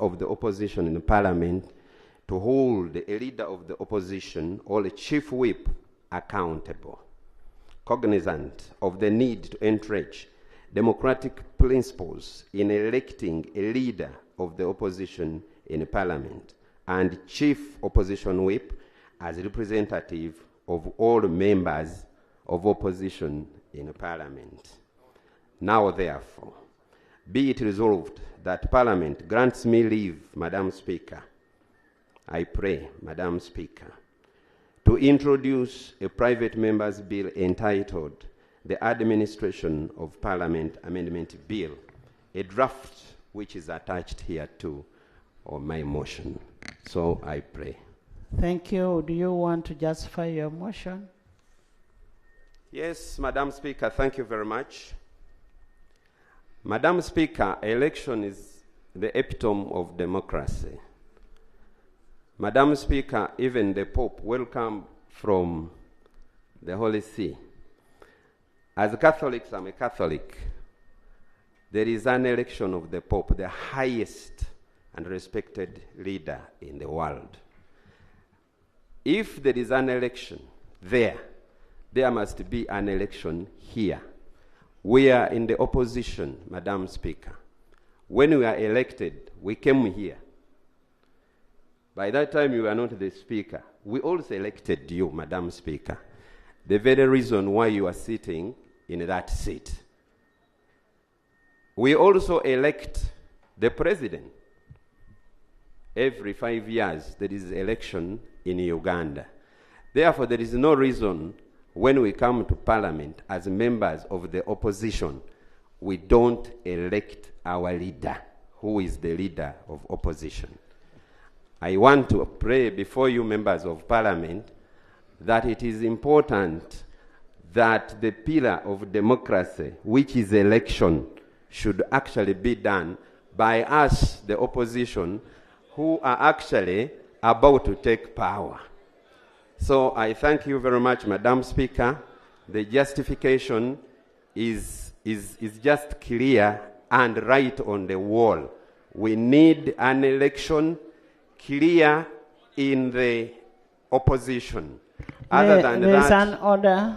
of the opposition in Parliament to hold a leader of the opposition or a chief whip accountable, cognizant of the need to entrench democratic principles in electing a leader of the opposition in Parliament and chief opposition whip as representative of all members of opposition in Parliament. Now, therefore, be it resolved that Parliament grants me leave, Madam Speaker, I pray, Madam Speaker, to introduce a private member's bill entitled the Administration of Parliament Amendment Bill, a draft which is attached here to my motion. So I pray. Thank you. Do you want to justify your motion? Yes, Madam Speaker, thank you very much. Madam Speaker, election is the epitome of democracy. Madam Speaker, even the Pope, welcome from the Holy See. As Catholics, I'm a Catholic. There is an election of the Pope, the highest and respected leader in the world. If there is an election there must be an election here. We are in the opposition, Madam Speaker. When we are elected, we came here. By that time, you were not the Speaker. We also elected you, Madam Speaker. The very reason why you are sitting in that seat. We also elect the President. Every 5 years, there is election in Uganda. Therefore, there is no reason when we come to Parliament as members of the opposition, we don't elect our leader, who is the leader of opposition. I want to pray before you, members of Parliament, that it is important that the pillar of democracy, which is election, should actually be done by us, the opposition, who are actually about to take power. So I thank you very much, Madam Speaker. The justification is just clear and right on the wall. We need an election clear in the opposition. Other than there's that, an order.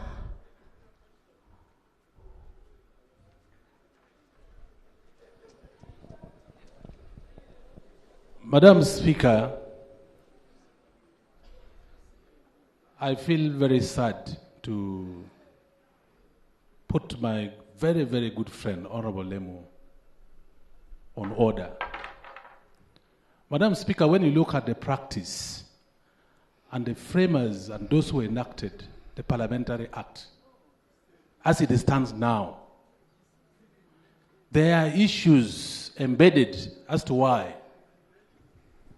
Madam Speaker, I feel very sad to put my very, very good friend, Honorable Lemu, on order. Madam Speaker, when you look at the practice and the framers and those who enacted the Parliamentary Act, as it stands now, there are issues embedded as to why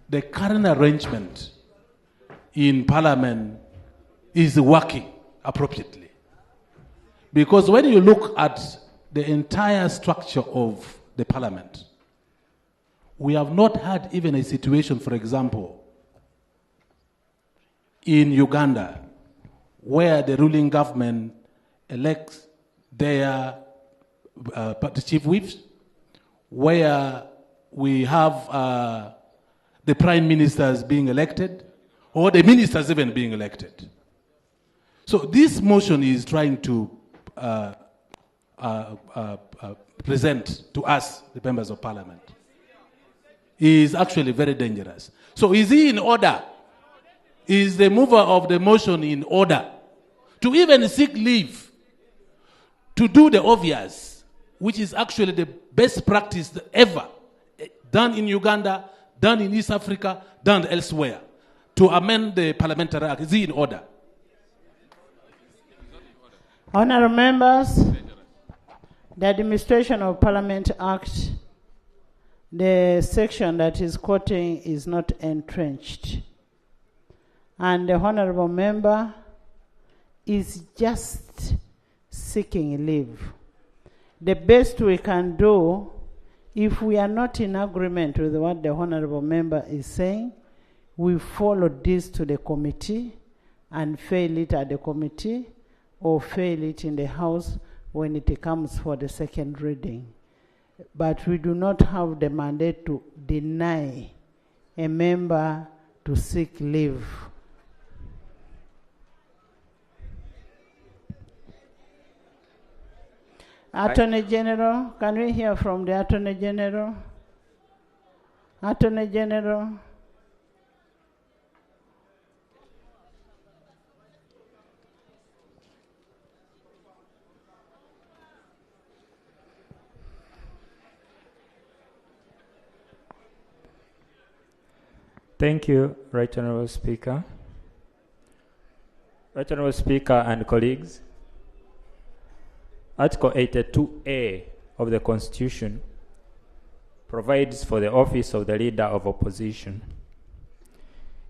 the current arrangement in Parliament is working appropriately. Because when you look at the entire structure of the Parliament, we have not had even a situation, for example, in Uganda, where the ruling government elects their chief whips, where we have the prime ministers being elected, or the ministers even being elected. So this motion is trying to present to us, the members of Parliament, is actually very dangerous. So is he in order? Is the mover of the motion in order to even seek leave to do the obvious, which is actually the best practice ever done in Uganda, done in East Africa, done elsewhere, to amend the Parliamentary Act? Is he in order? Honourable members, the Administration of Parliament Act, the section that is quoting is not entrenched. And the honourable member is just seeking leave. The best we can do, if we are not in agreement with what the honourable member is saying, we follow this to the committee and fail it at the committee or fail it in the House when it comes for the second reading. but we do not have the mandate to deny a member to seek leave. Attorney General, can we hear from the Attorney General? Attorney General. Thank you, Right Honorable Speaker. Right Honorable Speaker and colleagues, Article 82A of the Constitution provides for the office of the Leader of Opposition.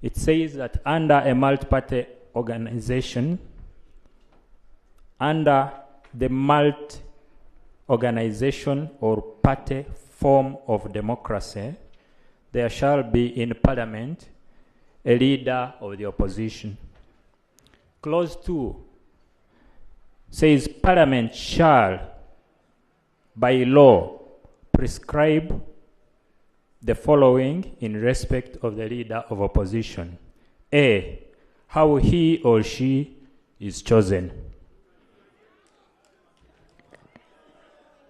It says that under a multi-party organization, under the multi-organization or party form of democracy, there shall be in Parliament a Leader of the Opposition. Clause 2 says Parliament shall, by law, prescribe the following in respect of the Leader of Opposition. A, how he or she is chosen.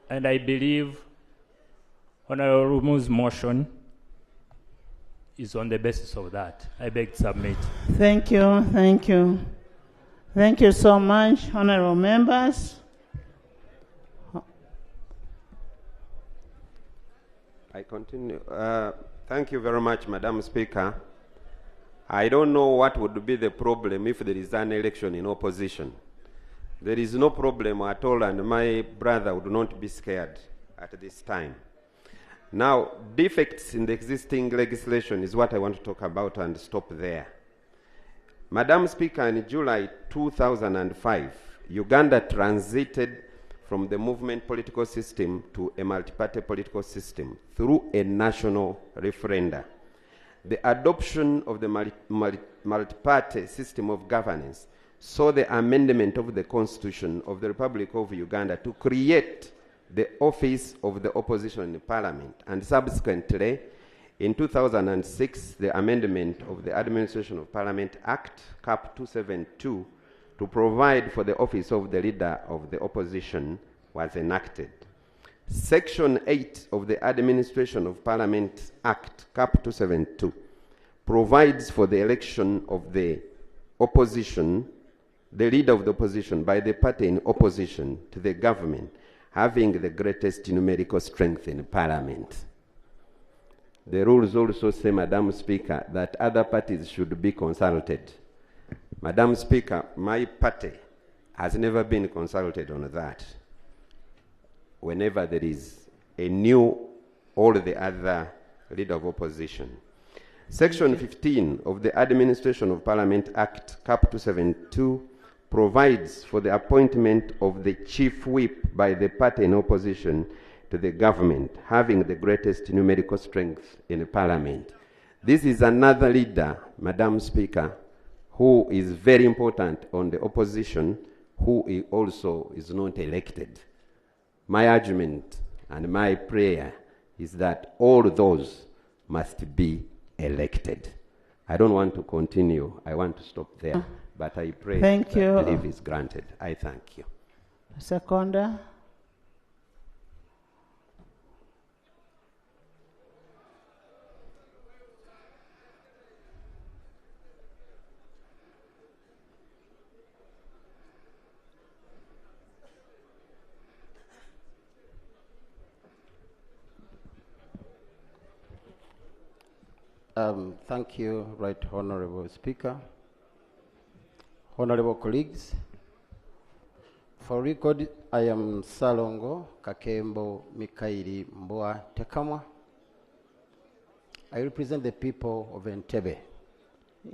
And I believe Honorable Rumu's motion is on the basis of that. I beg to submit. Thank you, thank you. Thank you so much, honorable members. I continue. Thank you very much, Madam Speaker. I don't know what would be the problem if there is an election in opposition. There is no problem at all, and my brother would not be scared at this time. Now, defects in the existing legislation is what I want to talk about and stop there. Madam Speaker, in July 2005, Uganda transited from the movement political system to a multi-party political system through a national referenda. The adoption of the multi-party system of governance saw the amendment of the Constitution of the Republic of Uganda to create the office of the opposition in the parliament, and subsequently, in 2006, the amendment of the Administration of Parliament Act, Cap 272, to provide for the office of the Leader of the Opposition was enacted. Section 8 of the Administration of Parliament Act, Cap 272, provides for the election of the opposition, the Leader of the Opposition, by the party in opposition to the government, having the greatest numerical strength in Parliament. The rules also say, Madam Speaker, that other parties should be consulted. Madam Speaker, my party has never been consulted on that. Whenever there is a new or the other Leader of Opposition. Section 15 of the Administration of Parliament Act, Cap 272, provides for the appointment of the chief whip by the party in opposition to the government, having the greatest numerical strength in the parliament. This is another leader, Madam Speaker, who is very important on the opposition, who also is not elected. My argument and my prayer is that all those must be elected. I don't want to continue. I want to stop there. But I pray Thank that you. belief is granted. I thank you. Seconda. Thank you, Right Honorable Speaker. Honorable colleagues, for record, I am Salongo Kakembo Mikaili Mboa Tekamwa. I represent the people of Entebbe.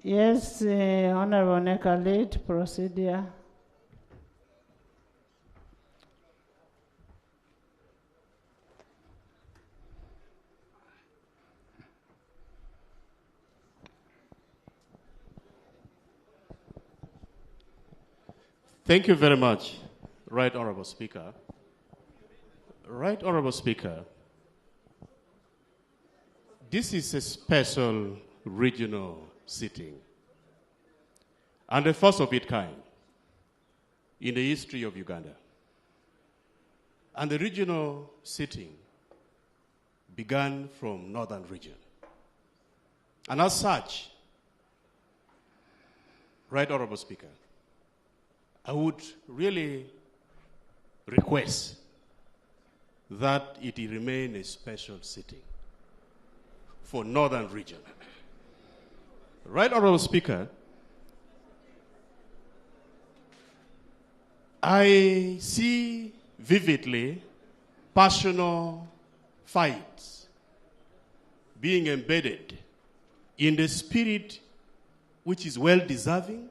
Yes, Honorable Nekalit, proceed here. Thank you very much, Right Honorable Speaker. Right Honorable Speaker, this is a special regional sitting and the first of its kind in the history of Uganda. And the regional sitting began from northern region. And as such, Right Honorable Speaker, I would really request that it remain a special sitting for northern region. Right Honorable Speaker, I see vividly passionate fights being embedded in the spirit which is well-deserving,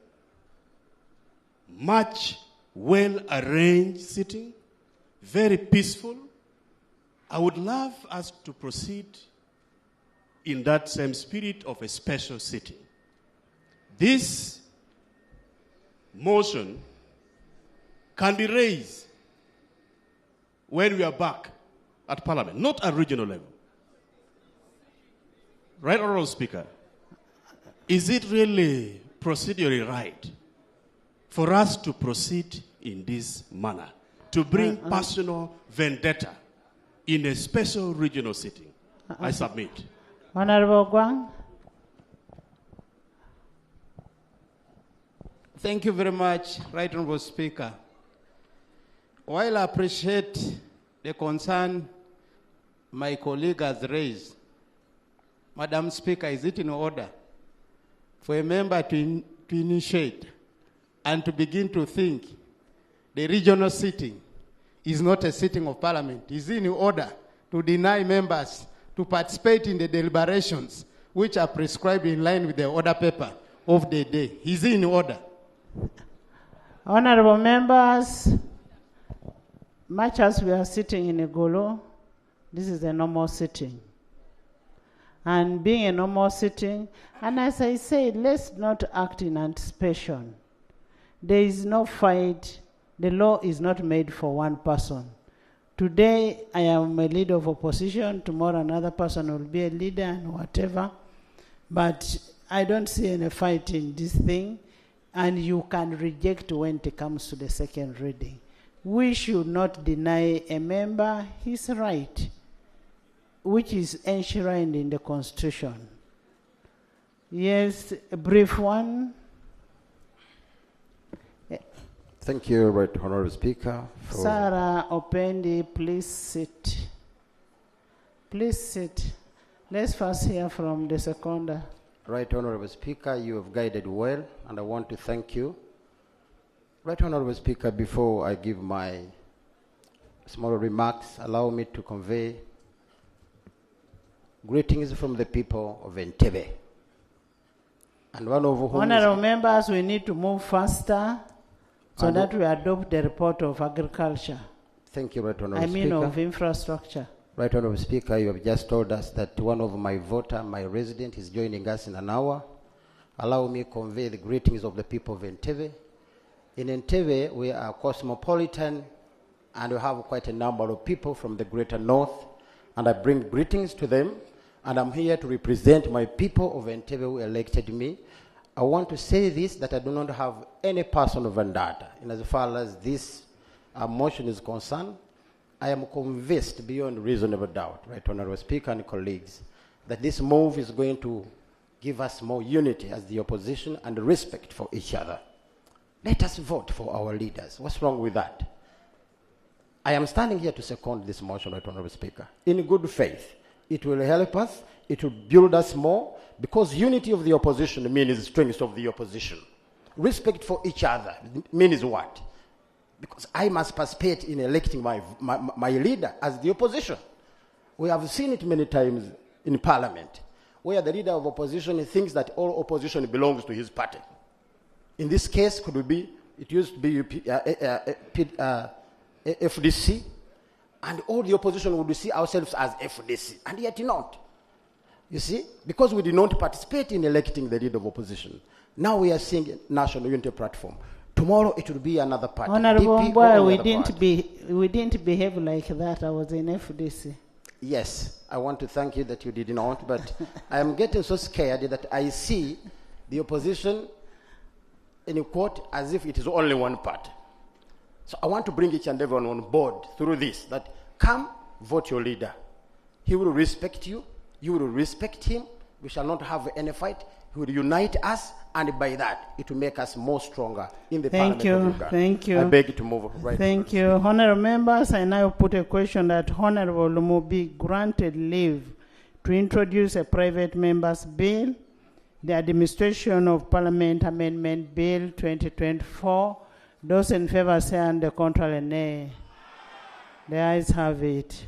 much well-arranged sitting, very peaceful. I would love us to proceed in that same spirit of a special sitting. This motion can be raised when we are back at Parliament, not at regional level. Right, Honorable Speaker? Is it really procedurally right for us to proceed in this manner, to bring personal vendetta in a special regional sitting? I submit. Honorable Guang. Thank you very much, Right Honorable Speaker. While I appreciate the concern my colleague has raised, Madam Speaker, is it in order for a member to initiate and to begin to think the regional sitting is not a sitting of Parliament? Is it in order to deny members to participate in the deliberations which are prescribed in line with the order paper of the day? Is it in order? Honorable members, much as we are sitting in Igulu, this is a normal sitting. And being a normal sitting, and as I said, let's not act in anticipation. There is no fight. The law is not made for one person. Today, I am a leader of opposition. Tomorrow, another person will be a leader and whatever. But I don't see any fight in this thing. And you can reject when it comes to the second reading. We should not deny a member his right, which is enshrined in the Constitution. Yes, a brief one. Thank you, Right Honorable Speaker. Sarah Opendi, please sit. Please sit. Let's first hear from the seconder. Right Honorable Speaker, you have guided well, and I want to thank you. Right Honorable Speaker, before I give my small remarks, allow me to convey greetings from the people of Entebbe. And one of whom Honorable members, we need to move faster so that we adopt the report of agriculture. Thank you, Right Honorable Speaker. Of infrastructure. Right Honorable Speaker, you have just told us that one of my voter, my resident, is joining us in an hour. Allow me to convey the greetings of the people of Entebbe. In Entebbe, we are cosmopolitan, and we have quite a number of people from the greater north, and I bring greetings to them, and I'm here to represent my people of Entebbe who elected me. I want to say this, that I do not have any personal vendetta. And as far as this motion is concerned, I am convinced beyond reasonable doubt, Right Honorable Speaker and colleagues, that this move is going to give us more unity as the opposition and respect for each other. Let us vote for our leaders. What's wrong with that? I am standing here to second this motion, Right Honorable Speaker, in good faith. It will help us, it will build us more, because unity of the opposition means strength of the opposition. Respect for each other means what? Because I must participate in electing my leader as the opposition. We have seen it many times in Parliament, where the leader of opposition thinks that all opposition belongs to his party. In this case, it used to be FDC, and all the opposition would see ourselves as FDC, and yet not. You see, because we did not participate in electing the leader of opposition. Now we are seeing a national unity platform. Tomorrow it will be another party. Honorable DP or Mbwa, any we other didn't party. we didn't behave like that. I was in FDC. Yes, I want to thank you that you did not, but I am getting so scared that I see the opposition in court as if it is only one party. So I want to bring each and everyone on board through this, that come, vote your leader. He will respect you, you will respect him, we shall not have any fight, he will unite us, and by that, it will make us more stronger in the Thank Parliament you, of Uganda. thank you. I beg you to move right. Thank you. Honorable members, I now put a question that Honorable Lumu be granted leave to introduce a private member's bill, the Administration of Parliament Amendment Bill 2024. Those in favor say and the contrary nay. The ayes have it.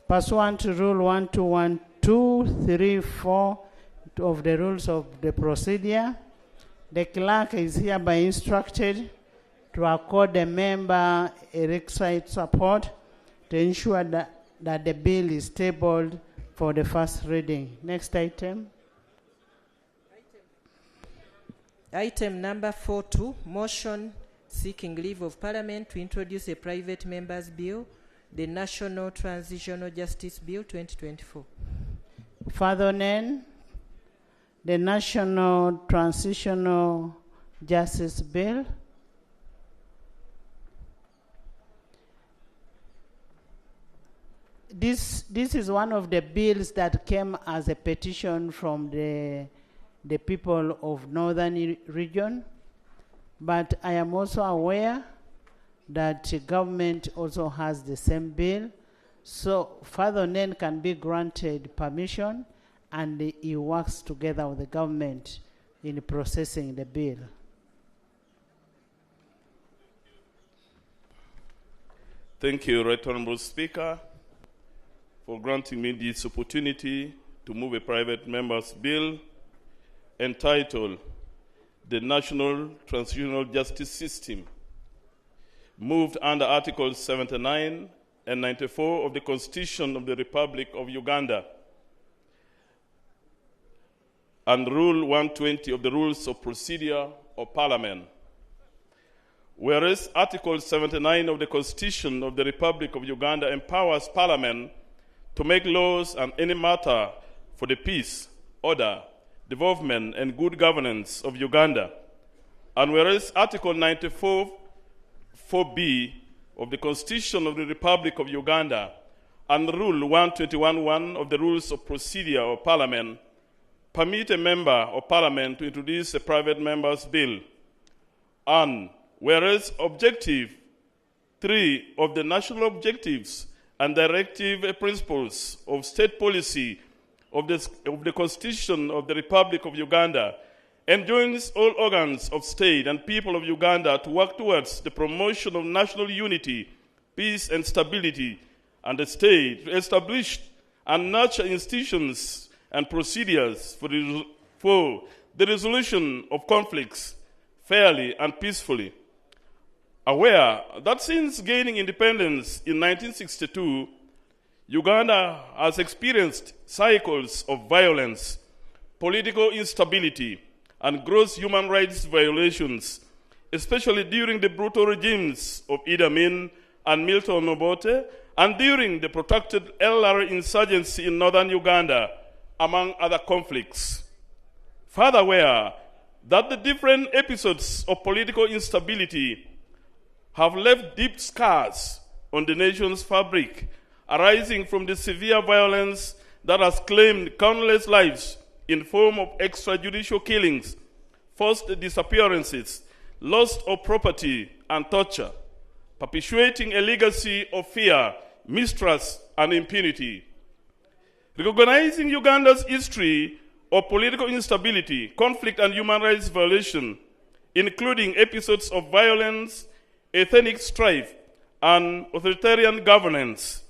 Pursuant to Rule 121234 of the rules of the procedure, the clerk is hereby instructed to accord the member a requisite support to ensure that the bill is tabled for the first reading. Next item. Item number 42, motion seeking leave of Parliament to introduce a private member's bill, the National Transitional Justice Bill 2024. Further name, the National Transitional Justice Bill. This is one of the bills that came as a petition from the people of Northern region, but I am also aware that the government also has the same bill. So Father Nen can be granted permission, and he works together with the government in processing the bill. Thank you, Right Honorable Speaker, for granting me this opportunity to move a private member's bill entitled the National Transitional Justice System, moved under Articles 79 and 94 of the Constitution of the Republic of Uganda and Rule 120 of the Rules of Procedure of Parliament. Whereas Article 79 of the Constitution of the Republic of Uganda empowers Parliament to make laws on any matter for the peace, order, development, and good governance of Uganda. And whereas Article 94 4B of the Constitution of the Republic of Uganda and Rule 121.1 of the Rules of Procedure of Parliament permit a member of Parliament to introduce a private member's bill. And whereas Objective 3 of the National Objectives and Directive Principles of State Policy of the Constitution of the Republic of Uganda enjoins all organs of state and people of Uganda to work towards the promotion of national unity, peace, and stability, and the state to establish and nurture institutions and procedures for the resolution of conflicts fairly and peacefully. Aware that since gaining independence in 1962, Uganda has experienced cycles of violence, political instability, and gross human rights violations, especially during the brutal regimes of Idi Amin and Milton Obote, and during the protracted LRA insurgency in northern Uganda, among other conflicts. Further aware that the different episodes of political instability have left deep scars on the nation's fabric, arising from the severe violence that has claimed countless lives in form of extrajudicial killings, forced disappearances, loss of property, and torture, perpetuating a legacy of fear, mistrust, and impunity. Recognizing Uganda's history of political instability, conflict, and human rights violation, including episodes of violence, ethnic strife, and authoritarian governance.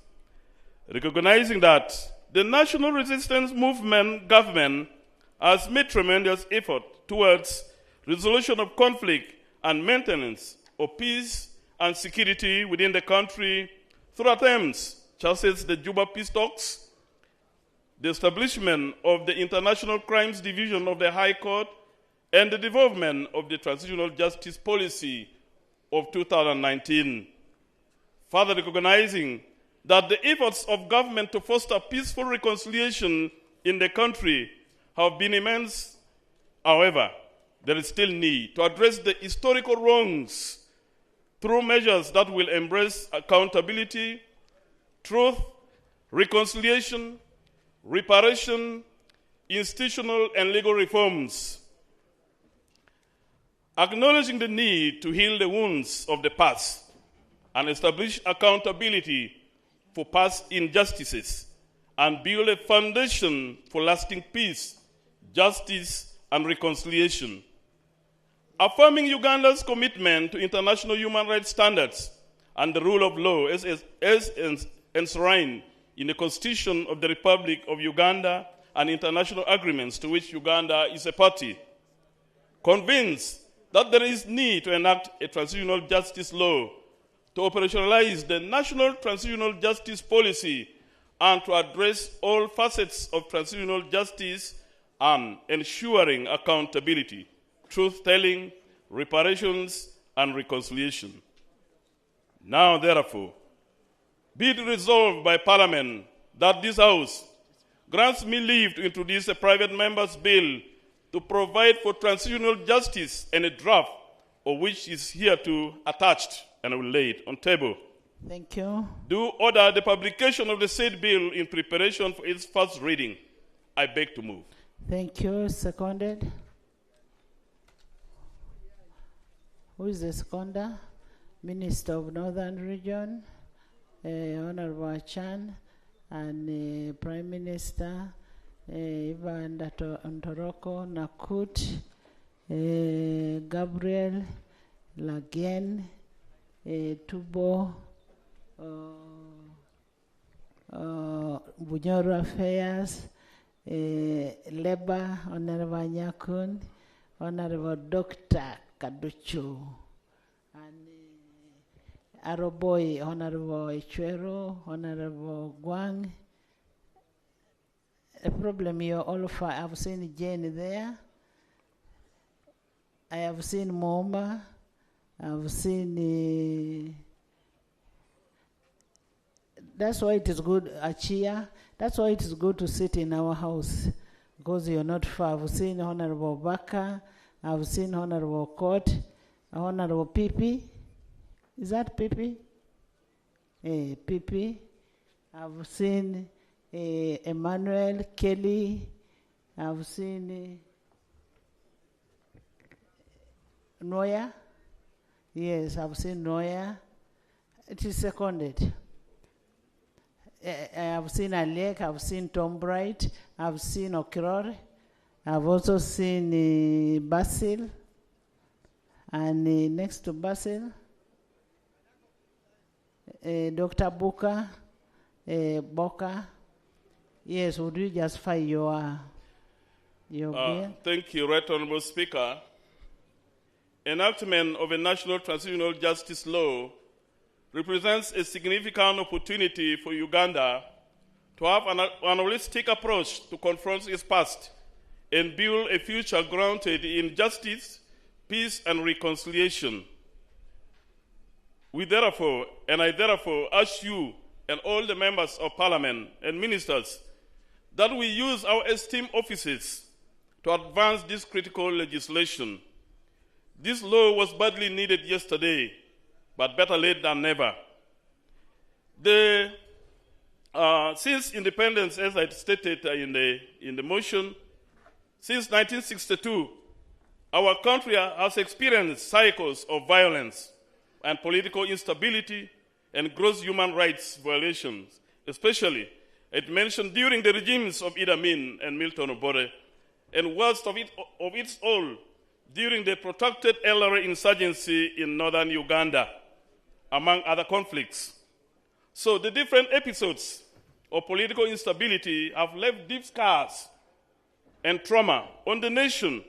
Recognizing that the National Resistance Movement government has made tremendous effort towards resolution of conflict and maintenance of peace and security within the country through attempts such as the Juba Peace Talks, the establishment of the International Crimes Division of the High Court, and the development of the transitional justice policy of 2019, further recognizing that the efforts of government to foster peaceful reconciliation in the country have been immense. However, there is still need to address the historical wrongs through measures that will embrace accountability, truth, reconciliation, reparation, institutional and legal reforms. Acknowledging the need to heal the wounds of the past and establish accountability for past injustices and build a foundation for lasting peace, justice, and reconciliation. Affirming Uganda's commitment to international human rights standards and the rule of law as enshrined in the Constitution of the Republic of Uganda and international agreements to which Uganda is a party. Convinced that there is need to enact a transitional justice law to operationalize the national transitional justice policy and to address all facets of transitional justice and ensuring accountability, truth-telling, reparations, and reconciliation. Now, therefore, be it resolved by Parliament that this House grants me leave to introduce a private member's bill to provide for transitional justice, and a draft of which is hereto attached, and I will lay it on table. Thank you. Do order the publication of the said bill in preparation for its first reading. I beg to move. Thank you. Seconded. Who is the seconder? Minister of Northern Region, Honorable Chan, and Prime Minister Ivan Ntoroko Nakut, Gabriel Lagen, Tubo, Bunyoro Affairs, Labor, Honorable Nyakun, Honorable Dr. Kaduchu, and Aroboy, Honorable Ichwero, Honorable Guang. A problem here, all of I have seen Jane there. I have seen Moma. I've seen. That's why it is good, Achia. That's why it is good to sit in our house, because you're not far. I've seen Honorable Baka. I've seen Honorable Court, Honorable Pipi. Is that Pipi? Pipi. I've seen Emmanuel Kelly. I've seen Noya. Yes, I've seen Noya. It is seconded. I've seen Alec. I've seen Tom Bright. I've seen Okiror. I've also seen Basil. And next to Basil, Dr. Boka. Yes, would you just file your bill? Thank you, Right Honorable Speaker. Enactment of a national transitional justice law represents a significant opportunity for Uganda to have an holistic approach to confront its past and build a future grounded in justice, peace, and reconciliation. I therefore urge you and all the members of Parliament and ministers that we use our esteemed offices to advance this critical legislation. This law was badly needed yesterday, but better late than never. Since independence, as I stated in the motion, since 1962, our country has experienced cycles of violence and political instability and gross human rights violations, especially it mentioned during the regimes of Idi Amin and Milton Obote, and worst of its all, during the protracted LRA insurgency in northern Uganda, among other conflicts. So the different episodes of political instability have left deep scars and trauma on the nation.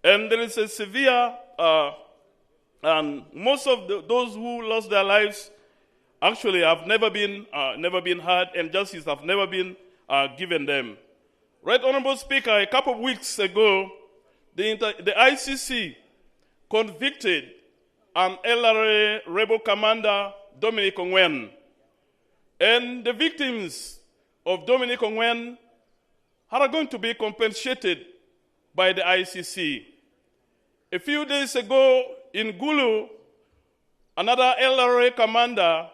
And there is a severe, and most of those who lost their lives actually have never been heard, and justice have never been given them. Right Honorable Speaker, a couple of weeks ago, the ICC convicted an LRA rebel commander, Dominic Ongwen. And the victims of Dominic Ongwen are going to be compensated by the ICC. A few days ago in Gulu, another LRA commander,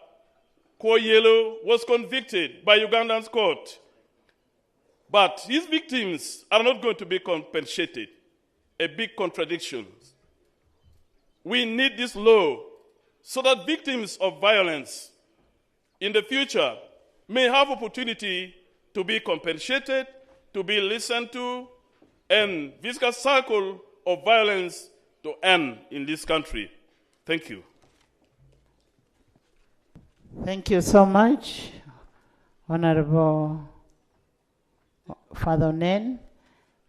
Koyelo, was convicted by Ugandan court. But his victims are not going to be compensated. A big contradiction. We need this law so that victims of violence in the future may have opportunity to be compensated, to be listened to, and vicious cycle of violence to end in this country. Thank you. Thank you so much, Honorable Father Nen,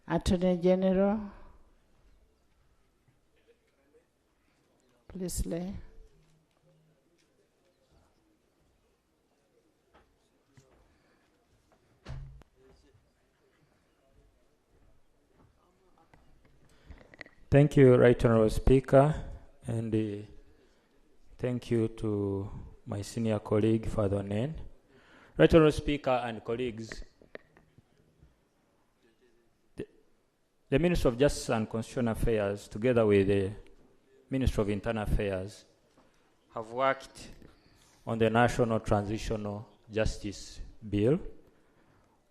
Attorney General. Please lay. Thank you, Right Honorable Speaker, and thank you to my senior colleague, Father Nen. Right Honorable Speaker and colleagues, the Ministry of Justice and Constitutional Affairs, together with the Ministry of Internal Affairs, have worked on the National Transitional Justice Bill.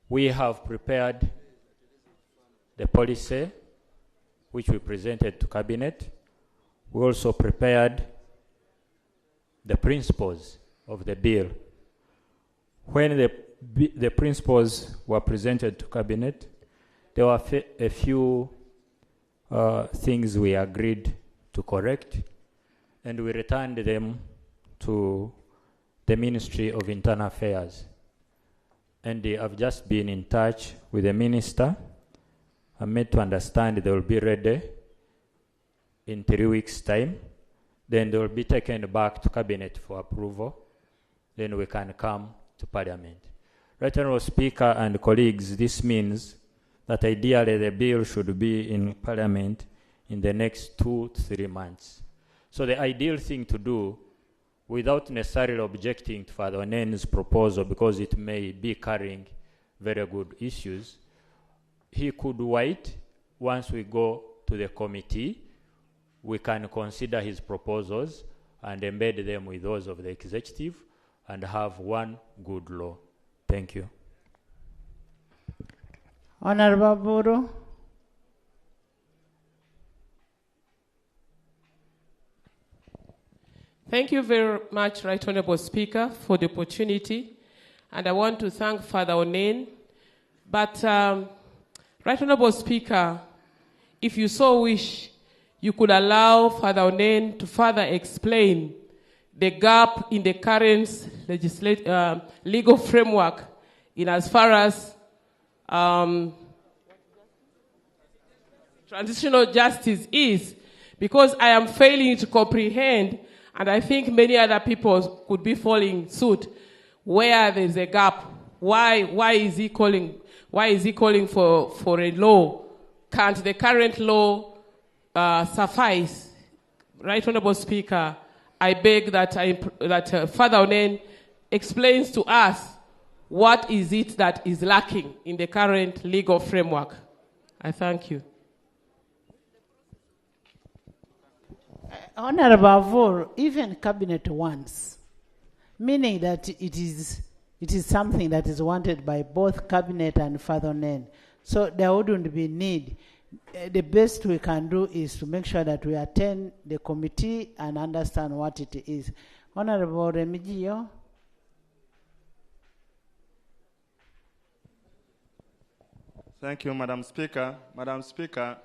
We have prepared the policy which we presented to Cabinet. We also prepared the principles of the bill. When the principles were presented to Cabinet, there were a few things we agreed to correct, and we returned them to the Ministry of Internal Affairs. And they have just been in touch with the Minister. I'm made to understand they will be ready in 3 weeks' time. Then they will be taken back to Cabinet for approval. Then we can come to Parliament. Right Honourable Speaker and colleagues, this means that ideally the bill should be in Parliament in the next 2 to 3 months. So the ideal thing to do, without necessarily objecting to Father Nen's proposal because it may be carrying very good issues, he could wait. Once we go to the committee, we can consider his proposals and embed them with those of the executive and have one good law. Thank you. Honorable Buru. Thank you very much, Right Honourable Speaker, for the opportunity. And I want to thank Father Onen. But, Right Honourable Speaker, if you so wish, you could allow Father Onen to further explain the gap in the current legal framework in as far as transitional justice is, because I am failing to comprehend, and I think many other people could be following suit, where there's a gap. Why is he calling for a law? Can't the current law suffice? Right Honourable Speaker, I beg that Father Onen explains to us what is it that is lacking in the current legal framework. I thank you. Honorable Avur, even Cabinet wants, meaning that it is something that is wanted by both Cabinet and Father Nen. So there wouldn't be need. The best we can do is to make sure that we attend the committee and understand what it is. Honorable Remigio. Thank you, Madam Speaker. Madam Speaker,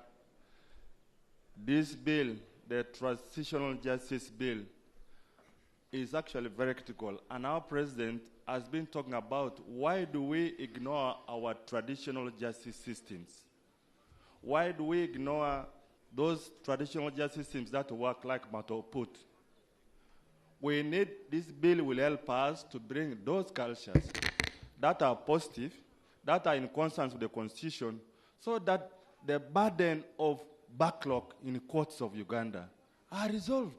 this bill, the Transitional Justice Bill, is actually very critical. And our President has been talking about why do we ignore our traditional justice systems? Why do we ignore those traditional justice systems that work like Mato put? We need, this bill will help us to bring those cultures that are positive, that are in consonance with the Constitution, so that the burden of backlog in courts of Uganda are resolved.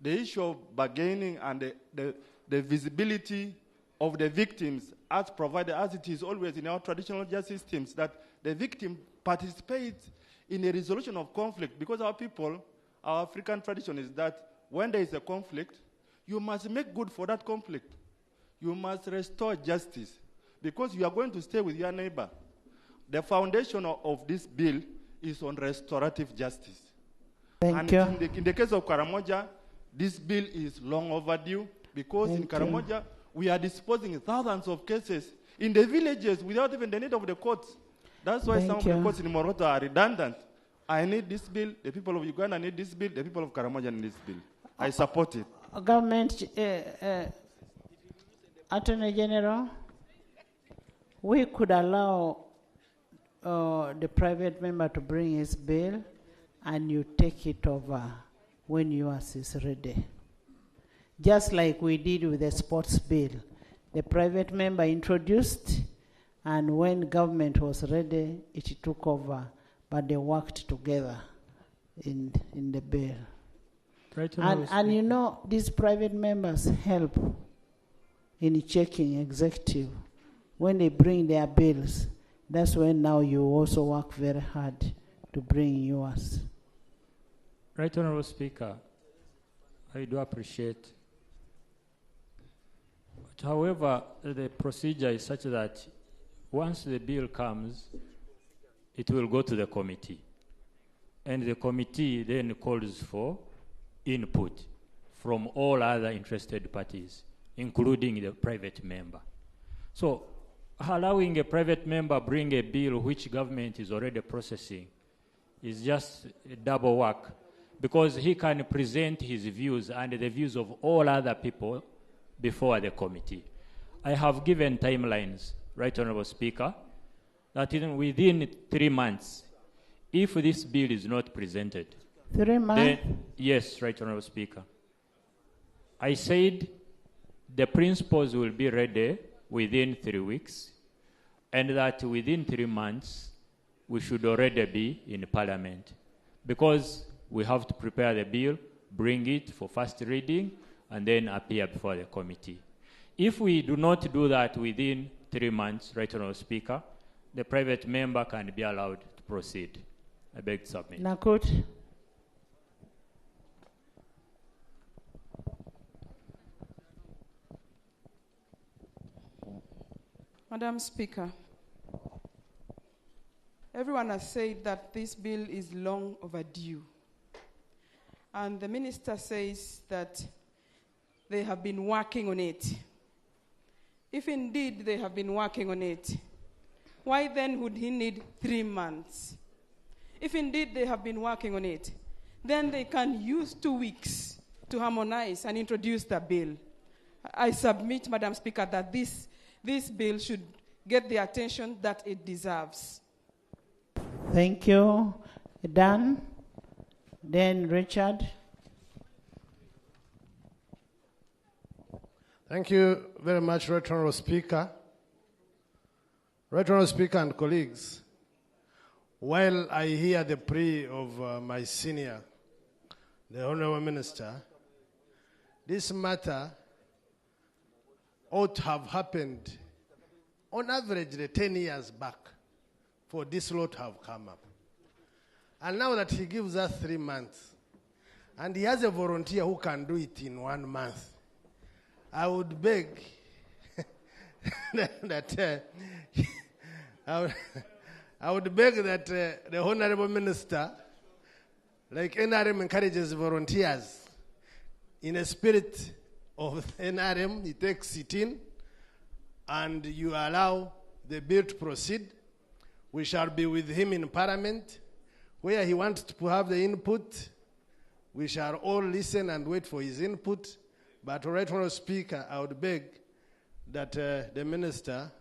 The issue of bargaining and the visibility of the victims as provided, as it is always in our traditional justice systems, that the victim participates in a resolution of conflict, because our people, our African tradition is that when there is a conflict, you must make good for that conflict. You must restore justice, because you are going to stay with your neighbor. The foundation of this bill is on restorative justice. Thank you. In the case of Karamoja, this bill is long overdue, because in Karamoja, we are disposing thousands of cases in the villages without even the need of the courts. That's why some of the courts in Moroto are redundant. I need this bill, the people of Uganda need this bill, the people of Karamoja need this bill. I support it. Government, Attorney General, we could allow the private member to bring his bill and you take it over when yours is ready. Just like we did with the sports bill. The private member introduced, and when government was ready, it took over, but they worked together in the bill. Right, and you know, these private members help in checking executive. When they bring their bills, that's when now you also work very hard to bring yours. Right, Honorable Speaker, I do appreciate. But however, the procedure is such that once the bill comes, it will go to the committee. And the committee then calls for input from all other interested parties, including the private member. So allowing a private member bring a bill which government is already processing is just a double work, because he can present his views and the views of all other people before the committee. I have given timelines, Right Honorable Speaker, that within 3 months, if this bill is not presented, 3 months? Yes, Right Honorable Speaker. I said the principles will be ready within 3 weeks, and that within 3 months, we should already be in Parliament, because we have to prepare the bill, bring it for first reading, and then appear before the committee. If we do not do that within 3 months, Right Honorable Speaker, the private member can be allowed to proceed. I beg to submit. Nakut. Madam Speaker, everyone has said that this bill is long overdue. And the minister says that they have been working on it. If indeed they have been working on it, why then would he need 3 months? If indeed they have been working on it, then they can use 2 weeks to harmonize and introduce the bill. I submit, Madam Speaker, that this bill should get the attention that it deserves. Thank you. Dan, then Richard. Thank you very much, Right Honorable Speaker. Right Honorable Speaker and colleagues, while I hear the plea of my senior, the Honorable Minister, this matter ought to have happened on average 10 years back for this law to have come up. And now that he gives us 3 months, and he has a volunteer who can do it in 1 month, I would beg that I would beg that the Honorable Minister, like NRM encourages volunteers, in a spirit of NRM, he takes it in, and you allow the bill to proceed. We shall be with him in Parliament, where he wants to have the input. We shall all listen and wait for his input. But Right Honorable Speaker, I would beg that the Minister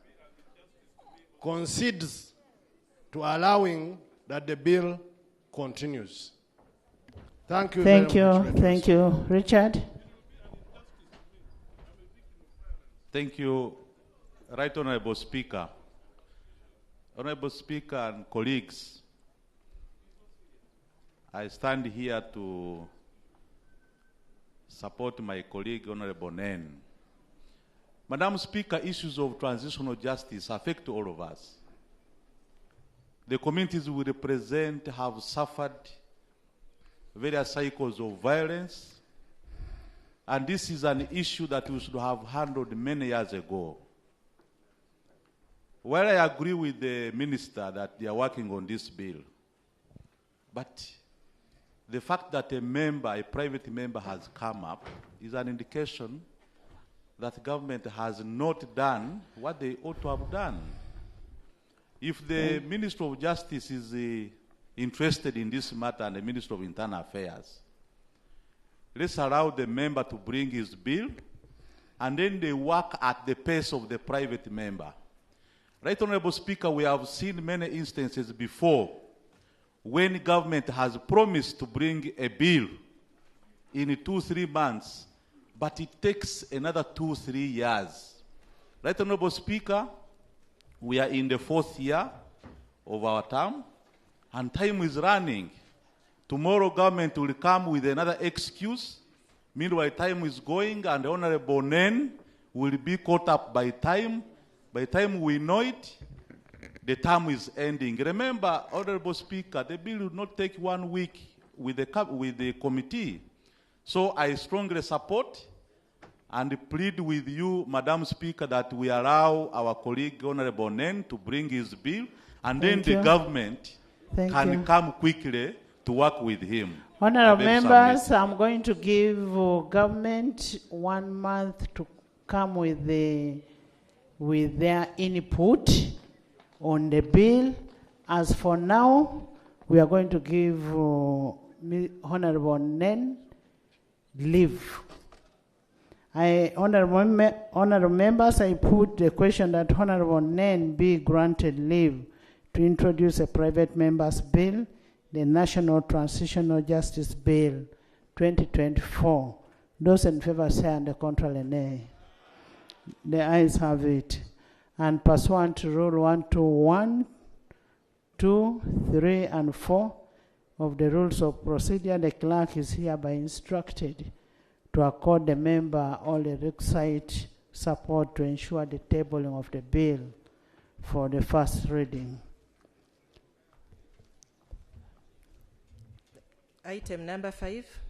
concedes to allowing that the bill continues. Thank you very much. Thank you. Richard? Thank you, Right Honorable Speaker. Honorable Speaker and colleagues, I stand here to support my colleague, Honorable Nen. Madam Speaker, issues of transitional justice affect all of us. The communities we represent have suffered various cycles of violence, and this is an issue that we should have handled many years ago. While I agree with the minister that they are working on this bill, but the fact that a private member has come up is an indication that government has not done what they ought to have done. If the Minister of Justice is interested in this matter and the Minister of Internal Affairs, let's allow the member to bring his bill and then they work at the pace of the private member. Right, Honorable Speaker, we have seen many instances before when government has promised to bring a bill in 2-3 months, but it takes another 2-3 years. Right, Honorable Speaker, we are in the 4th year of our term, and time is running. Tomorrow government will come with another excuse. Meanwhile, time is going, and Honorable Nen will be caught up by time. By the time we know it, the term is ending. Remember, Honorable Speaker, the bill will not take 1 week with the committee. So I strongly support and plead with you, Madam Speaker, that we allow our colleague, Honorable Nen, to bring his bill, and then the government can come quickly to work with him. Honorable members, I'm going to give government 1 month to come with their input on the bill. As for now, we are going to give Honorable Nen leave. Honorable members, I put the question that Honorable Nen be granted leave to introduce a private member's bill, the National Transitional Justice Bill 2024. Those in favor say and the contrary nay. The ayes have it. And pursuant to Rule 121, 2, 3, and 4 of the Rules of Procedure, the clerk is hereby instructed to accord the member all the requisite support to ensure the tabling of the bill for the first reading. Item number 5,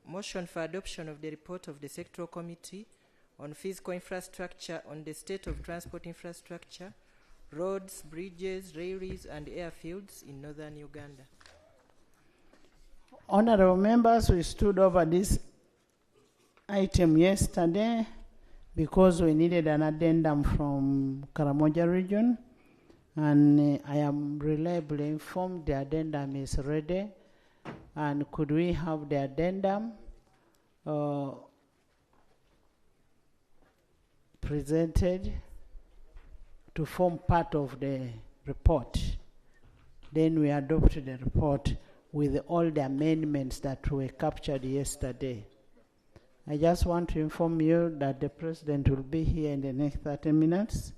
motion for adoption of the report of the Sectoral Committee on Physical Infrastructure on the state of transport infrastructure, roads, bridges, railways, and airfields in northern Uganda. Honorable members, we stood over this item yesterday because we needed an addendum from Karamoja region, and I am reliably informed the addendum is ready. And could we have the addendum presented to form part of the report? Then we adopted the report with all the amendments that were captured yesterday. I just want to inform you that the President will be here in the next 30 minutes.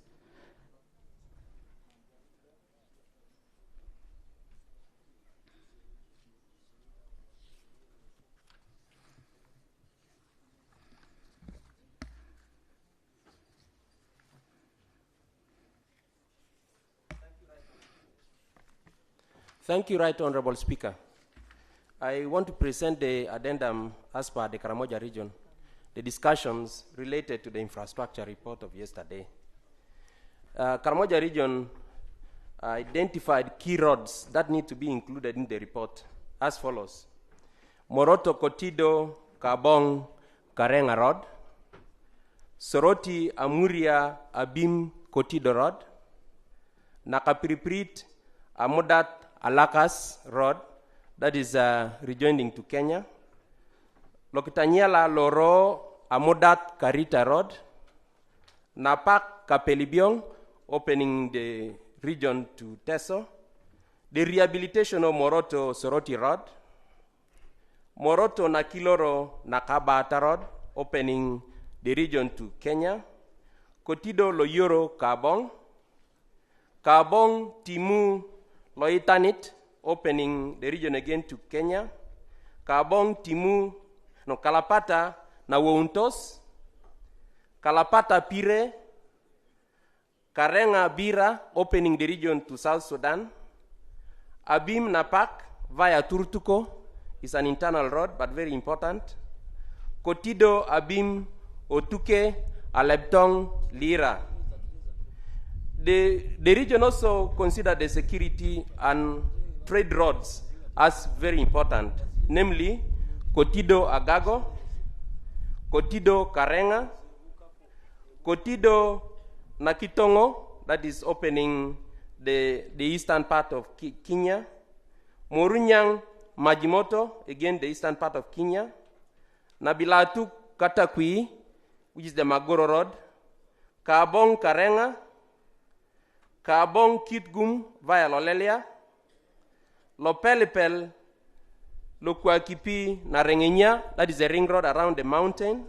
Thank you, Right Honorable Speaker. I want to present the addendum as per the Karamoja region, the discussions related to the infrastructure report of yesterday. Karamoja region identified key roads that need to be included in the report as follows: Moroto, Kotido, Kabong, Karenga Road; Soroti, Amuria, Abim, Kotido Road; Nakapiriprit, Amodat, Alakas Road, that is rejoining to Kenya; Lokitanyela, Loro, Amodat, Karita Road; Napak, Kapelibiong, opening the region to Teso; the rehabilitation of Moroto, Soroti Road; Moroto, Nakiloro, Nakabata Road, opening the region to Kenya; Kotido, Loyoro, Kabong; Kabong, Timu, Loitanit, opening the region again to Kenya. Kabong, Timu, no, Kalapata, na Wountos. Kalapata, Pire. Karenga, Bira, opening the region to South Sudan. Abim, Napak, via Turtuko, is an internal road, but very important. Kotido, Abim, Otuke, Alebtong, Lira. The region also considered the security and trade roads as very important, namely Kotido, Agago, Kotido, Karenga, Kotido, Nakitongo, that is opening the eastern part of Kenya, Morunyang, Majimoto, again the eastern part of Kenya, Nabilatu, Katakwi, which is the Magoro Road, Kabong, Karenga, Kabong, Kitgum, via Lolelia, Lopelepel, Lokuakipi, Narengenya, that is a ring road around the mountain,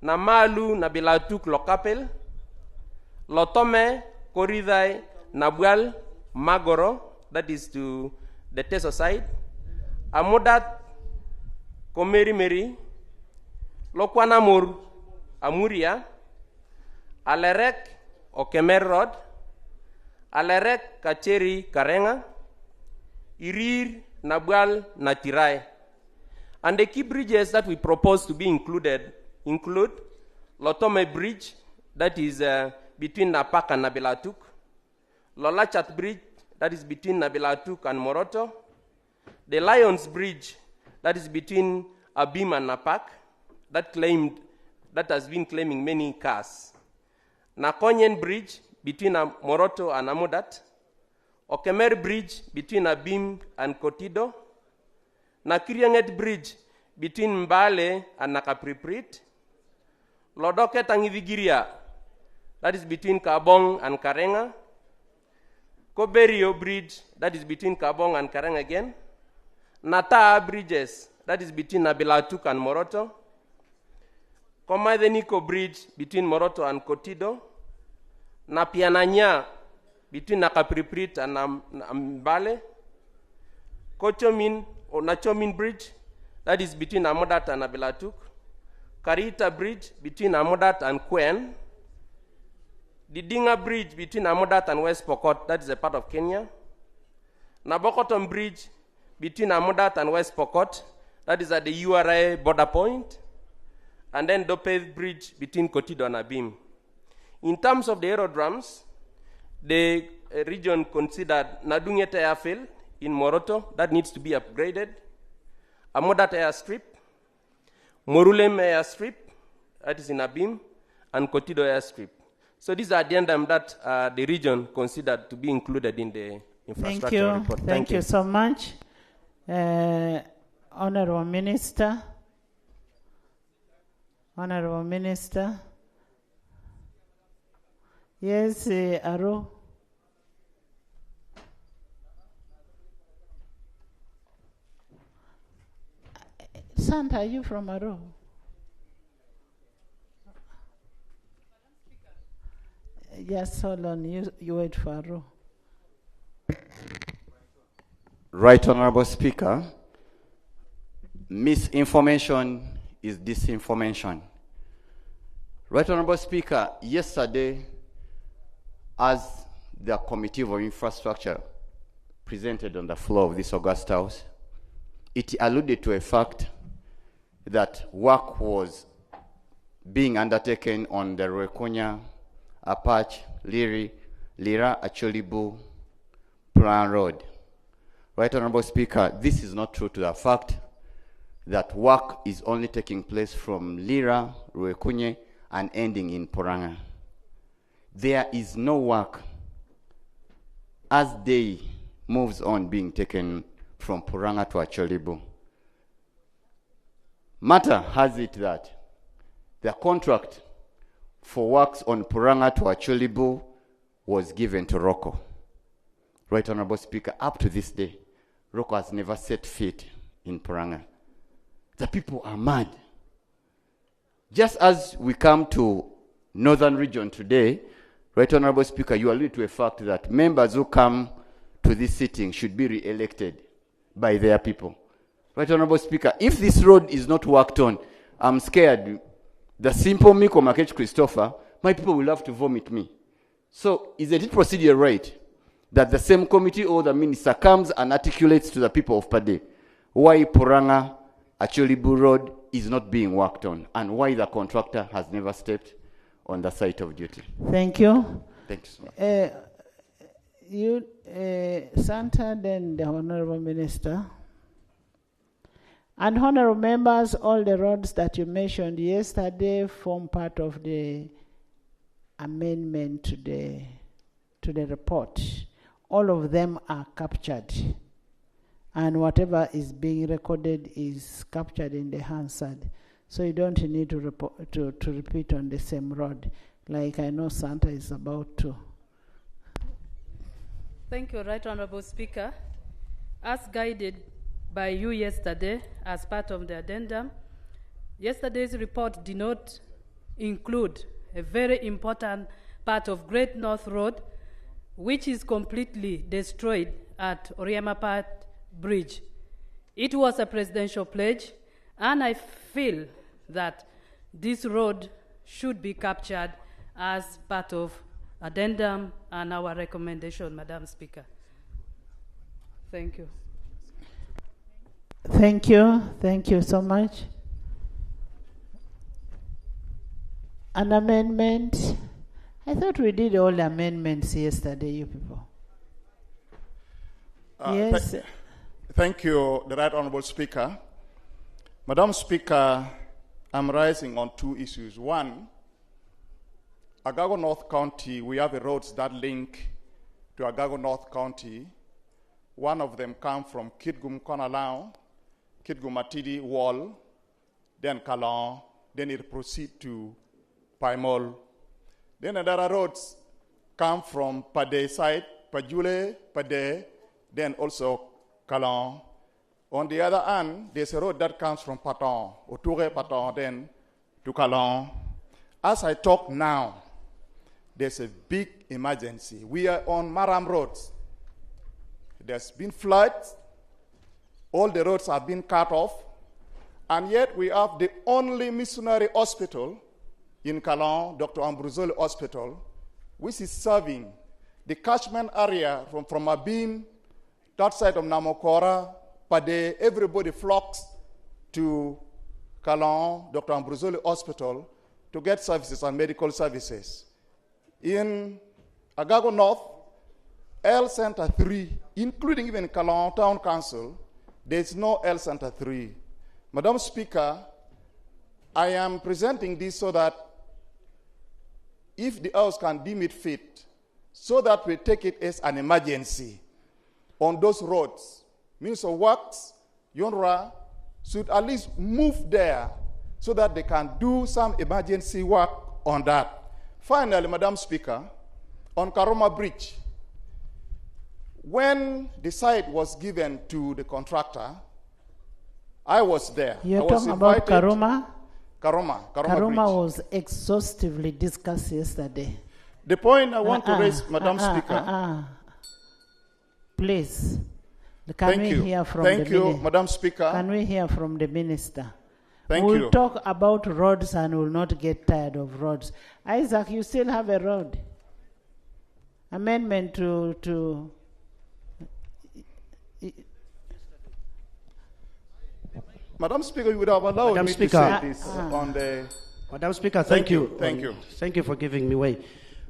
Namalu, Nabilatuk, Lokapel, Lotome, Koridai, Nabual, Magoro, that is to the Teso side, Amodat, Komerimeri, Lokwanamur, Amuria, Alerek, Okemer Road, Alerek, Kacheri, Karenga, Irir, Nabual, Natirai. And the key bridges that we propose to be included include Lotome Bridge, that is between Napak and Nabilatuk, Lolachat Bridge, that is between Nabilatuk and Moroto, the Lions Bridge, that is between Abim and Napak, that has been claiming many cars, Nakonyen Bridge between Moroto and Amudat, Okemer Bridge between Abim and Kotido, Nakirianget Bridge between Mbale and Nakapriprit, Lodoket and Ivigiria, that is between Kabong and Karenga, Koberio Bridge, that is between Kabong and Karenga again, Nata Bridges, that is between Nabilatuk and Moroto, Komadeniko Bridge between Moroto and Kotido, Napiananya between Nakapriprit and Mbale, Kochomin or Nachomin Bridge, that is between Amodat and Nabilatuk, Karita Bridge between Amodat and Kwen, the Dinga Bridge between Amodat and West Pokot, that is a part of Kenya, Nabokotom Bridge between Amodat and West Pokot, that is at the URA border point, and then Dopez Bridge between Kotido and Abim. In terms of the aerodromes, the region considered Nadungeta Airfield in Moroto, that needs to be upgraded, Amodat Airstrip, Morulem Airstrip, that is in Abim, and Kotido Airstrip. So these are the addendum that the region considered to be included in the infrastructure report. Thank you so much. Honorable Minister. Honorable Minister. Yes, Aro. Santa, are you from Aro? Yes, hold on. You wait for Aro. Right Honorable Speaker, misinformation is disinformation. Right Honorable Speaker, yesterday, as the Committee for Infrastructure presented on the floor of this August House, it alluded to a fact that work was being undertaken on the Ruekunya, Apache, Lira, Acholibu, Plan Road. Right Honorable Speaker, this is not true to the fact that work is only taking place from Lira, Ruekunye, and ending in Poranga. There is no work as day moves on being taken from Poranga to Acholibu. Matter has it that the contract for works on Poranga to Acholibu was given to Rocco. Right Honorable Speaker, up to this day, Rocco has never set foot in Poranga. The people are mad. Just as we come to Northern Region today, Right Honorable Speaker, you allude to a fact that members who come to this sitting should be re-elected by their people. Right, Honorable Speaker, if this road is not worked on, I'm scared. The simple Miko Makech Christopher, my people will have to vomit me. So is it procedure right that the same committee or the minister comes and articulates to the people of Pade why Poranga Acholibu Road is not being worked on and why the contractor has never stepped on the site of duty? Thank you. Thanks. Santa, then the Honorable Minister. And honorable members, all the roads that you mentioned yesterday form part of the amendment to the report. All of them are captured. And whatever is being recorded is captured in the Hansard. So you don't need to repeat on the same road, like I know Santa is about to. Thank you, Right Honorable Speaker. As guided by you yesterday as part of the addendum, yesterday's report did not include a very important part of Great North Road, which is completely destroyed at Oriamapat Bridge. It was a presidential pledge, and I feel that this road should be captured as part of addendum and our recommendation, Madam Speaker. Thank you. Thank you. Thank you so much. An amendment. I thought we did all the amendments yesterday, you people. Yes. Thank you, the Right Honorable Speaker. Madam Speaker, I'm rising on two issues. One, Agago North County, we have roads that link to Agago North County. One of them comes from Kitgum Konalao, Kitgum Matidi Wall, then Kalon, then it proceeds to Paimol. Then other roads come from Pade side, Pajule, Pade, then also Kalon. On the other hand, there's a road that comes from Paton, Oture Paton, then to Kalon. As I talk now, there's a big emergency. We are on Maram roads. There's been floods. All the roads have been cut off. And yet we have the only missionary hospital in Kalon, Dr. Ambruzoli Hospital, which is serving the catchment area from Abin, that side of Namokora, Pade. Everybody flocks to Kalon, Dr. Ambruzoli Hospital, to get services and medical services. In Agago North, L Center 3, including even Kalon Town Council, there's no L Center 3. Madam Speaker, I am presenting this so that if the House can deem it fit, so that we take it as an emergency on those roads. Minister of Works, UNRWA, should at least move there so that they can do some emergency work on that. Finally, Madam Speaker, on Karoma Bridge, when the site was given to the contractor, I was there. You're talking about Karoma? Karoma Karoma was exhaustively discussed yesterday. The point I want to raise, Madam Speaker. Please, can we hear from Thank you, Madam Speaker. Can we hear from the minister? Thank we'll you. talk about roads and we'll not get tired of roads. Isaac, you still have a road. Amendment to Madam Speaker, you would have allowed Madam me Speaker, to say this on the... Madam Speaker, thank you. Thank you. Thank you for giving me way.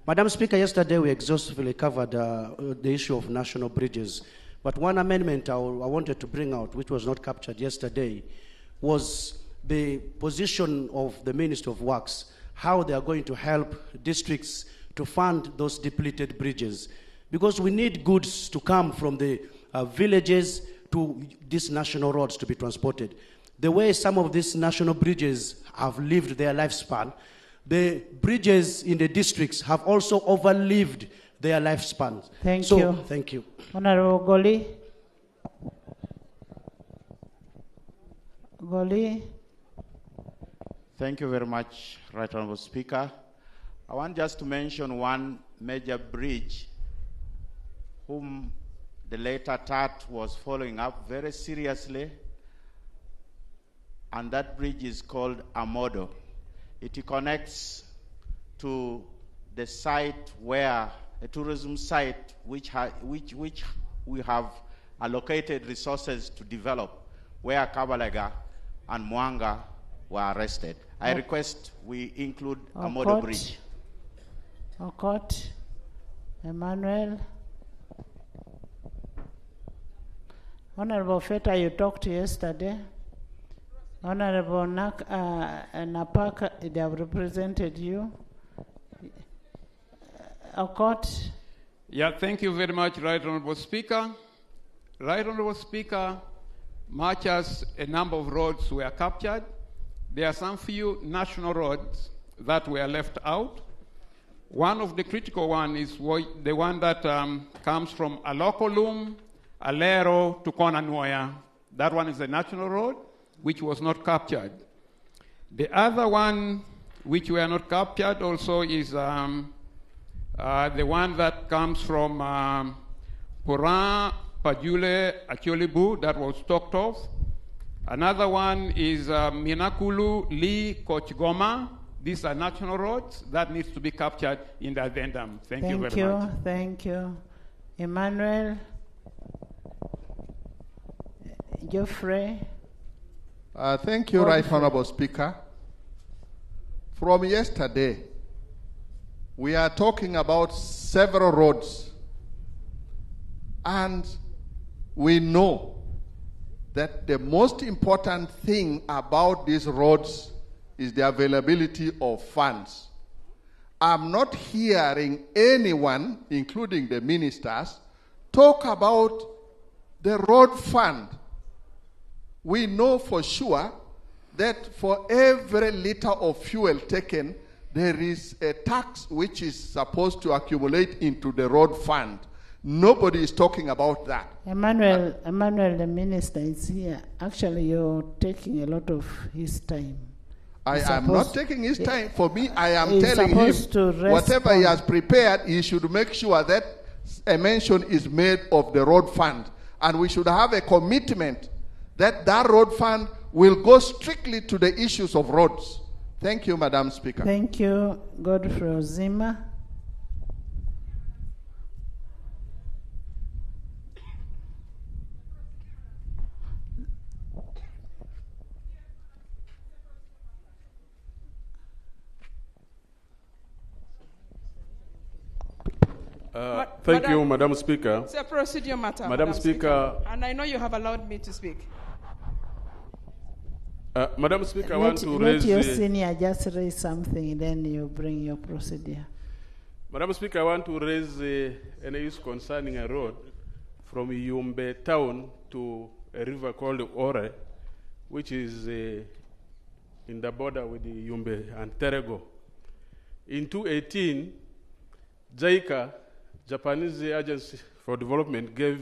Madam Speaker, yesterday we exhaustively covered the issue of national bridges. But one amendment I wanted to bring out, which was not captured yesterday, was the position of the Minister of Works, how they are going to help districts to fund those depleted bridges. Because we need goods to come from the villages to these national roads to be transported. The way some of these national bridges have lived their lifespan, the bridges in the districts have also overlived their lifespans. Thank you. Thank you. Honorable Goli. Goli. Thank you very much, Right Honorable Speaker. I want just to mention one major bridge whom the later TAT was following up very seriously, and that bridge is called Amodo. It connects to the site where, a tourism site which we have allocated resources to develop, where Kabalaga and Mwanga were arrested. I request we include Amodo Bridge. Okot, Emmanuel. Honorable Feta, you talked yesterday. Honorable Napak, they have represented you. Okot. Yeah, thank you very much, Right Honorable Speaker. Right Honorable Speaker, much as a number of roads were captured, there are some few national roads that were left out. One of the critical ones is the one that comes from Alokolum, Alero to Konanoya. That one is a national road, which was not captured. The other one, which were not captured also, is the one that comes from Puran, Pajule, Acholibu, that was talked of. Another one is Minakulu, Lee, Kochgoma. These are national roads that needs to be captured in the addendum. Thank you very much. Thank you. Emmanuel. Geoffrey. Thank you, Right Honorable Speaker. From yesterday, we are talking about several roads, and we know that the most important thing about these roads is the availability of funds. I'm not hearing anyone, including the ministers, talk about the road fund. We know for sure that for every liter of fuel taken, there is a tax which is supposed to accumulate into the road fund. Nobody is talking about that. Emmanuel, the minister is here. Actually, you're taking a lot of his time. I am not taking his time. For me, I am telling him whatever he has prepared, he should make sure that a mention is made of the road fund. And we should have a commitment that that road fund will go strictly to the issues of roads. Thank you, Madam Speaker. Thank you, Godfrey Ozima. Thank you, Madam Speaker. It's a procedure matter, Madam Speaker. And I know you have allowed me to speak. Madam Speaker, I want to raise... Let your senior just raise something, then you bring your procedure. Madam Speaker, I want to raise an issue concerning a road from Yumbe town to a river called Ore, which is in the border with the Yumbe and Terego. In 2018, JICA, Japanese Agency for Development, gave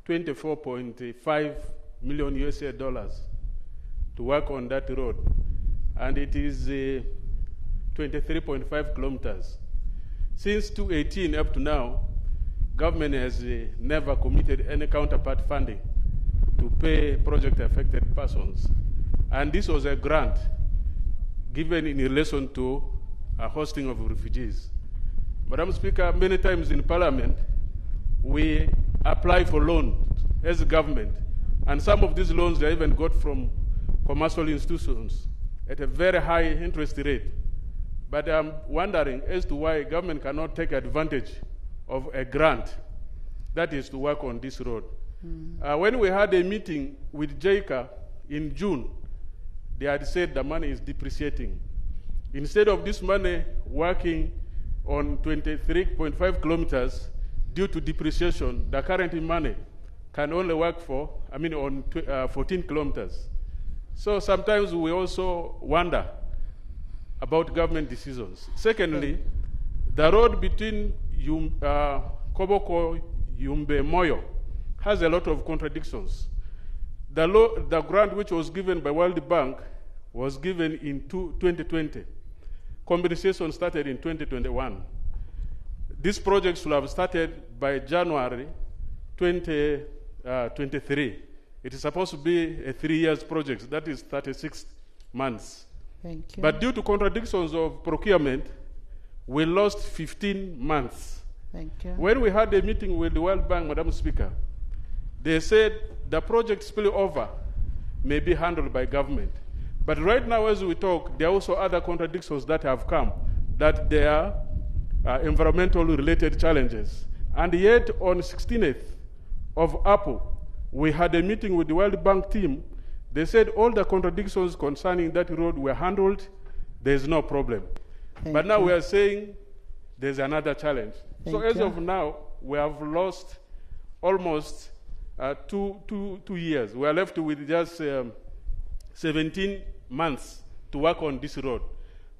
24.5 million USA dollars to work on that road. And it is 23.5 kilometers. Since 2018 up to now, government has never committed any counterpart funding to pay project-affected persons. And this was a grant given in relation to a hosting of refugees. Madam Speaker, many times in Parliament, we apply for loans as a government, and some of these loans are even got from commercial institutions at a very high interest rate. But I'm wondering as to why government cannot take advantage of a grant that is to work on this road. When we had a meeting with JICA in June, they had said the money is depreciating. Instead of this money working on 23.5 kilometers due to depreciation, the current money can only work for, on 14 kilometers. So sometimes we also wonder about government decisions. Secondly, the road between Koboko, Yumbe, Moyo has a lot of contradictions. The grant which was given by World Bank was given in 2020. Compensation started in 2021. This project should have started by January 2023. It is supposed to be a 3 years project. That is 36 months. Thank you. But due to contradictions of procurement, we lost 15 months. Thank you. When we had a meeting with the World Bank, Madam Speaker, they said the project spillover may be handled by government. But right now, as we talk, there are also other contradictions that have come, that there are environmental related challenges. And yet, on 16th of April, we had a meeting with the World Bank team. They said all the contradictions concerning that road were handled. There's no problem. But now we are saying there's another challenge. So as of now, we have lost almost 2 years. We are left with just 17 months to work on this road.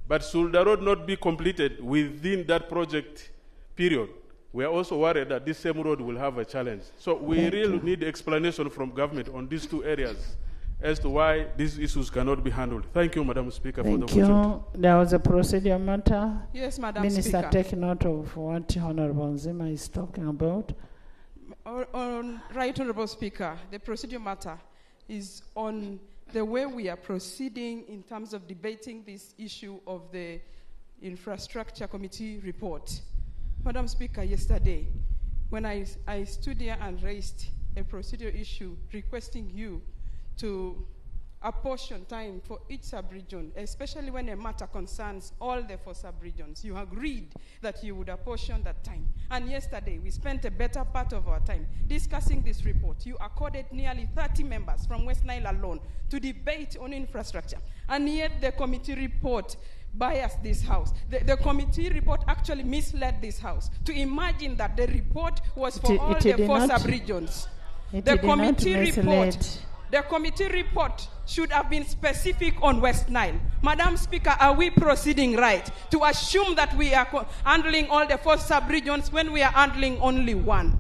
But should the road not be completed within that project period, we are also worried that this same road will have a challenge. So we really need explanation from government on these two areas as to why these issues cannot be handled. Thank you, Madam Speaker, for the opportunity. Thank you. There was a procedure matter. Yes, Madam Minister, Speaker. take note of what Honorable Nzima is talking about. Right, Honorable Speaker, the procedure matter is on the way we are proceeding in terms of debating this issue of the Infrastructure Committee report. Madam Speaker, yesterday, when I stood here and raised a procedure issue requesting you to apportion time for each sub-region, especially when a matter concerns all the 4 sub-regions, you agreed that you would apportion that time. And yesterday, we spent a better part of our time discussing this report. You accorded nearly 30 members from West Nile alone to debate on infrastructure. And yet the committee report biased this House. The committee report actually misled this House to imagine that the report was for all the 4 sub-regions. The committee report should have been specific on West Nile. Madam Speaker, are we proceeding right to assume that we are handling all the 4 sub-regions when we are handling only 1?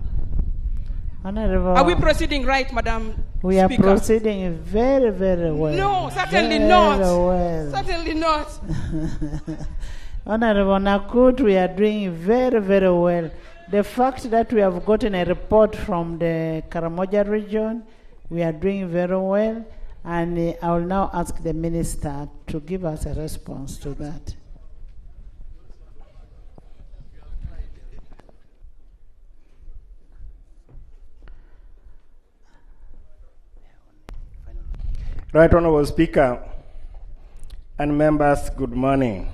Honorable, are we proceeding right, Madam We Speaker? are proceeding very, very well. No, certainly very not. Well. Certainly not. Honorable Nakut, we are doing very, very well. The fact that we have gotten a report from the Karamoja region, we are doing very well, and I will now ask the minister to give us a response to that. Right Honorable Speaker and members, good morning.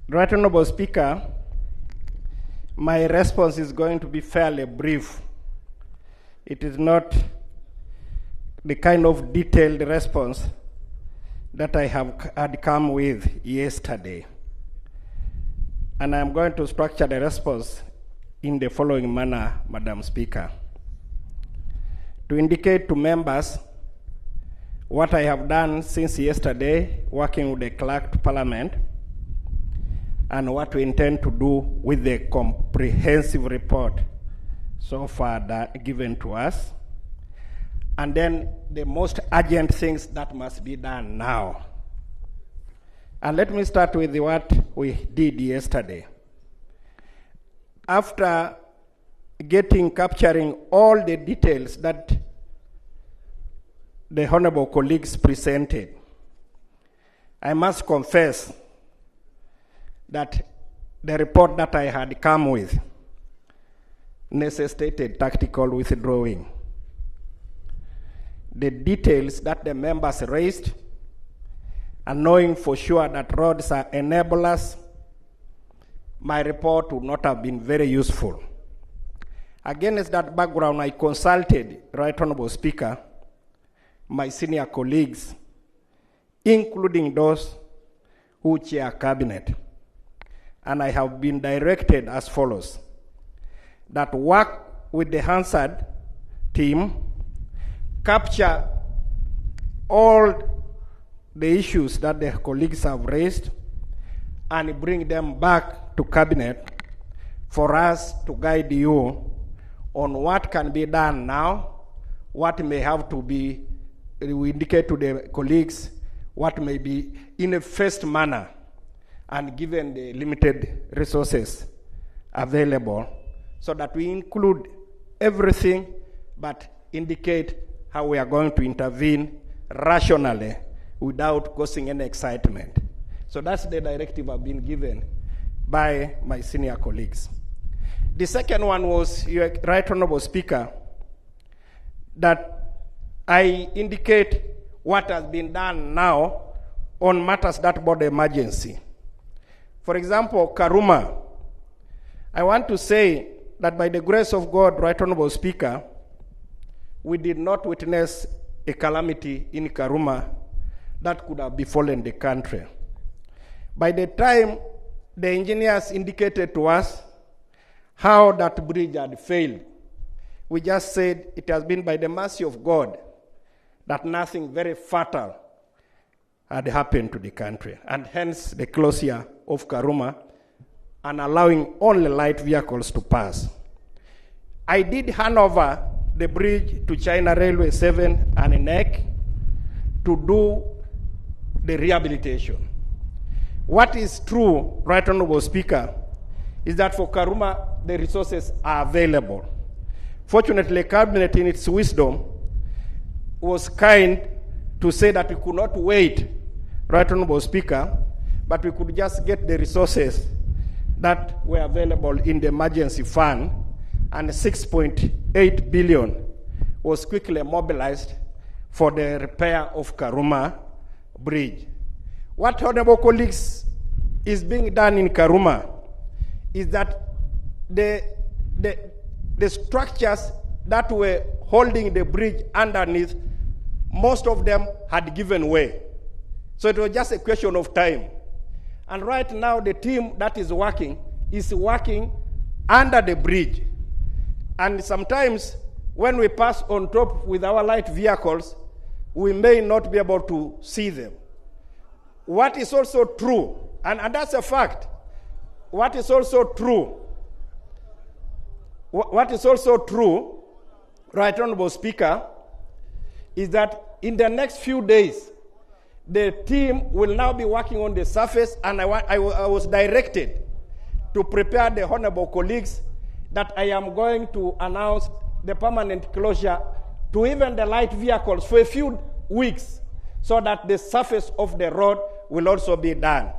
Right Honorable Speaker, my response is going to be fairly brief. It is not the kind of detailed response that I had come with yesterday. And I'm going to structure the response in the following manner, Madam Speaker. To indicate to members what I have done since yesterday, working with the clerk to Parliament, and what we intend to do with the comprehensive report so far given to us, and then the most urgent things that must be done now. And let me start with what we did yesterday. After capturing all the details that the honorable colleagues presented, I must confess that the report that I had come with necessitated tactical withdrawing. The details that the members raised, and knowing for sure that roads are enablers, my report would not have been very useful. Against that background, I consulted, Right Honorable Speaker, my senior colleagues, including those who chair cabinet. And I have been directed as follows: that work with the Hansard team, capture all the issues that the colleagues have raised, and bring them back to cabinet for us to guide you on what can be done now, what may have to be, we indicate to the colleagues what may be in a phased manner, and given the limited resources available, so that we include everything but indicate how we are going to intervene rationally without causing any excitement. So that's the directive I've been given by my senior colleagues. The second one was, Your Right Honorable Speaker, that I indicate what has been done now on matters that brought emergency. For example, Karuma. I want to say that by the grace of God, Right Honorable Speaker, we did not witness a calamity in Karuma that could have befallen the country. By the time the engineers indicated to us how that bridge had failed, we just said it has been by the mercy of God that nothing very fatal had happened to the country, and hence the closure of Karuma and allowing only light vehicles to pass. I did hand over the bridge to China Railway 7 and NEC to do the rehabilitation. What is true, Right Honorable Speaker, is that for Karuma, the resources are available. Fortunately, Cabinet, in its wisdom, was kind to say that we could not wait, Right Honorable Speaker, but we could just get the resources that were available in the emergency fund, and 6.8 billion was quickly mobilized for the repair of Karuma Bridge. What, honorable colleagues, is being done in Karuma is that the structures that were holding the bridge underneath, most of them had given way. So it was just a question of time. And right now, the team that is working under the bridge. And sometimes, when we pass on top with our light vehicles, we may not be able to see them. What is also true, and that's a fact, what is also true, Right Honorable Speaker, is that in the next few days, the team will now be working on the surface, and I was directed to prepare the honorable colleagues that I am going to announce the permanent closure to even the light vehicles for a few weeks, so that the surface of the road will also be done.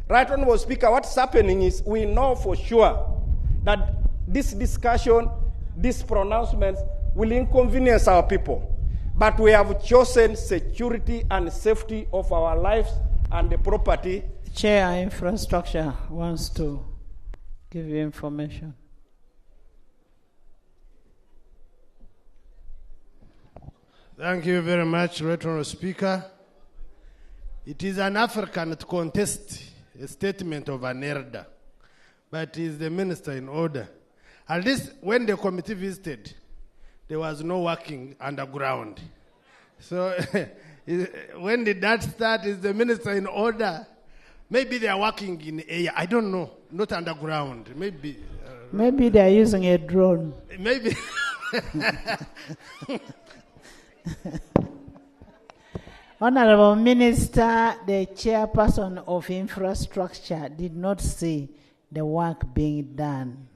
Right Honorable Speaker, what's happening is we know for sure that this discussion, these pronouncements will inconvenience our people. But we have chosen security and safety of our lives and the property. Chair Infrastructure wants to give you information. Thank you very much, Right Honourable Speaker. It is an African to contest a statement of an elder, but is the minister in order. At least when the committee visited, there was no working underground. So when did that start? Is the minister in order? Maybe they are working in air. I don't know. Not underground. Maybe. Maybe they are using a drone. Maybe. Honorable Minister, the chairperson of infrastructure did not see the work being done.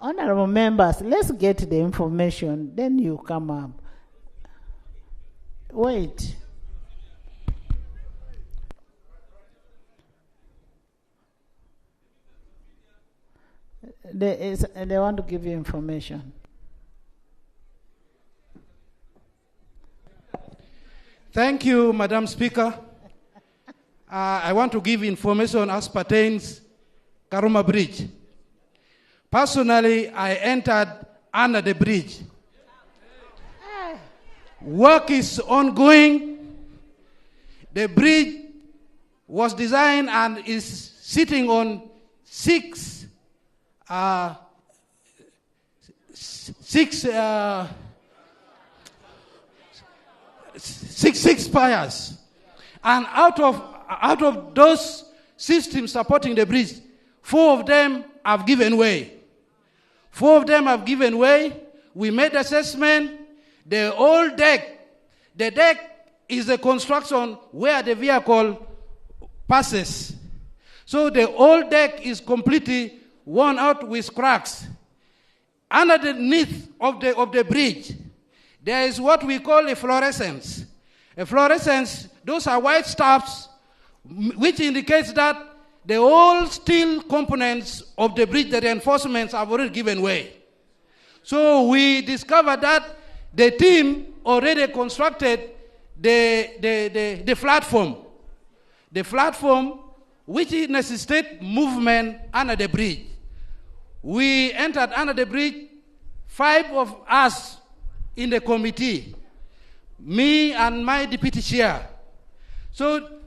Honorable members, let's get the information, then you come up. Wait. They want to give you information. Thank you, Madam Speaker. I want to give information as pertains Karuma Bridge. Personally, I entered under the bridge. Work is ongoing. The bridge was designed and is sitting on six spires. And out of those systems supporting the bridge, 4 of them have given way. 4 of them have given way. We made assessment. The old deck, the deck is a construction where the vehicle passes. So the old deck is completely worn out with cracks. Underneath of the bridge, there is what we call a fluorescence. A fluorescence, those are white stuffs, which indicates that the whole steel components of the bridge, the reinforcements, have already given way. So we discovered that the team already constructed the platform. The platform which necessitates movement under the bridge. We entered under the bridge, 5 of us in the committee, me and my deputy chair. So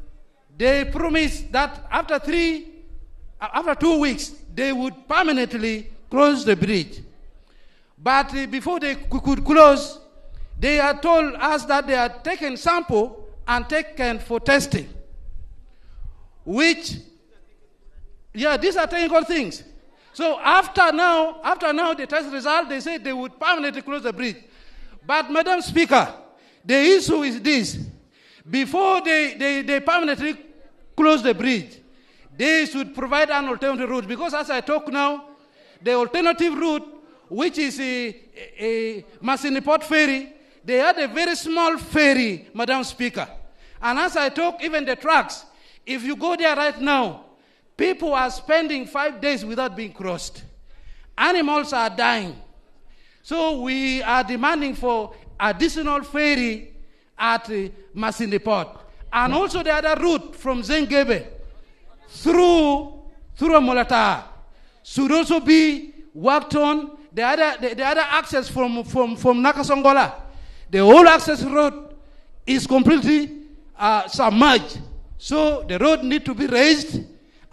they promised that after 2 weeks, they would permanently close the bridge. But before they could close, they had told us that they had taken sample and taken for testing. Which, yeah, these are technical things. So after now the test result, they said they would permanently close the bridge. But Madam Speaker, the issue is this. Before they permanently close the bridge, they should provide an alternative route. Because as I talk now, the alternative route, which is a Masiniport ferry, they had a very small ferry, Madam Speaker. And as I talk, even the trucks, if you go there right now, people are spending 5 days without being crossed. Animals are dying. So we are demanding for additional ferry at Masiniport. And also the other route from Zengebe through Molata should also be worked on. The other access from Nakasongola, the whole access road is completely submerged. So the road needs to be raised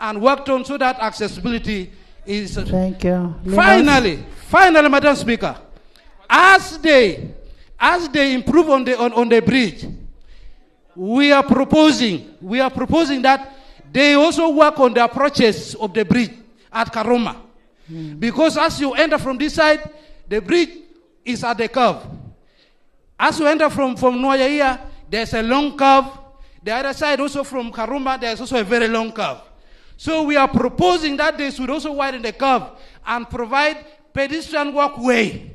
and worked on so that accessibility is. Thank you. Finally, Madam Speaker, as they improve on the bridge, we are proposing that they also work on the approaches of the bridge at Karoma. Because as you enter from this side, the bridge is at the curve. As you enter from Noyaia, there's a long curve. The other side also from Karuma, there's also a very long curve. So we are proposing that they should also widen the curve and provide pedestrian walkway.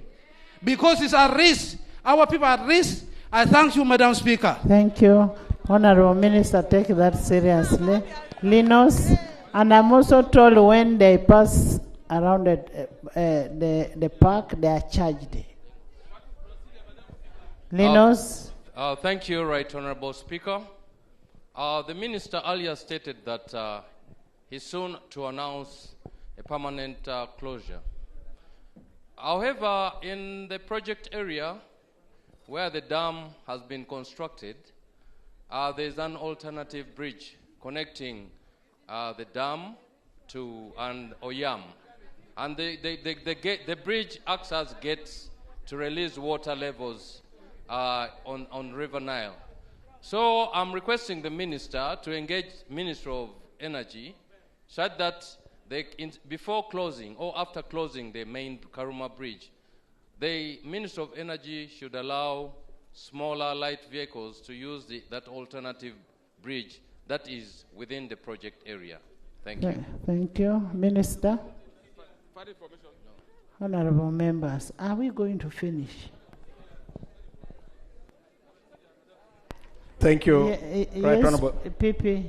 Because it's a risk. Our people are at risk. I thank you, Madam Speaker. Thank you. Honorable Minister, take that seriously. Linus, and I'm also told when they pass around the park, they are charged. Linus? Thank you, Right Honorable Speaker. The Minister earlier stated that he's soon to announce a permanent closure. However, in the project area where the dam has been constructed, there's an alternative bridge connecting the dam to Oyam. And the bridge acts as gates to release water levels on River Nile. So I'm requesting the Minister to engage Minister of Energy so that before closing or after closing the main Karuma Bridge, the Minister of Energy should allow smaller light vehicles to use that alternative bridge that is within the project area. Thank you. Thank you. Minister? Honorable members, are we going to finish? Thank you, Right yes, Honorable. PP.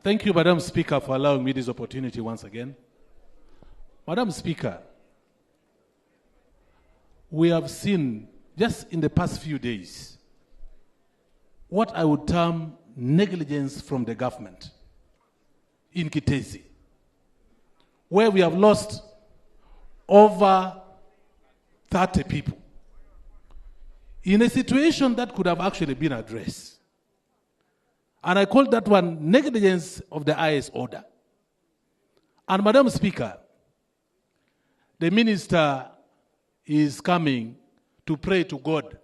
Thank you, Madam Speaker, for allowing me this opportunity once again. Madam Speaker, we have seen just in the past few days what I would term negligence from the government in Kitezi, where we have lost over 30 people in a situation that could have actually been addressed. And I call that one negligence of the highest order. And Madam Speaker, the minister is coming to pray to God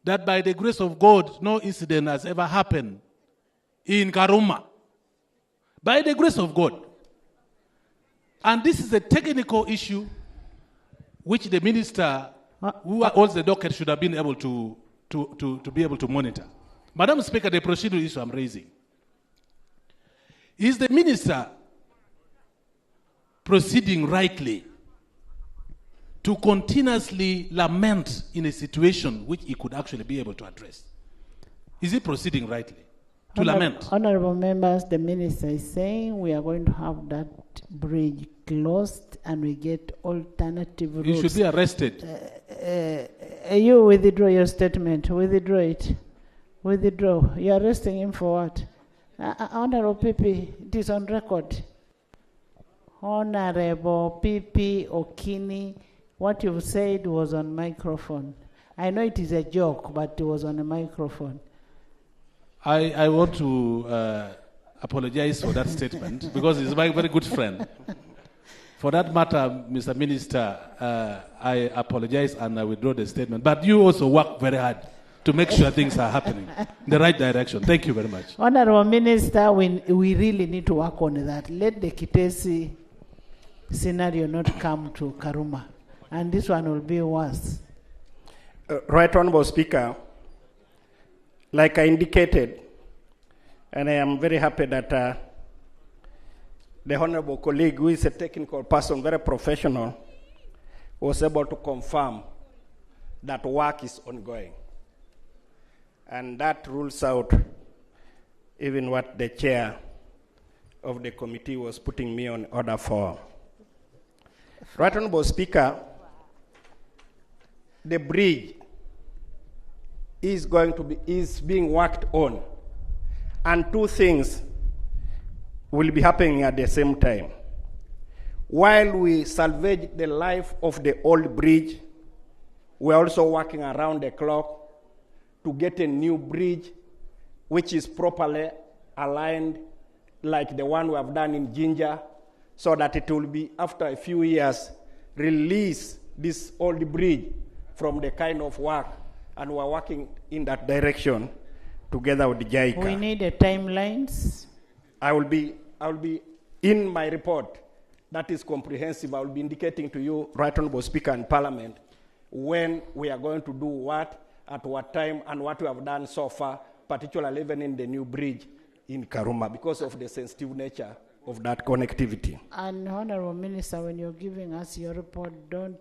that by the grace of God, no incident has ever happened in Karuma. By the grace of God. And this is a technical issue which the minister who holds the docket should have been able to be able to monitor. Madam Speaker, the procedural issue I'm raising. Is the minister proceeding rightly to continuously lament in a situation which he could actually be able to address? Is he proceeding rightly to lament? Honorable members, the minister is saying we are going to have that bridge closed and we get alternative routes. He should be arrested. You withdraw your statement. Withdraw it. Withdraw. You are arresting him for what? Honorable PP, it is on record. Honorable PP Okini, what you've said was on microphone. I know it is a joke, but it was on a microphone. I want to apologize for that statement because he's my very good friend. For that matter, Mr. Minister, I apologize and I withdraw the statement. But you also work very hard to make sure things are happening in the right direction. Thank you very much. Honorable Minister, we really need to work on that. Let the Kitesi scenario not come to Karuma. And this one will be worse. Right Honorable Speaker, like I indicated, and I am very happy that the Honorable colleague, who is a technical person, very professional, was able to confirm that work is ongoing. And that rules out even what the chair of the committee was putting me on order for. Right Honorable Speaker, the bridge is being worked on, and two things will be happening at the same time. While we salvage the life of the old bridge, we're also working around the clock to get a new bridge which is properly aligned like the one we have done in Jinja, so that it will be, after a few years, release this old bridge from the kind of work, and we're working in that direction together with the JICA. We need the timelines. I will be in my report that is comprehensive. I will be indicating to you, Right Honorable Speaker and Parliament, when we are going to do what, at what time, and what we have done so far, particularly even in the new bridge in Karuma, because of the sensitive nature of that connectivity. And Honorable Minister, when you're giving us your report, don't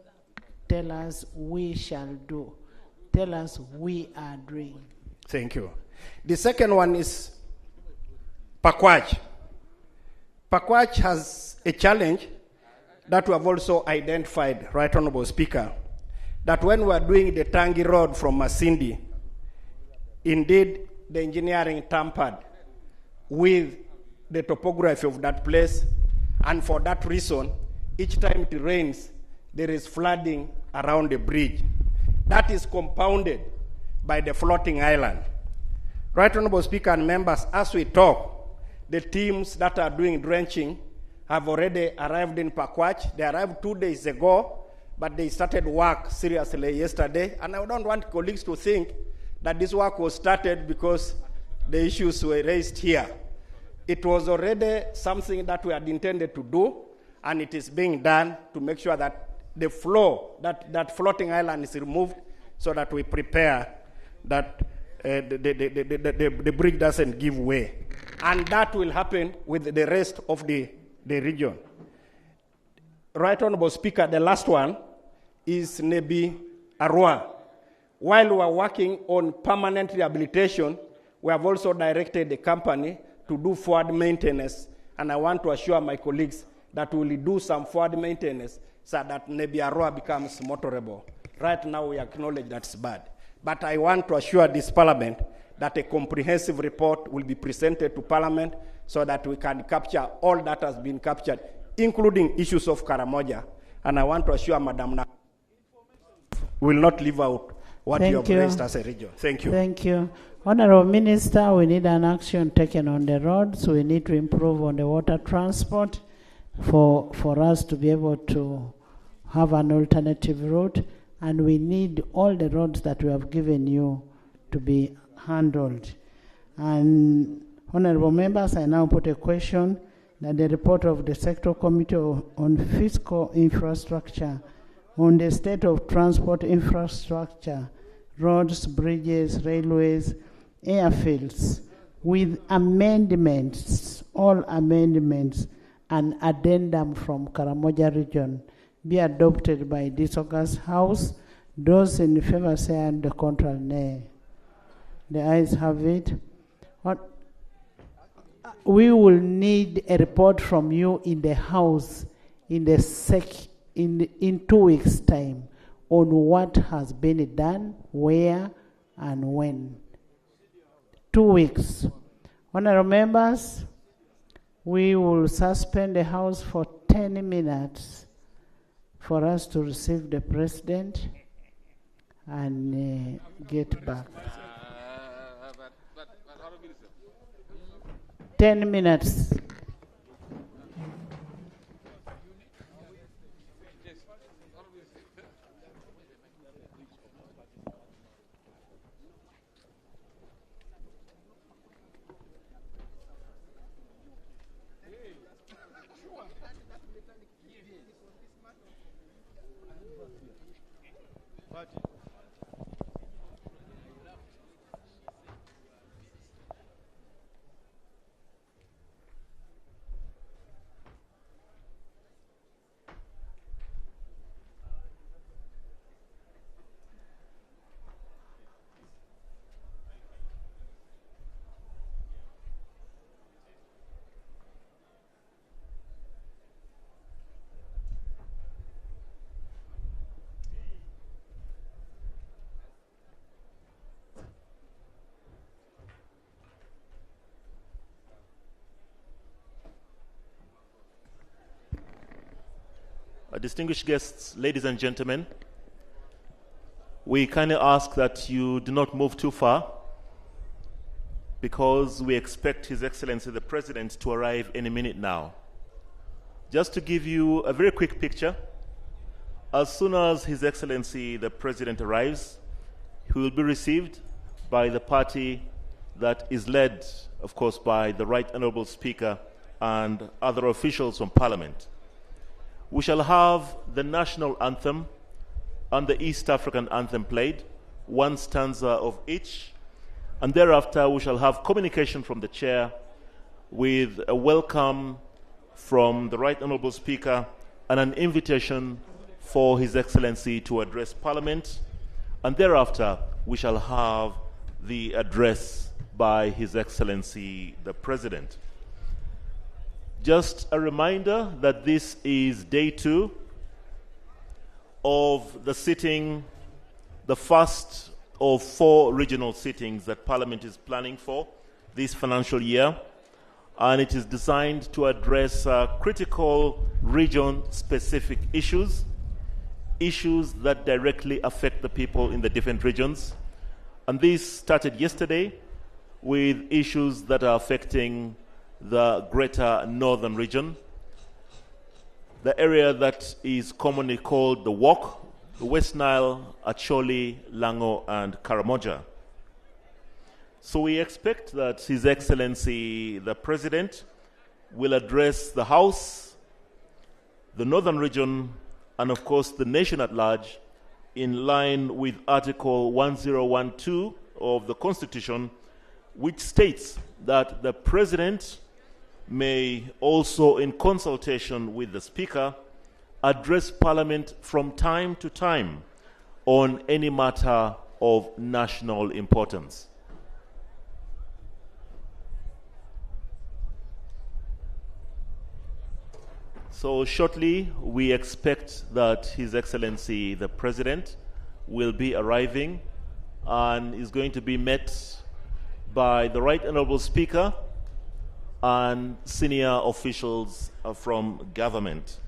tell us we shall do. Tell us we are doing. Thank you. The second one is Pakwach. Pakwach has a challenge that we have also identified, Right Honorable Speaker, that when we are doing the Tangi Road from Masindi, indeed the engineering tampered with the topography of that place, and for that reason, each time it rains, there is flooding around the bridge. That is compounded by the floating island. Right Honorable Speaker and members, as we talk, the teams that are doing drenching have already arrived in Pakwach. They arrived 2 days ago, but they started work seriously yesterday. And I don't want colleagues to think that this work was started because the issues were raised here. It was already something that we had intended to do, and it is being done to make sure that the flow, that floating island is removed, so that we prepare that the bridge doesn't give way. And that will happen with the rest of the region. Right Honorable Speaker, the last one is Nebi Arua. While we are working on permanent rehabilitation, we have also directed the company to do forward maintenance, and I want to assure my colleagues that we will do some forward maintenance so that Nebi Arua becomes motorable. Right now we acknowledge that's bad. But I want to assure this Parliament that a comprehensive report will be presented to Parliament so that we can capture all that has been captured, including issues of Karamoja. And I want to assure Madam Na will not leave out what you have raised as a region. Thank you. Thank you. Honorable Minister, we need an action taken on the roads. We need to improve on the water transport for us to be able to have an alternative route. And we need all the roads that we have given you to be handled. And honorable members, I now put a question that the report of the Sector Committee on Fiscal Infrastructure on the state of transport infrastructure, roads, bridges, railways, airfields with amendments, all amendments, and addendum from Karamoja region be adopted by this August House. Those in favor say aye and the contrary nay. The ayes have it. We will need a report from you in the House in 2 weeks' time on what has been done, where, and when. 2 weeks. Honorable members, we will suspend the House for 10 minutes for us to receive the President and get back. 10 minutes. Distinguished guests, ladies and gentlemen, we kindly ask that you do not move too far because we expect His Excellency the President to arrive any minute now. Just to give you a very quick picture, as soon as His Excellency the President arrives, he will be received by the party that is led, of course, by the Right Honourable Speaker and other officials from Parliament. We shall have the national anthem and the East African anthem played, one stanza of each, and thereafter we shall have communication from the chair with a welcome from the Right Honourable Speaker and an invitation for His Excellency to address Parliament, and thereafter we shall have the address by His Excellency the President. Just a reminder that this is day 2 of the sitting, the first of 4 regional sittings that Parliament is planning for this financial year, and it is designed to address critical region-specific issues that directly affect the people in the different regions. And this started yesterday with issues that are affecting the greater northern region, the area that is commonly called the WOC, the West Nile, Acholi, Lango, and Karamoja. So we expect that His Excellency the President will address the House, the northern region, and of course the nation at large in line with Article 1012 of the Constitution, which states that the President may also, in consultation with the Speaker, address Parliament from time to time on any matter of national importance. So shortly, we expect that His Excellency the President will be arriving and is going to be met by the Right Honourable Speaker and senior officials from government.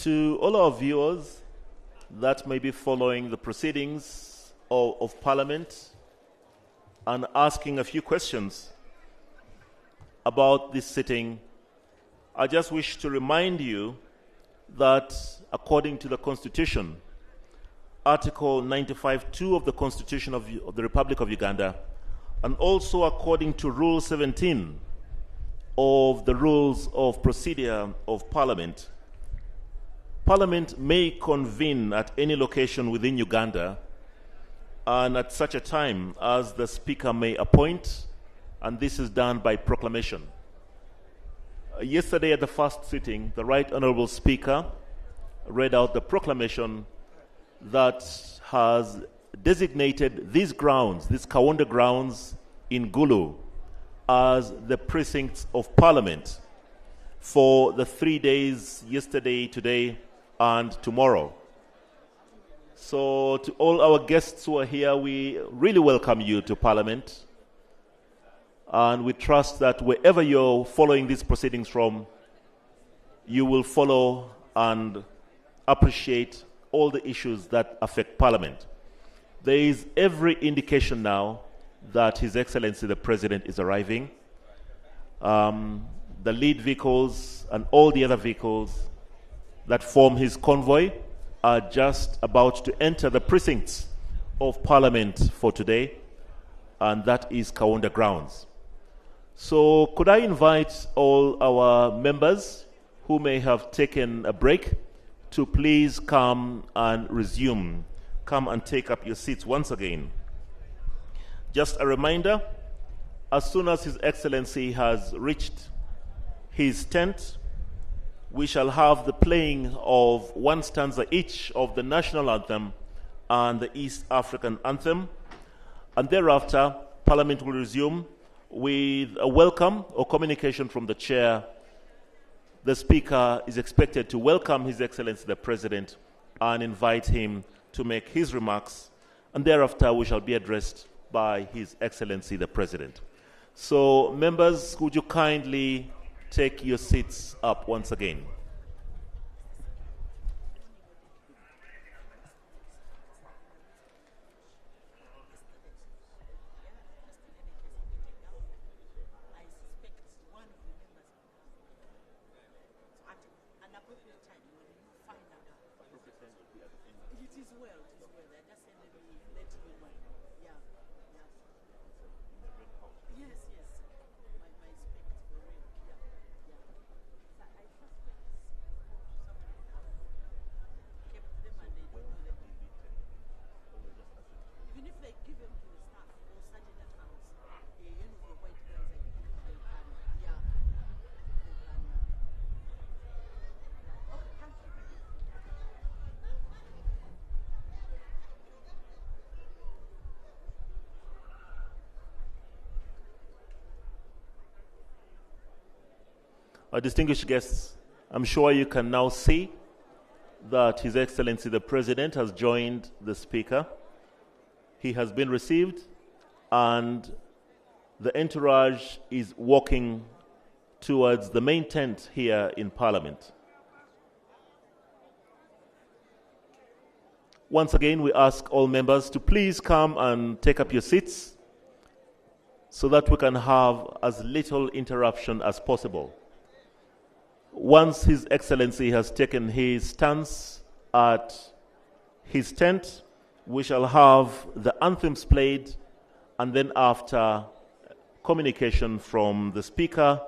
To all our viewers that may be following the proceedings of Parliament and asking a few questions about this sitting, I just wish to remind you that according to the Constitution, Article 95(2) of the Constitution of the Republic of Uganda, and also according to Rule 17 of the Rules of Procedure of Parliament, Parliament may convene at any location within Uganda and at such a time as the Speaker may appoint, and this is done by proclamation. Yesterday at the first sitting, the Right Honourable Speaker read out the proclamation that has designated these grounds, these Kaunda grounds in Gulu, as the precincts of Parliament for the 3 days, yesterday, today, and tomorrow. So to all our guests who are here, we really welcome you to Parliament. And we trust that wherever you're following these proceedings from, you will follow and appreciate all the issues that affect Parliament. There is every indication now that His Excellency the President is arriving. The lead vehicles and all the other vehicles that form his convoy are just about to enter the precincts of Parliament for today, and that is Kaunda grounds. So could I invite all our members who may have taken a break to please come and resume, come and take up your seats once again. Just a reminder, as soon as His Excellency has reached his tent, we shall have the playing of one stanza each of the national anthem and the East African anthem, and thereafter Parliament will resume with a welcome or communication from the chair. The Speaker is expected to welcome His Excellency the President and invite him to make his remarks, and thereafter we shall be addressed by His Excellency the President. So members, would you kindly take your seats up once again? Our distinguished guests, I'm sure you can now see that His Excellency the President has joined the Speaker. He has been received, and the entourage is walking towards the main tent here in Parliament. Once again, we ask all members to please come and take up your seats so that we can have as little interruption as possible. Once His Excellency has taken his stance at his tent, we shall have the anthems played, and then after, communication from the Speaker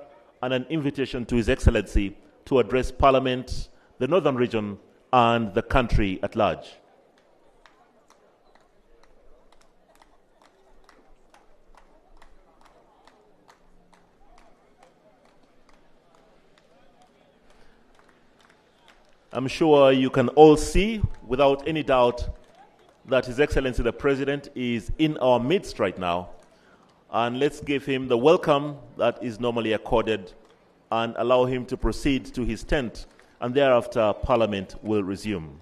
and an invitation to His Excellency to address Parliament, the Northern Region, and the country at large. I'm sure you can all see, without any doubt, that His Excellency the President is in our midst right now. And let's give him the welcome that is normally accorded and allow him to proceed to his tent, and thereafter Parliament will resume.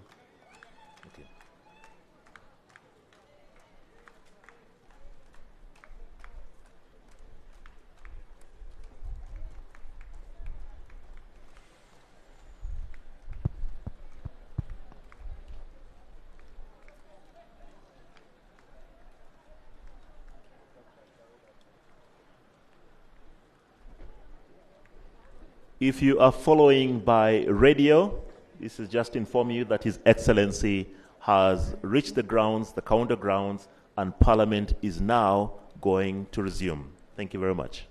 If you are following by radio, this is just to inform you that His Excellency has reached the grounds, the counter grounds, and Parliament is now going to resume. Thank you very much.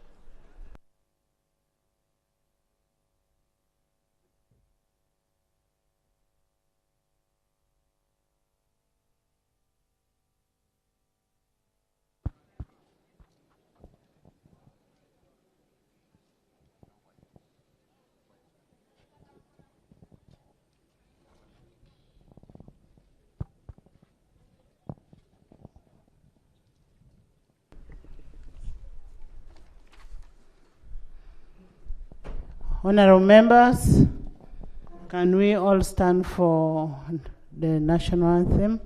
Honorable members, can we all stand for the national anthem?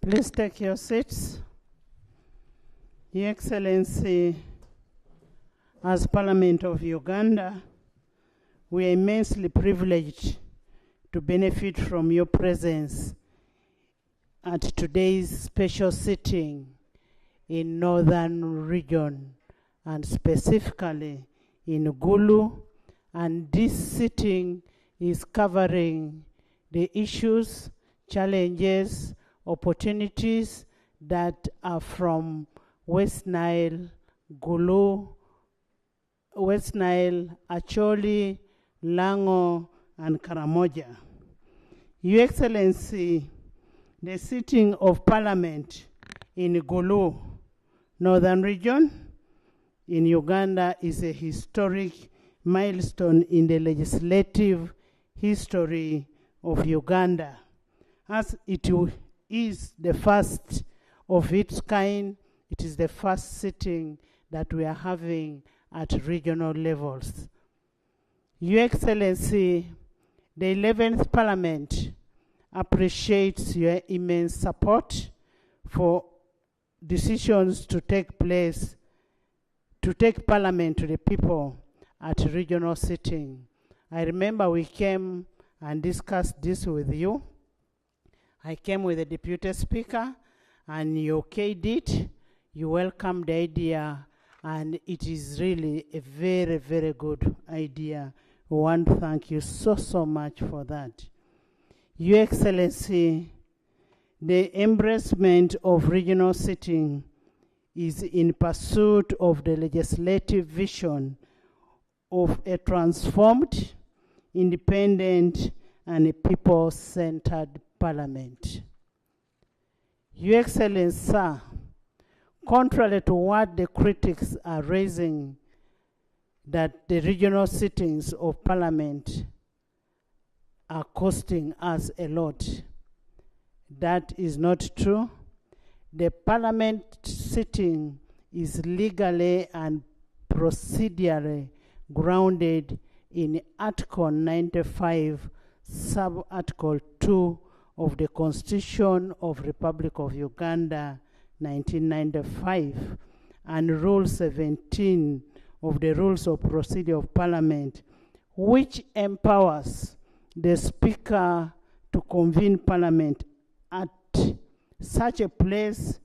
Please take your seats. Your Excellency, as Parliament of Uganda, we are immensely privileged to benefit from your presence at today's special sitting in Northern Region, and specifically in Gulu. And this sitting is covering the issues, challenges, opportunities that are from West Nile, Gulu, West Nile, Acholi, Lango, and Karamoja. Your Excellency, the sitting of Parliament in Gulu, Northern Region, in Uganda is a historic milestone in the legislative history of Uganda, as it is the first of its kind. It is the first sitting that we are having at regional levels. Your Excellency, the 11th Parliament appreciates your immense support for decisions to take place, to take Parliament to the people at regional sitting. I remember we came and discussed this with you. I came with the Deputy Speaker, and you okayed it. You welcomed the idea, and it is really a very, very good idea. We want to thank you so, so much for that. Your Excellency, the embracement of regional sitting is in pursuit of the legislative vision of a transformed, independent, and a people-centered Parliament. Your Excellency, sir, contrary to what the critics are raising, that the regional sittings of Parliament are costing us a lot, that is not true. The Parliament sitting is legally and procedurally grounded in Article 95, Sub-Article 2 of the Constitution of Republic of Uganda, 1995, and Rule 17 of the Rules of Procedure of Parliament, which empowers the Speaker to convene Parliament at such a place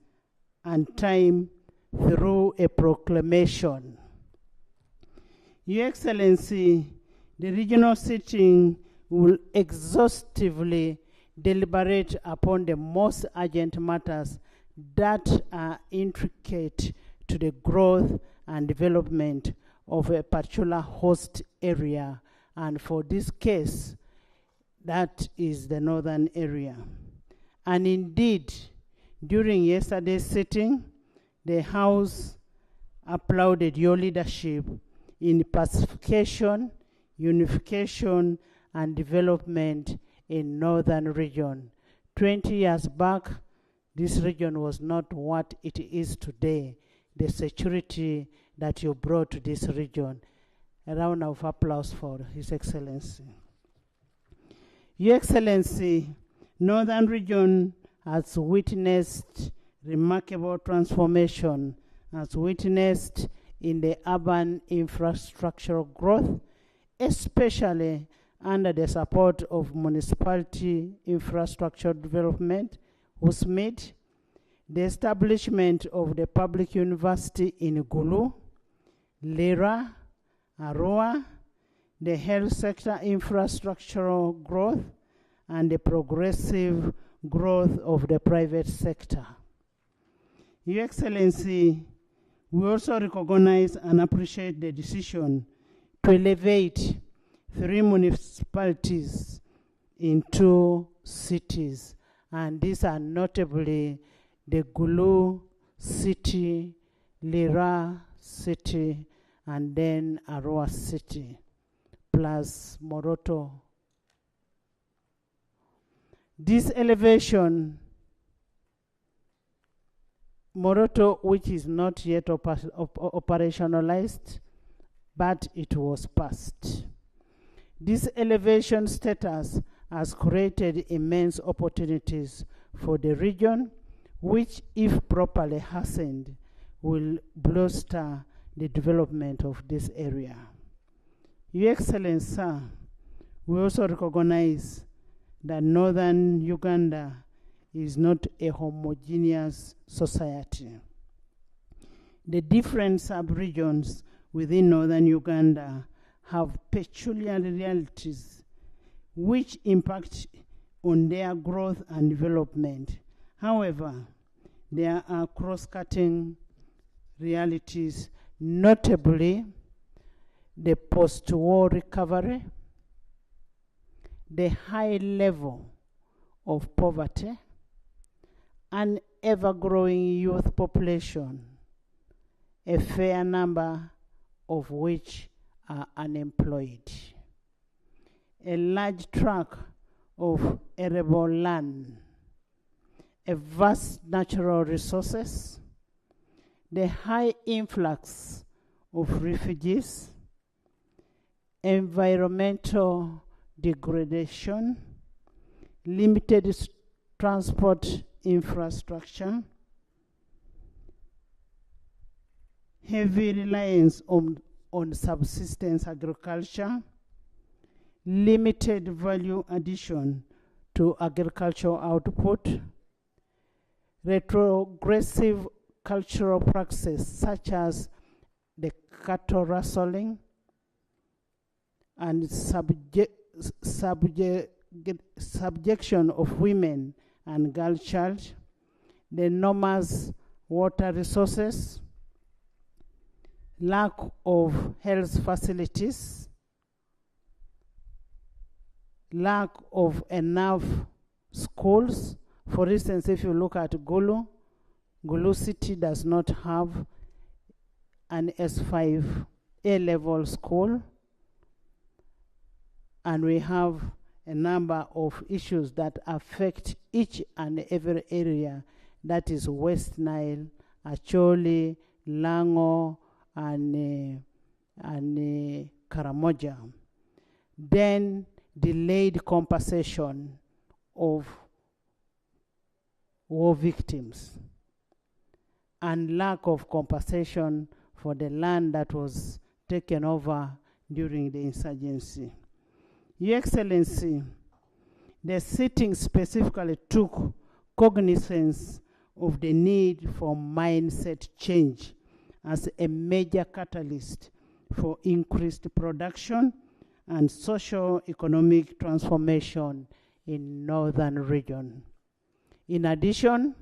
and time through a proclamation. Your Excellency, the regional sitting will exhaustively deliberate upon the most urgent matters that are intricate to the growth and development of a particular host area, and for this case, that is the northern area. And indeed, during yesterday's sitting, the House applauded your leadership in pacification, unification, and development in northern region. 20 years back, this region was not what it is today. The security that you brought to this region. A round of applause for His Excellency. Your Excellency, northern region has witnessed remarkable transformation, has witnessed in the urban infrastructural growth, especially under the support of municipality infrastructure development, USMID, the establishment of the public university in Gulu, Lira, Arua, the health sector infrastructural growth, and the progressive growth of the private sector. Your Excellency, we also recognize and appreciate the decision to elevate 3 municipalities in 2 cities, and these are notably the Gulu city, Lira city, and then Arua city, plus Moroto. This elevation, Moroto, which is not yet operationalized, but it was passed. This elevation status has created immense opportunities for the region, which, if properly hastened, will bolster the development of this area. Your Excellency, sir, we also recognize that northern Uganda is not a homogeneous society. The different sub-regions within northern Uganda have peculiar realities which impact on their growth and development. However, there are cross-cutting realities, notably the post-war recovery, the high level of poverty, an ever-growing youth population, a fair number of which are unemployed, a large tract of arable land, a vast natural resources, the high influx of refugees, environmental degradation, limited transport infrastructure, heavy reliance on subsistence agriculture, limited value addition to agricultural output, retrogressive cultural practices such as the cattle rustling and subjection of women and girl child, the enormous water resources, lack of health facilities, lack of enough schools. For instance, if you look at Gulu city does not have an S5 A-level school, and we have a number of issues that affect each and every area, that is West Nile, Acholi, Lango, and Karamoja. Then delayed compensation of war victims and lack of compensation for the land that was taken over during the insurgency. Your Excellency, the sitting specifically took cognizance of the need for mindset change as a major catalyst for increased production and socio-economic transformation in northern region. In addition,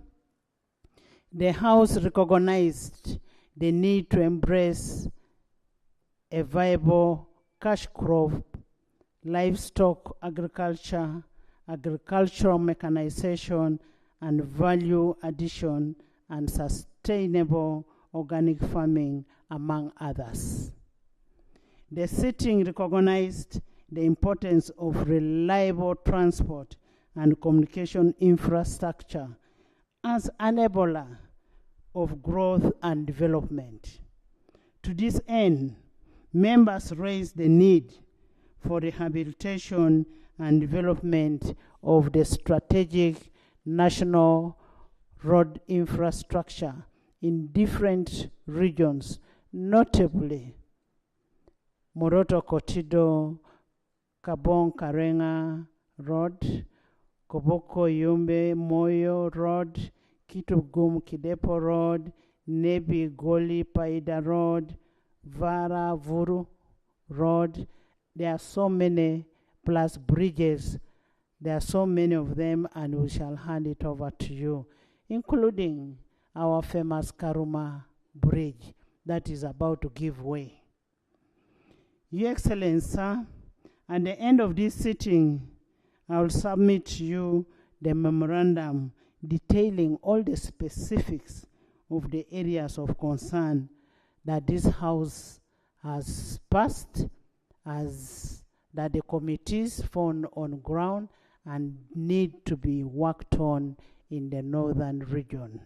the House recognized the need to embrace a viable cash crop, livestock agriculture, agricultural mechanization, and value addition and sustainable organic farming, among others. The sitting recognized the importance of reliable transport and communication infrastructure as enabler of growth and development. To this end, members raised the need for rehabilitation and development of the strategic national road infrastructure in different regions, notably Moroto Kotido, Kabong Karenga Road, Koboko Yumbe Moyo Road, Kitugum Kidepo Road, Nebi Goli Paida Road, Vara Vuru Road. There are so many, plus bridges. There are so many of them, and we shall hand it over to you, including our famous Karuma Bridge that is about to give way. Your Excellency, sir, at the end of this sitting, I will submit to you the memorandum detailing all the specifics of the areas of concern that this House has passed, as that the committees found on ground and need to be worked on in the northern region.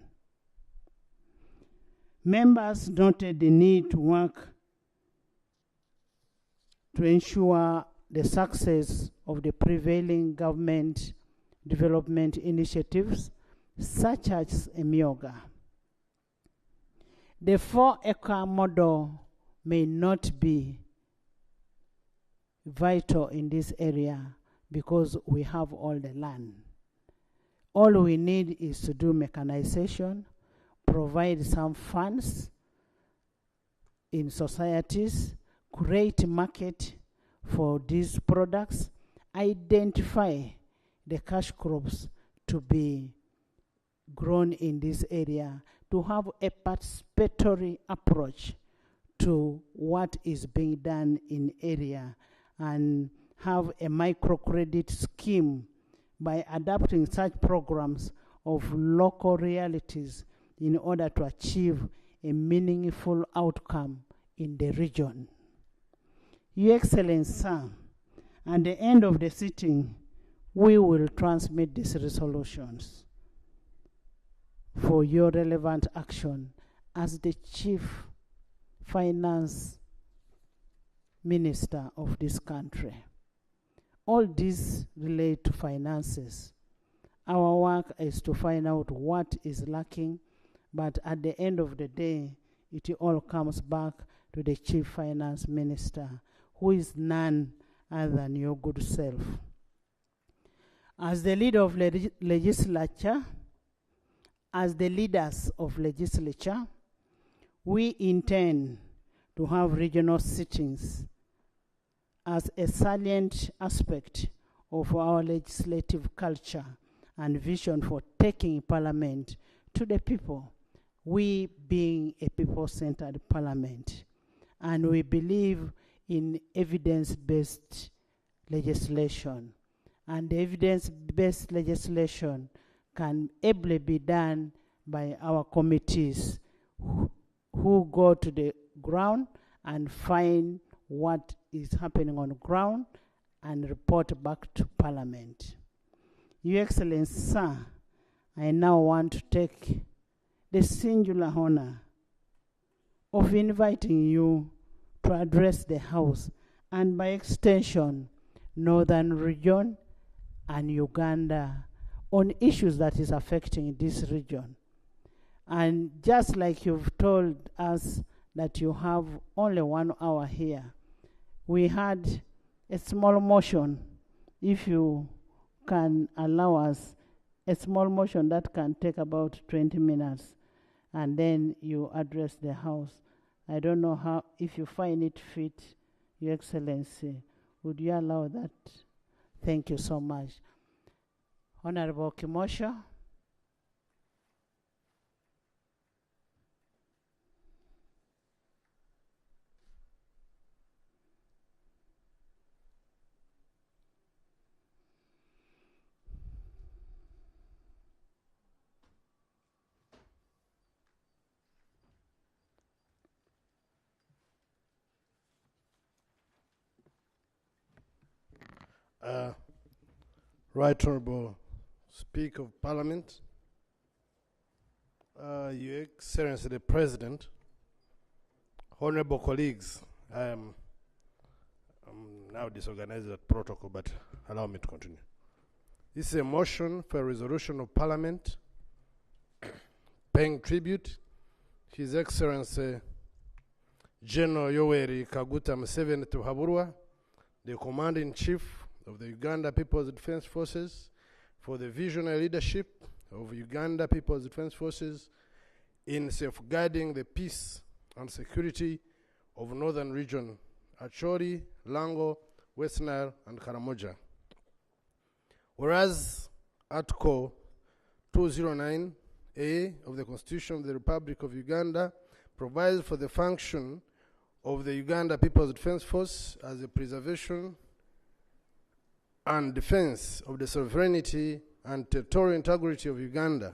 Members noted the need to work to ensure the success of the prevailing government development initiatives, such as Emioga. The 4-acre model may not be vital in this area because we have all the land. All we need is to do mechanization, provide some funds in societies, create market for these products, identify the cash crops to be grown in this area, to have a participatory approach to what is being done in area, and have a microcredit scheme by adapting such programs of local realities in order to achieve a meaningful outcome in the region. Your Excellency, sir, at the end of the sitting, we will transmit these resolutions for your relevant action as the Chief Finance Minister of this country. All these relate to finances. Our work is to find out what is lacking, but at the end of the day, it all comes back to the Chief Finance Minister, who is none other than your good self. As the leader of legislature, as the leaders of legislature, we intend to have regional sittings as a salient aspect of our legislative culture and vision for taking parliament to the people, we being a people-centered parliament. And we believe in evidence-based legislation. And the evidence-based legislation can ably be done by our committees who go to the ground and find what is happening on the ground and report back to Parliament. Your Excellency, sir, I now want to take the singular honor of inviting you to address the House and by extension, Northern Region and Uganda on issues that is affecting this region. And just like you've told us that you have only 1 hour here, we had a small motion, if you can allow us, a small motion that can take about 20 minutes, and then you address the House. I don't know how, if you find it fit, Your Excellency, would you allow that? Thank you so much. Honorable Kimosho. Right Honorable Speaker of Parliament, Your Excellency the President, honorable colleagues, I'm now disorganizing that protocol, but allow me to continue. This is a motion for a resolution of Parliament paying tribute to His Excellency General Yoweri Kaguta Museveni Tuhaburwa, the Commander-in-Chief of the Uganda People's Defense Forces, for the visionary leadership of Uganda People's Defense Forces in safeguarding the peace and security of northern region, Acholi, Lango, West Nile, and Karamoja. Whereas Article 209A of the Constitution of the Republic of Uganda provides for the function of the Uganda People's Defense Force as a preservation and defense of the sovereignty and territorial integrity of Uganda,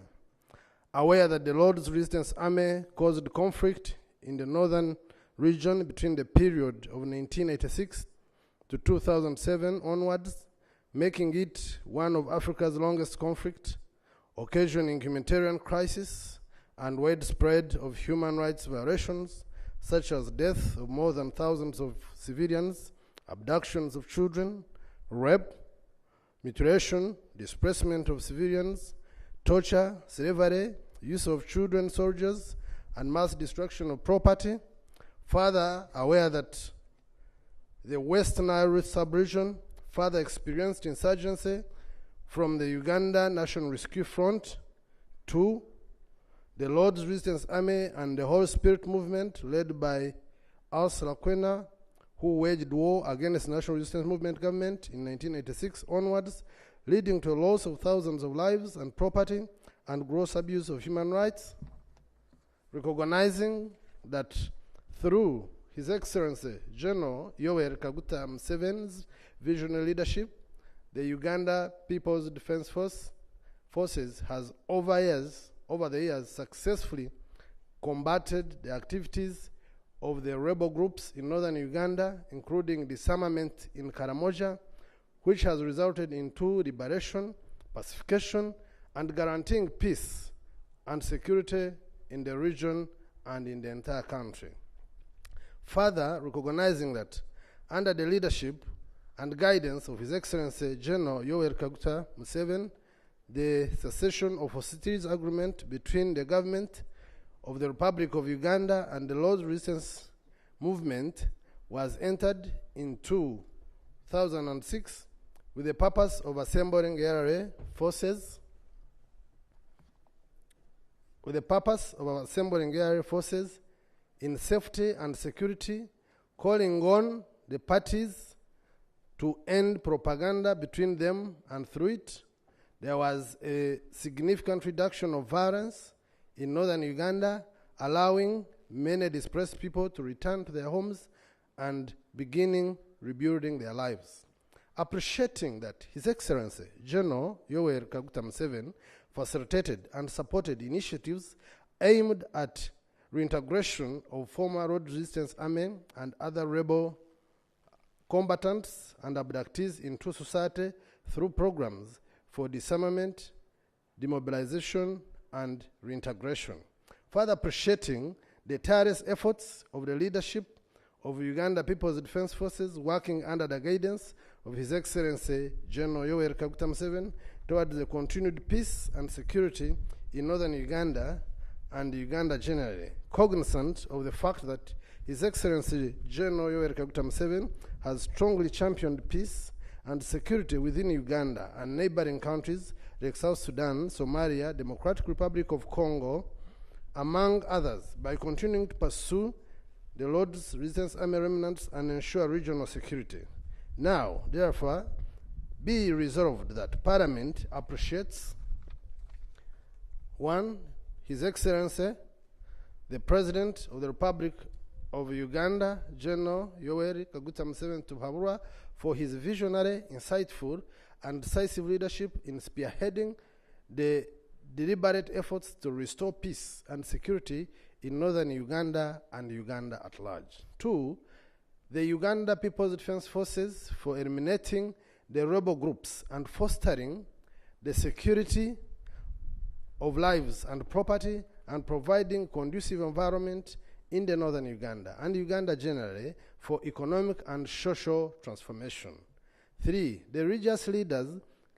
aware that the Lord's Resistance Army caused conflict in the northern region between the period of 1986 to 2007 onwards, making it one of Africa's longest conflict, occasioning humanitarian crisis and widespread of human rights violations, such as death of more than thousands of civilians, abductions of children, rape, mutilation, displacement of civilians, torture, slavery, use of children soldiers, and mass destruction of property. Further, aware that the West Nile sub-region further experienced insurgency from the Uganda National Rescue Front. 2, the Lord's Resistance Army and the Holy Spirit Movement led by Ursula Quena, who waged war against the National Resistance Movement government in 1986 onwards, leading to a loss of thousands of lives and property and gross abuse of human rights. Recognizing that through His Excellency General Yoweri Kaguta Museveni's visionary leadership, the Uganda People's Defense Forces has over the years successfully combated the activities of the rebel groups in northern Uganda, including disarmament in Karamoja, which has resulted in 2, liberation, pacification, and guaranteeing peace and security in the region and in the entire country. Further, recognizing that under the leadership and guidance of His Excellency General Yoweri Kaguta Museveni, the cessation of hostilities agreement between the government of the Republic of Uganda and the Lord's Resistance Movement was entered in 2006 with the purpose of assembling LRA forces in safety and security, calling on the parties to end propaganda between them, and through it, there was a significant reduction of violence in northern Uganda, allowing many displaced people to return to their homes and beginning rebuilding their lives. Appreciating that His Excellency General Yoweri Kaguta Museveni facilitated and supported initiatives aimed at reintegration of former Lord's Resistance Army and other rebel combatants and abductees into society through programs for disarmament, demobilization, and reintegration. Further appreciating the tireless efforts of the leadership of Uganda People's Defense Forces working under the guidance of His Excellency General Yoweri Kaguta Museveni towards the continued peace and security in northern Uganda and Uganda generally, cognizant of the fact that His Excellency General Yoweri Kaguta Museveni has strongly championed peace and security within Uganda and neighboring countries like South Sudan, Somalia, Democratic Republic of Congo, among others, by continuing to pursue the Lord's Resistance Army remnants and ensure regional security. Now, therefore, be resolved that Parliament appreciates 1. His Excellency, the President of the Republic of Uganda, General Yoweri Kaguta Museveni Tuhabura, for his visionary, insightful, and decisive leadership in spearheading the deliberate efforts to restore peace and security in northern Uganda and Uganda at large. 2. The Uganda People's Defense Forces for eliminating the rebel groups and fostering the security of lives and property and providing conducive environment in the northern Uganda and Uganda generally for economic and social transformation. 3. The religious leaders,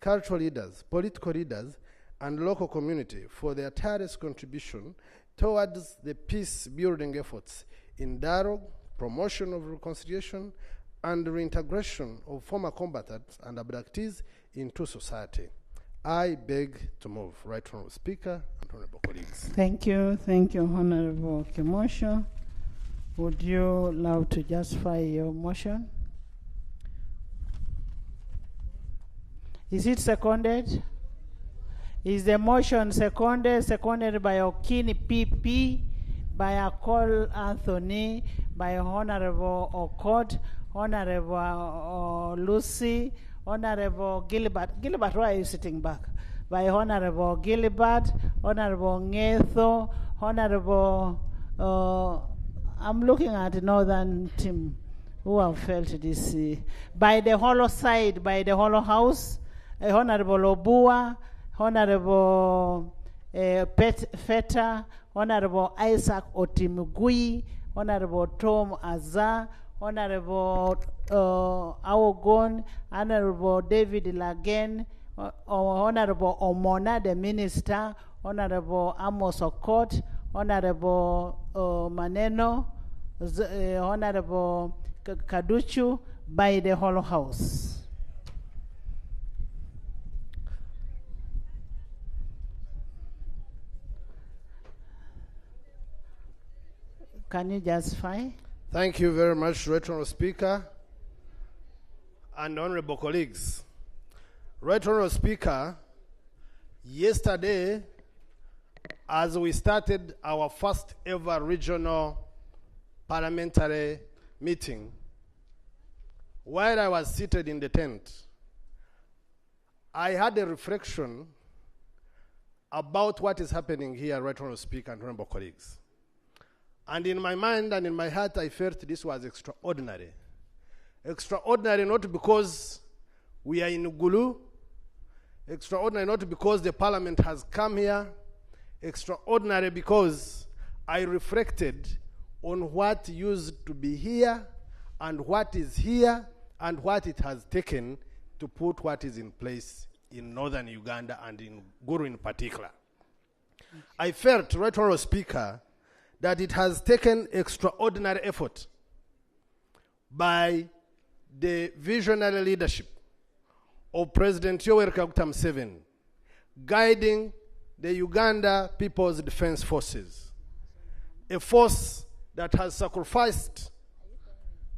cultural leaders, political leaders, and local community for their tireless contribution towards the peace-building efforts in dialogue, promotion of reconciliation, and reintegration of former combatants and abductees into society. I beg to move. Right Honourable Speaker and Honourable colleagues. Thank you, Honourable Kimosho. Would you love to justify your motion? Is it seconded? Is the motion seconded? Seconded by Okini PP, by Akol Anthony, by Honourable Okot, Honourable Lucy, Honourable Gilbert. Gilbert, why are you sitting back? By Honourable Gilbert, Honourable Ngetho, Honourable, I'm looking at the northern team who have felt this. By the hollow side, by the hollow house, Honourable Obua, Honourable Feta, Honourable Isaac Otimugui, Honourable Tom Azar, Honourable Awogon, Honourable David Lagen, Honourable Omona, the Minister, Honourable Amos Okot, Honourable Maneno, Honourable Kaduchu, by the Hollow House. Can you justify? Thank you very much, Right Honourable Speaker and honourable colleagues. Right Honourable Speaker, yesterday, as we started our first ever regional parliamentary meeting, while I was seated in the tent, I had a reflection about what is happening here, Right Honourable Speaker and honourable colleagues. And in my mind and in my heart, I felt this was extraordinary. Extraordinary not because we are in Gulu, extraordinary not because the parliament has come here, extraordinary because I reflected on what used to be here and what is here and what it has taken to put what is in place in northern Uganda and in Gulu in particular. I felt, Right Honourable Speaker, that it has taken extraordinary effort by the visionary leadership of President Yoweri Kaguta Museveni, guiding the Uganda People's Defense Forces, a force that has sacrificed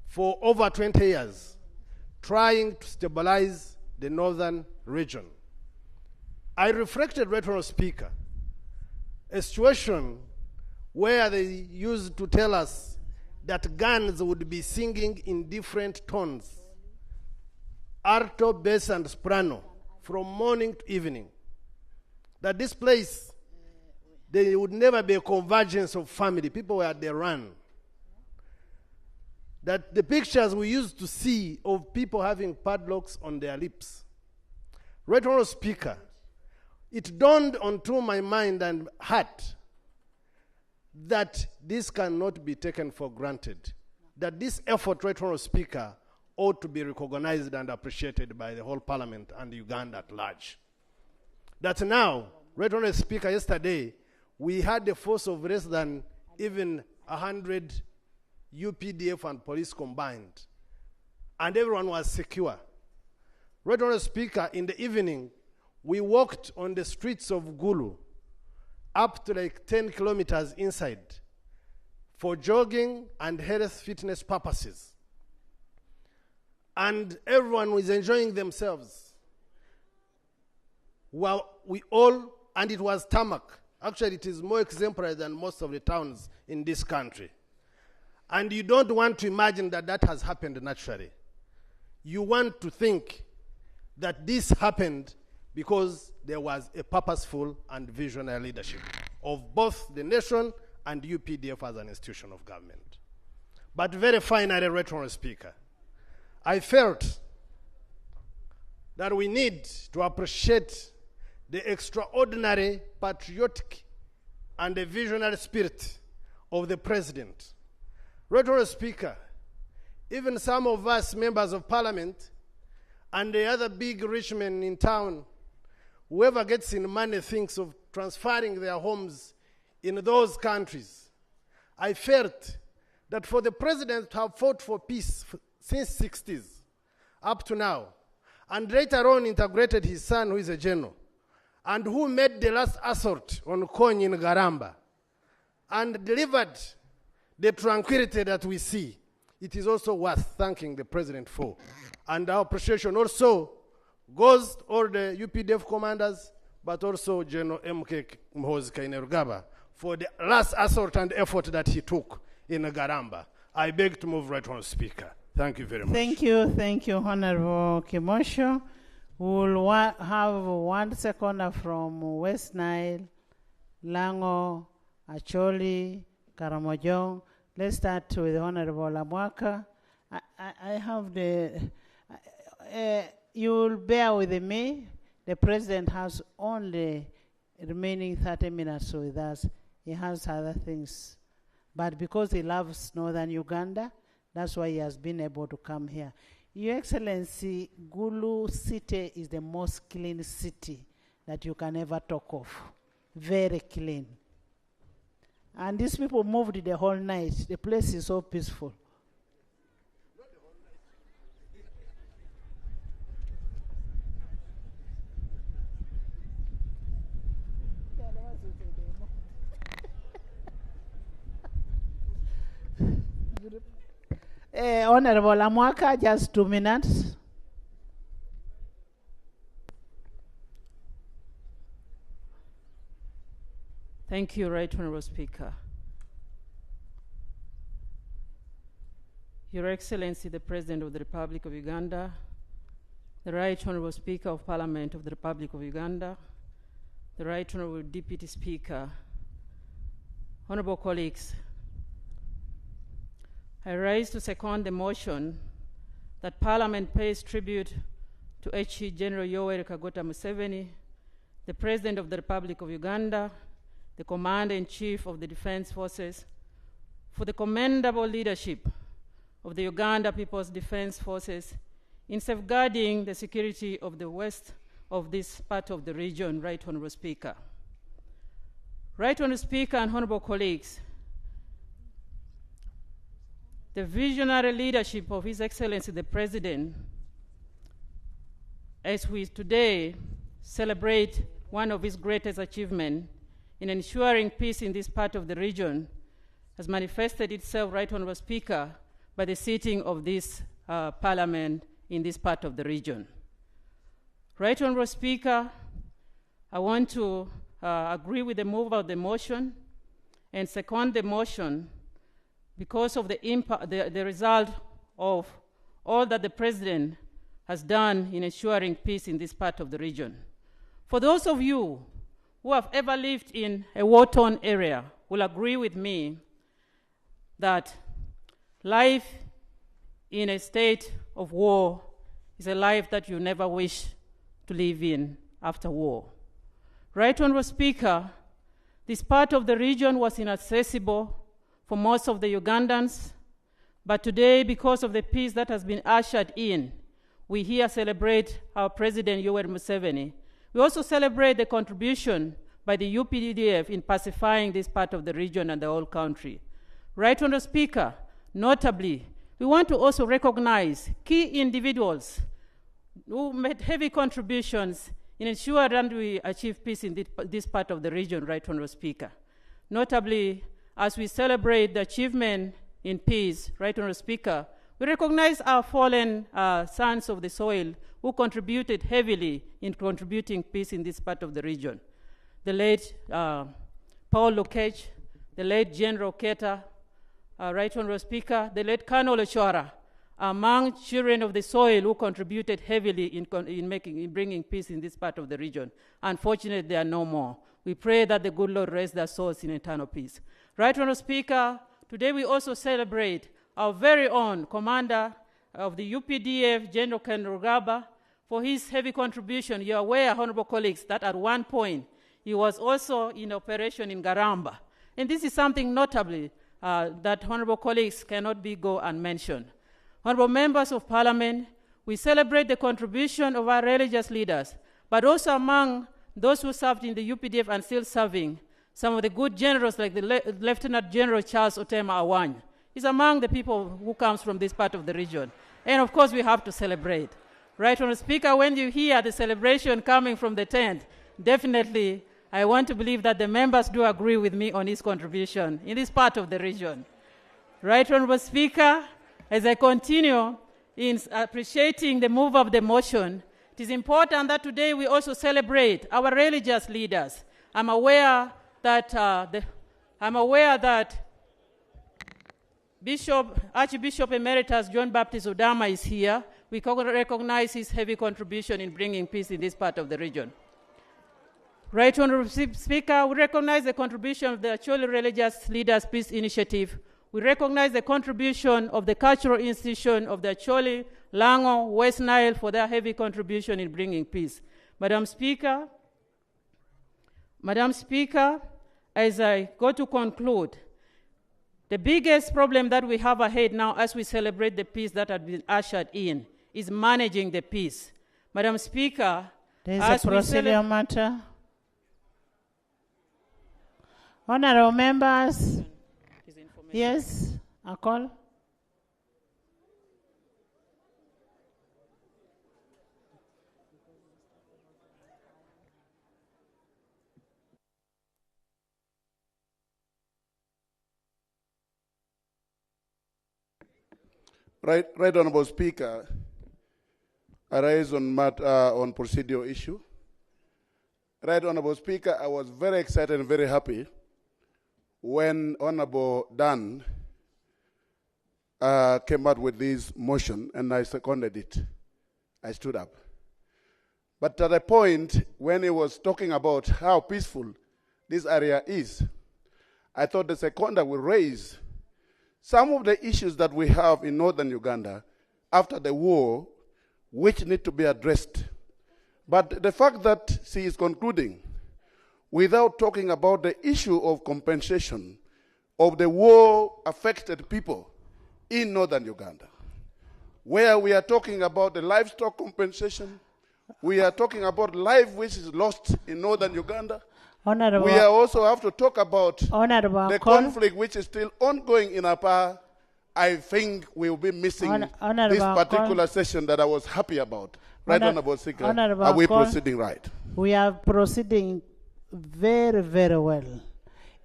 for over 20 years, trying to stabilize the northern region. I reflected, Right Honourable Speaker, a situation where they used to tell us that guns would be singing in different tones, alto, bass, and soprano, from morning to evening. That this place, there would never be a convergence of family. People were at their run. That the pictures we used to see of people having padlocks on their lips. Right Honourable Speaker, it dawned onto my mind and heart that this cannot be taken for granted. That this effort, Right Honourable Speaker, ought to be recognized and appreciated by the whole Parliament and Uganda at large. That now, Right Honourable Speaker, yesterday, we had a force of less than even 100 UPDF and police combined, and everyone was secure. Right Honorable Speaker, in the evening, we walked on the streets of Gulu up to like 10 kilometers inside for jogging and health fitness purposes. And everyone was enjoying themselves. Well, and it was tarmac. Actually, it is more exemplary than most of the towns in this country. And you don't want to imagine that that has happened naturally. You want to think that this happened because there was a purposeful and visionary leadership of both the nation and UPDF as an institution of government. But very finally, Right Honorable Speaker, I felt that we need to appreciate the extraordinary patriotic and the visionary spirit of the President. Right Honorable Speaker, even some of us members of Parliament and the other big rich men in town, whoever gets in money thinks of transferring their homes in those countries. I felt that for the President to have fought for peace since the 60s up to now, and later on integrated his son, who is a general, and who made the last assault on Kony in Garamba, and delivered the tranquility that we see, it is also worth thanking the President for. And our appreciation also goes to all the UPDF commanders, but also General M.K. Mhozi Kainerugaba for the last assault and effort that he took in Garamba. I beg to move, Right Honorable Speaker. Thank you very much. Thank you, Honorable Kimosho. We'll have 1 seconder from West Nile, Lango, Acholi, Karamojong. Let's start with Honorable Lamwaka. I have you'll bear with me. The President has only remaining 30 minutes with us. He has other things. But because he loves northern Uganda, that's why he has been able to come here. Your Excellency, Gulu city is the most clean city that you can ever talk of. Very clean. And these people moved the whole night. The place is so peaceful. Honorable Amwaka, just 2 minutes. Thank you, Right Honorable Speaker. Your Excellency, the President of the Republic of Uganda, the Right Honorable Speaker of Parliament of the Republic of Uganda, the Right Honorable Deputy Speaker, honorable colleagues, I rise to second the motion that Parliament pays tribute to HE General Yoweri Kaguta Museveni, the President of the Republic of Uganda, the Commander-in-Chief of the Defense Forces, for the commendable leadership of the Uganda People's Defense Forces in safeguarding the security of the west of this part of the region, Right Honorable Speaker. Right Honorable Speaker and honorable colleagues, the visionary leadership of His Excellency the President, as we today celebrate one of his greatest achievements in ensuring peace in this part of the region, has manifested itself, Right Honorable Speaker, by the sitting of this Parliament in this part of the region. Right Honorable Speaker, I want to agree with the mover of the motion and second the motion because of the result of all that the President has done in ensuring peace in this part of the region. For those of you who have ever lived in a war-torn area will agree with me that life in a state of war is a life that you never wish to live in after war. Right Honorable Speaker, this part of the region was inaccessible for most of the Ugandans, but today, because of the peace that has been ushered in, we here celebrate our President Yoweri Museveni. We also celebrate the contribution by the UPDF in pacifying this part of the region and the whole country. Right Honourable Speaker, notably, we want to also recognize key individuals who made heavy contributions in ensuring that we achieve peace in this part of the region, Right Honourable Speaker. Notably, as we celebrate the achievement in peace, Right Honourable Speaker, we recognize our fallen sons of the soil who contributed heavily in contributing peace in this part of the region. The late Paul Lokech, the late General Keta, Right Honourable Speaker, the late Colonel Ochora, among children of the soil who contributed heavily in bringing peace in this part of the region. Unfortunately, there are no more. We pray that the good Lord rest their souls in eternal peace. Right Honourable Speaker, today we also celebrate our very own Commander of the UPDF, General Ken Rugaba, for his heavy contribution. You are aware, honourable colleagues, that at one point he was also in operation in Garamba. And this is something notably that honourable colleagues cannot go unmentioned. Honourable members of Parliament, we celebrate the contribution of our religious leaders, but also among those who served in the UPDF and still serving, some of the good generals like the Lieutenant General Charles Otema Awany. He's among the people who comes from this part of the region. And of course, we have to celebrate. Right Honourable Speaker, when you hear the celebration coming from the tent, definitely I want to believe that the members do agree with me on his contribution in this part of the region. Right Honourable Speaker, as I continue in appreciating the move of the motion, it is important that today we also celebrate our religious leaders. I'm aware that Archbishop Emeritus John Baptist Odama is here. We recognize his heavy contribution in bringing peace in this part of the region. Right Honourable Speaker, we recognize the contribution of the Acholi Religious Leaders Peace Initiative. We recognize the contribution of the Cultural Institution of the Acholi, Lango, West Nile for their heavy contribution in bringing peace. Madam Speaker, as I go to conclude, the biggest problem that we have ahead now as we celebrate the peace that has been ushered in is managing the peace. Madam Speaker, there is a procedural matter. Honourable members, yes, a call. Right Honourable Speaker, I raise on procedural issue. Right Honourable Speaker, I was very excited and very happy when Honourable Dan came out with this motion, and I seconded it. I stood up. But at a point when he was talking about how peaceful this area is, I thought the seconder will raise some of the issues that we have in northern Uganda after the war, which need to be addressed. But the fact that she is concluding without talking about the issue of compensation of the war-affected people in northern Uganda, where we are talking about the livestock compensation, we are talking about life which is lost in northern Uganda. Honourable, we also have to talk about the call. conflict which is still ongoing in Apa. I think we will be missing this particular session that I was happy about. Right, Honourable Speaker, are we proceeding right? We are proceeding very, very well.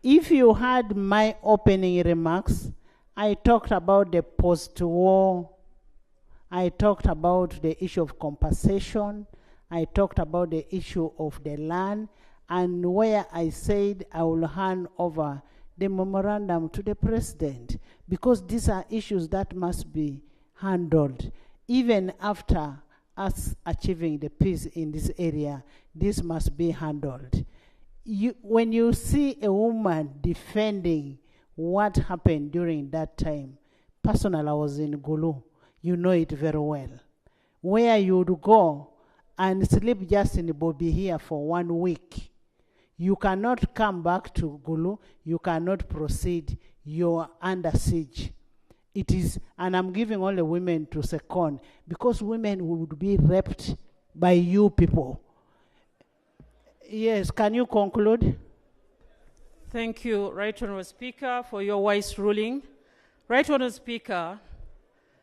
If you had my opening remarks, I talked about the post-war, I talked about the issue of compensation, I talked about the issue of the land, and where I said I will hand over the memorandum to the President, because these are issues that must be handled. Even after us achieving the peace in this area, this must be handled. When you see a woman defending what happened during that time, personally, I was in Gulu, you know it very well, where you would go and sleep just in Bobby here for 1 week. You cannot come back to Gulu, you cannot proceed, you're under siege. It is, and I'm giving all the women to second, because women would be raped by you people. Yes, can you conclude? Thank you, Right Honourable Speaker, for your wise ruling. Right Honourable Speaker,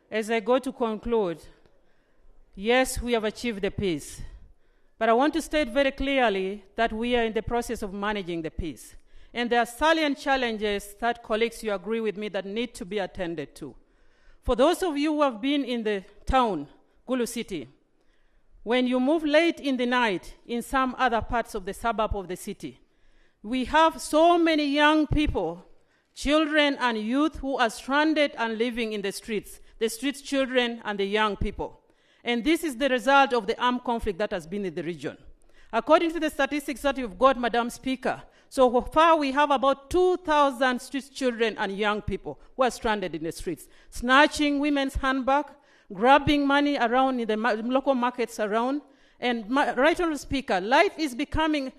as I go to conclude, yes, we have achieved the peace. But I want to state very clearly that we are in the process of managing the peace. And there are salient challenges that, colleagues, you agree with me, that need to be attended to. For those of you who have been in the town, Gulu City, when you move late in the night in some other parts of the suburb of the city, we have so many young people, children and youth, who are stranded and living in the streets children and the young people. And this is the result of the armed conflict that has been in the region. According to the statistics that you've got, Madam Speaker, so far we have about 2,000 street children and young people who are stranded in the streets, snatching women's handbag, grabbing money around in the local markets around. And Right Honourable Speaker, life is becoming,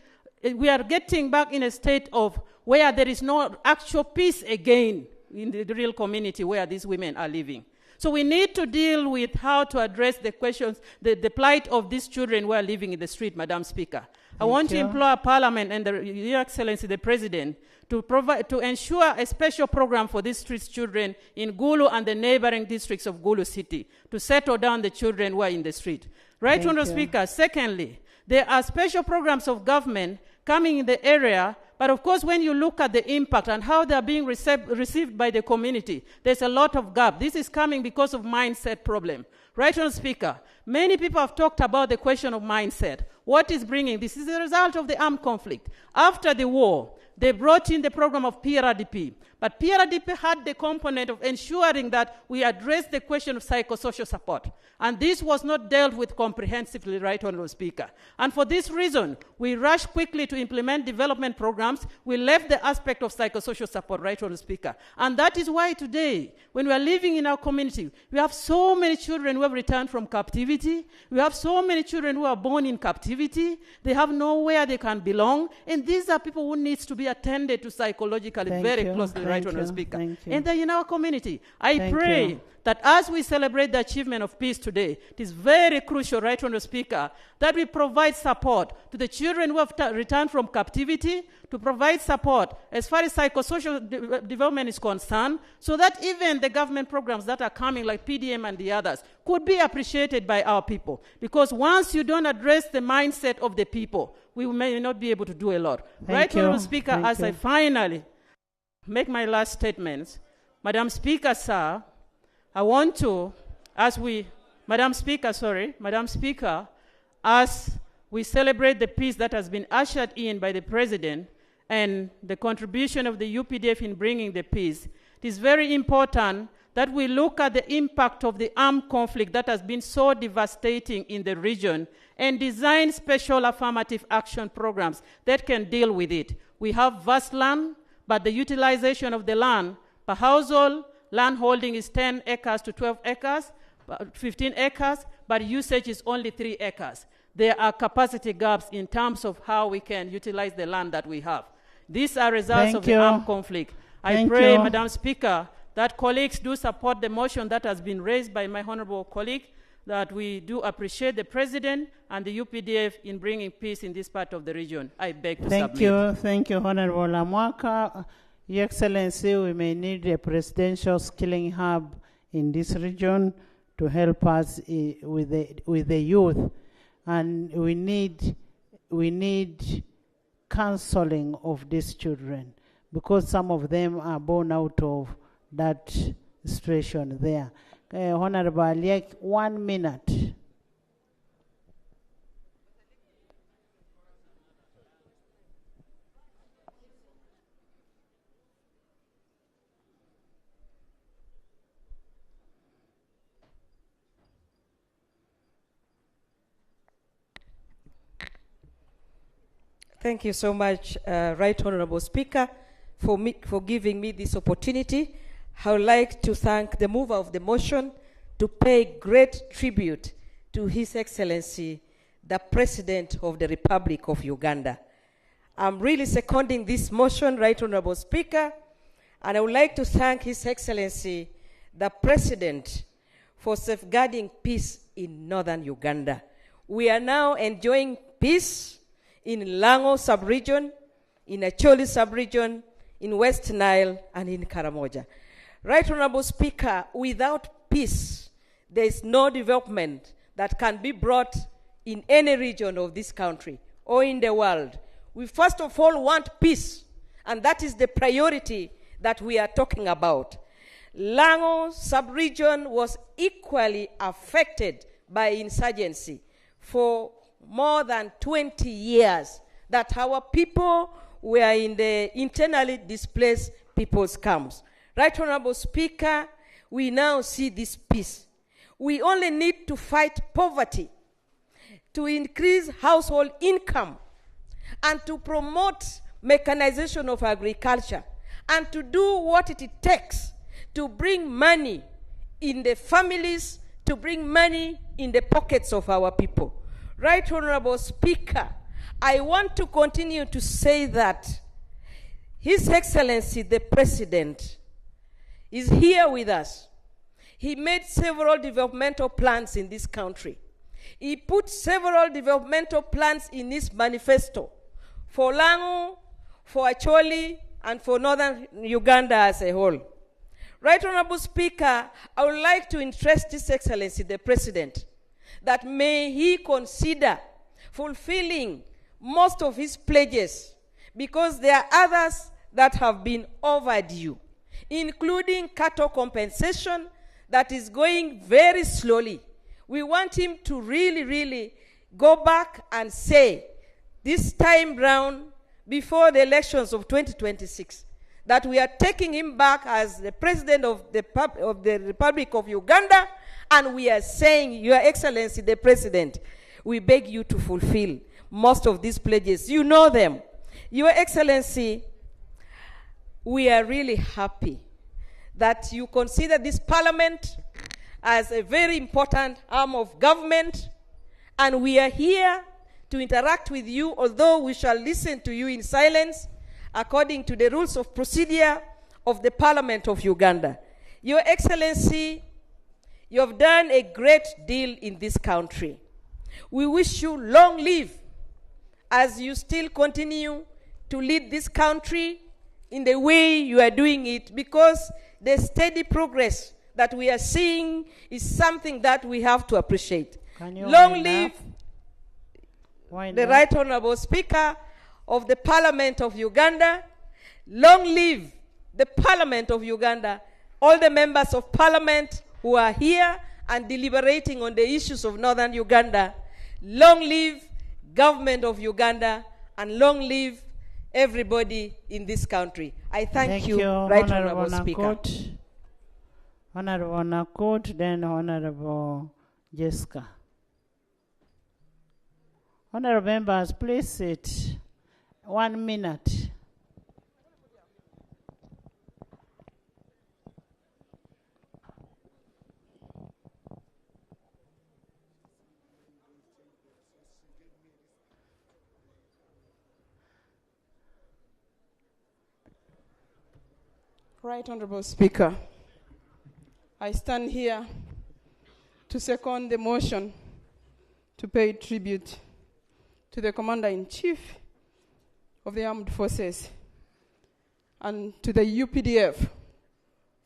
we are getting back in a state of where there is no actual peace again in the real community where these women are living. So we need to deal with how to address the questions, the plight of these children who are living in the street, Madam Speaker. I want to implore Parliament and Your Excellency the President to ensure a special program for these street children in Gulu and the neighboring districts of Gulu City to settle down the children who are in the street. Right, Honourable Speaker. Secondly, there are special programs of government coming in the area, but of course when you look at the impact and how they are being received by the community, there's a lot of gap. This is coming because of mindset problem. Right, Honourable Speaker, many people have talked about the question of mindset. What is bringing this? Is the result of the armed conflict. After the war, they brought in the program of PRDP. But PRDP had the component of ensuring that we address the question of psychosocial support. And this was not dealt with comprehensively, Right Honourable Speaker. And for this reason, we rushed quickly to implement development programs. We left the aspect of psychosocial support, Right Honourable Speaker. And that is why today, when we are living in our community, we have so many children who have returned from captivity. We have so many children who are born in captivity. They have nowhere they can belong. And these are people who need to be attended to psychologically very closely, Right Honourable Speaker. And then in our community, I pray that as we celebrate the achievement of peace today, it is very crucial, Right Honourable Speaker, that we provide support to the children who have returned from captivity, to provide support as far as psychosocial development is concerned, so that even the government programs that are coming, like PDM and the others, could be appreciated by our people. Because once you don't address the mindset of the people, we may not be able to do a lot. Right Honourable Speaker, as I finally make my last statements, Madam Speaker, sir, I want to, Madam Speaker, as we celebrate the peace that has been ushered in by the President and the contribution of the UPDF in bringing the peace, it is very important that we look at the impact of the armed conflict that has been so devastating in the region and design special affirmative action programs that can deal with it. We have vast land, but the utilization of the land per household, land holding is 10 acres to 12 acres, 15 acres, but usage is only 3 acres. There are capacity gaps in terms of how we can utilize the land that we have. These are results of the armed conflict. I pray, Madam Speaker, that colleagues do support the motion that has been raised by my honourable colleague, that we do appreciate the President and the UPDF in bringing peace in this part of the region. I beg to submit. Thank you, Honourable Lamwaka. Your Excellency, we may need a presidential skilling hub in this region to help us with the youth, and we need counseling of these children, because some of them are born out of that situation there. Honourable Aliek, 1 minute. Thank you so much, Right Honourable Speaker, for giving me this opportunity. I would like to thank the mover of the motion to pay great tribute to His Excellency, the President of the Republic of Uganda. I'm really seconding this motion, Right Honourable Speaker, and I would like to thank His Excellency, the President, for safeguarding peace in northern Uganda. We are now enjoying peace in Lango sub-region, in Acholi sub-region, in West Nile, and in Karamoja. Right Honorable Speaker, without peace, there is no development that can be brought in any region of this country or in the world. We first of all want peace, and that is the priority that we are talking about. Lango sub-region was equally affected by insurgency for more than 20 years, that our people were in the internally displaced people's camps. Right Honorable Speaker, we now see this peace. We only need to fight poverty, to increase household income, and to promote mechanization of agriculture, and to do what it takes to bring money in the families, to bring money in the pockets of our people. Right Honorable Speaker, I want to continue to say that His Excellency the President is here with us. He made several developmental plans in this country. He put several developmental plans in his manifesto for Lango, for Acholi, and for northern Uganda as a whole. Right Honorable Speaker, I would like to interest His Excellency the President that may he consider fulfilling most of his pledges, because there are others that have been overdue, including cattle compensation that is going very slowly. We want him to really go back and say, this time round, before the elections of 2026, that we are taking him back as the President of the Republic of Uganda, and we are saying, Your Excellency the President, we beg you to fulfill most of these pledges. You know them. Your Excellency, we are really happy that you consider this Parliament as a very important arm of government, and we are here to interact with you, although we shall listen to you in silence according to the rules of procedure of the Parliament of Uganda. Your Excellency, you have done a great deal in this country. We wish you long live as you still continue to lead this country in the way you are doing it, because the steady progress that we are seeing is something that we have to appreciate. Long live the Right Honorable Speaker of the Parliament of Uganda. Long live the Parliament of Uganda, all the members of Parliament who are here and deliberating on the issues of northern Uganda. Long live government of Uganda, and long live everybody in this country. I thank you, Right Honorable Speaker. Honorable Nakut, then Honorable Jessica. Honorable members, please sit. 1 minute. Right Honorable Speaker, I stand here to second the motion to pay tribute to the Commander-in-Chief of the Armed Forces and to the UPDF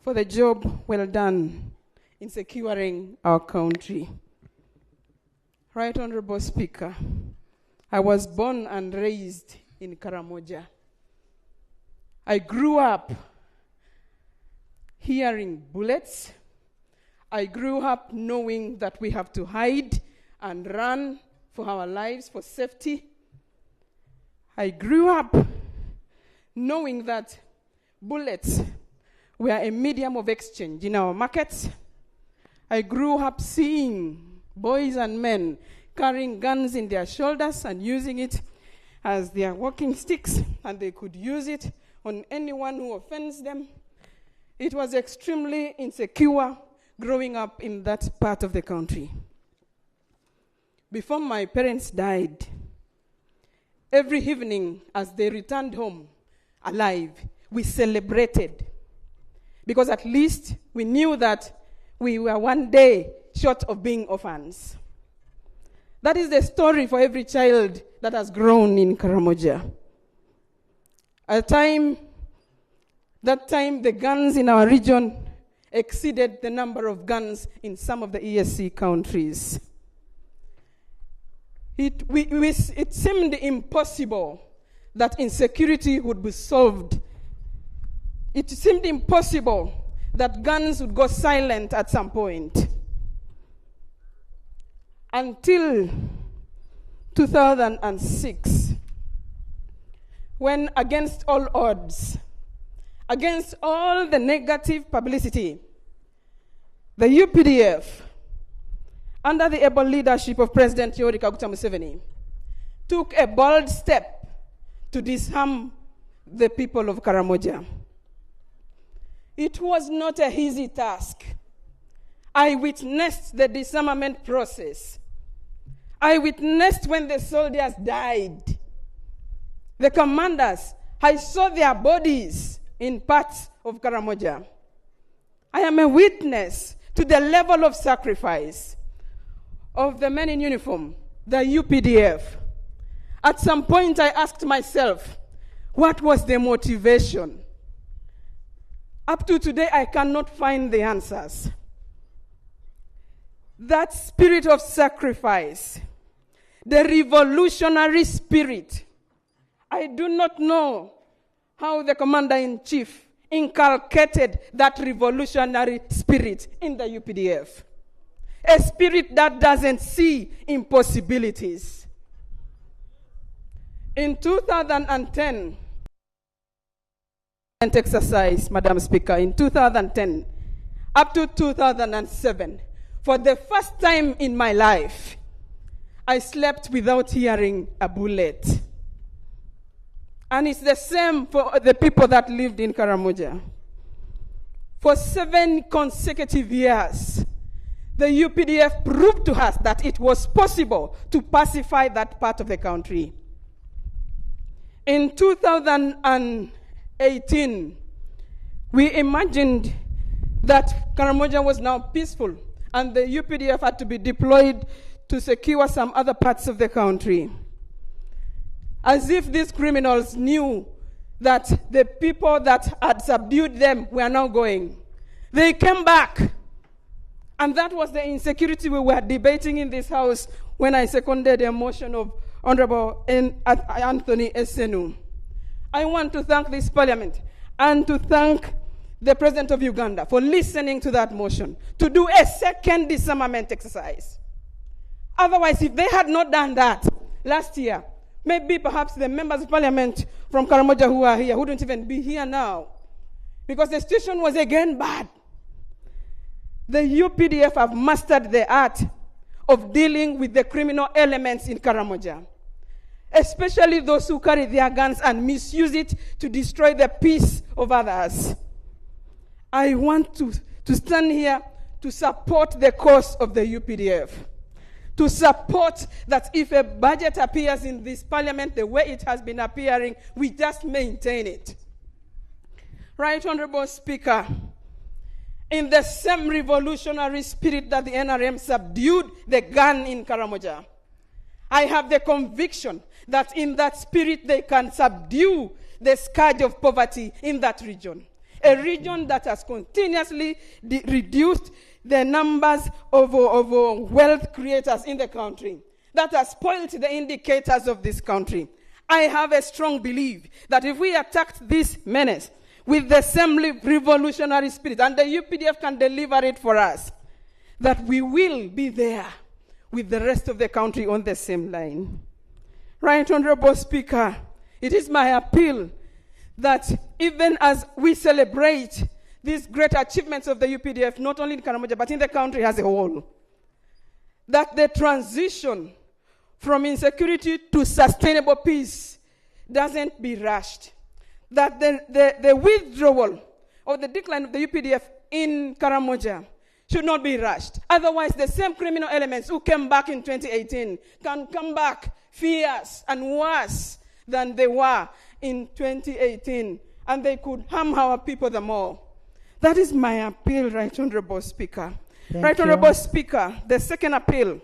for the job well done in securing our country. Right Honorable Speaker, I was born and raised in Karamoja. I grew up hearing bullets. I grew up knowing that we have to hide and run for our lives, for safety. I grew up knowing that bullets were a medium of exchange in our markets. I grew up seeing boys and men carrying guns in their shoulders and using it as their walking sticks, and they could use it on anyone who offends them. It was extremely insecure growing up in that part of the country. Before my parents died, every evening as they returned home alive, we celebrated, because at least we knew that we were one day short of being orphans. That is the story for every child that that has grown in Karamoja. That time, the guns in our region exceeded the number of guns in some of the ESC countries. It seemed impossible that insecurity would be solved. It seemed impossible that guns would go silent at some point. Until 2006, when against all odds, against all the negative publicity, the UPDF, under the able leadership of President Yoweri Kaguta Museveni, took a bold step to disarm the people of Karamoja. It was not an easy task. I witnessed the disarmament process. I witnessed when the soldiers died. The commanders, I saw their bodies in parts of Karamoja. I am a witness to the level of sacrifice of the men in uniform, the UPDF. At some point I asked myself, what was the motivation? Up to today, I cannot find the answers. That spirit of sacrifice, the revolutionary spirit, I do not know how the commander-in-chief inculcated that revolutionary spirit in the UPDF. A spirit that doesn't see impossibilities. In 2010, exercise, Madam Speaker, in 2010 up to 2007, for the first time in my life, I slept without hearing a bullet. And it's the same for the people that lived in Karamoja. For 7 consecutive years, the UPDF proved to us that it was possible to pacify that part of the country. In 2018, we imagined that Karamoja was now peaceful and the UPDF had to be deployed to secure some other parts of the country. As if these criminals knew that the people that had subdued them were now going. They came back. And that was the insecurity we were debating in this house when I seconded a motion of Honorable Anthony Esenu. I want to thank this parliament and to thank the President of Uganda for listening to that motion, to do a second disarmament exercise. Otherwise, if they had not done that last year, maybe perhaps the members of parliament from Karamoja who are here wouldn't even be here now, because the situation was again bad. The UPDF have mastered the art of dealing with the criminal elements in Karamoja, especially those who carry their guns and misuse it to destroy the peace of others. I want to stand here to support the cause of the UPDF, to support that if a budget appears in this parliament the way it has been appearing, we just maintain it. Right Honorable Speaker, in the same revolutionary spirit that the NRM subdued the gun in Karamoja, I have the conviction that in that spirit they can subdue the scourge of poverty in that region. A region that has continuously reduced the numbers of wealth creators in the country, that has spoiled the indicators of this country. I have a strong belief that if we attacked this menace with the same revolutionary spirit, and the UPDF can deliver it for us, that we will be there with the rest of the country on the same line. Right Honorable Speaker, it is my appeal that even as we celebrate these great achievements of the UPDF, not only in Karamoja, but in the country as a whole, that the transition from insecurity to sustainable peace doesn't be rushed. That the withdrawal or the decline of the UPDF in Karamoja should not be rushed. Otherwise, the same criminal elements who came back in 2018 can come back fierce and worse than they were in 2018, and they could harm our people the more. That is my appeal, Right Honorable Speaker. Right Honorable Speaker, the second appeal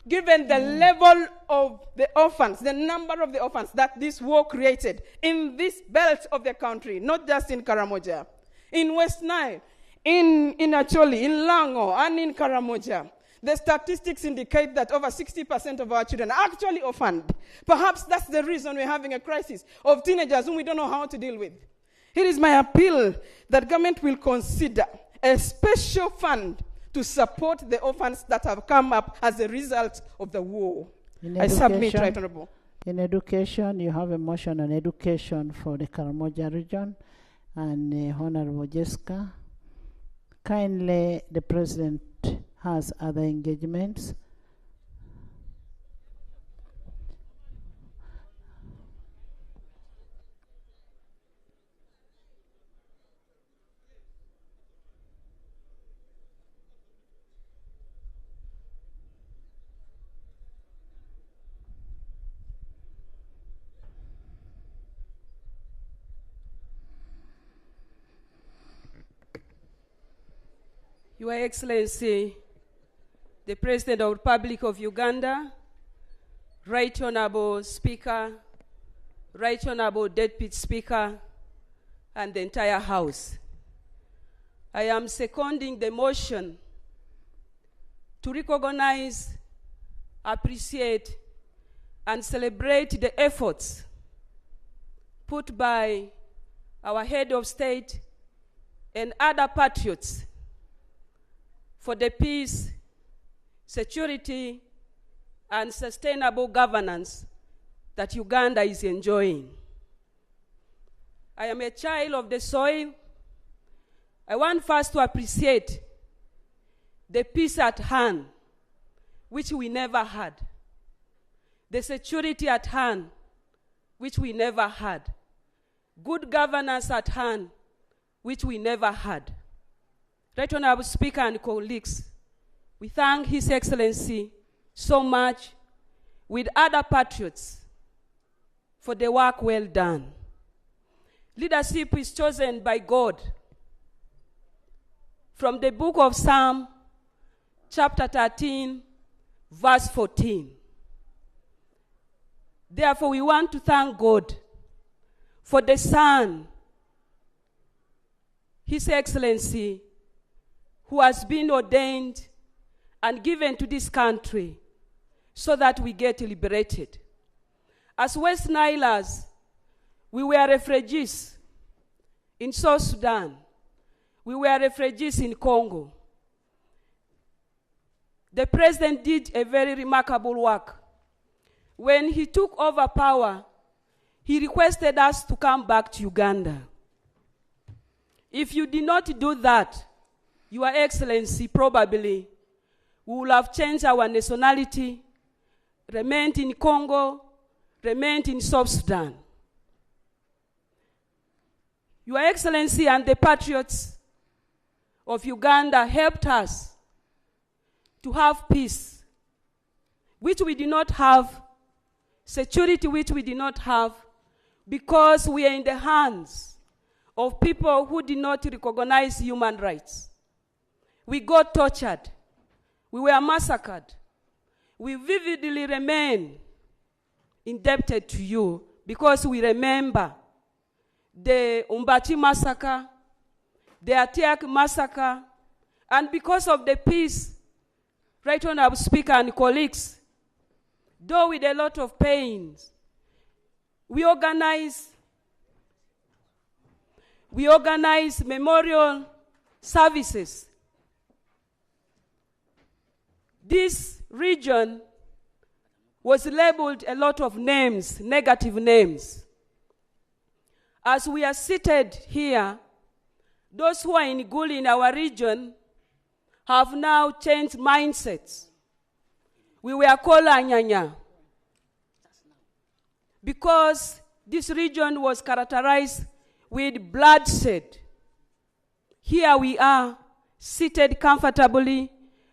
given the level of the orphans, the number of the orphans that this war created in this belt of the country, not just in Karamoja, in West Nile, in Acholi, in Lango, and in Karamoja. The statistics indicate that over 60% of our children are actually orphaned. Perhaps that's the reason we're having a crisis of teenagers whom we don't know how to deal with. Here is my appeal that government will consider a special fund to support the orphans that have come up as a result of the war. I submit, Right Honorable. In education, you have a motion on education for the Karamoja region, and Honorable Jessica. Kindly, the President has other engagements. Your Excellency, the President of the Republic of Uganda, Right Honorable Speaker, Right Honorable Deputy Speaker, and the entire House. I am seconding the motion to recognize, appreciate, and celebrate the efforts put by our head of state and other patriots for the peace, security, and sustainable governance that Uganda is enjoying. I am a child of the soil. I want first to appreciate the peace at hand, which we never had. The security at hand, which we never had. Good governance at hand, which we never had. Right Honorable Speaker and colleagues, we thank His Excellency so much with other patriots for the work well done. Leadership is chosen by God. From the book of Psalm, chapter 13, verse 14. Therefore, we want to thank God for the Son, His Excellency, who has been ordained and given to this country so that we get liberated. As West Nilers, we were refugees in South Sudan. We were refugees in Congo. The President did a very remarkable work. When he took over power, he requested us to come back to Uganda. If you did not do that, Your Excellency, probably we will have changed our nationality, remained in Congo, remained in South Sudan. Your Excellency and the patriots of Uganda helped us to have peace, which we did not have, security which we did not have, because we are in the hands of people who did not recognize human rights. We got tortured. We were massacred. We vividly remain indebted to you because we remember the Umbati massacre, the Atiak massacre, and because of the peace, Right Honorable Speaker and colleagues, though with a lot of pains, we organize memorial services. This region was labeled a lot of names, negative names. As we are seated here, those who are in Guli in our region have now changed mindsets. We were called Anyanya because this region was characterized with bloodshed. Here we are, seated comfortably,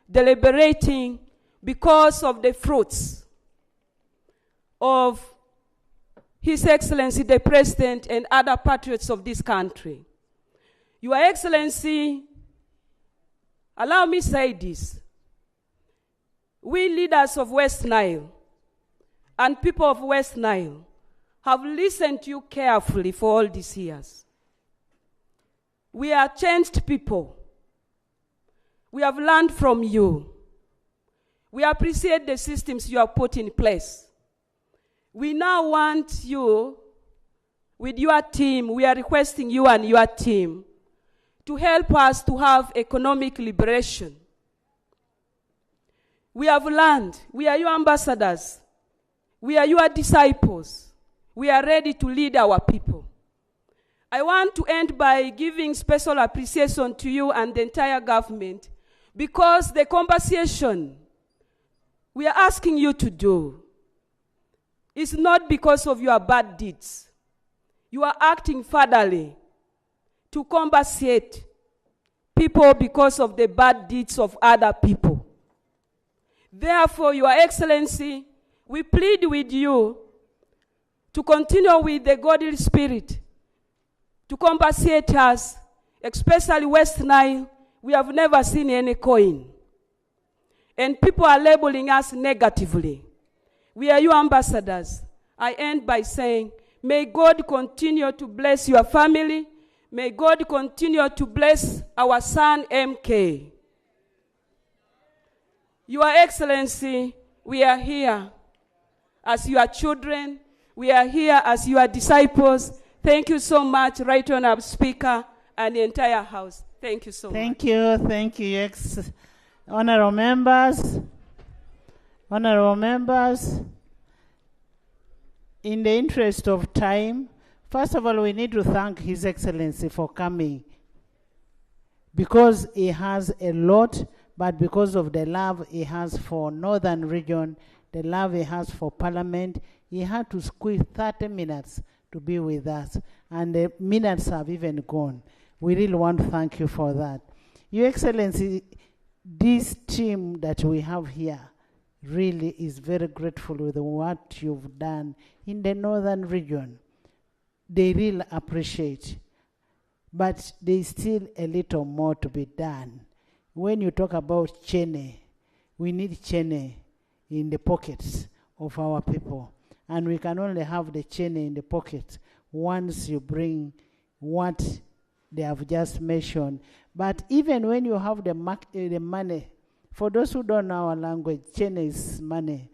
deliberating because of the fruits of His Excellency the President and other patriots of this country. Your Excellency, allow me to say this. we leaders of West Nile and people of West Nile have listened to you carefully for all these years. We are changed people. We have learned from you. We appreciate the systems you have put in place. We now want you, with your team, we are requesting you and your team to help us to have economic liberation. We have learned. We are your ambassadors. We are your disciples. We are ready to lead our people. I want to end by giving special appreciation to you and the entire government, because the conversation we are asking you to do is not because of your bad deeds. You are acting fatherly to compensate people because of the bad deeds of other people. Therefore, Your Excellency, we plead with you to continue with the godly spirit to compensate us, especially West Nile. We have never seen any coin. And people are labeling us negatively. We are your ambassadors. I end by saying, may God continue to bless your family. May God continue to bless our son, MK. Your Excellency, we are here as your children. We are here as your disciples. Thank you so much, Right Honorable Speaker, and the entire House. Thank you so much. Thank you, honorable members. Honorable members, in the interest of time, first of all, we need to thank His Excellency for coming, because he has a lot, but because of the love he has for Northern Region, the love he has for Parliament, he had to squeeze 30 minutes to be with us, and the minutes have even gone. We really want to thank you for that. Your Excellency, this team that we have here really is very grateful with what you've done in the Northern Region. They really appreciate, but there's still a little more to be done. When you talk about Chene, we need Chene in the pockets of our people. And we can only have the Chene in the pockets once you bring what they have just mentioned. But even when you have the money, for those who don't know our language, Chene is money.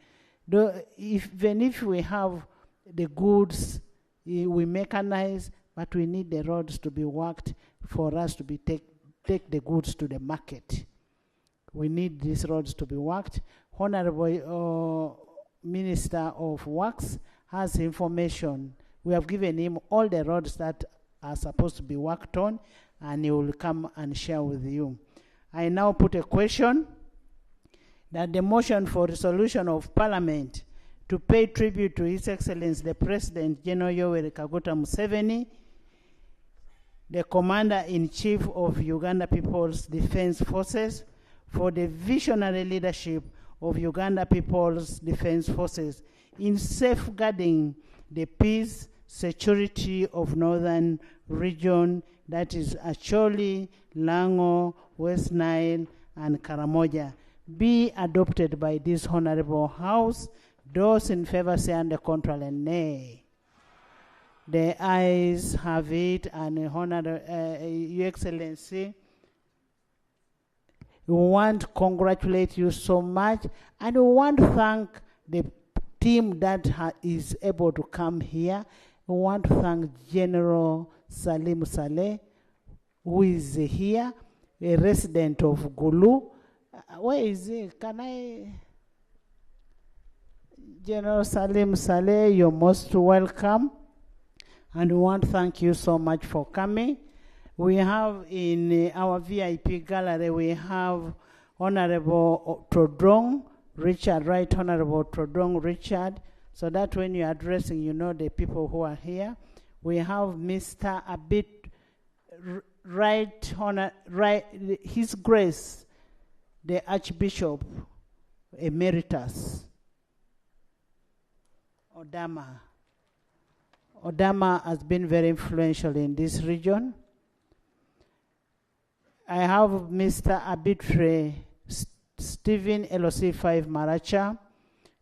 Even if we have the goods, we mechanize, but we need the roads to be worked for us to be take the goods to the market. We need these roads to be worked. Honorable Minister of Works has information. We have given him all the roads that are supposed to be worked on, and he will come and share with you. I now put a question that the motion for resolution of Parliament to pay tribute to His Excellency the President General Yoweri Kaguta Museveni, the Commander-in-Chief of Uganda People's Defense Forces, for the visionary leadership of Uganda People's Defense Forces in safeguarding the peace, security of Northern Region, that is Acholi, Lango, West Nile, and Karamoja, be adopted by this Honorable House. Those in favor say on the contrary, nay. The ayes have it, and Your Excellency, we want to congratulate you so much, and we want to thank the team that is able to come here. We want to thank General Salim Saleh, who is here, a resident of Gulu. Where is he? Can I? General Salim Saleh, you're most welcome. And we want to thank you so much for coming. We have in our VIP gallery, we have Honorable Trodong Richard, Right Honorable Trodong Richard, so that when you're addressing, you know the people who are here. We have Mr. Abit, His Grace, the Archbishop Emeritus, Odama. Odama has been very influential in this region. I have Mr. Abitre Stephen LOC 5 Maracha.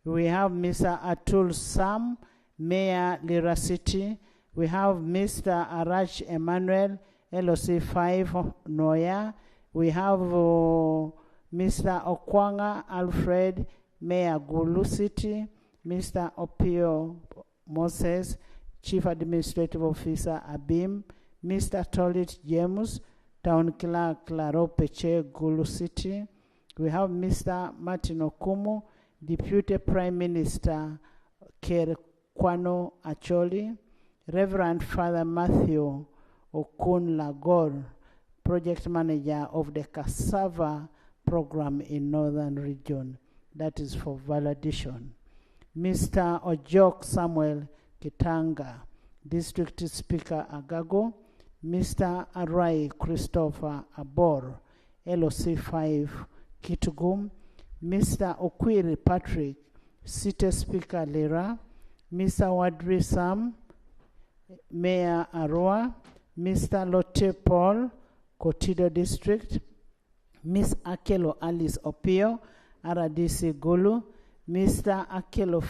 We have Mr. Atul Sam, Mayor Lira City. We have Mr. Arach Emmanuel, LOC 5 Noya. We have Mr. Okwanga Alfred, Mayor Gulu City. Mr. Opio Moses, Chief Administrative Officer Abim. Mr. Tolit James, Town Clerk Claro Peche Gulu City. We have Mr. Martin Okumu, Deputy Prime Minister Ker Kwano Acholi. Reverend Father Matthew Okun Lagor, Project Manager of the Cassava Program in Northern Region. That is for validation. Mr. Ojok Samuel Kitanga, District Speaker Agago. Mr. Arai Christopher Abor, LOC 5 Kitugum. Mr. Okwiri Patrick, City Speaker Lira. Mr. Wadri Sam, Mayor Arua. Mr. Lotte Paul, Kotido District. Miss Akelo Alice Opio, RDC Gulu. Mr. Okelo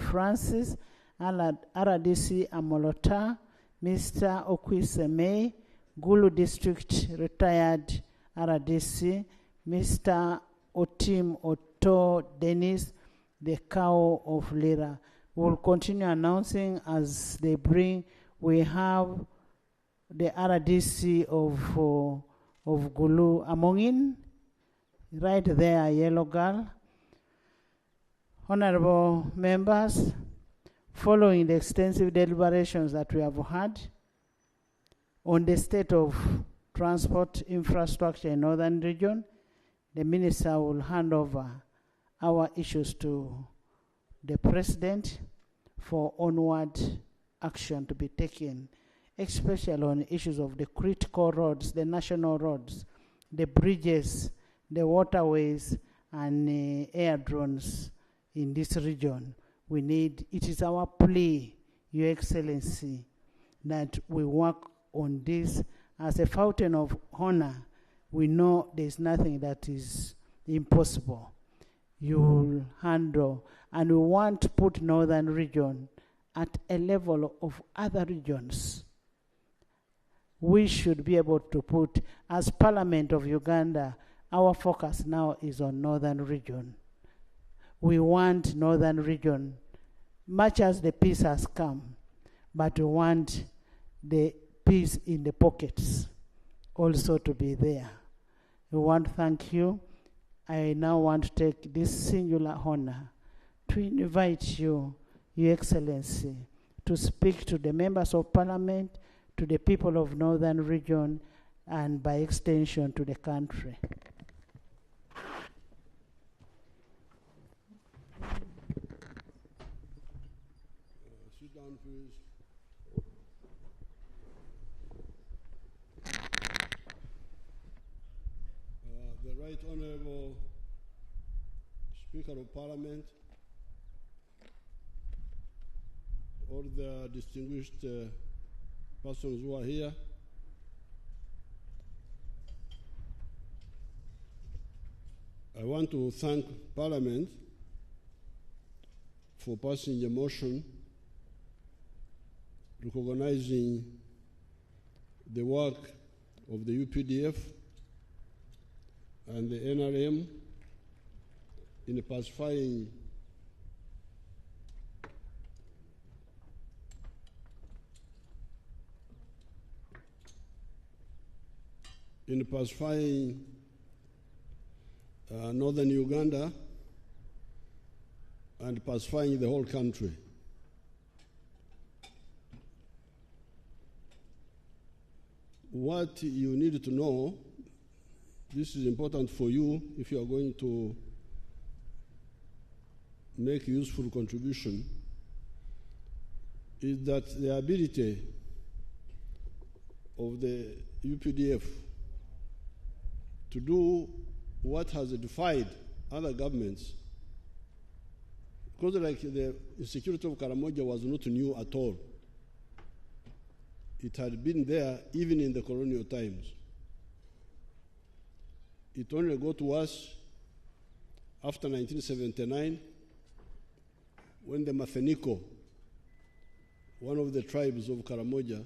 Francis, RDC Amolota. Mr. Okwise May, Gulu District Retired RDC. Mr. Otim Otto Dennis, the cow of Lira. We'll continue announcing as they bring. We have the RDC of Gulu Amongin, right there, yellow girl. Honorable members, following the extensive deliberations that we have had on the state of transport infrastructure in Northern Region, the Minister will hand over our issues to the President for onward action to be taken, especially on issues of the critical roads, the national roads, the bridges, the waterways, and air drones in this region. We need, it is our plea, Your Excellency, that we work on this as a fountain of honor. We know there's nothing that is impossible. You will handle, and we want to put Northern Region at a level of other regions. We should be able to put, as Parliament of Uganda, our focus now is on Northern Region. We want Northern Region, much as the peace has come, but we want the peace in the pockets also to be there. We want to thank you. I now want to take this singular honor to invite you, Your Excellency, to speak to the members of Parliament, to the people of Northern Region, and by extension to the country. Sit down, please. The Right Honorable Speaker of Parliament, all the distinguished persons who are here, I want to thank Parliament for passing a motion recognizing the work of the UPDF and the NRM in pacifying northern Uganda and pacifying the whole country. What you need to know, this is important for you if you are going to make useful contribution, is that the ability of the UPDF to do what has defied other governments, because like the insecurity of Karamoja was not new at all. It had been there even in the colonial times. It only got worse after 1979, when the Mafeniko, one of the tribes of Karamoja,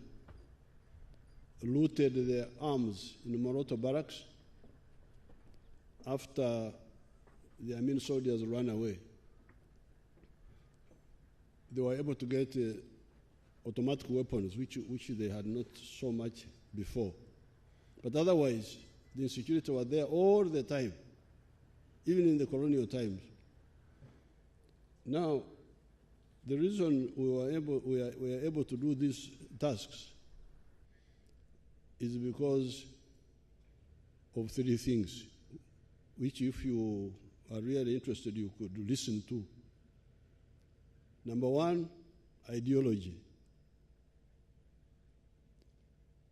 looted their arms in Moroto barracks after the Amin soldiers ran away. They were able to get automatic weapons, which they had not so much before. But otherwise, the insecurity was there all the time, even in the colonial times. Now, the reason we were able to do these tasks is because of three things, which if you are really interested, you could listen to. Number one, ideology.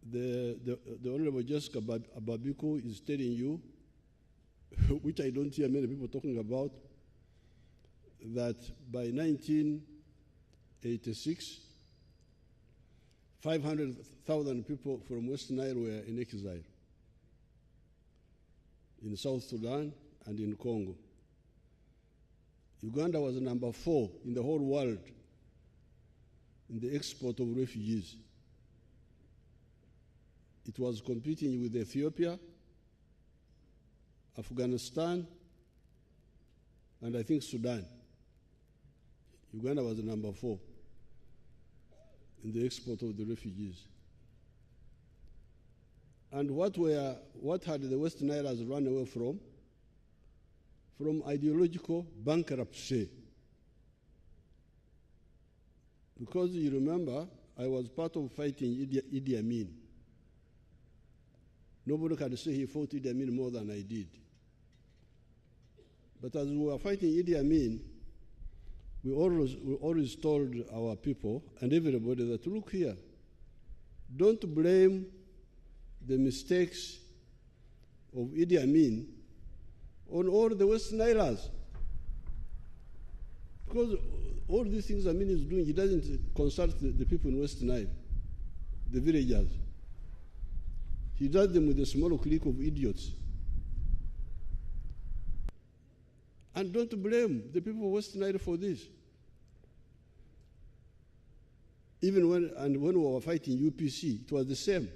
The Honorable Jessica Ababiko is telling you, which I don't hear many people talking about, that by 1986, 500,000 people from West Nile were in exile in South Sudan and in Congo. Uganda was number 4 in the whole world in the export of refugees. It was competing with Ethiopia, Afghanistan, and I think Sudan. Uganda was number 4 in the export of the refugees. And what had the West Nile's run away from? From ideological bankruptcy. Because you remember, I was part of fighting Idi Amin. Nobody can say he fought Idi Amin more than I did. But as we were fighting Idi Amin, we always told our people and everybody that, look here, don't blame the mistakes of Idi Amin on all the West Nilers. Because all these things Amin is doing, he doesn't consult the people in West Nile, the villagers. He does them with a small clique of idiots. And don't blame the people of West Nile for this. Even when we were fighting UPC, it was the same.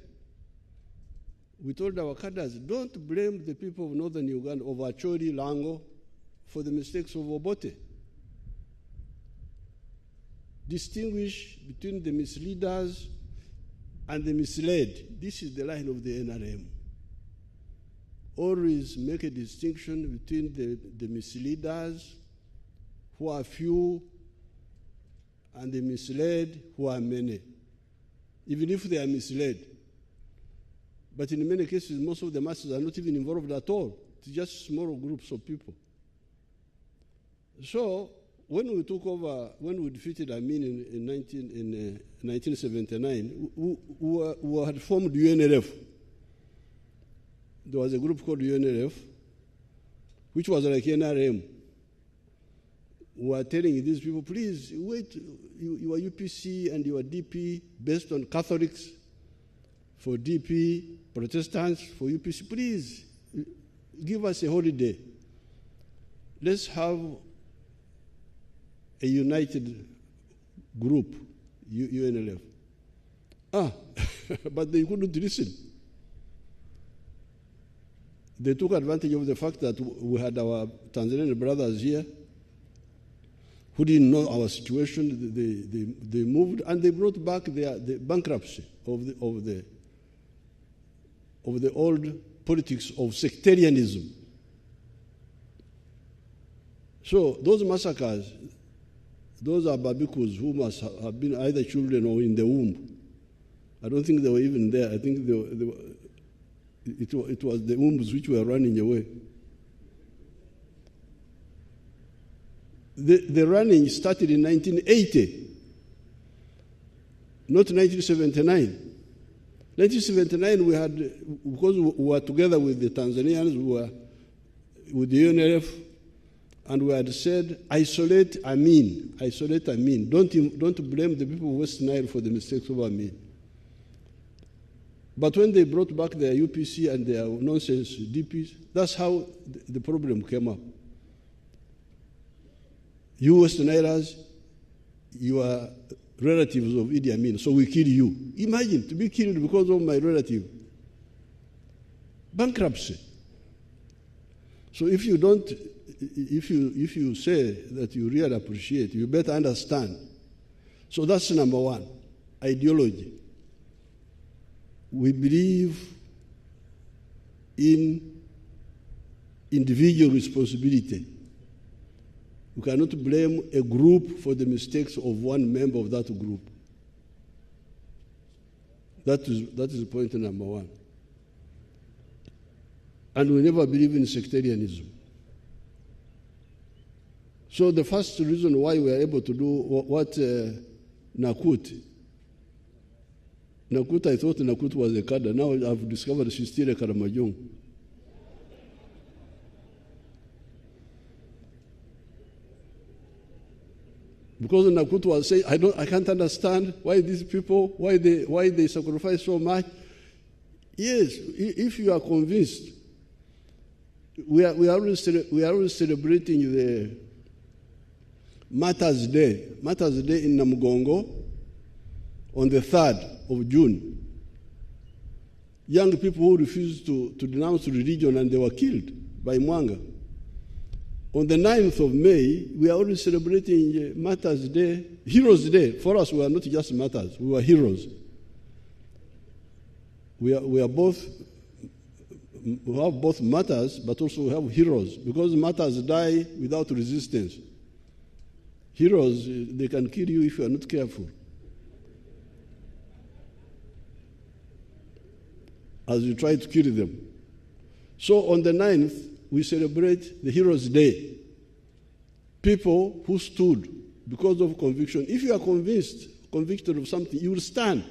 We told our cadres, don't blame the people of northern Uganda, of Acholi, Lango, for the mistakes of Obote. Distinguish between the misleaders and the misled. This is the line of the NRM. Always make a distinction between the misleaders, who are few, and the misled, who are many, even if they are misled. But in many cases, most of the masses are not even involved at all. It's just small groups of people. So when we took over, when we defeated Amin in 1979, we had formed UNLF. There was a group called UNLF, which was like NRM. We were telling these people, please, wait, your UPC and your DP, based on Catholics, for DP, Protestants, for UPC, please, give us a holiday. Let's have a united group, UNLF. But they couldn't listen. They took advantage of the fact that we had our Tanzanian brothers here who didn't know our situation. They moved and they brought back the bankruptcy of the old politics of sectarianism. So those massacres, those are Babikus who must have been either children or in the womb. I don't think they were even there. I think it was the wombs which were running away. The running started in 1980, not 1979. 1979, we had, because we were together with the Tanzanians, we were with the UNLF, and we had said, isolate Amin. Don't blame the people of West Nile for the mistakes of Amin. But when they brought back their UPC and their nonsense DPs, that's how the problem came up. You Westerners, you are relatives of Idi Amin, so we kill you. Imagine to be killed because of my relative. Bankruptcy. So if you don't, if you say that you really appreciate, you better understand. So that's number one, ideology. We believe in individual responsibility. You cannot blame a group for the mistakes of one member of that group. That is point number one. And we never believe in sectarianism. So the first reason why we are able to do what Nakut, I thought Nakut was a cadre. Now I've discovered she's still a Karamajong. Because Nakut was saying, I can't understand why these people, why they sacrifice so much. Yes, if you are convinced, we are always celebrating the Martyrs' Day in Namugongo on the 3rd of June. Young people who refused to denounce religion and they were killed by Mwanga. On the 9th of May, we are already celebrating Martyrs' Day, Heroes' Day. For us, we are not just martyrs, we were heroes. We have both martyrs, but also we have heroes, because martyrs die without resistance. Heroes, they can kill you if you are not careful. As you try to kill them. So on the 9th, we celebrate the Heroes' Day. People who stood because of conviction. If you are convicted of something, you will stand.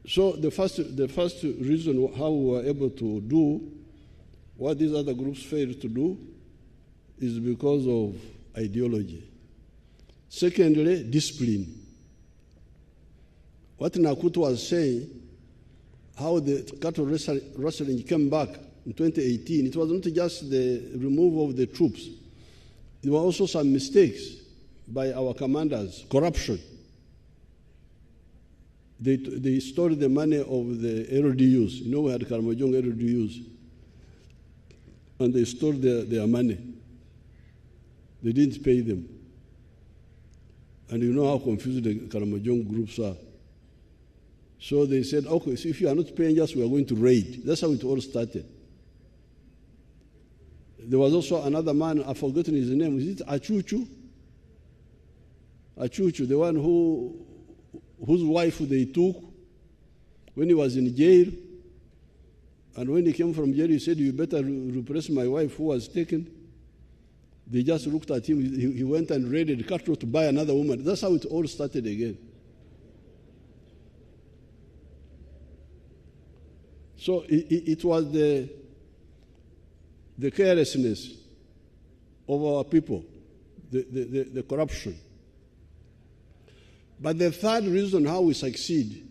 So the first reason how we were able to do what these other groups failed to do is because of ideology. Secondly, discipline. What Nakut was saying, how the cattle rustling came back in 2018, it was not just the removal of the troops. There were also some mistakes by our commanders, corruption. They stole the money of the LDUs. You know, we had Karamojong LDUs. And they stole their money. They didn't pay them. And you know how confused the Karamojong groups are. So they said, okay, so if you are not paying us, we are going to raid. That's how it all started. There was also another man, I've forgotten his name. Is it Achuchu? Achuchu, the one whose wife they took when he was in jail. And when he came from jail, he said, you better repress my wife who was taken. They just looked at him. He went and raided cattle to buy another woman. That's how it all started again. So it was the carelessness of our people, the corruption. But the third reason how we succeed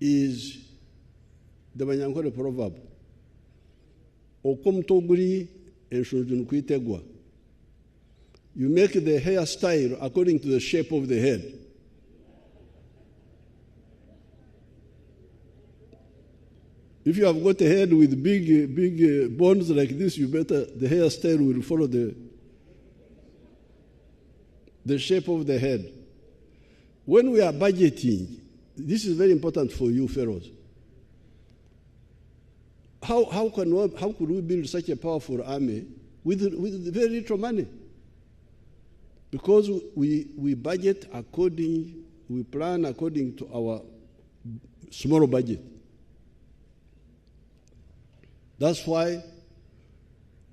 is the Banyankore proverb. Okom toguri enshunjun kuitegwa. You make the hairstyle according to the shape of the head. If you have got a head with big bones like this, the hairstyle will follow the shape of the head. When we are budgeting, this is very important for you fellows. How could we build such a powerful army with very little money? Because we budget we plan according to our small budget. That's why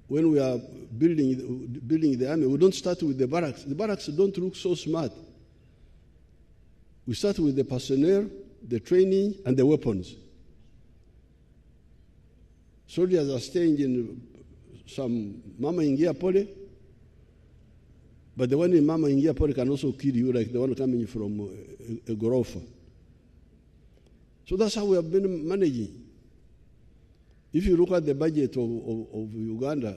when we are building the army, we don't start with the barracks. The barracks don't look so smart. We start with the personnel, the training, and the weapons. Soldiers are staying in some Mama Ingia Pole. But the one in Mama Ingia Pori can also kill you, like the one coming from a Gorofa. So that's how we have been managing. If you look at the budget of Uganda,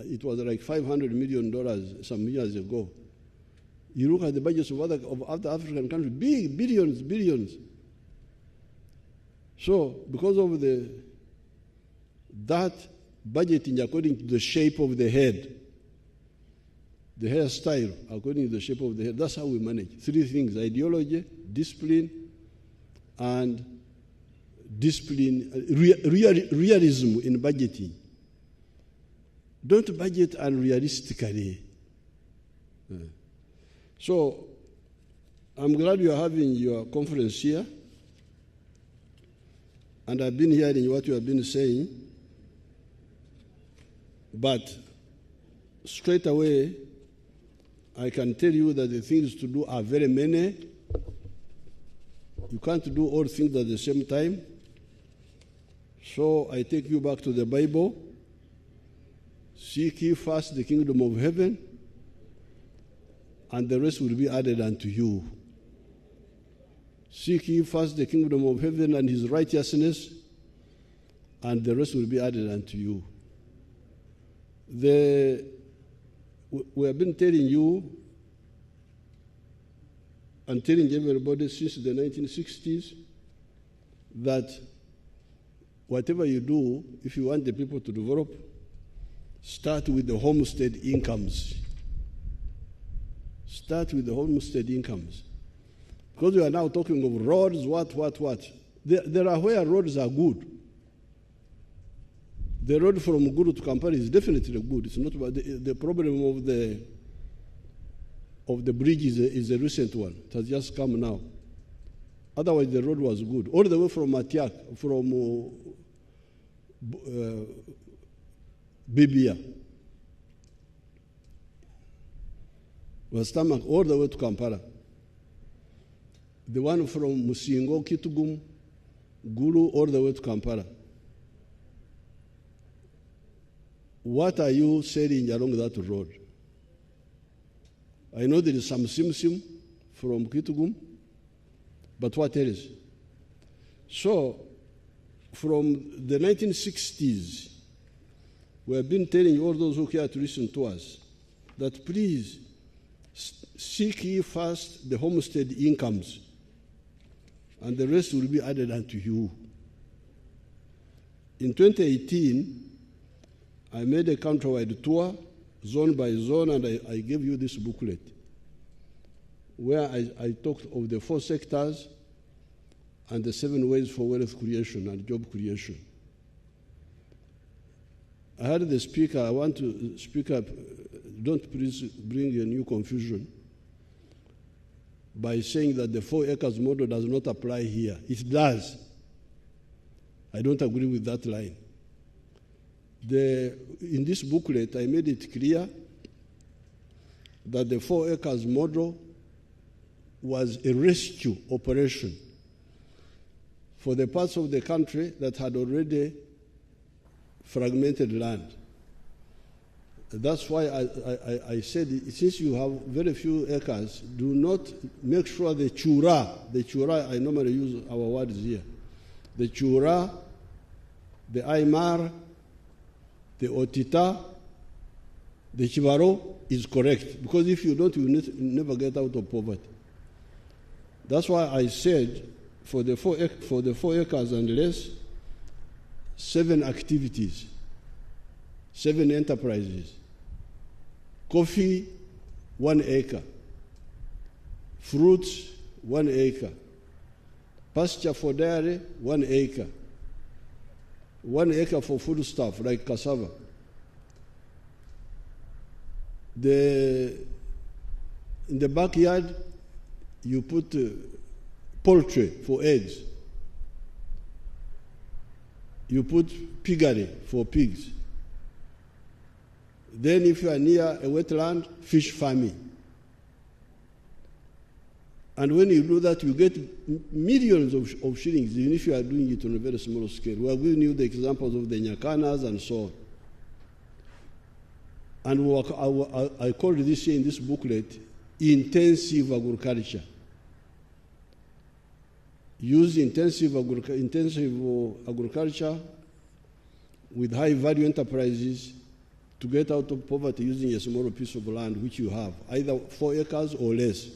it was like $500 million some years ago. You look at the budgets of other African countries, big, billions. So because of that budgeting according to the shape of the head, the hairstyle according to the shape of the head, that's how we manage. Three things: ideology, discipline, and realism in budgeting. Don't budget unrealistically. So I'm glad you are having your conference here, and I've been hearing what you have been saying, but straight away I can tell you that the things to do are very many. You can't do all things at the same time. So I take you back to the Bible. Seek ye first the kingdom of heaven, and the rest will be added unto you. Seek ye first the kingdom of heaven and his righteousness, and the rest will be added unto you. We have been telling you and telling everybody since the 1960s that whatever you do, if you want the people to develop, start with the homestead incomes. Start with the homestead incomes. Because we are now talking of roads, what. There are where roads are good. The road from Guru to Kampala is definitely good. It's not about the problem of the bridge is a recent one. It has just come now. Otherwise, the road was good. All the way from Matiak, from Bibia, was tarmac all the way to Kampala. The one from Musingo, Kitugum, Gulu, all the way to Kampala. What are you selling along that road? I know there is some simsim from Kitugum, but what else? So, from the 1960s, we have been telling all those who care to listen to us that please seek ye first the homestead incomes, and the rest will be added unto you. In 2018, I made a countrywide tour, zone by zone, and I gave you this booklet where I talked of the 4 sectors and the 7 ways for wealth creation and job creation. I heard the speaker, I want to speak up, don't please bring a new confusion by saying that the 4 acres model does not apply here. It does. I don't agree with that line. In this booklet, I made it clear that the 4 acres model was a rescue operation for the parts of the country that had already fragmented land. That's why I said, since you have very few acres, do not make sure the chura, I normally use our words here, the chura, the aymar, the otita, the chivaro is correct. Because if you don't, you will never get out of poverty. That's why I said, for the 4 acres and less, 7 activities, 7 enterprises. Coffee, 1 acre. Fruits, 1 acre. Pasture for dairy, 1 acre. 1 acre for foodstuff like cassava. In the backyard, you put poultry for eggs. You put piggery for pigs. Then if you are near a wetland, fish farming. And when you do that, you get millions of shillings, even if you are doing it on a very small scale. We are giving you the examples of the Nyakanas and so on. And I called this here in this booklet, intensive agriculture. Use intensive agriculture with high-value enterprises to get out of poverty using a smaller piece of land which you have, either 4 acres or less.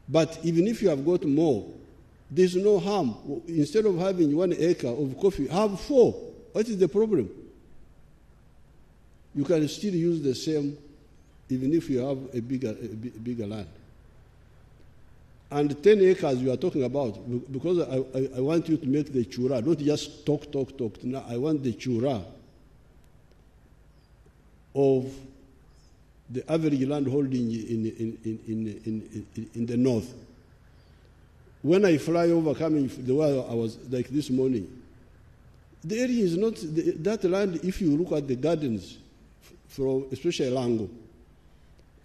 But even if you have got more, there's no harm. Instead of having 1 acre of coffee, have 4. What is the problem? You can still use the same even if you have a bigger land. And 10 acres you are talking about, because I want you to make the chura, not just talk. Now I want the chura of the average land holding in the north. When I fly over coming the way I was like this morning, the area is not, that land, if you look at the gardens, from especially Lango,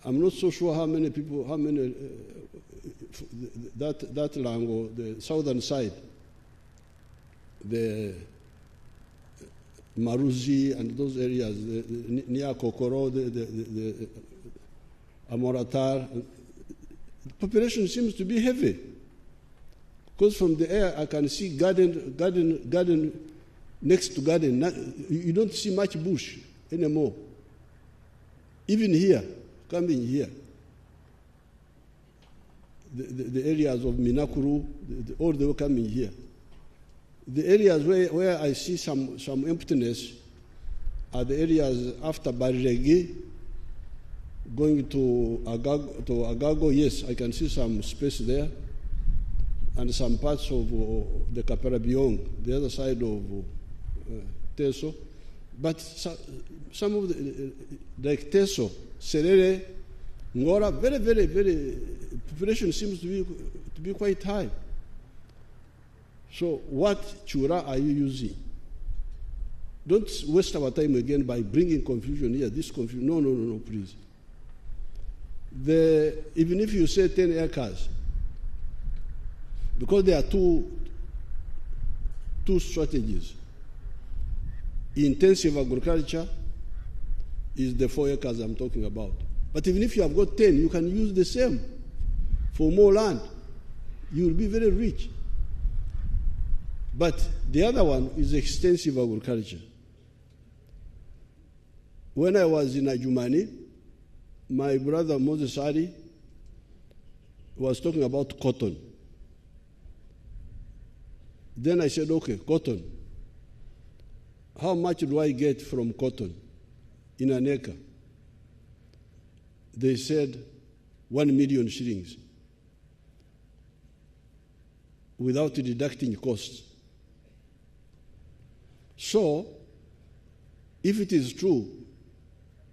I'm not so sure how many people, that Lango, the southern side, the Maruzi and those areas, near Kokoro, the Amoratar, the population seems to be heavy. Because from the air I can see garden next to garden. You don't see much bush anymore. Even here, coming here, the areas of Minakuru, all they were coming here. The areas where I see some emptiness are the areas after Bariregi, going to Agago. Yes, I can see some space there, and some parts of the Kaparabiong, the other side of Teso. But some of the, like Teso, Serere, Ngora, very, population seems to be quite high. So what chura are you using? Don't waste our time again by bringing confusion here, this confusion. No, please. Even if you say 10 acres, because there are two strategies. Intensive agriculture is the 4 acres I'm talking about. But even if you have got 10, you can use the same for more land. You will be very rich. But the other one is extensive agriculture. When I was in Ajumani, my brother Moses Ari was talking about cotton. Then I said, okay, cotton. How much do I get from cotton in an acre? They said 1 million shillings without deducting costs. So, if it is true,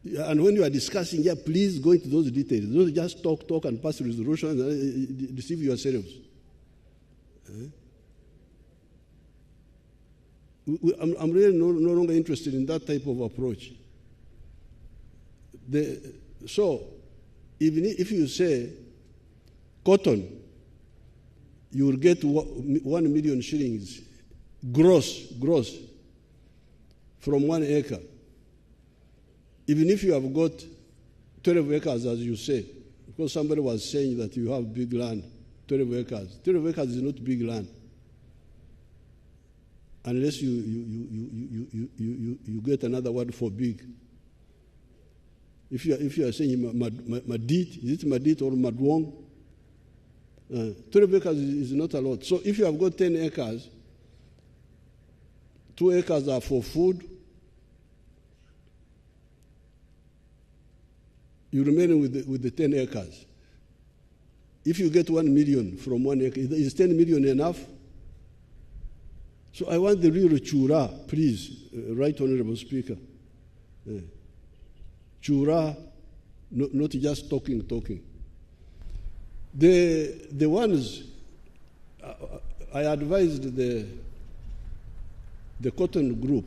and when you are discussing, please go into those details. Don't just talk and pass resolutions and deceive yourselves. I'm really no longer interested in that type of approach. So, even if you say cotton, you will get 1 million shillings gross from 1 acre. Even if you have got 12 acres, as you say, because somebody was saying that you have big land, 12 acres. 12 acres is not big land, unless you get another word for big. If you are saying Madit, is it Madit or Madwong? 12 acres is not a lot. So if you have got 10 acres, 2 acres are for food. You remain with the 10 acres. If you get 1 million from 1 acre, is 10 million enough? So I want the real chura, please, Right Honorable Speaker. Chura, not just talking. The ones, I advised the cotton group,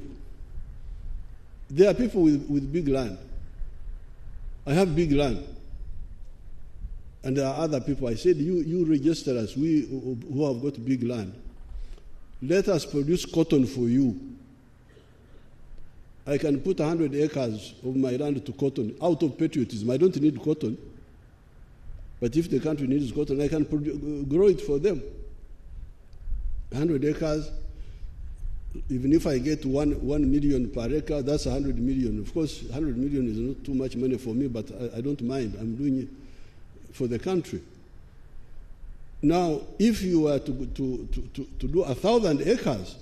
there are people with big land. I have big land. And there are other people. I said, you register us, we who have got big land. Let us produce cotton for you. I can put 100 acres of my land to cotton out of patriotism. I don't need cotton. But if the country needs cotton, I can grow it for them. 100 acres, even if I get 1 million per acre, that's 100 million. Of course, 100 million is not too much money for me, but I don't mind. I'm doing it for the country. Now, if you were to do 1,000 acres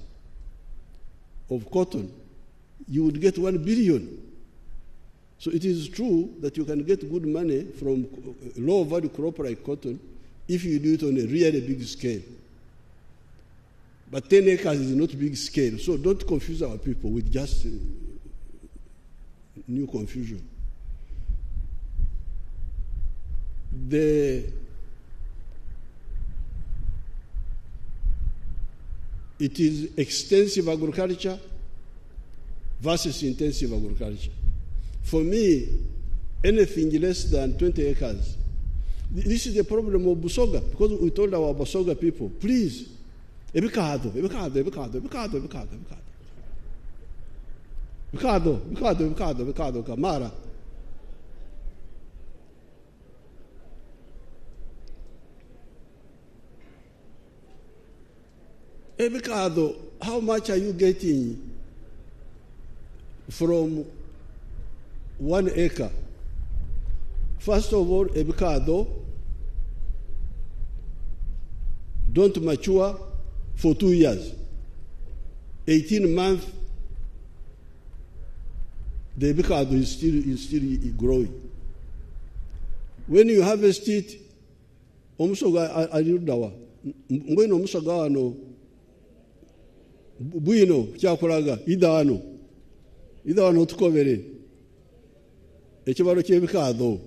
of cotton, you would get 1 billion. So it is true that you can get good money from low-value crop like cotton if you do it on a really big scale. But 10 acres is not big scale, so don't confuse our people with just new confusion. It is extensive agriculture versus intensive agriculture. For me, anything less than 20 acres, this is the problem of Busoga, because we told our Busoga people, please, ebikado, Kamara. Ebikado, how much are you getting from 1 acre? First of all, ebikado don't mature for 2 years. 18 months, the ebikado is still growing. When you harvest it, omusoga alirudawa. Ngweno omusoga wano bwino kyakulaga idano tukobere ekibalo ky'ebikado.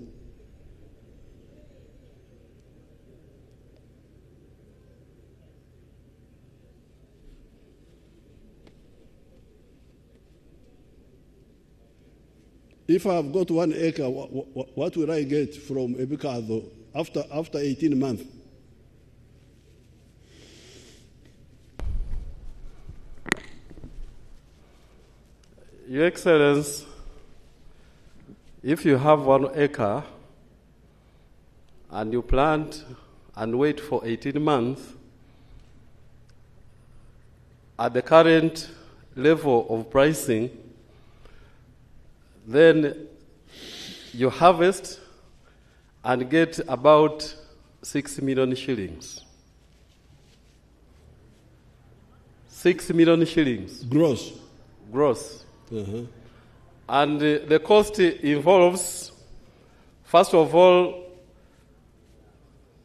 If I have got 1 acre, what will I get from ebikado after 18 months? Your Excellency, if you have 1 acre and you plant and wait for 18 months, at the current level of pricing, then you harvest and get about 6 million shillings. 6 million shillings. Gross. Uh-huh. And the cost involves, first of all,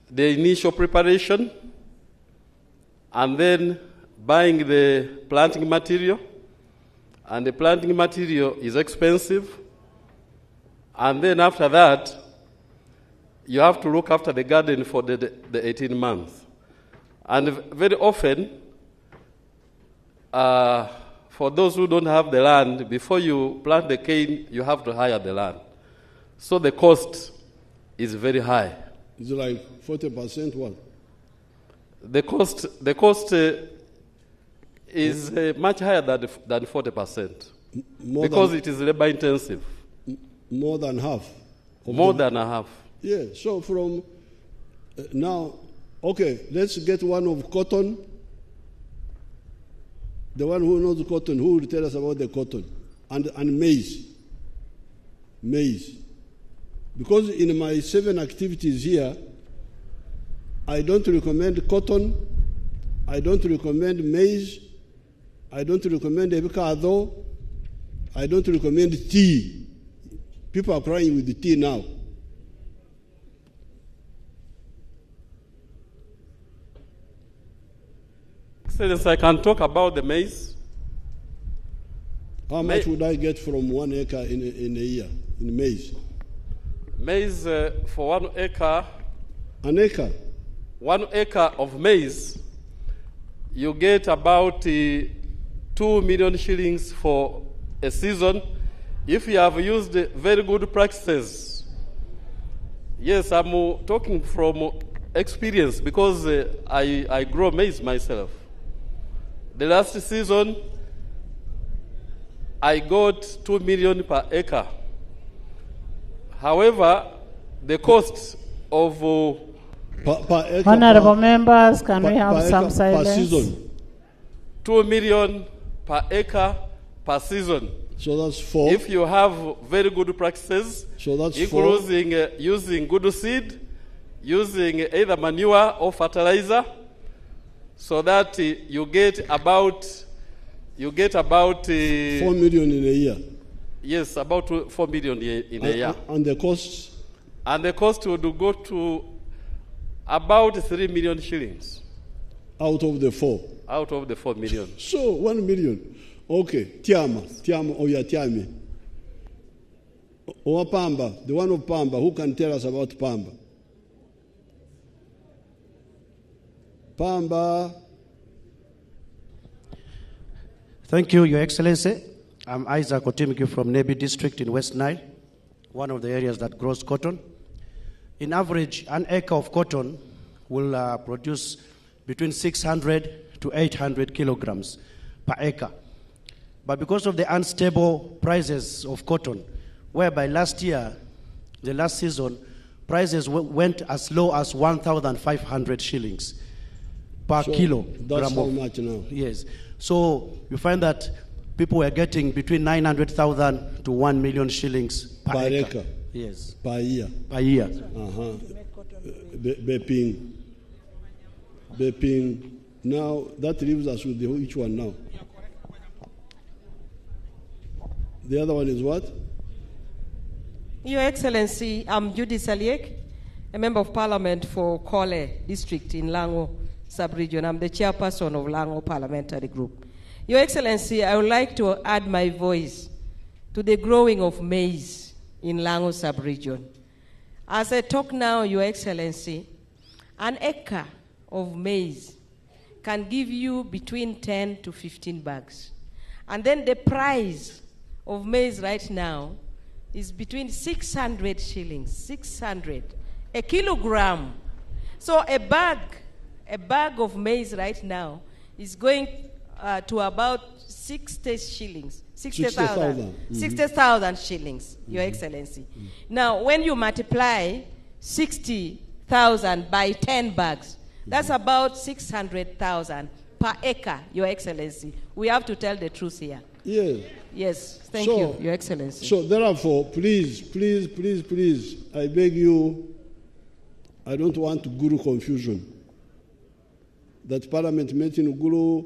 the initial preparation, and then buying the planting material. And the planting material is expensive. And then after that, you have to look after the garden for the 18 months. And very often, for those who don't have the land, before you plant the cane, you have to hire the land. So the cost is very high. Is it like 40% what? The cost is much higher than 40%. Because it is labor intensive. More than half? More than a half. Yeah, so from now, okay, let's get one of cotton. The one who knows cotton, who will tell us about the cotton? And maize. Maize. Because in my 7 activities here, I don't recommend cotton, I don't recommend maize, I don't recommend ebikado, I don't recommend tea. People are crying with the tea now. Excellency, I can talk about the maize. How much would I get from 1 acre in a year in maize? Maize for 1 acre. An acre? 1 acre of maize, you get about 2 million shillings for a season if you have used very good practices. Yes, I'm talking from experience because I grow maize myself. The last season, I got 2 million per acre. However, the cost of per acre, Honorable members, can we have per some acre, silence? Per season. 2 million per acre per season. So that's 4. If you have very good practices, so that's including using good seed, using either manure or fertilizer, so that you get about 4 million in a year. Yes, about 4 million in a year. And the cost? And the cost would go to about 3 million shillings. Out of the 4? Out of the 4 million. So 1 million. Okay, Tiama, Oya Tiami. Or Pamba, the one of Pamba, who can tell us about Pamba? Pamba. Thank you, Your Excellency. I'm Isaac Otimiki from Nebi District in West Nile, one of the areas that grows cotton. In average, an acre of cotton will produce between 600 to 800 kilograms per acre. But because of the unstable prices of cotton, whereby last year, the last season, prices went as low as 1,500 shillings per kilo. That's how much now? Yes. So you find that people were getting between 900,000 to 1 million shillings per acre. Yes. Per year. Per year. Bepping. Now, that leaves us with which one now? The other one is what? Your Excellency, I'm Judy Saliek, a member of parliament for Kole district in Lango sub-region. I'm the chairperson of Lango parliamentary group. Your Excellency, I would like to add my voice to the growing of maize in Lango sub-region. As I talk now, Your Excellency, an acre of maize can give you between 10 to 15 bags. And then the price of maize right now is between 600 shillings, 600, a kilogram. So a bag of maize right now is going to about 60 shillings, 60,000 60,000 shillings, Your Excellency. Now, when you multiply 60,000 by 10 bags, that's about 600,000 per acre, Your Excellency. We have to tell the truth here. Yes. Yes, thank you, Your Excellency. So therefore, please, I beg you, I don't want Guru confusion. That Parliament met in Guru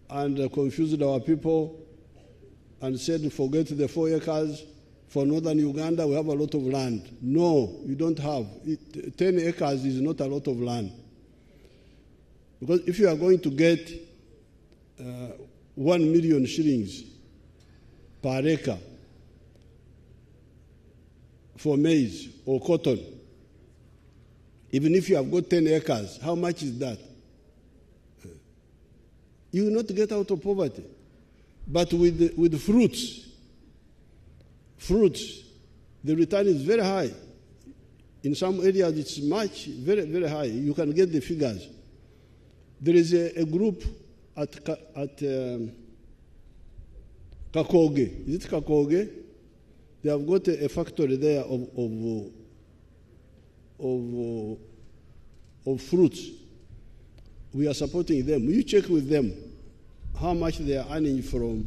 and confused our people and said, forget the 4 acres. For northern Uganda, we have a lot of land. No, you don't have. 10 acres is not a lot of land. Because if you are going to get 1 million shillings per acre for maize or cotton, even if you have got 10 acres, how much is that? You will not get out of poverty. But with fruits, the return is very high. In some areas, it's very, very high. You can get the figures. There is a group at Kakoge. Is it Kakoge? They have got a factory there of fruits. We are supporting them. You check with them how much they are earning from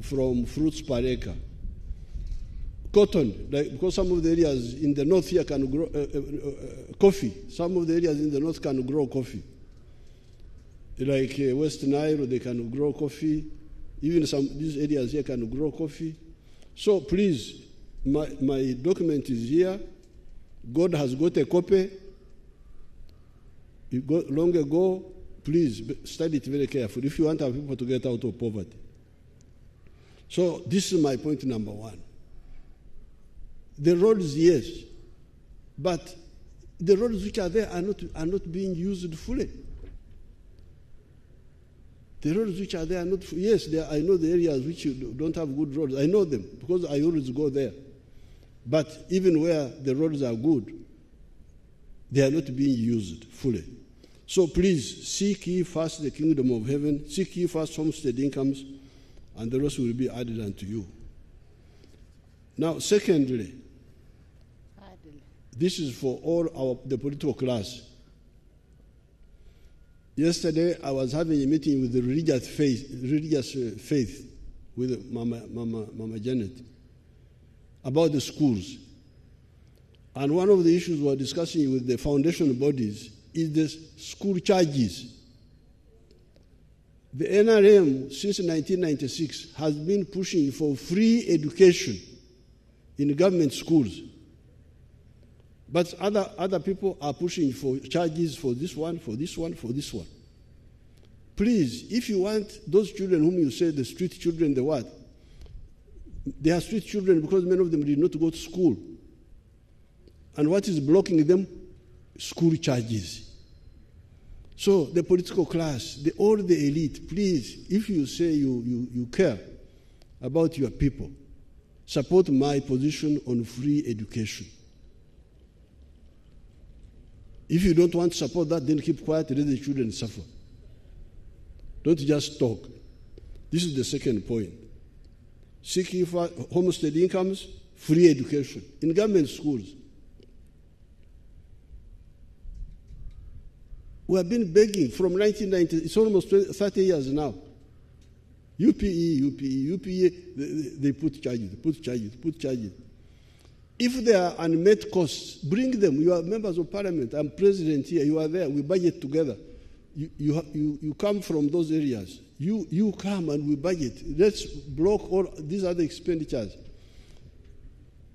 fruits per acre. Cotton, because some of the areas in the north here can grow coffee. Some of the areas in the north can grow coffee. Like West Nile, they can grow coffee. Even these areas here can grow coffee. So please, my document is here. God has got a copy. Long ago, please study it very carefully if you want our people to get out of poverty. So this is my point number 1. The roads, yes, but the roads which are there are not being used fully. The roads which are there are not. Yes, I know the areas which don't have good roads. I know them because I always go there. But even where the roads are good, they are not being used fully. So please, seek ye first the kingdom of heaven, seek ye first homestead incomes, and the rest will be added unto you. Now, secondly, this is for all the political class. Yesterday, I was having a meeting with the religious faith with Mama Janet about the schools. And one of the issues we were discussing with the foundation bodies is the school charges. The NRM, since 1996, has been pushing for free education in government schools. But other people are pushing for charges for this one, for this one, for this one. Please, if you want those children whom you say the street children, the what? They are street children because many of them did not go to school. And what is blocking them? School charges. So the political class, all the elite, please, if you say you care about your people, support my position on free education. If you don't want to support that, then keep quiet, let the children suffer. Don't just talk. This is the second point. Seeking for homestead incomes, free education in government schools. We have been begging from 1990, it's almost 30 years now. UPE, they put charges. If there are unmet costs, bring them. You are members of parliament. I'm president here. You are there. We budget together. You come from those areas. You come and we budget. Let's block all these other expenditures.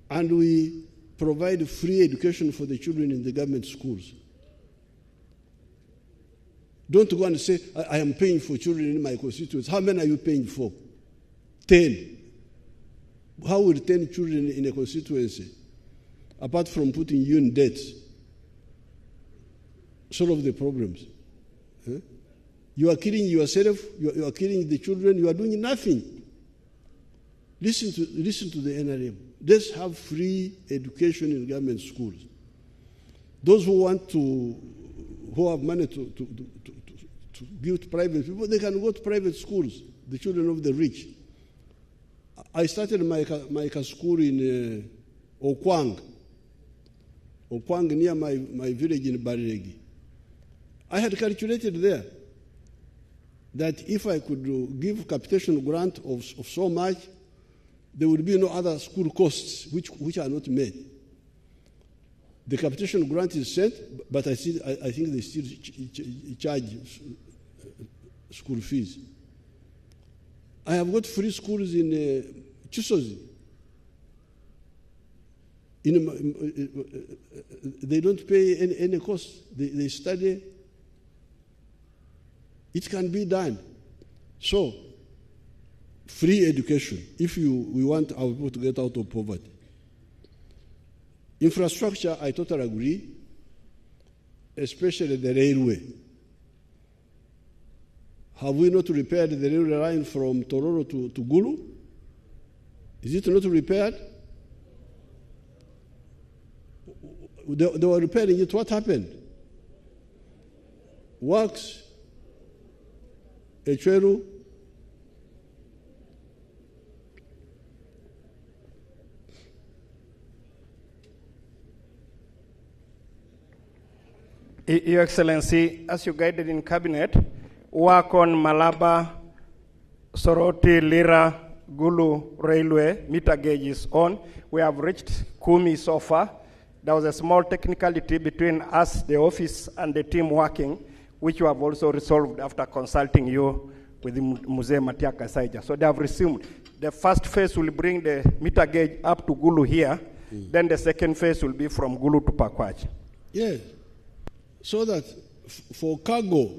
And we provide free education for the children in the government schools. Don't go and say, I am paying for children in my constituency. How many are you paying for? 10. How will 10 children in a constituency, apart from putting you in debt, solve the problems? Huh? You are killing yourself, you are killing the children, you are doing nothing. Listen to the NRM. Let's have free education in government schools. Those who have money to give to private people, they can go to private schools, the children of the rich. I started my school in Okwang near my village in Bariregi. I had calculated there that if I could give capitation grant of so much, there would be no other school costs which are not made. The capitation grant is sent, but I think they still charge school fees. I have got free schools in Chisozi. They don't pay any cost. They study. It can be done. So, free education, if we want our people to get out of poverty. Infrastructure, I totally agree, especially the railway. Have we not repaired the railway line from Tororo to Gulu? Is it not repaired? They were repairing it. What happened? Works, Echweru. Your Excellency, as you guided in Cabinet, work on Malaba, Soroti, Lira, Gulu Railway, meter gauge is on. We have reached Kumi so far. There was a small technicality between us, the office, and the team working, which we have also resolved after consulting you with the Muzee Matiaka Saija. So they have resumed. The first phase will bring the meter gauge up to Gulu here. Then the second phase will be from Gulu to Pakwach. Yes. So that for cargo,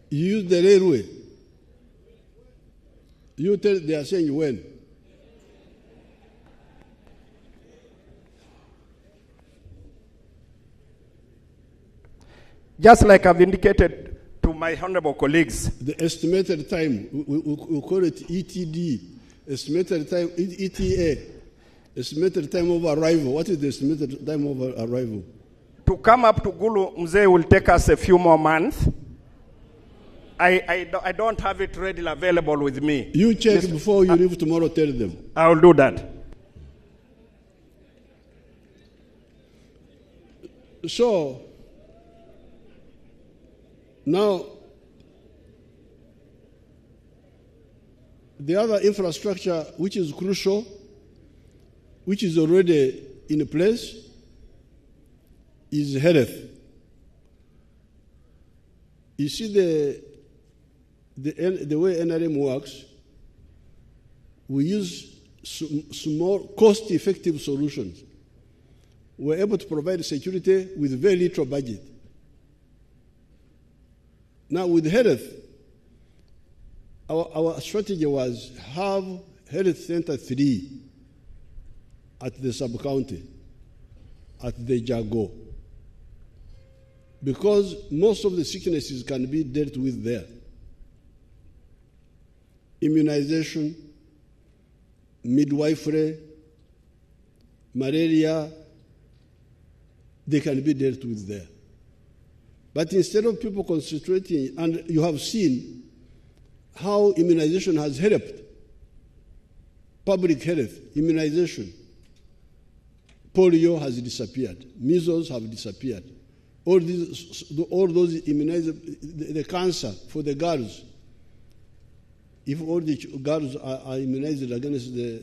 you use the railway. You tell they are saying when. Just like I've indicated to my honorable colleagues. The estimated time, we call it ETD, estimated time, ETA. Estimated time of arrival. What is the estimated time of arrival? To come up to Gulu, Mzee will take us a few more months. I don't have it readily available with me. You check before you leave tomorrow, tell them. I will do that. So, now, the other infrastructure which is crucial, which is already in place, is health. You see the way NRM works, we use small, cost-effective solutions. We're able to provide security with very little budget. Now with health, our strategy was have health center 3 at the sub-county, at the Jago, because most of the sicknesses can be dealt with there. Immunization, midwifery, malaria, they can be dealt with there. But instead of people concentrating, and you have seen how immunization has helped public health, immunization. Polio has disappeared. Measles have disappeared. All those immunized, the cancer for the girls, if all the girls are immunized against the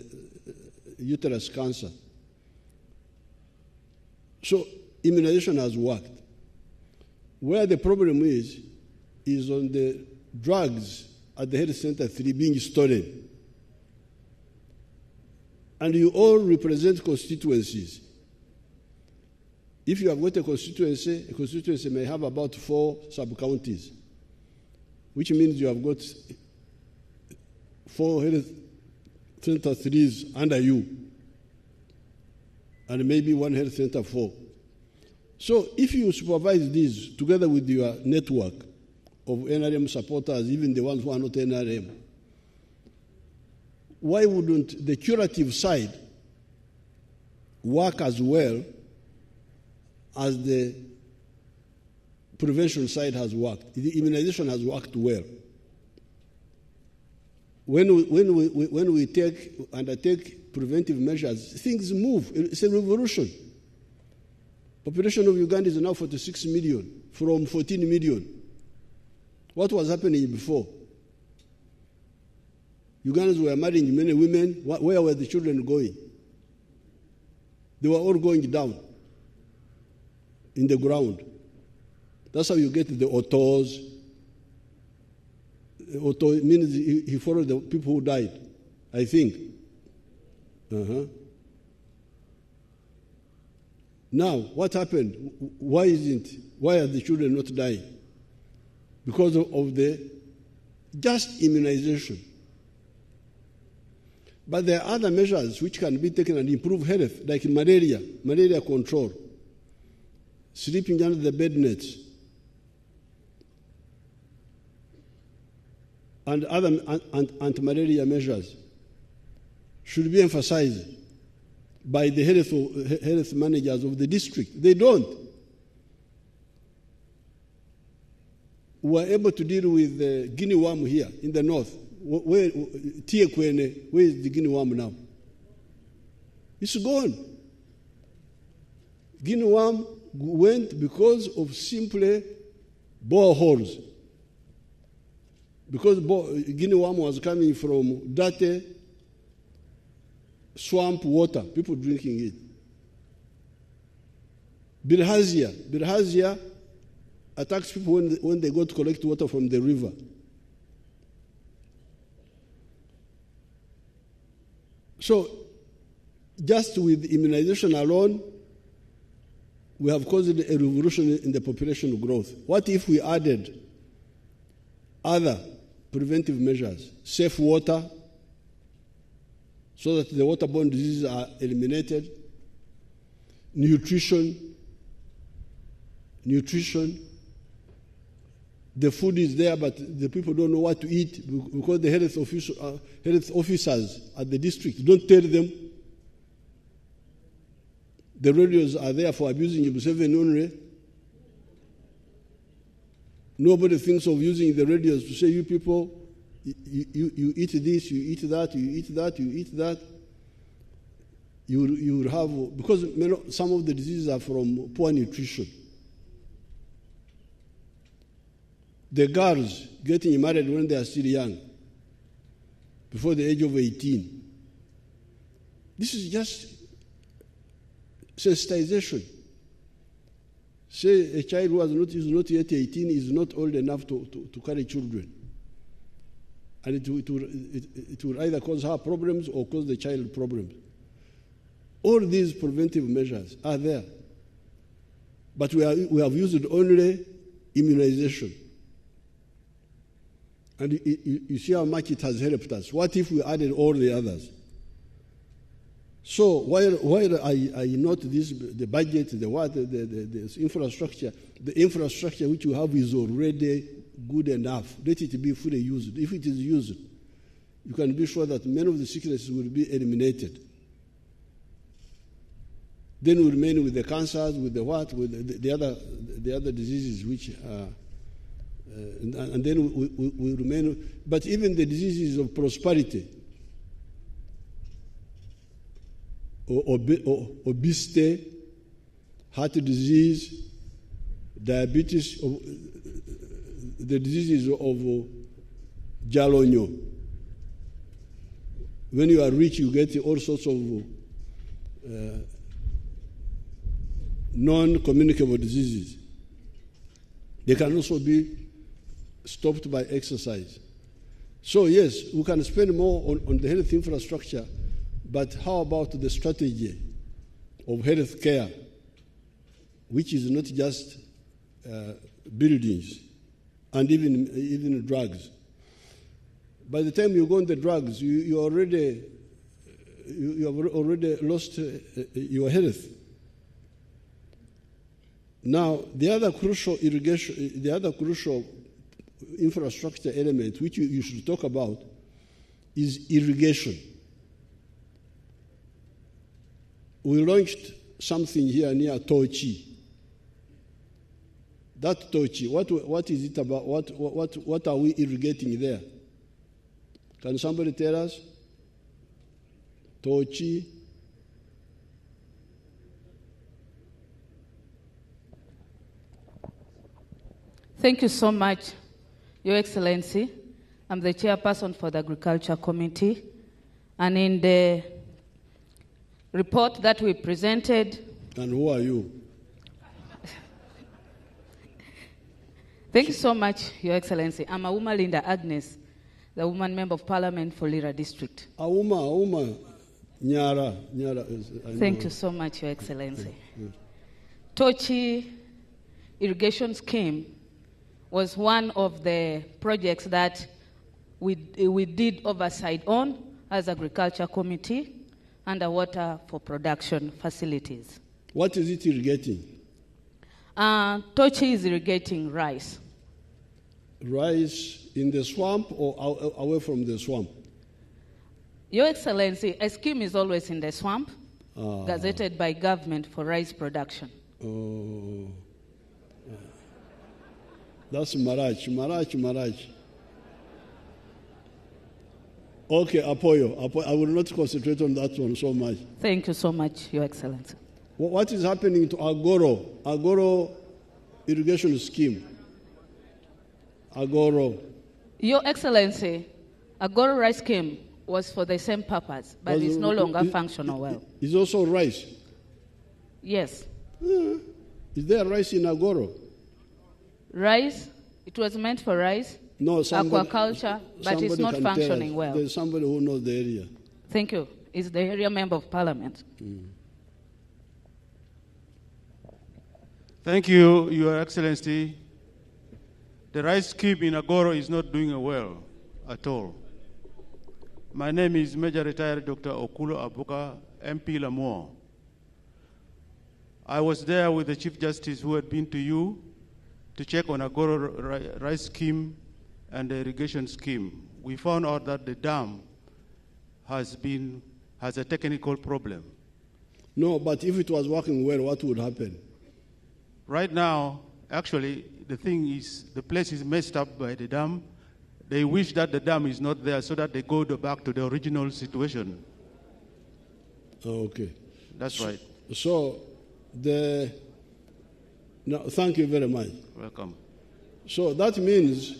uterus cancer. So immunization has worked. Where the problem is on the drugs at the health center 3 being stolen. And you all represent constituencies. If you have got a constituency may have about 4 sub-counties, which means you have got 4 health center 3s under you, and maybe 1 health center 4. So if you supervise these together with your network of NRM supporters, even the ones who are not NRM, why wouldn't the curative side work as well as the prevention side has worked? The immunization has worked well. When we undertake preventive measures, things move. It's a revolution. Population of Uganda is now 46 million from 14 million. What was happening before? Ugandans were marrying many women. Where were the children going? They were all going down in the ground. That's how you get the autos. Auto means he followed the people who died, I think. Now, what happened? Why are the children not dying? Because of the just immunization. But there are other measures which can be taken and improve health, like malaria control, sleeping under the bed nets, and other anti-malaria measures should be emphasized by the health managers of the district. They don't. We were able to deal with the guinea worm here in the north. Where is the guinea worm now? It's gone. Guinea worm went because of simply boreholes. Because guinea worm was coming from dirty swamp water, people drinking it. Bilharzia attacks people when they go to collect water from the river. So, just with immunization alone, we have caused a revolution in the population growth. What if we added other preventive measures, safe water, so that the waterborne diseases are eliminated, nutrition, the food is there, but the people don't know what to eat because the health officers at the district don't tell them. The radios are there for abusing Museveni only. Nobody thinks of using the radios to say, you people, you eat this, you eat that, you eat that, you eat that. You will have, because some of the diseases are from poor nutrition. The girls getting married when they are still young, before the age of 18. This is just sensitization. Say a child who is not yet 18 is not old enough to carry children. And it will either cause her problems or cause the child problems. All these preventive measures are there. But we have used only immunization. And you see how much it has helped us. What if we added all the others? So while I note this, the budget, the infrastructure, the infrastructure which you have is already good enough. Let it be fully used. If it is used, you can be sure that many of the sicknesses will be eliminated. Then we remain with the cancers, with the other diseases which are, and then we remain. But even the diseases of prosperity, or obesity, heart disease, diabetes, the diseases of Jalonyo. When you are rich, you get all sorts of non-communicable diseases. They can also be stopped by exercise. So yes, we can spend more on the health infrastructure, but how about the strategy of health care, which is not just buildings and even drugs? By the time you go on the drugs, you have already lost your health. Now, the other crucial infrastructure element which you should talk about is irrigation. We launched something here near Tochi. That Tochi, what is it about? What are we irrigating there? Can somebody tell us? Tochi. Thank you so much, Your Excellency. I'm the chairperson for the Agriculture Committee. And in the report that we presented... And who are you? Thank you so much, Your Excellency. I'm Auma Linda Agnes, the woman member of parliament for Lira District. Auma, Nyara. Thank you so much, Your Excellency. Tochi irrigation scheme was one of the projects that we did oversight on as Agriculture Committee under water for production facilities. What is it irrigating? Tochi is irrigating rice. Rice in the swamp or away from the swamp? Your Excellency, a scheme is always in the swamp, gazetted by government for rice production. Oh. That's Marach. Okay, Apoyo. I will not concentrate on that one so much. Thank you so much, Your Excellency. What is happening to Agoro irrigation scheme? Agoro. Your Excellency, Agoro rice scheme was for the same purpose, but it's no longer functional well. It's also rice? Yes. Is there rice in Agoro? Rice, it was meant for rice, aquaculture, but it's not functioning well. There's somebody who knows the area. Thank you. It's the area member of parliament. Thank you, Your Excellency. The rice scheme in Agoro is not doing well at all. My name is Major Retired Dr. Okulo Abuka, MP Lamour. I was there with the Chief Justice who had been to you to check on Agoro rice scheme and the irrigation scheme. We found out that the dam has a technical problem. No, but if it was working well, what would happen? Right now, actually, the thing is, the place is messed up by the dam. They wish that the dam is not there so that they go back to the original situation. Okay. That's right. So, no, thank you very much. Welcome. So that means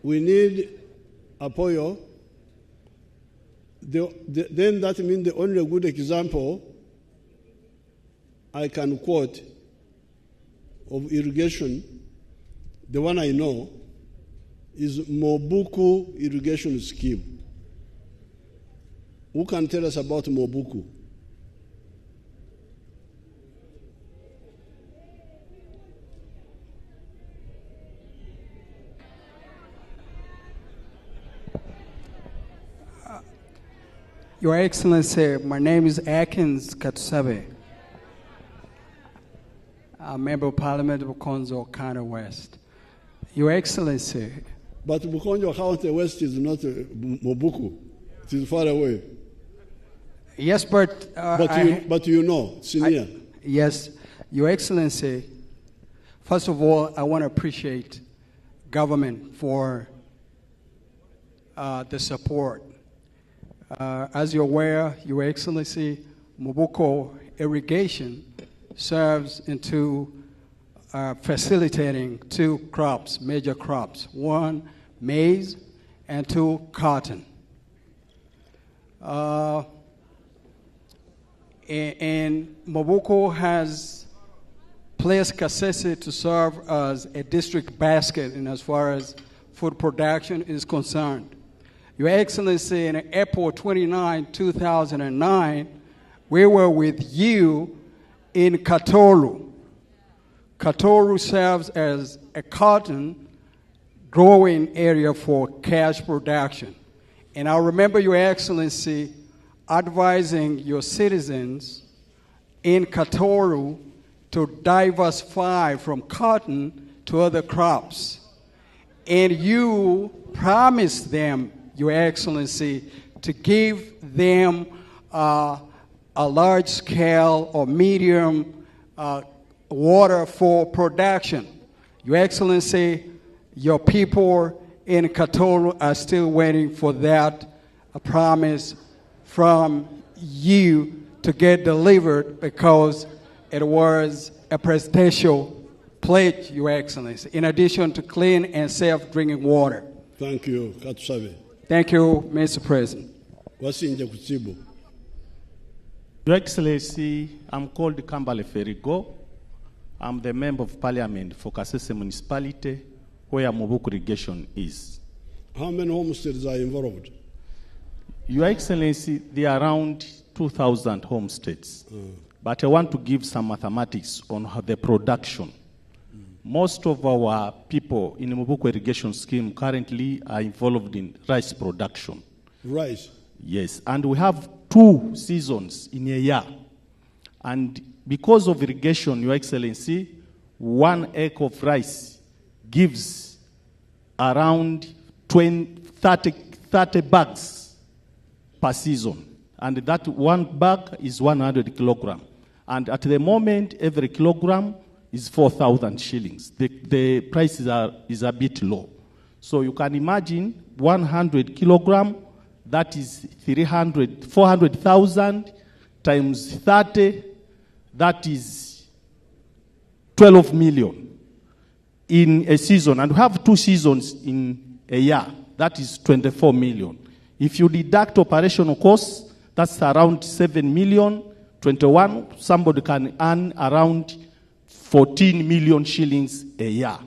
we need apoyo. Then that means the only good example I can quote of irrigation, the one I know, is Mobuku irrigation scheme. Who can tell us about Mobuku? Your Excellency, my name is Atkins Katsabe. I'm a member of Parliament of Bukonjo County West. Your Excellency. But Bukonjo County West is not Mobuku. It is far away. Yes, but... but you know, senior. Yes, Your Excellency. First of all, I want to appreciate government for the support. As you're aware, Your Excellency, Mobuko irrigation serves into facilitating two crops, major crops. One, maize, and two, cotton. And Mobuko has placed Kasese to serve as a district basket in as far as food production is concerned. Your Excellency, in April 29, 2009, we were with you in Katoru. Katoru serves as a cotton growing area for cash production. And I remember Your Excellency advising your citizens in Katoru to diversify from cotton to other crops. And you promised them, Your Excellency, to give them a large scale or medium water for production. Your Excellency, your people in Katoru are still waiting for that promise from you to get delivered because it was a presidential pledge, Your Excellency, in addition to clean and safe drinking water. Thank you, Katsabe. Thank you, Mr. President. Your Excellency, I'm called Kambale Ferigo. I'm the Member of Parliament for Kasese Municipality, where Mobuku irrigation is. How many homesteads are involved? Your Excellency, there are around 2,000 homesteads. But I want to give some mathematics on the production. Most of our people in the Mobuku irrigation scheme currently are involved in rice production. Rice? Yes, and we have 2 seasons in a year. And because of irrigation, Your Excellency, 1 acre of rice gives around 30 bags per season. And that 1 bag is 100 kilograms. And at the moment, every kilogram is 4,000 shillings. The price is a bit low. So you can imagine 100 kilogram, that is 400,000 times 30, that is 12 million in a season. And we have 2 seasons in a year, that is 24 million. If you deduct operational costs, that's around 7 million, 21, somebody can earn around 14 million shillings a year.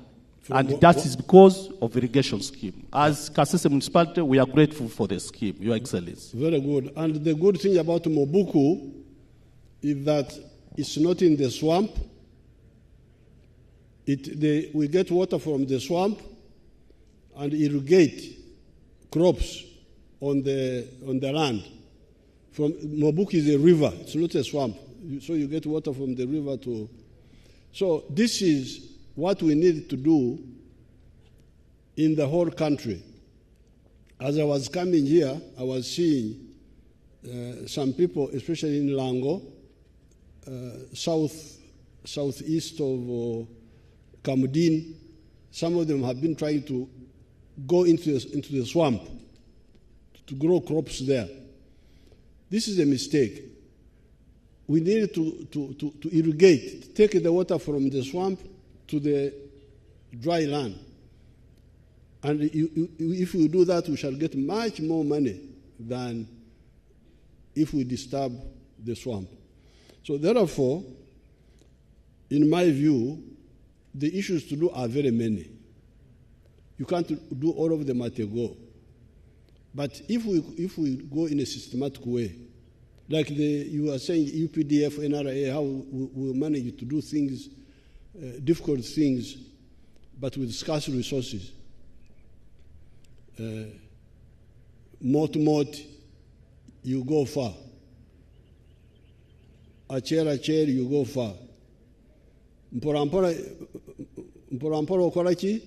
And that is because of irrigation scheme. As Kasese Municipality, we are grateful for the scheme, Your Excellency. Very good. And the good thing about Mobuku is that it's not in the swamp. We get water from the swamp and irrigate crops on the land. Mobuku is a river, it's not a swamp. So you get water from the river to... So this is what we need to do in the whole country. As I was coming here, I was seeing some people, especially in Lango, southeast of Kamudin. Some of them have been trying to go into the swamp to grow crops there. This is a mistake. We need to irrigate, take the water from the swamp to the dry land. And if we do that, we shall get much more money than if we disturb the swamp. So therefore, in my view, the issues to do are very many. You can't do all of them at a go. But if we go in a systematic way, like you are saying UPDF, NRA, how we manage to do things, difficult things, but with scarce resources. Mot, you go far. A chair, you go far. Mpora okolachi?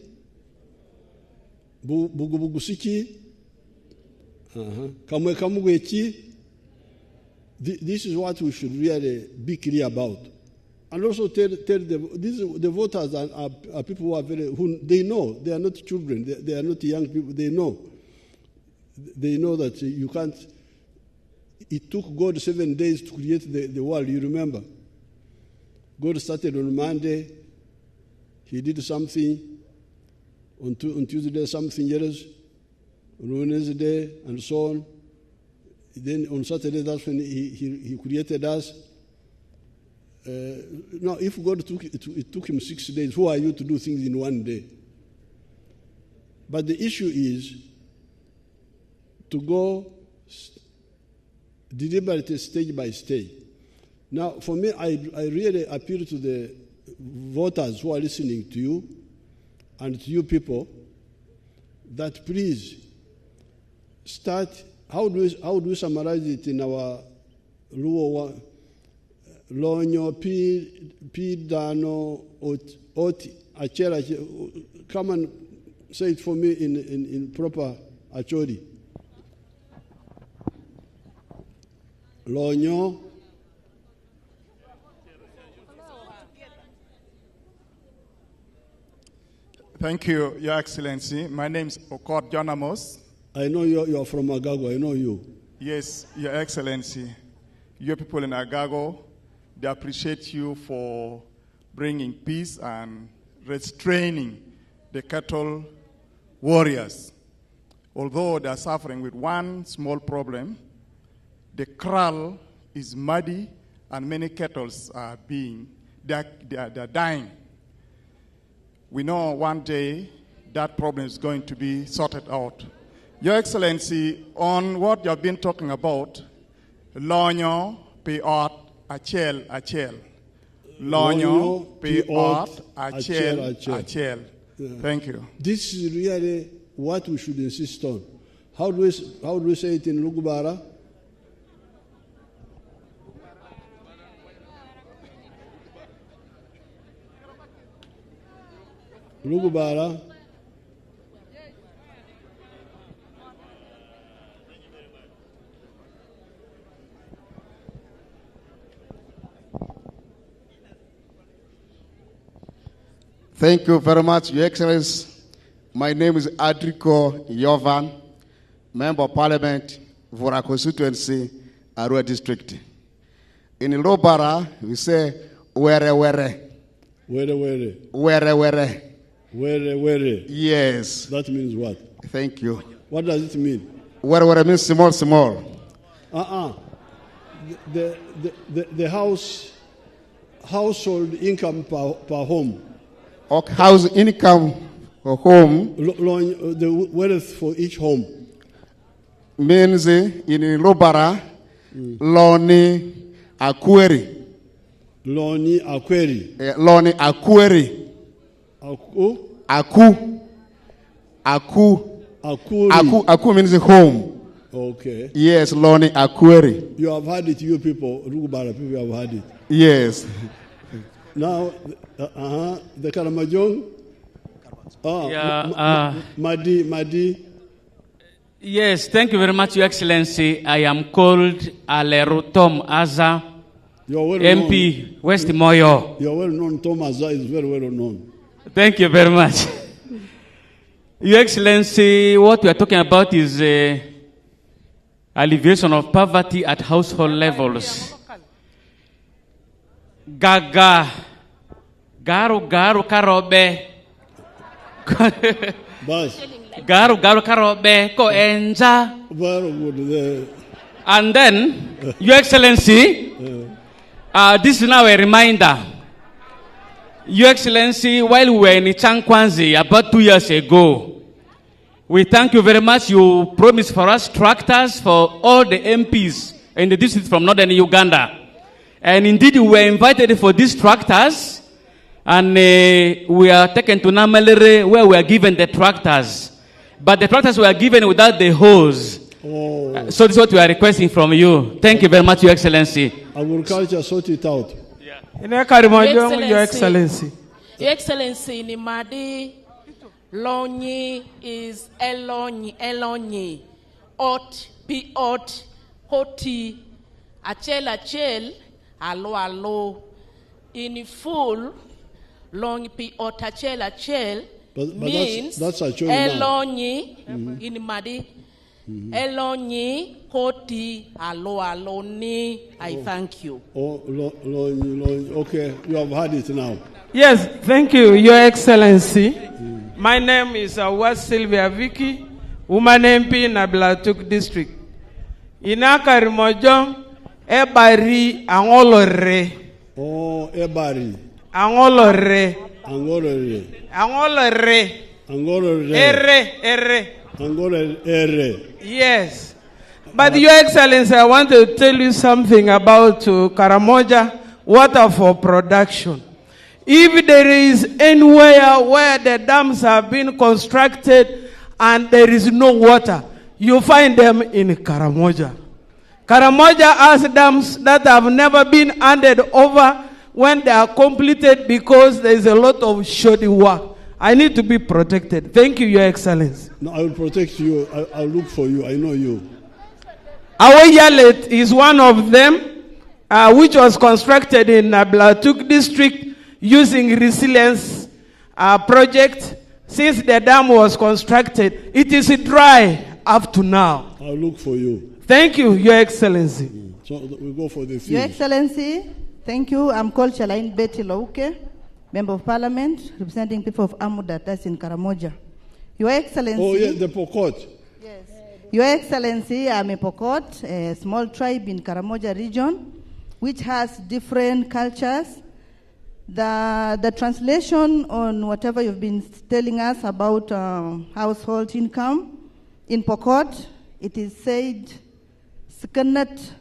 Bugubugusichi? Kamwe kamugwechi? This is what we should really be clear about. And also tell the voters are people who are they know. They are not children. They are not young people. They know. They know that you can't. It took God 7 days to create the world, you remember. God started on Monday. He did something. On Tuesday, something else. On Wednesday, and so on. Then on Saturday, that's when he created us. Now, if God it took him 6 days, who are you to do things in 1 day? But the issue is to go deliberately, stage by stage. Now, for me, I really appeal to the voters who are listening to you and to you people that please start. How do we summarize it in our Luo? Lonyo Pidano Oti Achera. Come and say it for me in proper Achodi. Lonyo. Thank you, Your Excellency. My name is Okot John Amos. I know you are from Agago. I know you. Yes, Your Excellency. Your people in Agago, they appreciate you for bringing peace and restraining the cattle warriors. Although they are suffering with one small problem, the kraal is muddy and many cattle are they're dying. We know one day that problem is going to be sorted out. Your Excellency, on what you have been talking about, Lonyo Piot Achel. Lonyo Piot Achel. Thank you. This is really what we should insist on. How do we say it in Lugubara? Lugubara. Thank you very much, Your Excellency. My name is Adrico Yovan, Member of Parliament, Vora Constituency, Arua District. In Lobara, we say, were. Were. Yes. That means what? Thank you. What does it mean? Were means small. The household income per home. Okay, house income per home. The wealth for each home. Means in Lobara, Loni Akweri. Loni Akweri. Loni Akweri. Aku means home. Okay. Yes, Loni Akweri. You have had it, you people, Rugubara people have had it. Yes. Now, the Karamajong. Madi. Yes, thank you very much, Your Excellency. I am called Alerutom Aza, MP, West Moyo. You are well known. Tom Aza is very well known. Thank you very much. Your Excellency, what we are talking about is alleviation of poverty at household levels. Gaga, garu karobe. Garu karobe ko enza. Very good. And then, Your Excellency, this is now a reminder. Your Excellency, while we were in Chankwanzi about 2 years ago, we thank you very much. You promised for us tractors for all the MPs in the district from northern Uganda. And indeed, we were invited for these tractors. And we are taken to Namalere where we are given the tractors. But the tractors were given without the hose. Oh. So this is what we are requesting from you. Thank you very much, Your Excellency. Agriculture sort it out. Your Excellency. Your Excellency, Nimadi Lonyi is Elonyi. Ot, P. Ot, Hoti, Achel, Alo. In full, Long P. Ot, Achel, means that's Elonyi in Madi. Elonyi, Hoti, Alo ni. I thank you. Oh, okay, you have had it now. Yes, thank you, Your Excellency. My name is West Sylvia Vicky, woman MP in Ablatuk District. Inaka Rimojo, Ebari, Angolore. Oh, Ebari. Angolore. Ere. Yes. But Your Excellency, I want to tell you something about Karamoja water for production. If there is anywhere where the dams have been constructed and there is no water, you find them in Karamoja. Karamoja has dams that have never been handed over when they are completed because there is a lot of shoddy work. I need to be protected. Thank you, Your Excellency. No, I will protect you. I'll look for you. I know you. Awayalet is one of them, which was constructed in Ablatuk District using resilience project. Since the dam was constructed, it is dry up to now. I'll look for you. Thank you, Your Excellency. So we go for the field. Your Excellency, thank you. I'm called Chalain Betty Lauke, Member of Parliament, representing people of Amuda, that's in Karamoja. Your Excellency. Oh, yeah, the Pokot. Yes. Your Excellency, I'm a Pokot, a small tribe in Karamoja region, which has different cultures. The translation on whatever you've been telling us about household income, in Pokot, it is said, Skanat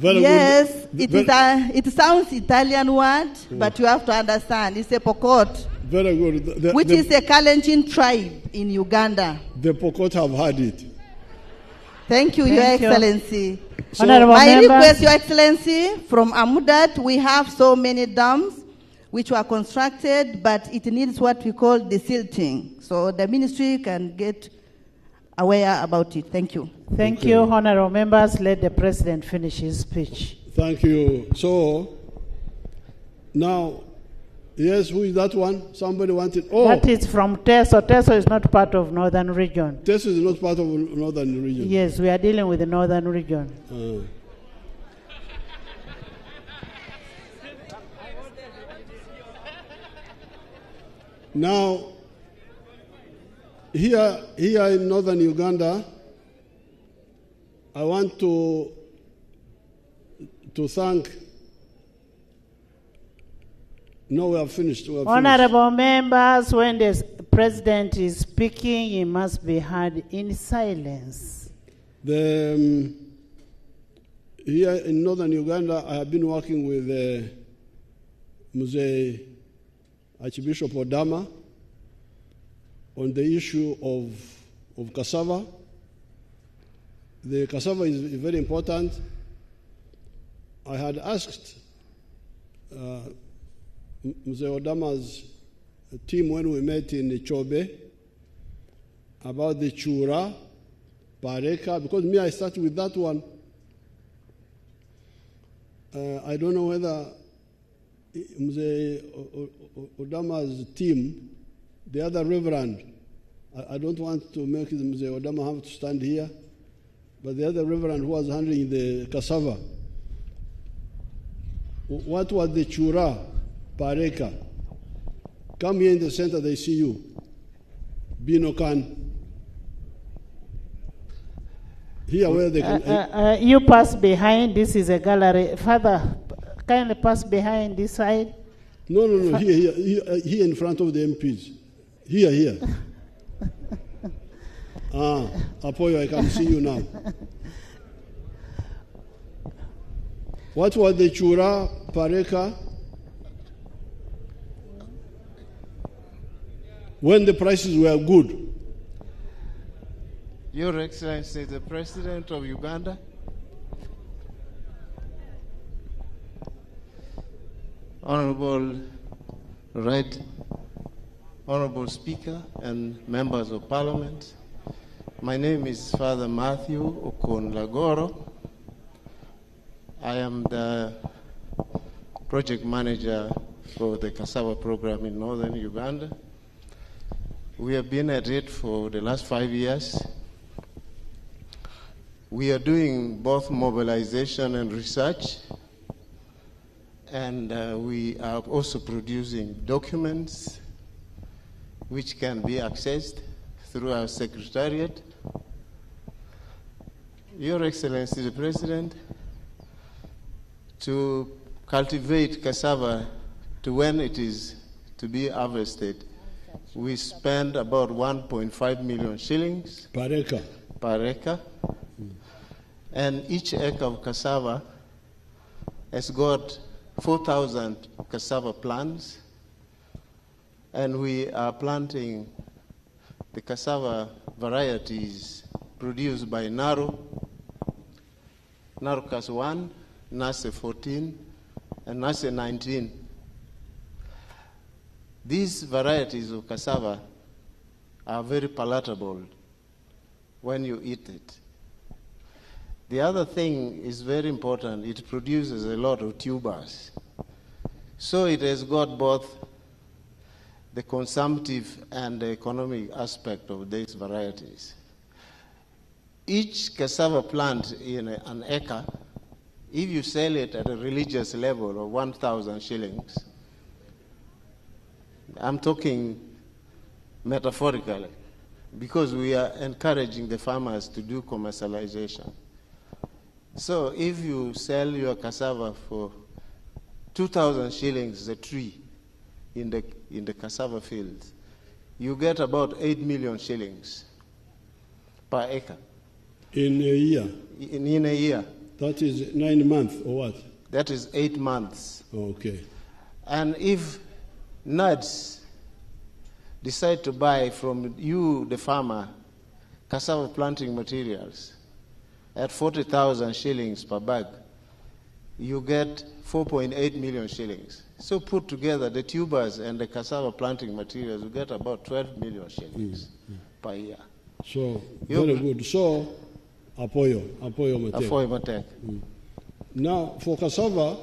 yes, it sounds Italian word, but you have to understand, it's a Pokot. Very good. Which is a Kalenjin tribe in Uganda. The Pokot have had it. Thank you, Your Excellency. So, my request, Your Excellency, from Amudat, we have so many dams which were constructed, but it needs what we call desilting. So the ministry can get aware about it. Thank you. Thank you, honorable members. Let the president finish his speech. Thank you. So now, yes, who is that one? Somebody wanted. Oh, that is from Teso. Teso is not part of northern region. Teso is not part of northern region. Yes, we are dealing with the northern region. Now, here in northern Uganda, I want to thank. No, we have finished. Honorable members, when the president is speaking, he must be heard in silence. Here in northern Uganda, I have been working with Mzee Archbishop Odama on the issue of cassava. The cassava is very important. I had asked Mzee Odama's team when we met in Chobe about the chura, pareka, because me, I started with that one. I don't know whether Mzee Odama's team, the other reverend, I don't want to make Mzee Odama have to stand here, but the other reverend who was handling the cassava, what was the chura per acre? Come here in the center, they see you. Bino Khan. Here where they can... you pass behind, this is a gallery. Father, kindly pass behind this side. No, here in front of the MPs. Here. Apoyo, I can see you now. What was the chura per acre when the prices were good? Your Excellency, the President of Uganda, Honorable Red, Honorable Speaker and members of Parliament, my name is Father Matthew Okonlagoro. I am the project manager for the cassava program in northern Uganda. We have been at it for the last 5 years. We are doing both mobilization and research, and we are also producing documents which can be accessed through our secretariat. Your Excellency the President, to cultivate cassava to when it is to be harvested, we spend about 1.5 million shillings per acre. Per acre. And each acre of cassava has got 4,000 cassava plants, and we are planting the cassava varieties produced by Narucas 1, Nase 14, and Nase 19. These varieties of cassava are very palatable when you eat it. The other thing is very important. It produces a lot of tubers. So it has got both the consumptive and the economic aspect of these varieties. Each cassava plant in an acre, if you sell it at a religious level of 1,000 shillings, I'm talking metaphorically, because we are encouraging the farmers to do commercialization. So if you sell your cassava for 2,000 shillings a tree in the cassava fields, you get about 8 million shillings per acre. In a year? In a year. That is 9 months or what? That is 8 months. Okay. And if nuts decide to buy from you, the farmer, cassava planting materials at 40,000 shillings per bag, you get 4.8 million shillings. So put together the tubers and the cassava planting materials, you get about 12 million shillings per year. So, very good. So, Apoyo Matek. Apoyo Matek. Now, for cassava,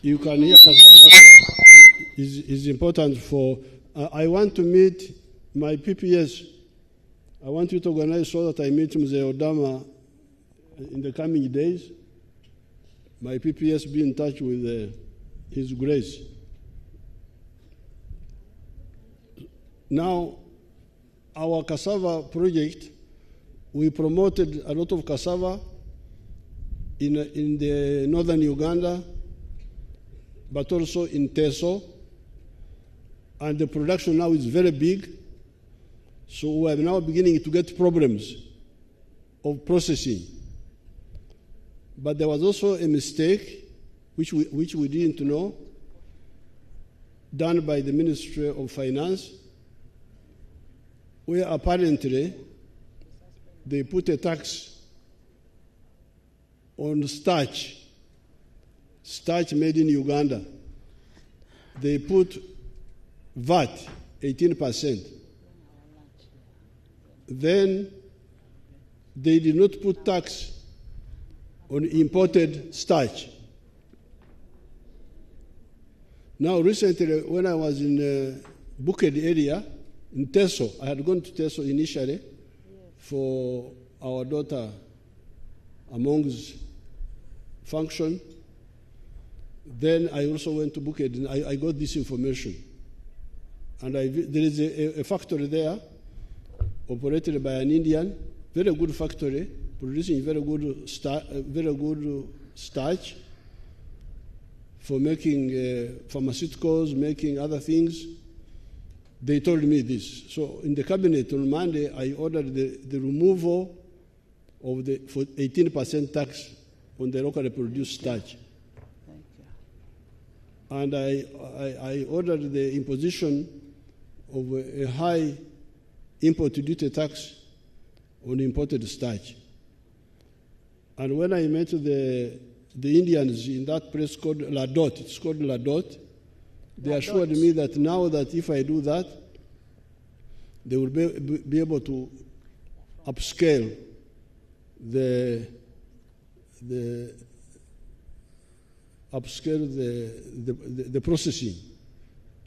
you can hear cassava is important for, I want to meet my PPS. I want you to organize so that I meet Mzee Odama in the coming days. My PPS be in touch with His Grace. Now, our cassava project, we promoted a lot of cassava in the northern Uganda, but also in Teso. And the production now is very big. So we are now beginning to get problems of processing. But there was also a mistake, which we didn't know, done by the Ministry of Finance, where apparently they put a tax on starch made in Uganda. They put VAT, 18%. Then they did not put tax on imported starch. Now, recently, when I was in Buked area, in Teso, I had gone to Teso initially for our daughter Among's function. Then I also went to Buked and I got this information. And there is a factory there operated by an Indian, very good factory, producing very good starch for making pharmaceuticals, making other things. They told me this. So in the cabinet on Monday, I ordered the removal of the 18% tax on the locally produced starch. Thank you. And I ordered the imposition of a high import duty tax on imported starch. And when I met the Indians in that place called Ladot, it's called Ladot, they assured me that now that if I do that, they will be able to upscale the processing,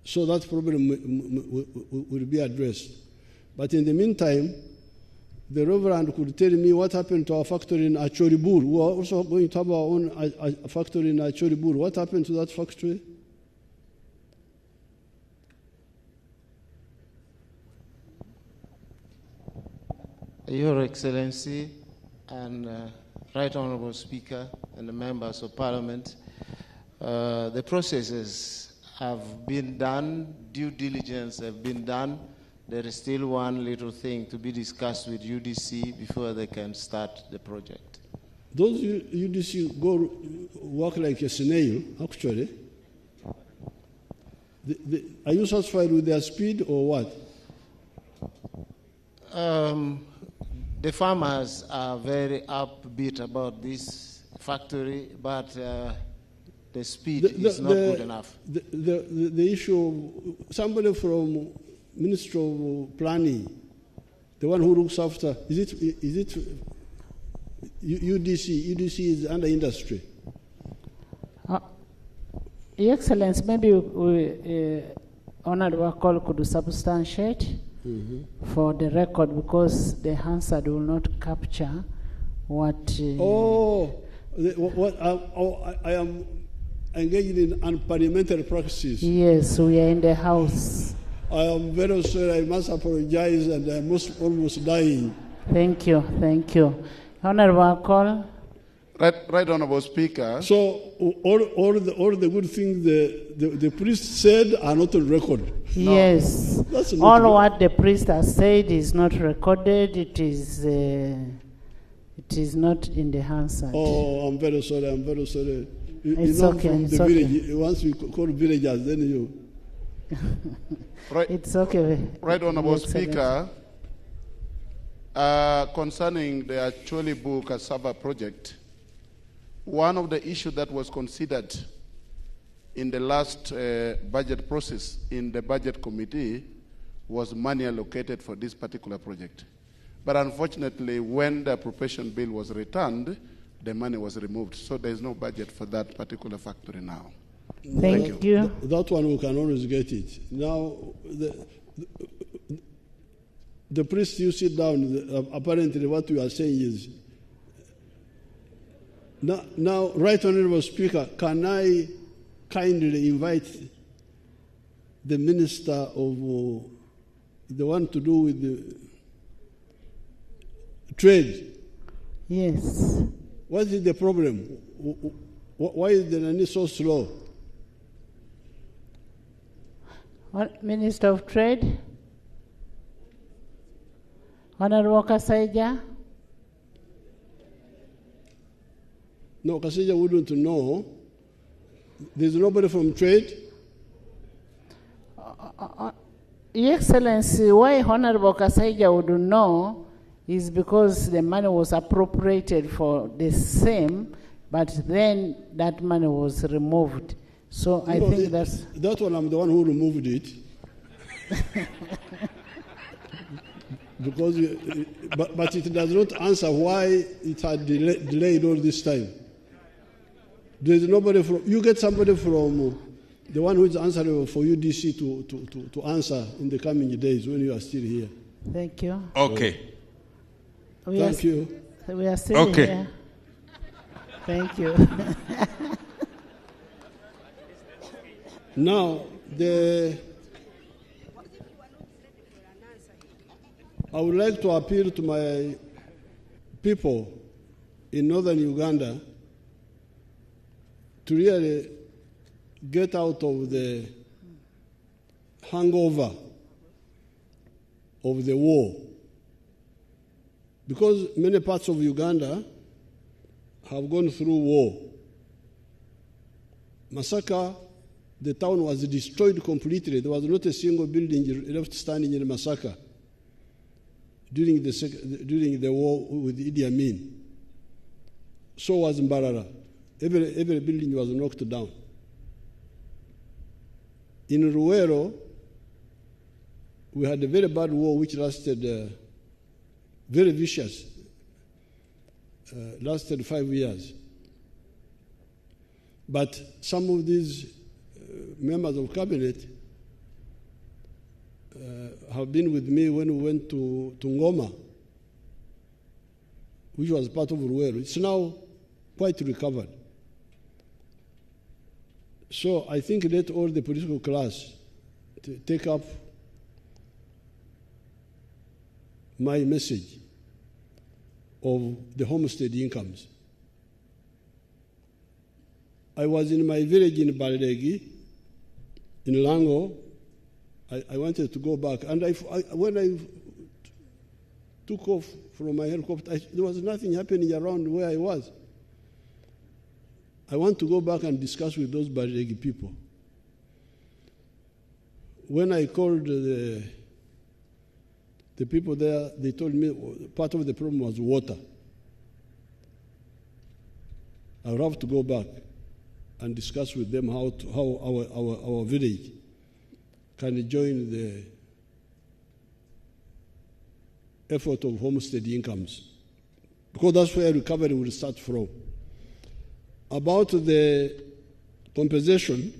so that problem will be addressed. But in the meantime, the Reverend could tell me what happened to our factory in Achoribur. We are also going to have our own factory in Achoribur. What happened to that factory? Your Excellency and Right Honorable Speaker and the members of Parliament, the processes have been done, due diligence have been done. There is still one little thing to be discussed with UDC before they can start the project. Those UDC go work like a snail, actually. Are you satisfied with their speed or what? The farmers are very upbeat about this factory, but the speed is not good enough. The issue of somebody from Ministry of Planning, the one who looks after, is it UDC? UDC is under industry. Your Excellency, maybe Honorable Call could substantiate for the record, because the Hansard will not capture what. I am engaged in unparliamentary practices. Yes, we are in the House. I am very sorry. I must apologize, and I'm almost dying. Thank you, thank you. Honorable Call. Right, Honorable Speaker. So all the good things the priest said are not on record. No. Yes. All what the priest has said is not recorded. It is not in the Hansard. Oh, I'm very sorry. I'm very sorry. It's okay. From It's the okay. village, once we call villagers, then you. Right. It's okay. Right, Honorable Speaker. Concerning the Acholibu Cassava project, one of the issues that was considered in the last budget process in the budget committee was money allocated for this particular project. But unfortunately, when the appropriation bill was returned, the money was removed. So there is no budget for that particular factory now. Thank you. That one we can always get it. Now, the priest, you sit down. Apparently, what you are saying is. Now, Right Honorable Speaker, can I kindly invite the Minister of the one to do with the trade? Yes. What is the problem? Why is the Nani so slow? What, Minister of Trade? Honorable Kasaija? No, Kasaija wouldn't know. There's nobody from trade. Your Excellency, why Honorable Kasaija would know is because the money was appropriated for the same, but then that money was removed. So I think that's... That one, I'm the one who removed it. Because, but it does not answer why it had delayed all this time. There's nobody from... You get somebody from the one who is answerable for UDC to answer in the coming days when you are still here. Thank you. Okay. Thank you. We are still Okay. here. Thank you. Now, I would like to appeal to my people in northern Uganda to really get out of the hangover of the war. Because many parts of Uganda have gone through war. Masaka, the town was destroyed completely. There was not a single building left standing in Masaka during the war with Idi Amin. So was Mbarara. Every building was knocked down. In Ruwero, we had a very bad war which lasted, very vicious, lasted 5 years. But some of these members of cabinet have been with me when we went to Ngoma, which was part of Ruwero. It's now quite recovered. So I think let all the political class take up my message of the homestead incomes. I was in my village in Baldegi, in Lango. I wanted to go back. And when I took off from my helicopter, there was nothing happening around where I was. I want to go back and discuss with those Baldegi people. When I called the people there, they told me part of the problem was water. I would have to go back and discuss with them how our village can join the effort of homestead incomes, because that's where recovery will start from. About the compensation,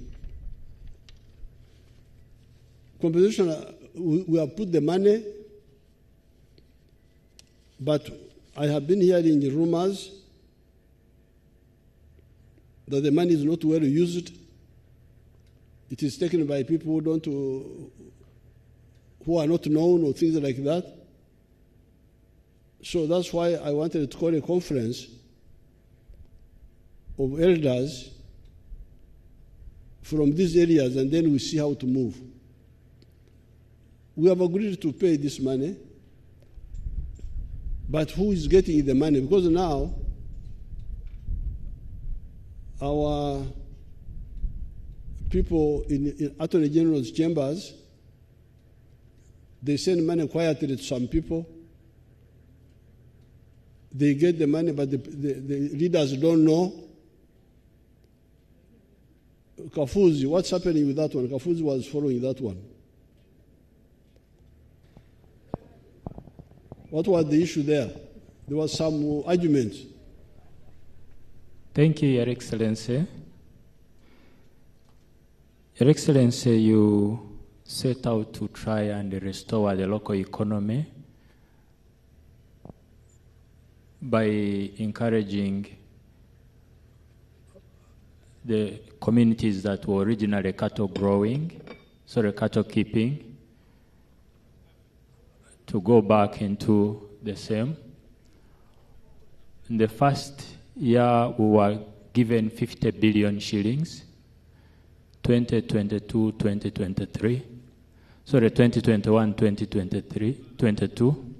we have put the money, but I have been hearing rumors that the money is not well used. It is taken by people who are not known or things like that. So that's why I wanted to call a conference of elders from these areas, and then we see how to move. We have agreed to pay this money, but who is getting the money? Because now our people in Attorney General's chambers, they send money quietly to some people. They get the money, but the leaders don't know. Kafuzi, what's happening with that one? Kafuzi was following that one. What was the issue there? There was some argument. Thank you, Your Excellency. Your Excellency, you set out to try and restore the local economy by encouraging the communities that were originally cattle keeping, to go back into the same. In the first year, we were given 50 billion shillings, 2022, 2023. Sorry, 2021, 2023, 22.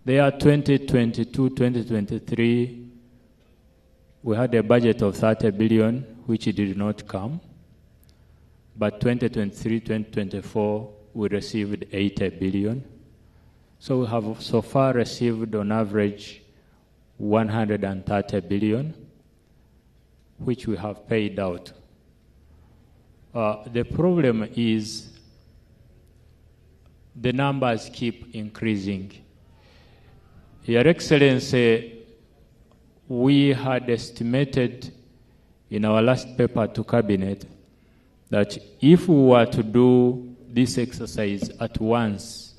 The year 2022, 2023, we had a budget of 30 billion, which did not come. But 2023, 2024, we received 80 billion. So we have so far received on average 130 billion, which we have paid out. The problem is the numbers keep increasing. Your Excellency, we had estimated in our last paper to Cabinet that if we were to do this exercise at once,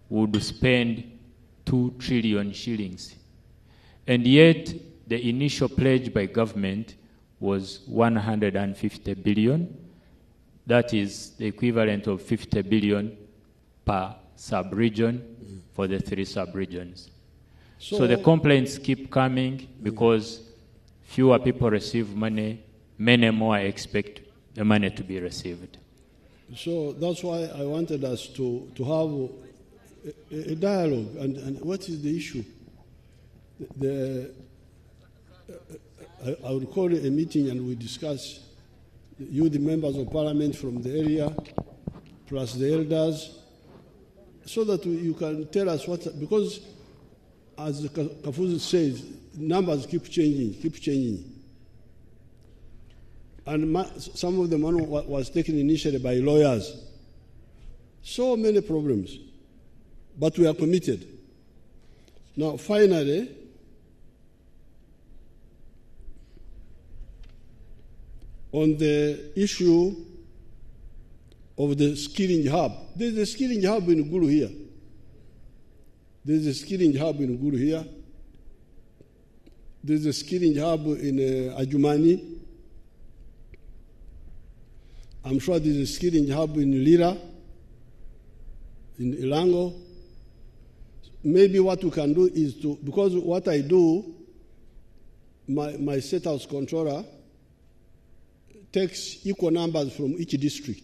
we would spend 2 trillion shillings. And yet, the initial pledge by government was 150 billion. That is the equivalent of 50 billion per sub-region for the 3 sub-regions. So the complaints keep coming because fewer people receive money, many more expect the money to be received. So that's why I wanted us to have a dialogue. And what is the issue? I would call a meeting and we discuss, you, the members of parliament from the area, plus the elders, so that you can tell us what, because as Kafuzi says, numbers keep changing. And some of the money was taken initially by lawyers. So many problems. But we are committed. Now, finally, on the issue of the skilling hub, there's a skilling hub in Gulu here. There's a skilling hub in Gulu here. There's a skilling hub in Ajumani. I'm sure there's a skilling hub in Lira, in Ilango. Maybe what we can do is to, because what I do, my state house controller takes equal numbers from each district.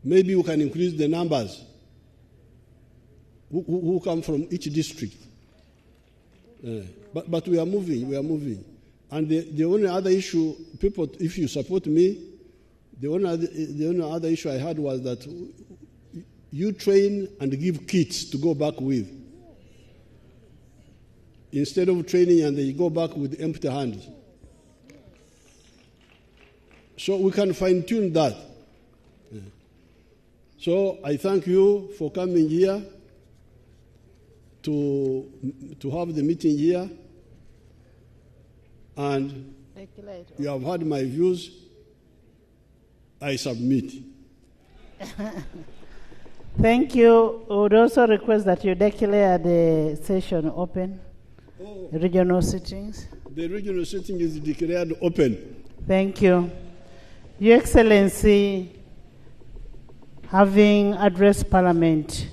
Maybe we can increase the numbers who come from each district. But we are moving. And the only other issue, people, if you support me, the only other issue I had was that you train and give kits to go back with. Instead of training and they go back with empty hands. So we can fine-tune that. So I thank you for coming here to have the meeting here. And you have heard my views. I submit. Thank you. I would also request that you declare the session open. Regional sittings. The regional sitting is declared open. Thank you. Your Excellency, having addressed Parliament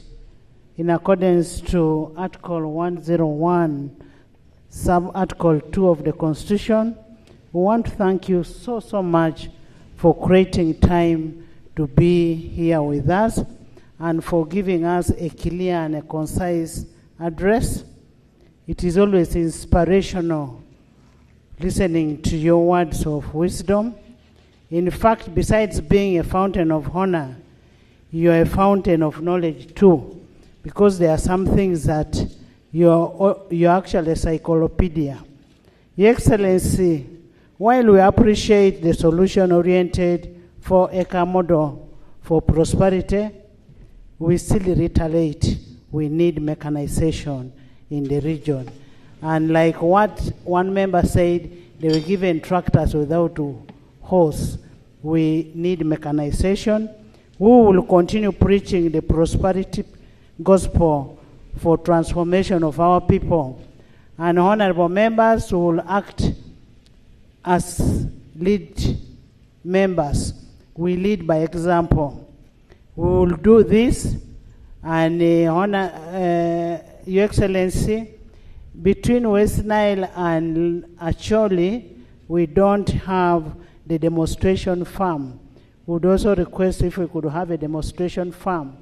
in accordance to Article 101, Sub-Article 2 of the Constitution, we want to thank you so much for creating time to be here with us and for giving us a clear and a concise address. It is always inspirational listening to your words of wisdom. In fact, besides being a fountain of honor, you are a fountain of knowledge too, because there are some things that you're actually a encyclopedia. Your Excellency, while we appreciate the solution-oriented 4-acre model for prosperity, we still reiterate we need mechanization in the region. And like what one member said, they were given tractors without horse. We need mechanization. We will continue preaching the prosperity gospel for transformation of our people. And honorable members will act as lead members. We lead by example. We will do this, and Your Excellency, between West Nile and Acholi, we don't have the demonstration farm. We would also request if we could have a demonstration farm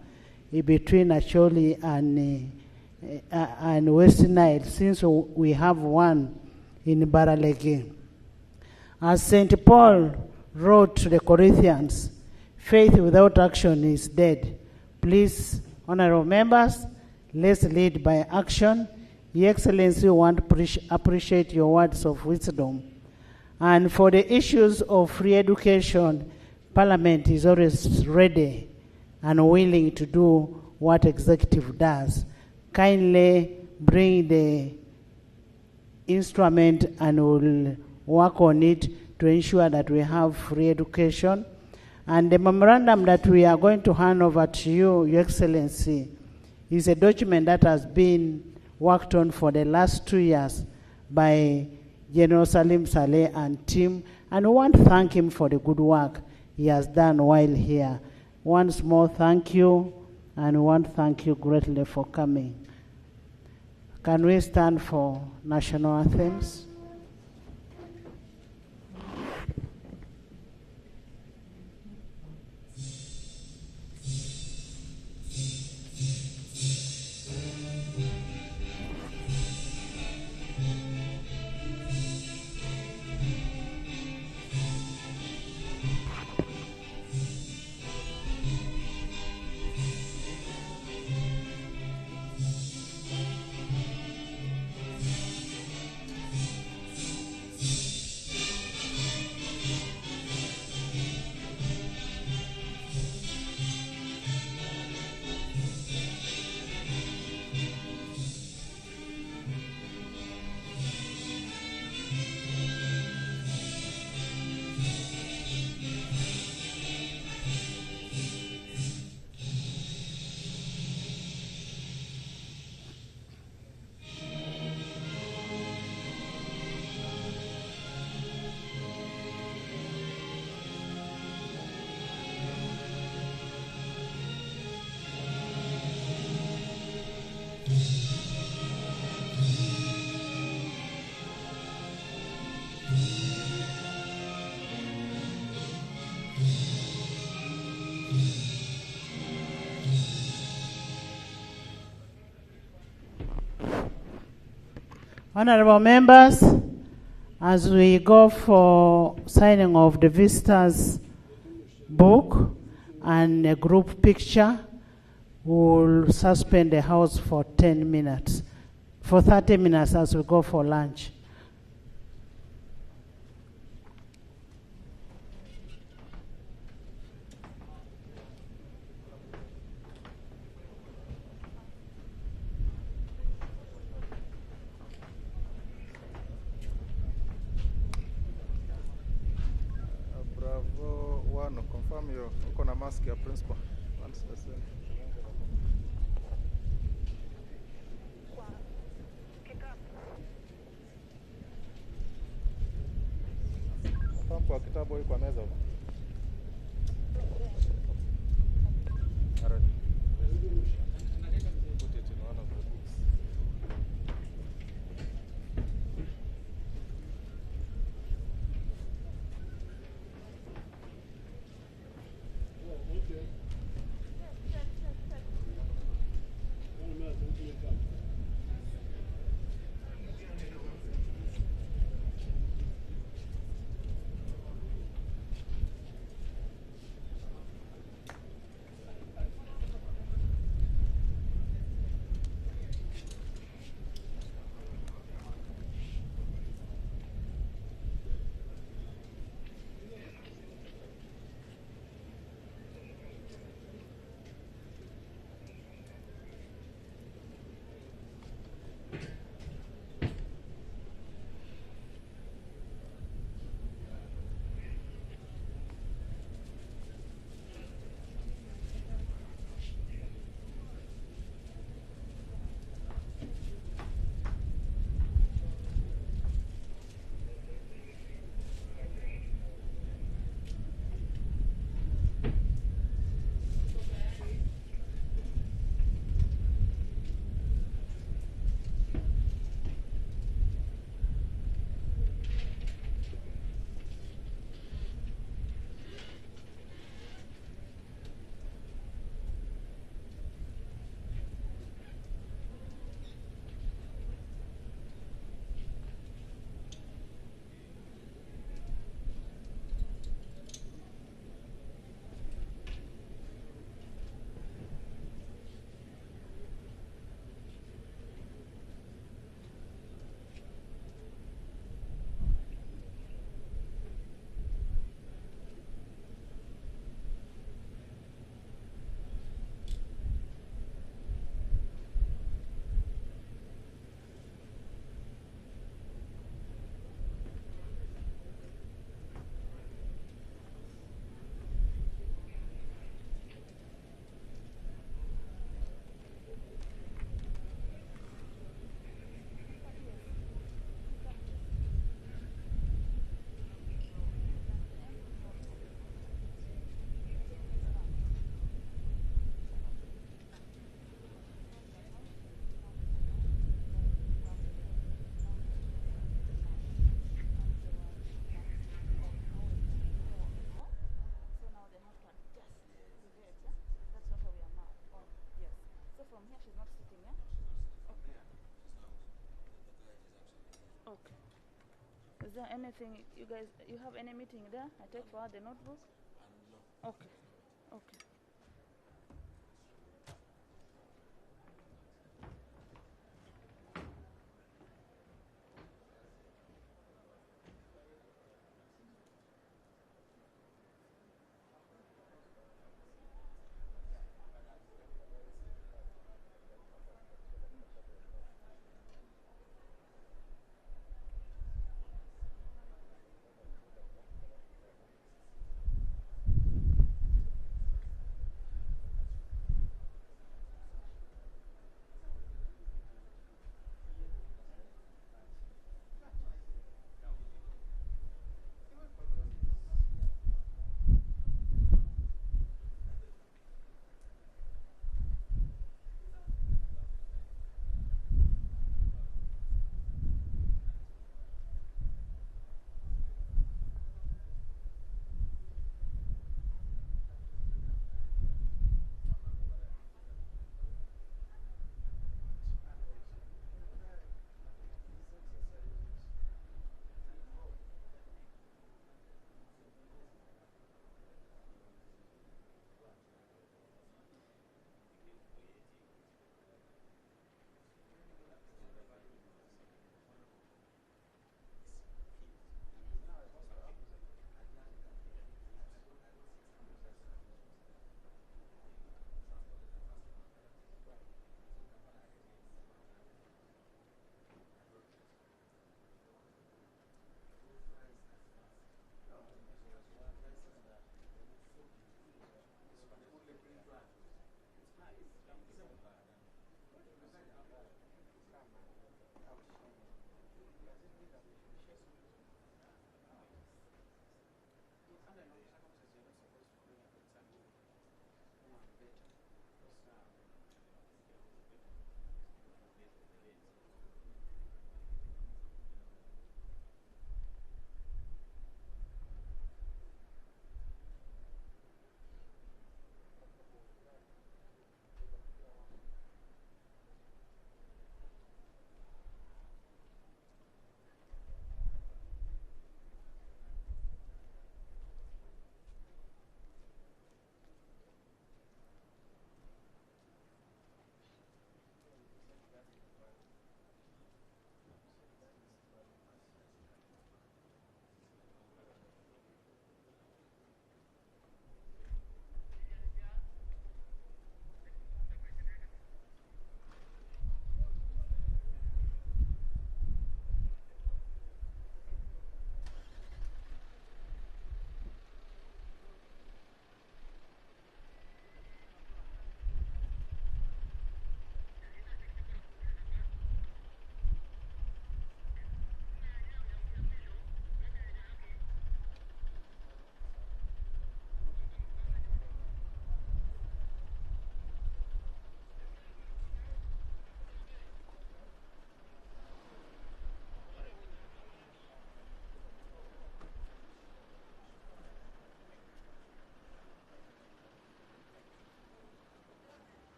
between Acholi and West Nile, since we have one in Baralege. As St. Paul wrote to the Corinthians, faith without action is dead. Please, honorable members, let's lead by action. Your Excellency, we want to appreciate your words of wisdom. And for the issues of free education, Parliament is always ready and willing to do what executive does. Kindly bring the instrument and we'll work on it to ensure that we have free education. And the memorandum that we are going to hand over to you, Your Excellency, is a document that has been worked on for the last 2 years by General Salim Saleh and team, and we want to thank him for the good work he has done while here. Once more, thank you, and we want to thank you greatly for coming. Can we stand for national anthems? Honorable members, as we go for signing of the visitors book and a group picture, we'll suspend the House for 10 minutes, for 30 minutes as we go for lunch. Bravo, one, confirm your mask, your principal. Kwa kitabu hii kwa meza. there anything you guys, you have any meeting there? I take for her the notebook? Okay, okay.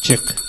Check.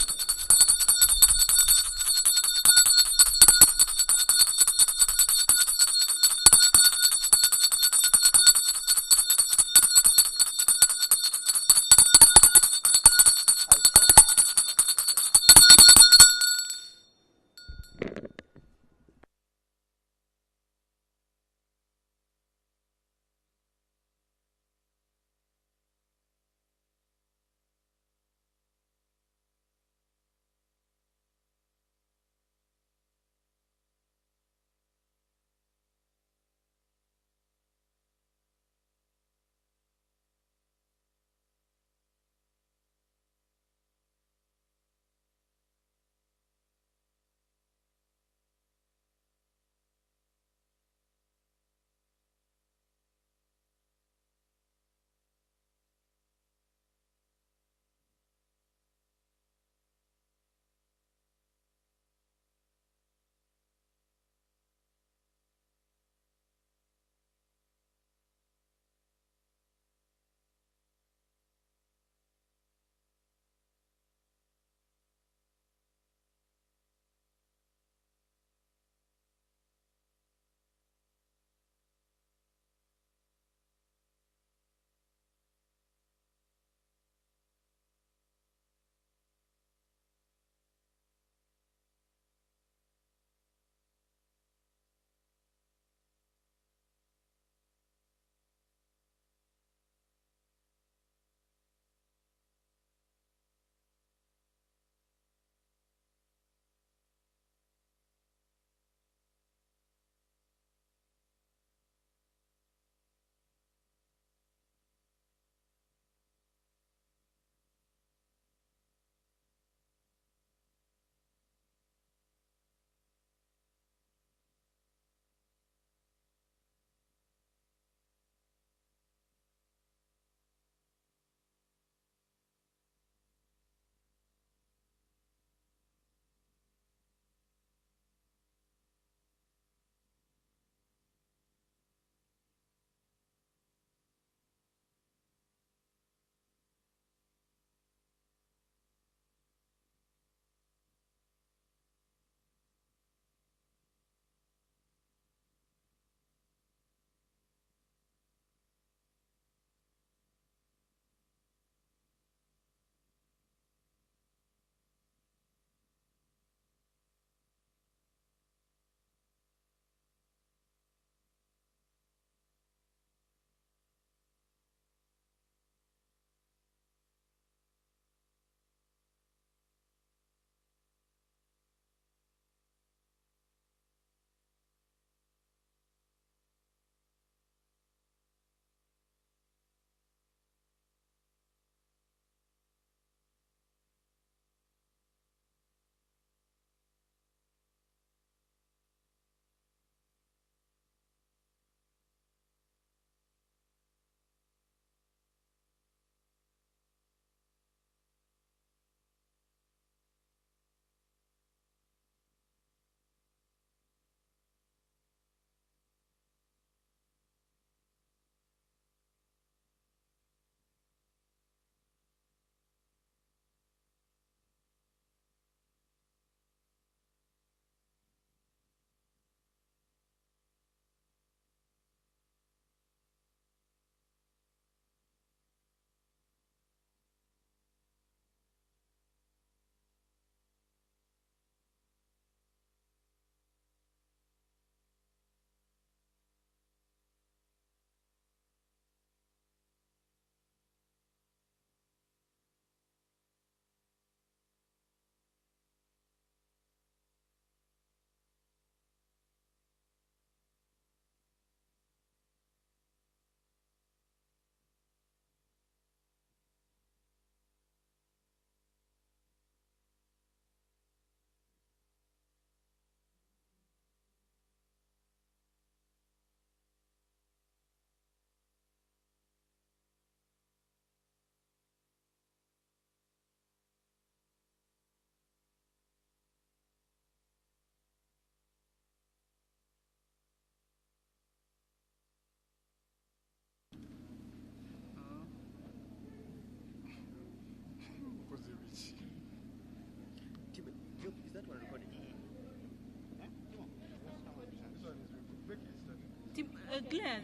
Claire,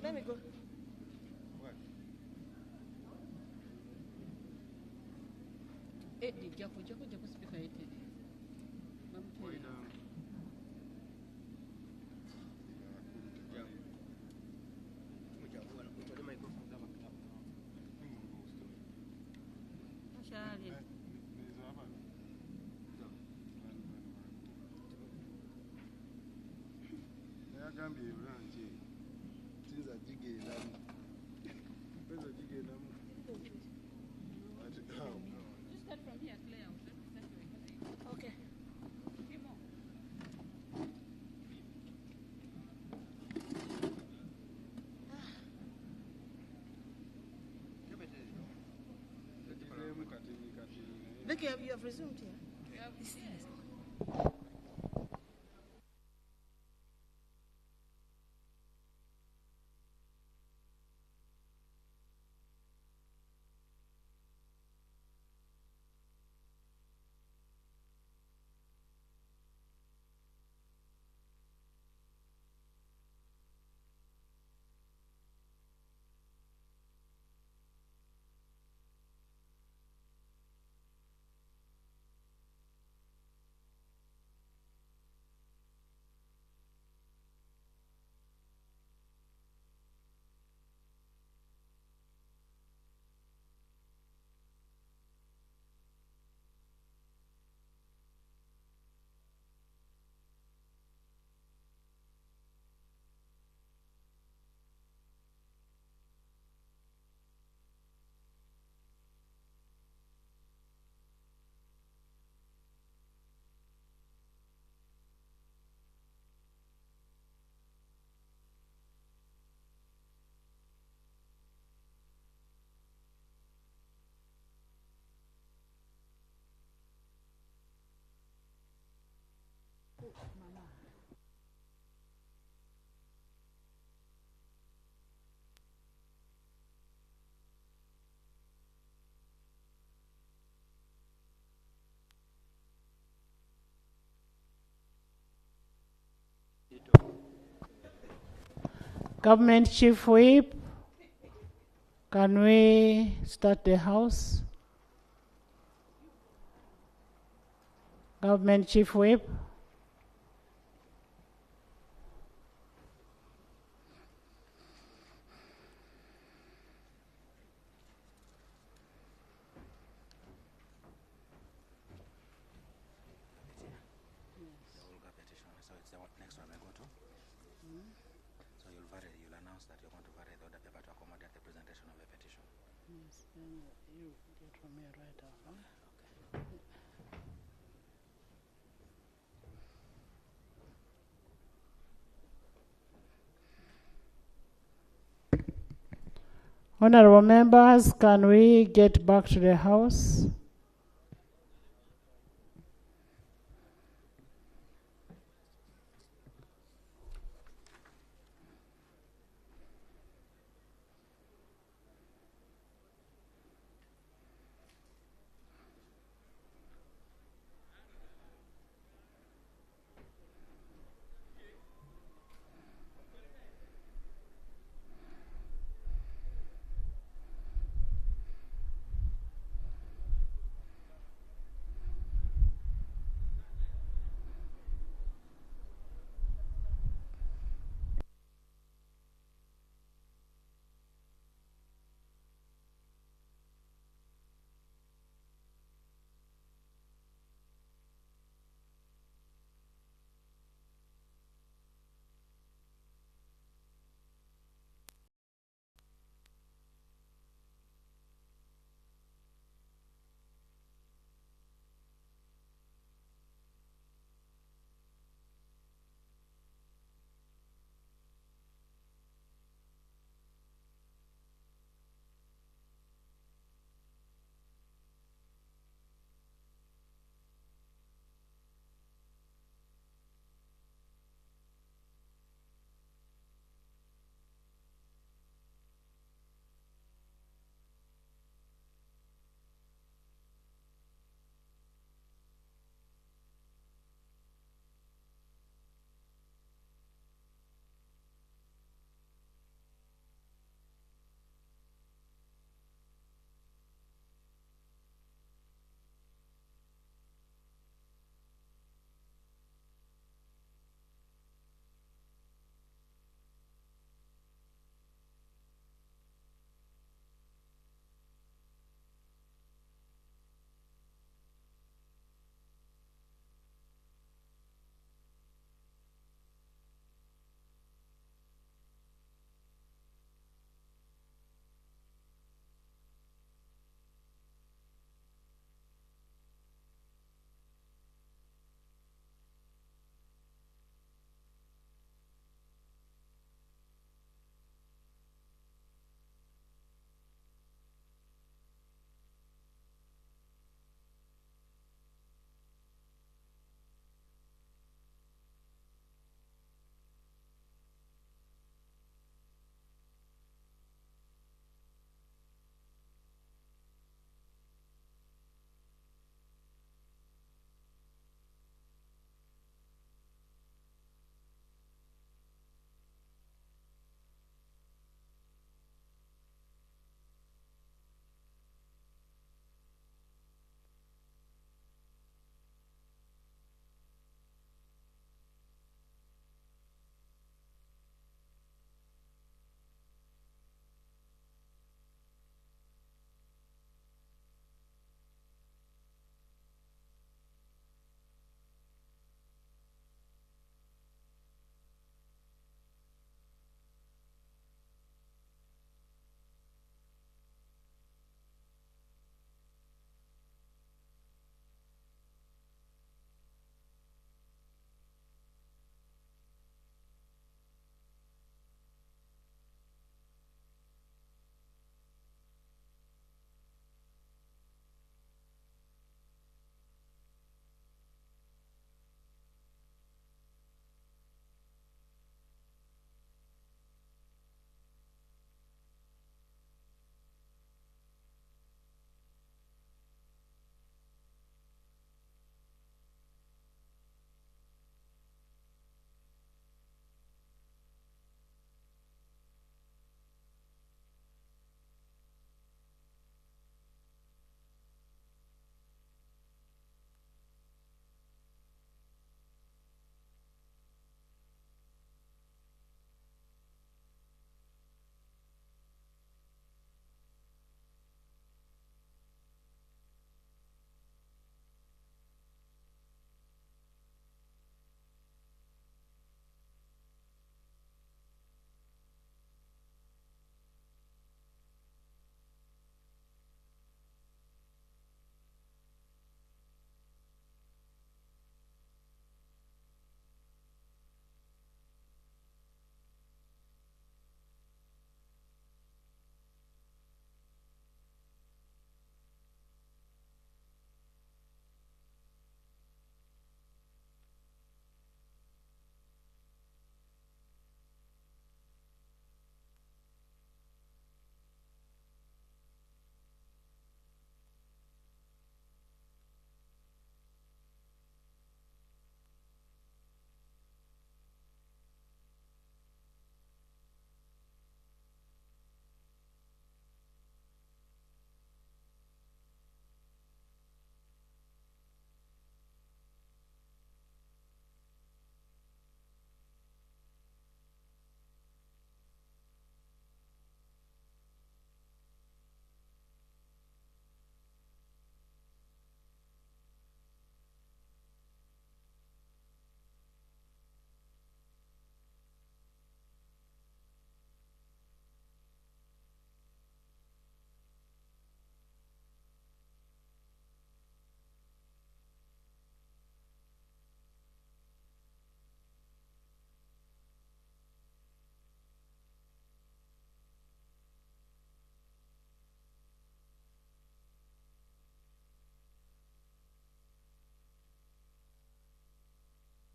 Let me go. Just start from here, Claire. Okay. Vicky, you have resumed here. Yes. Government Chief Whip, can we start the House? Government Chief Whip. Honorable members, can we get back to the House?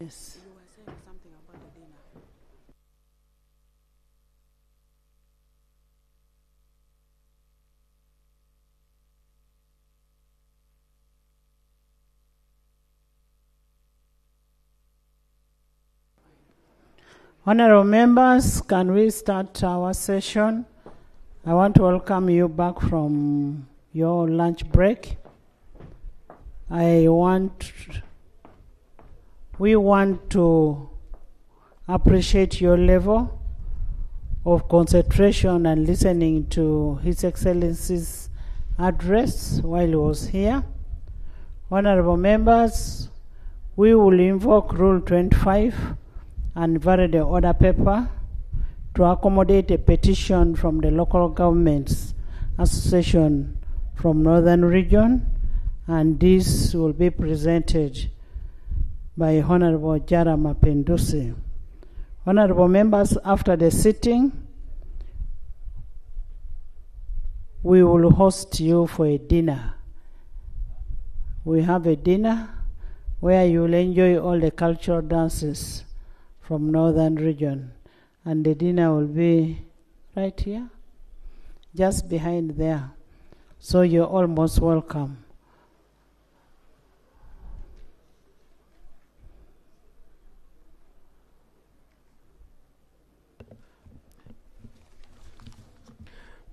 Yes. You were saying something about the dinner. Honorable members, can we start our session? I want to welcome you back from your lunch break. We want to appreciate your level of concentration and listening to His Excellency's address while he was here. Honorable members, we will invoke Rule 25 and vary the order paper to accommodate a petition from the Local Governments Association from Northern Region, and this will be presented by Honorable Jara Mapinduzi. Honorable members, after the sitting, we will host you for a dinner. We have a dinner where you will enjoy all the cultural dances from Northern Region, and the dinner will be right here, just behind there. So you're almost welcome.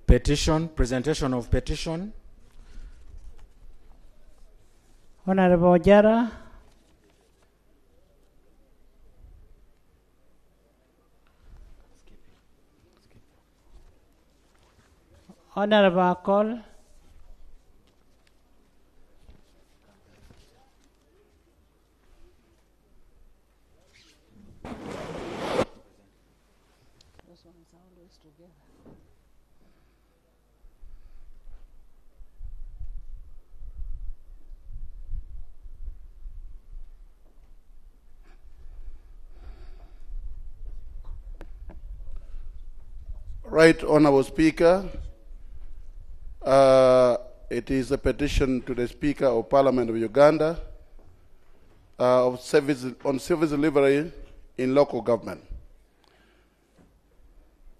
Petition, presentation of petition. Honorable Jara. Honorable Akol. Those ones are always together. Right, Honorable Speaker, it is a petition to the Speaker of Parliament of Uganda on service delivery in local government.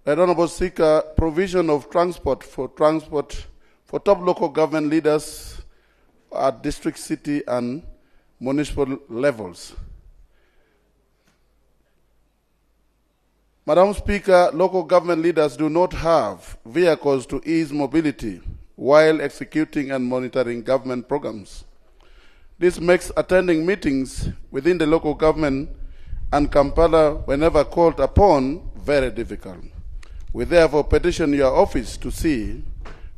Right, Honorable Speaker, provision of transport for top local government leaders at district, city, and municipal levels. Madam Speaker, local government leaders do not have vehicles to ease mobility while executing and monitoring government programs. This makes attending meetings within the local government and Kampala, whenever called upon, very difficult. We therefore petition your office to see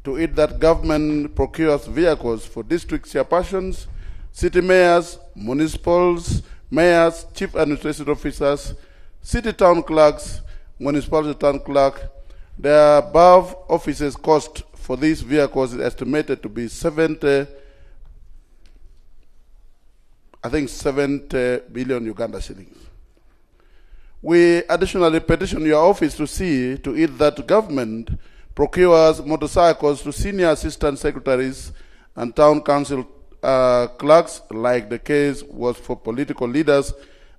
to it that government procures vehicles for district chairpersons, city mayors, municipals, mayors, chief administrative officers, city town clerks, municipality town clerk. The above offices' cost for these vehicles is estimated to be 70 billion Uganda shillings. We additionally petition your office to see to it that government procures motorcycles to senior assistant secretaries and town council clerks, like the case was for political leaders.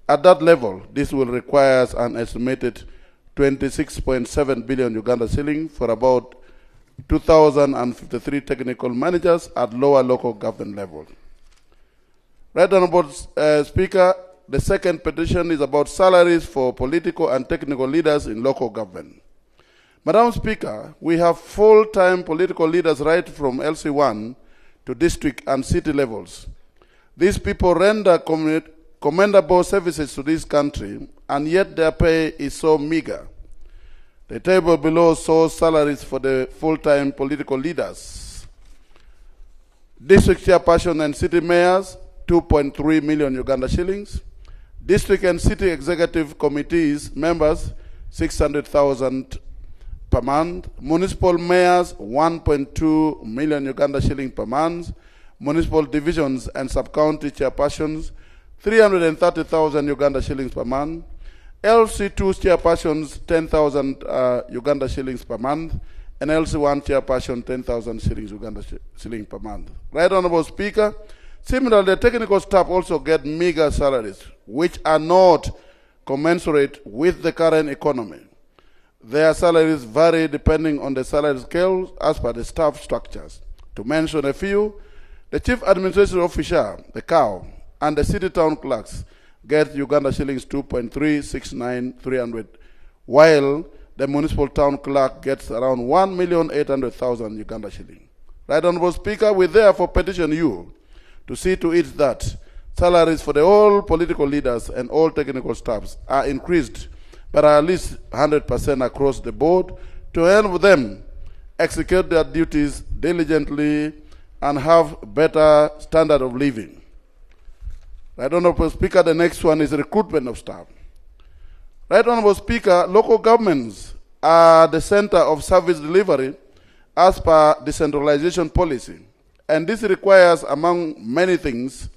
At that level, this will require an estimated 26.7 billion Uganda shilling for about 2,053 technical managers at lower local government level. Right, Honorable Speaker, the second petition is about salaries for political and technical leaders in local government. Madam Speaker, we have full-time political leaders right from LC1 to district and city levels. These people render commendable services to this country, and yet their pay is so meager. The table below shows salaries for the full-time political leaders. District chairperson and city mayors, 2.3 million Uganda shillings. District and city executive committees members, 600,000 per month. Municipal mayors, 1.2 million Uganda shilling per month. Municipal divisions and sub-county chairpersons, 330,000 Uganda shillings per month. LC2 chairpersons, 10,000 Uganda shillings per month. And LC1 chairperson, 10,000 shillings Uganda shilling per month. Right, Honorable Speaker, Similarly, the technical staff also get meager salaries, which are not commensurate with the current economy. Their salaries vary depending on the salary scale as per the staff structures. To mention a few, the chief administrative officer, the COW, and the city town clerks get Uganda shillings 2.369,300, while the municipal town clerk gets around 1,800,000 Uganda shillings. Right Honorable Speaker, we therefore petition you to see to it that salaries for the all political leaders and all technical staffs are increased by at least 100% across the board to help them execute their duties diligently and have better standard of living. Right Honorable Speaker, the next one is recruitment of staff. Right Honorable Speaker, local governments are the center of service delivery as per decentralization policy, and this requires, among many things,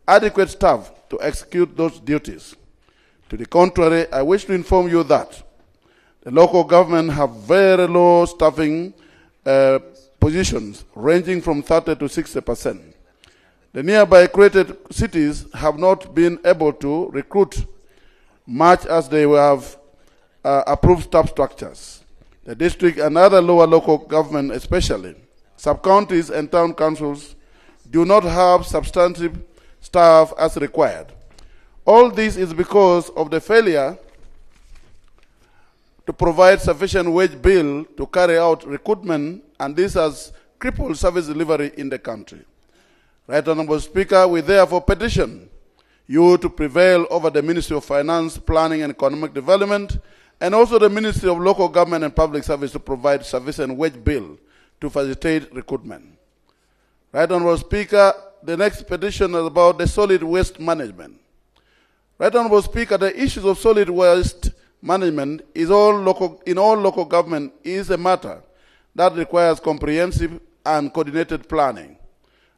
adequate staff to execute those duties. To the contrary, I wish to inform you that the local government have very low staffing positions, ranging from 30 to 60%. The nearby created cities have not been able to recruit much as they have approved staff structures. The district and other lower local government, especially sub-counties and town councils, do not have substantive staff as required. All this is because of the failure to provide sufficient wage bill to carry out recruitment, and this has crippled service delivery in the country. Right Honorable Speaker, we therefore petition you to prevail over the Ministry of Finance, Planning and Economic Development, and also the Ministry of Local Government and Public Service to provide sufficient wage bill to facilitate recruitment. Right Honorable Speaker, the next petition is about the solid waste management. Right Honorable Speaker, the issues of solid waste management in all local government is a matter that requires comprehensive and coordinated planning.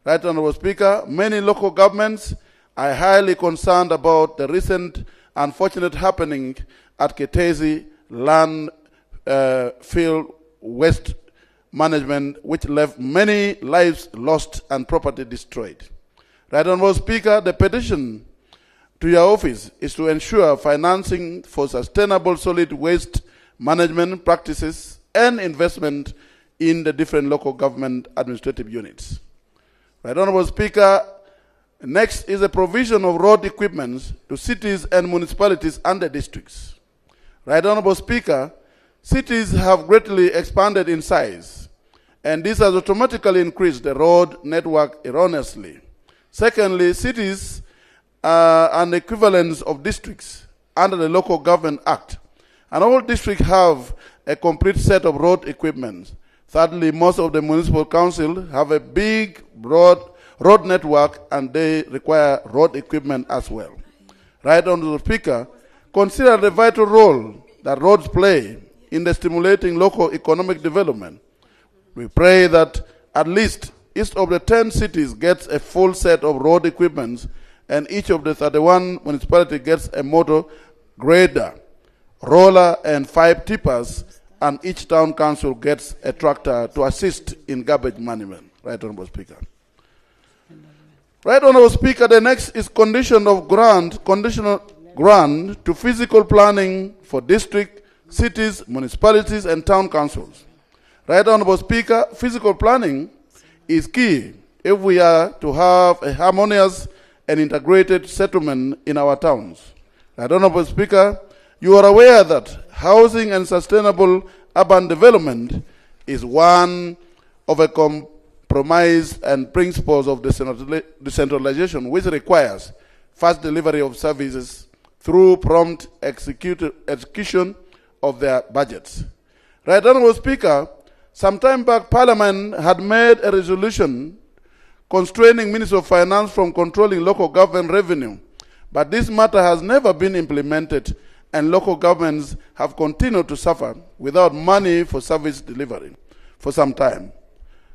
Right Honorable Speaker, many local governments are highly concerned about the recent unfortunate happening at Ketezi landfill waste management, which left many lives lost and property destroyed. Right Honorable Speaker, the petition to your office is to ensure financing for sustainable solid waste management practices and investment in the different local government administrative units. Right Honorable Speaker, next is the provision of road equipment to cities and municipalities and the districts. Right Honorable Speaker, cities have greatly expanded in size, and this has automatically increased the road network erroneously. Secondly, cities are an equivalence of districts under the Local Government Act, and all districts have a complete set of road equipment. Thirdly, most of the municipal council have a big road network, and they require road equipment as well. Right Honorable Speaker, consider the vital role that roads play in the stimulating local economic development. We pray that at least each of the 10 cities gets a full set of road equipment, and each of the 31 municipalities gets a motor grader, roller, and 5 tippers, and each town council gets a tractor to assist in garbage management. Right Honorable Speaker. Right Honorable Speaker, the next is conditional grant to physical planning for district, cities, municipalities, and town councils. Right Honorable Speaker, physical planning is key if we are to have a harmonious and integrated settlement in our towns. Right Honorable Speaker, you are aware that housing and sustainable urban development is one of a compromise and principles of decentralization, which requires fast delivery of services through prompt execution of their budgets. Right Honorable Speaker, some time back Parliament had made a resolution constraining Ministry of Finance from controlling local government revenue, but this matter has never been implemented, and local governments have continued to suffer without money for service delivery for some time.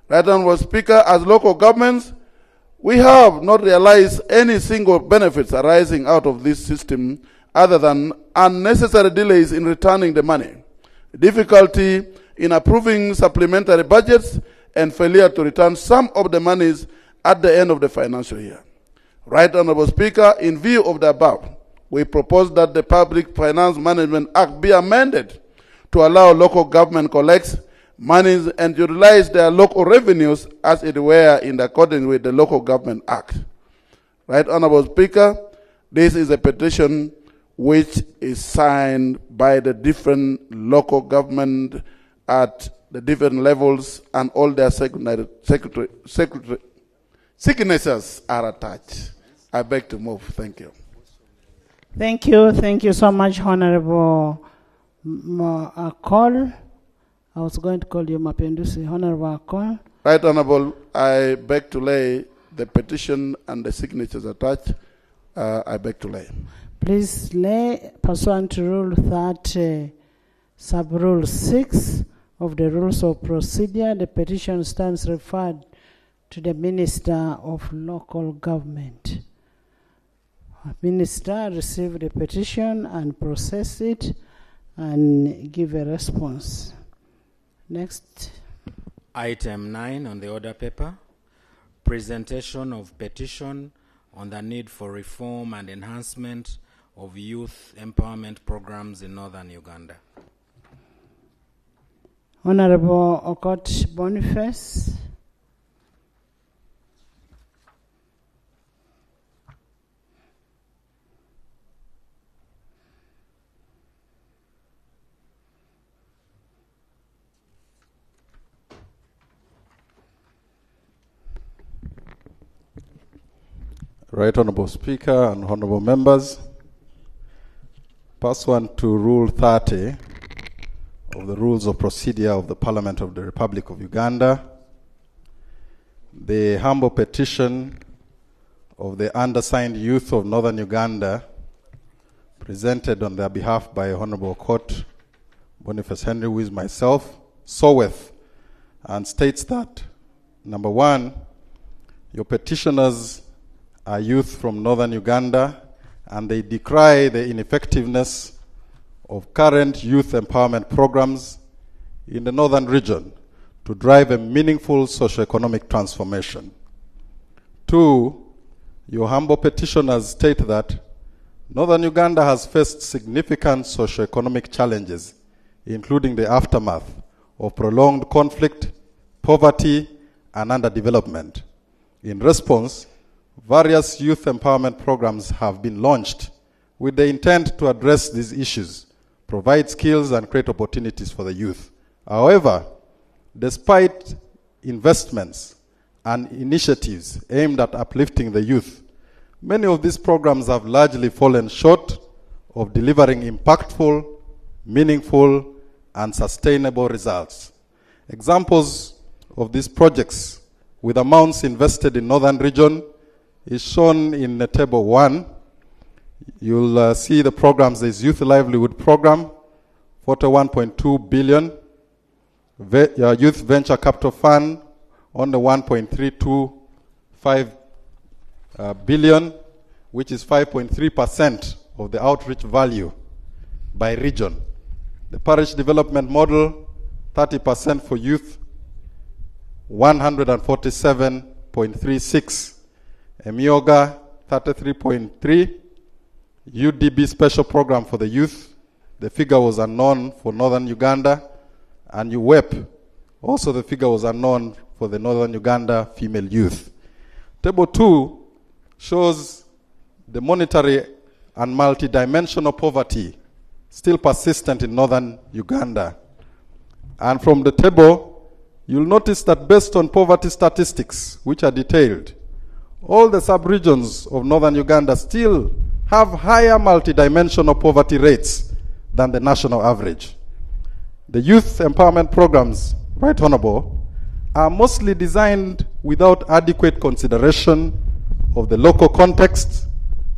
Right Honorable Speaker, as local governments, we have not realized any single benefits arising out of this system other than unnecessary delays in returning the money, difficulty in approving supplementary budgets, and failure to return some of the monies at the end of the financial year. Right Honorable Speaker, in view of the above, we propose that the Public Finance Management Act be amended to allow local government collects monies and utilize their local revenues as it were in accordance with the Local Government Act. Right Honorable Speaker, this is a petition which is signed by the different local government at the different levels, and all their signatures are attached. I beg to move. Thank you. Thank you. Thank you so much, Honorable Akol. I was going to call you Mapendusi. Honorable Akol. Right Honorable, I beg to lay the petition and the signatures attached. I beg to lay. Please lay, pursuant to Rule 30, Sub-Rule 6 of the Rules of Procedure, the petition stands referred to the Minister of Local Government. Minister, receive the petition and process it and give a response. Next. Item 9 on the order paper, presentation of petition on the need for reform and enhancement of youth empowerment programs in northern Uganda. Honorable Okot Boniface. Right Honorable Speaker and Honorable Members, pursuant to Rule 30 of the Rules of Procedure of the Parliament of the Republic of Uganda, the humble petition of the undersigned youth of Northern Uganda, presented on their behalf by Honorable Okot Boniface Henry, who is myself, soweth and states that, number one, your petitioners are youth from Northern Uganda, and they decry the ineffectiveness of current youth empowerment programs in the northern region to drive a meaningful socio-economic transformation. Two, your humble petitioners state that Northern Uganda has faced significant socio-economic challenges, including the aftermath of prolonged conflict, poverty, and underdevelopment. In response, various youth empowerment programs have been launched with the intent to address these issues, provide skills, and create opportunities for the youth. However, despite investments and initiatives aimed at uplifting the youth, many of these programs have largely fallen short of delivering impactful, meaningful, and sustainable results. Examples of these projects with amounts invested in Northern Region is shown in Table 1. You'll see the programs. There's Youth Livelihood Program, 41.2 billion. Youth Venture Capital Fund, on the 1.325 billion, which is 5.3% of the outreach value by region. The Parish Development Model, 30% for youth, 147.36. Emioga, 33.3. UDB Special Program for the Youth, the figure was unknown for Northern Uganda. And UWEP, also the figure was unknown for the Northern Uganda female youth. Table 2 shows the monetary and multidimensional poverty still persistent in Northern Uganda. And from the table, you'll notice that based on poverty statistics, which are detailed, all the sub-regions of Northern Uganda still have higher multidimensional poverty rates than the national average. The youth empowerment programs, Right Honorable, are mostly designed without adequate consideration of the local context,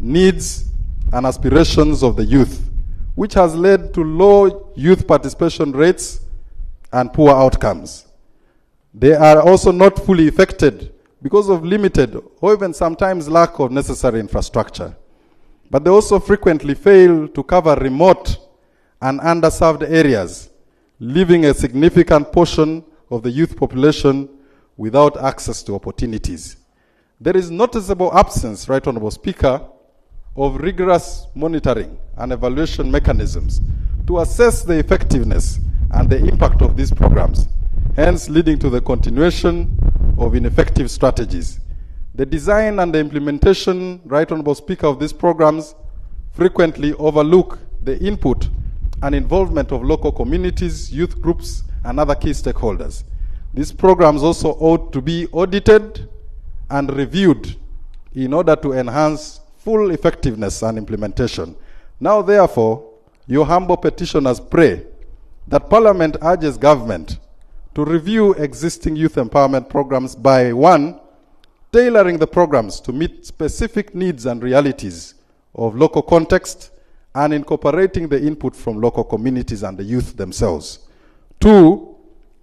needs, and aspirations of the youth, which has led to low youth participation rates and poor outcomes. They are also not fully effected because of limited or even sometimes lack of necessary infrastructure. But they also frequently fail to cover remote and underserved areas, leaving a significant portion of the youth population without access to opportunities. there is noticeable absence, Right Honorable Speaker, of rigorous monitoring and evaluation mechanisms to assess the effectiveness and the impact of these programs, hence leading to the continuation of ineffective strategies. The design and the implementation, Right Honorable Speaker, of these programs frequently overlook the input and involvement of local communities, youth groups, and other key stakeholders. These programs also ought to be audited and reviewed in order to enhance full effectiveness and implementation. Now, therefore, your humble petitioners pray that Parliament urges government to review existing youth empowerment programs by 1, tailoring the programs to meet specific needs and realities of local context and incorporating the input from local communities and the youth themselves. 2,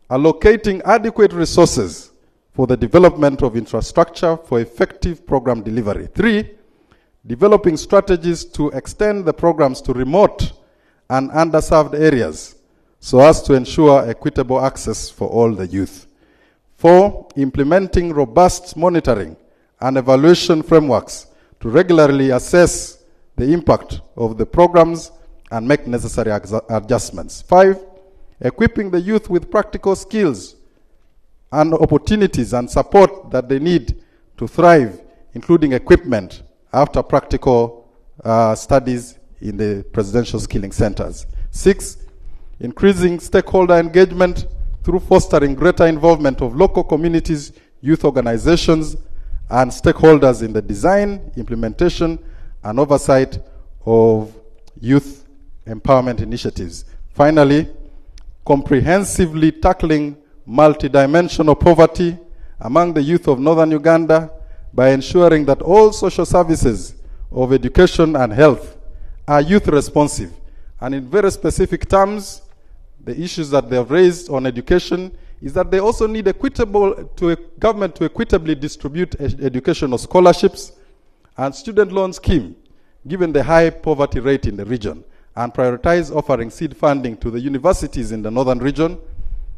allocating adequate resources for the development of infrastructure for effective program delivery. 3, developing strategies to extend the programs to remote and underserved areas so as to ensure equitable access for all the youth. 4, implementing robust monitoring and evaluation frameworks to regularly assess the impact of the programs and make necessary adjustments. 5, equipping the youth with practical skills and opportunities and support that they need to thrive, including equipment after practical studies in the presidential skilling centers. 6, increasing stakeholder engagement through fostering greater involvement of local communities, youth organizations, and stakeholders in the design, implementation, and oversight of youth empowerment initiatives. Finally, comprehensively tackling multidimensional poverty among the youth of northern Uganda by ensuring that all social services of education and health are youth responsive. And in very specific terms, the issues that they have raised on education is that they also need government to equitably distribute educational scholarships and student loan scheme, given the high poverty rate in the region, and prioritize offering seed funding to the universities in the northern region.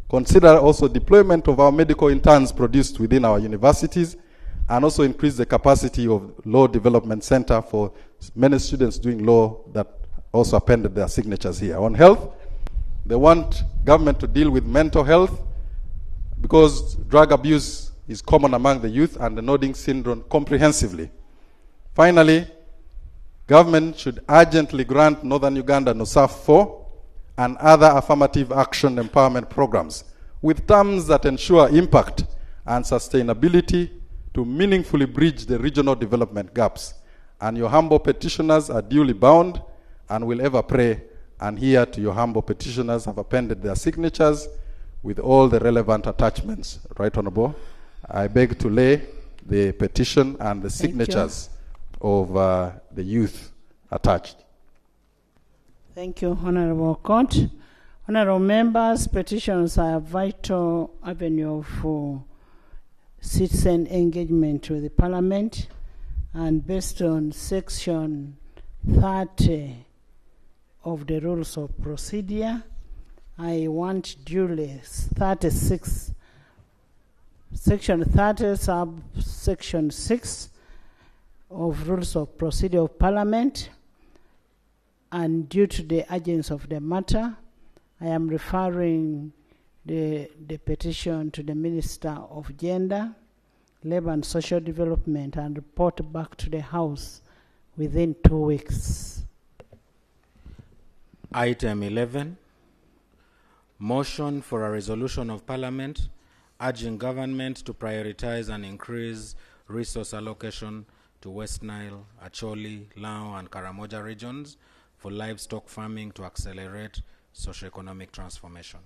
Consider also deployment of our medical interns produced within our universities, and also increase the capacity of Law Development Center for many students doing law that also appended their signatures here. On health, they want government to deal with mental health because drug abuse is common among the youth and the nodding syndrome comprehensively. Finally, government should urgently grant Northern Uganda NOSAF 4 and other affirmative action empowerment programs with terms that ensure impact and sustainability to meaningfully bridge the regional development gaps. And your humble petitioners are duly bound and will ever pray, and here to your humble petitioners have appended their signatures with all the relevant attachments. Right Honorable, I beg to lay the petition and the signatures of the youth attached. Thank you, Honorable Court. Honorable members, petitions are a vital avenue for citizen engagement with the Parliament, and based on Section 30 of the Rules of Procedure, I want duly 36, Section 30, subsection 6 of Rules of Procedure of Parliament, and due to the urgency of the matter, I am referring the petition to the Minister of Gender, Labour and Social Development, and report back to the House within 2 weeks. Item 11, motion for a resolution of Parliament urging government to prioritize and increase resource allocation to West Nile, Acholi, Lao, and Karamoja regions for livestock farming to accelerate socio-economic transformation.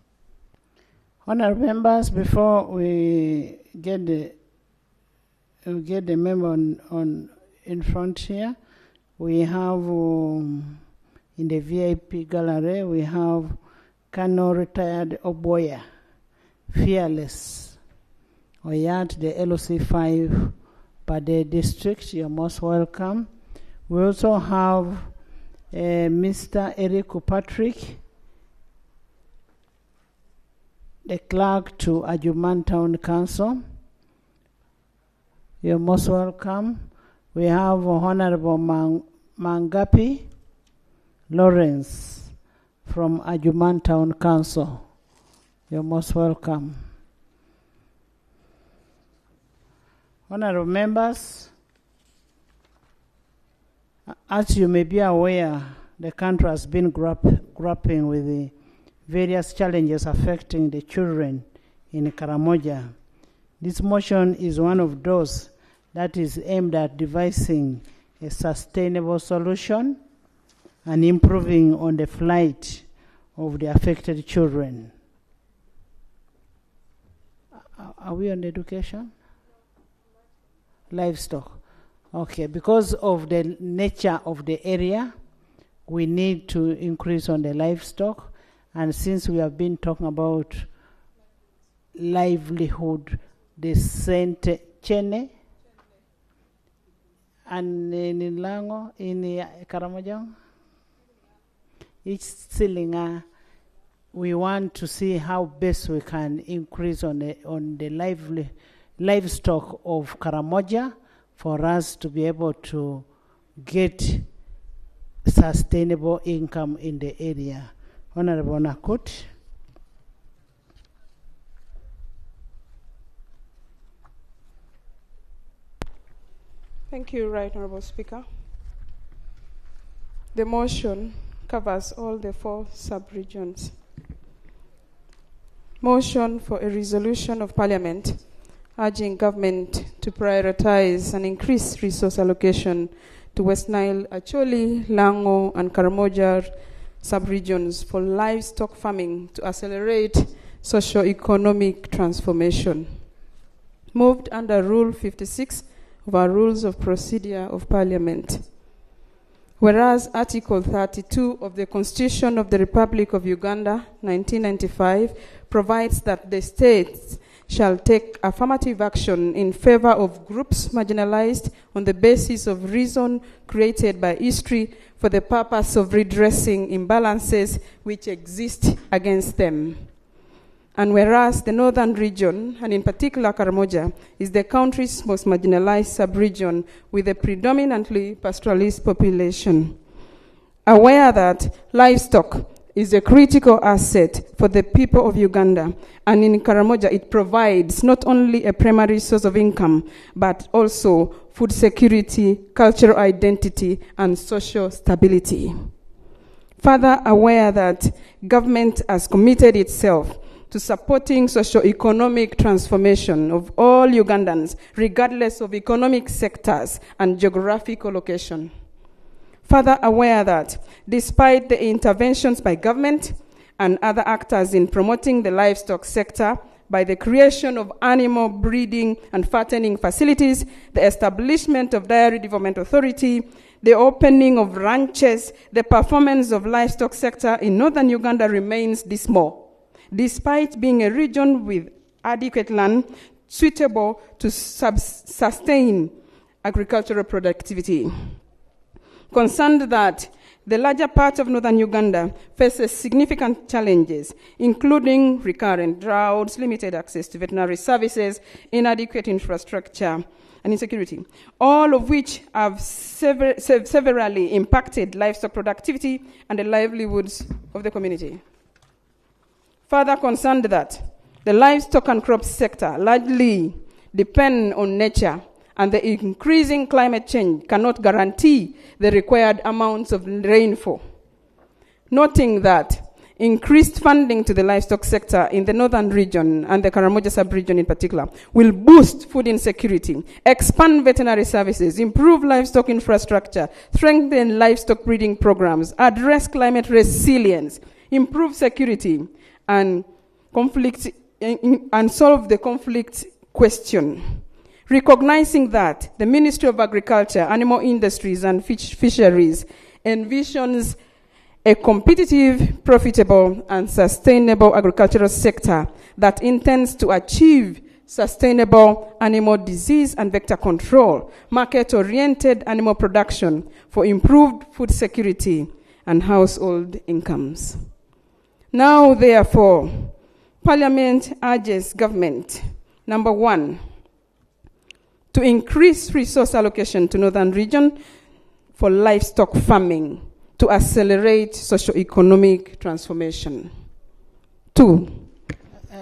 Honourable members, before we get the member on in front here, we have in the VIP gallery, we have Colonel Retired Oboya, Fearless, Oyat, the LOC 5 Pade District. You're most welcome. We also have Mr. Eric Patrick, the clerk to Adjuman Town Council. You're most welcome. We have Honorable Mangapi Lawrence from Ajuman Town Council. You're most welcome. Honorable members, as you may be aware, the country has been grappling with the various challenges affecting the children in Karamoja. This motion is one of those that is aimed at devising a sustainable solution and improving on the plight of the affected children. Are we on education? Livestock. Okay, because of the nature of the area, we need to increase on the livestock. And since we have been talking about livelihood, the Saint Chene, and in Lango, in Karamoja, each cylinder, we want to see how best we can increase on the livestock of Karamoja for us to be able to get sustainable income in the area. Honorable Nakut. Thank you, Right Honorable Speaker. The motion covers all the 4 sub-regions. Motion for a resolution of Parliament urging government to prioritize and increase resource allocation to West Nile, Acholi, Lango, and Karamoja sub-regions for livestock farming to accelerate socio-economic transformation. Moved under Rule 56 of our Rules of Procedure of Parliament. Whereas Article 32 of the Constitution of the Republic of Uganda, 1995, provides that the states shall take affirmative action in favor of groups marginalized on the basis of reason created by history for the purpose of redressing imbalances which exist against them. And whereas the northern region, and in particular Karamoja, is the country's most marginalized sub-region with a predominantly pastoralist population, aware that livestock is a critical asset for the people of Uganda, and in Karamoja it provides not only a primary source of income, but also food security, cultural identity, and social stability. Further aware that government has committed itself to supporting socio-economic transformation of all Ugandans, regardless of economic sectors and geographical location. Further aware that, despite the interventions by government and other actors in promoting the livestock sector by the creation of animal breeding and fattening facilities, the establishment of Dairy Development Authority, the opening of ranches, the performance of livestock sector in northern Uganda remains dismal, despite being a region with adequate land suitable to sustain agricultural productivity. Concerned that the larger part of northern Uganda faces significant challenges, including recurrent droughts, limited access to veterinary services, inadequate infrastructure, and insecurity, all of which have severely impacted livestock productivity and the livelihoods of the community. Further concerned that the livestock and crop sector largely depend on nature, and the increasing climate change cannot guarantee the required amounts of rainfall. Noting that increased funding to the livestock sector in the northern region and the Karamoja sub-region in particular will boost food insecurity, expand veterinary services, improve livestock infrastructure, strengthen livestock breeding programs, address climate resilience, improve security, and solve the conflict question. Recognizing that the Ministry of Agriculture, Animal Industries, and Fisheries envisions a competitive, profitable, and sustainable agricultural sector that intends to achieve sustainable animal disease and vector control, market-oriented animal production for improved food security and household incomes. Now, therefore, Parliament urges government, number one, to increase resource allocation to northern region for livestock farming to accelerate socio-economic transformation. 2,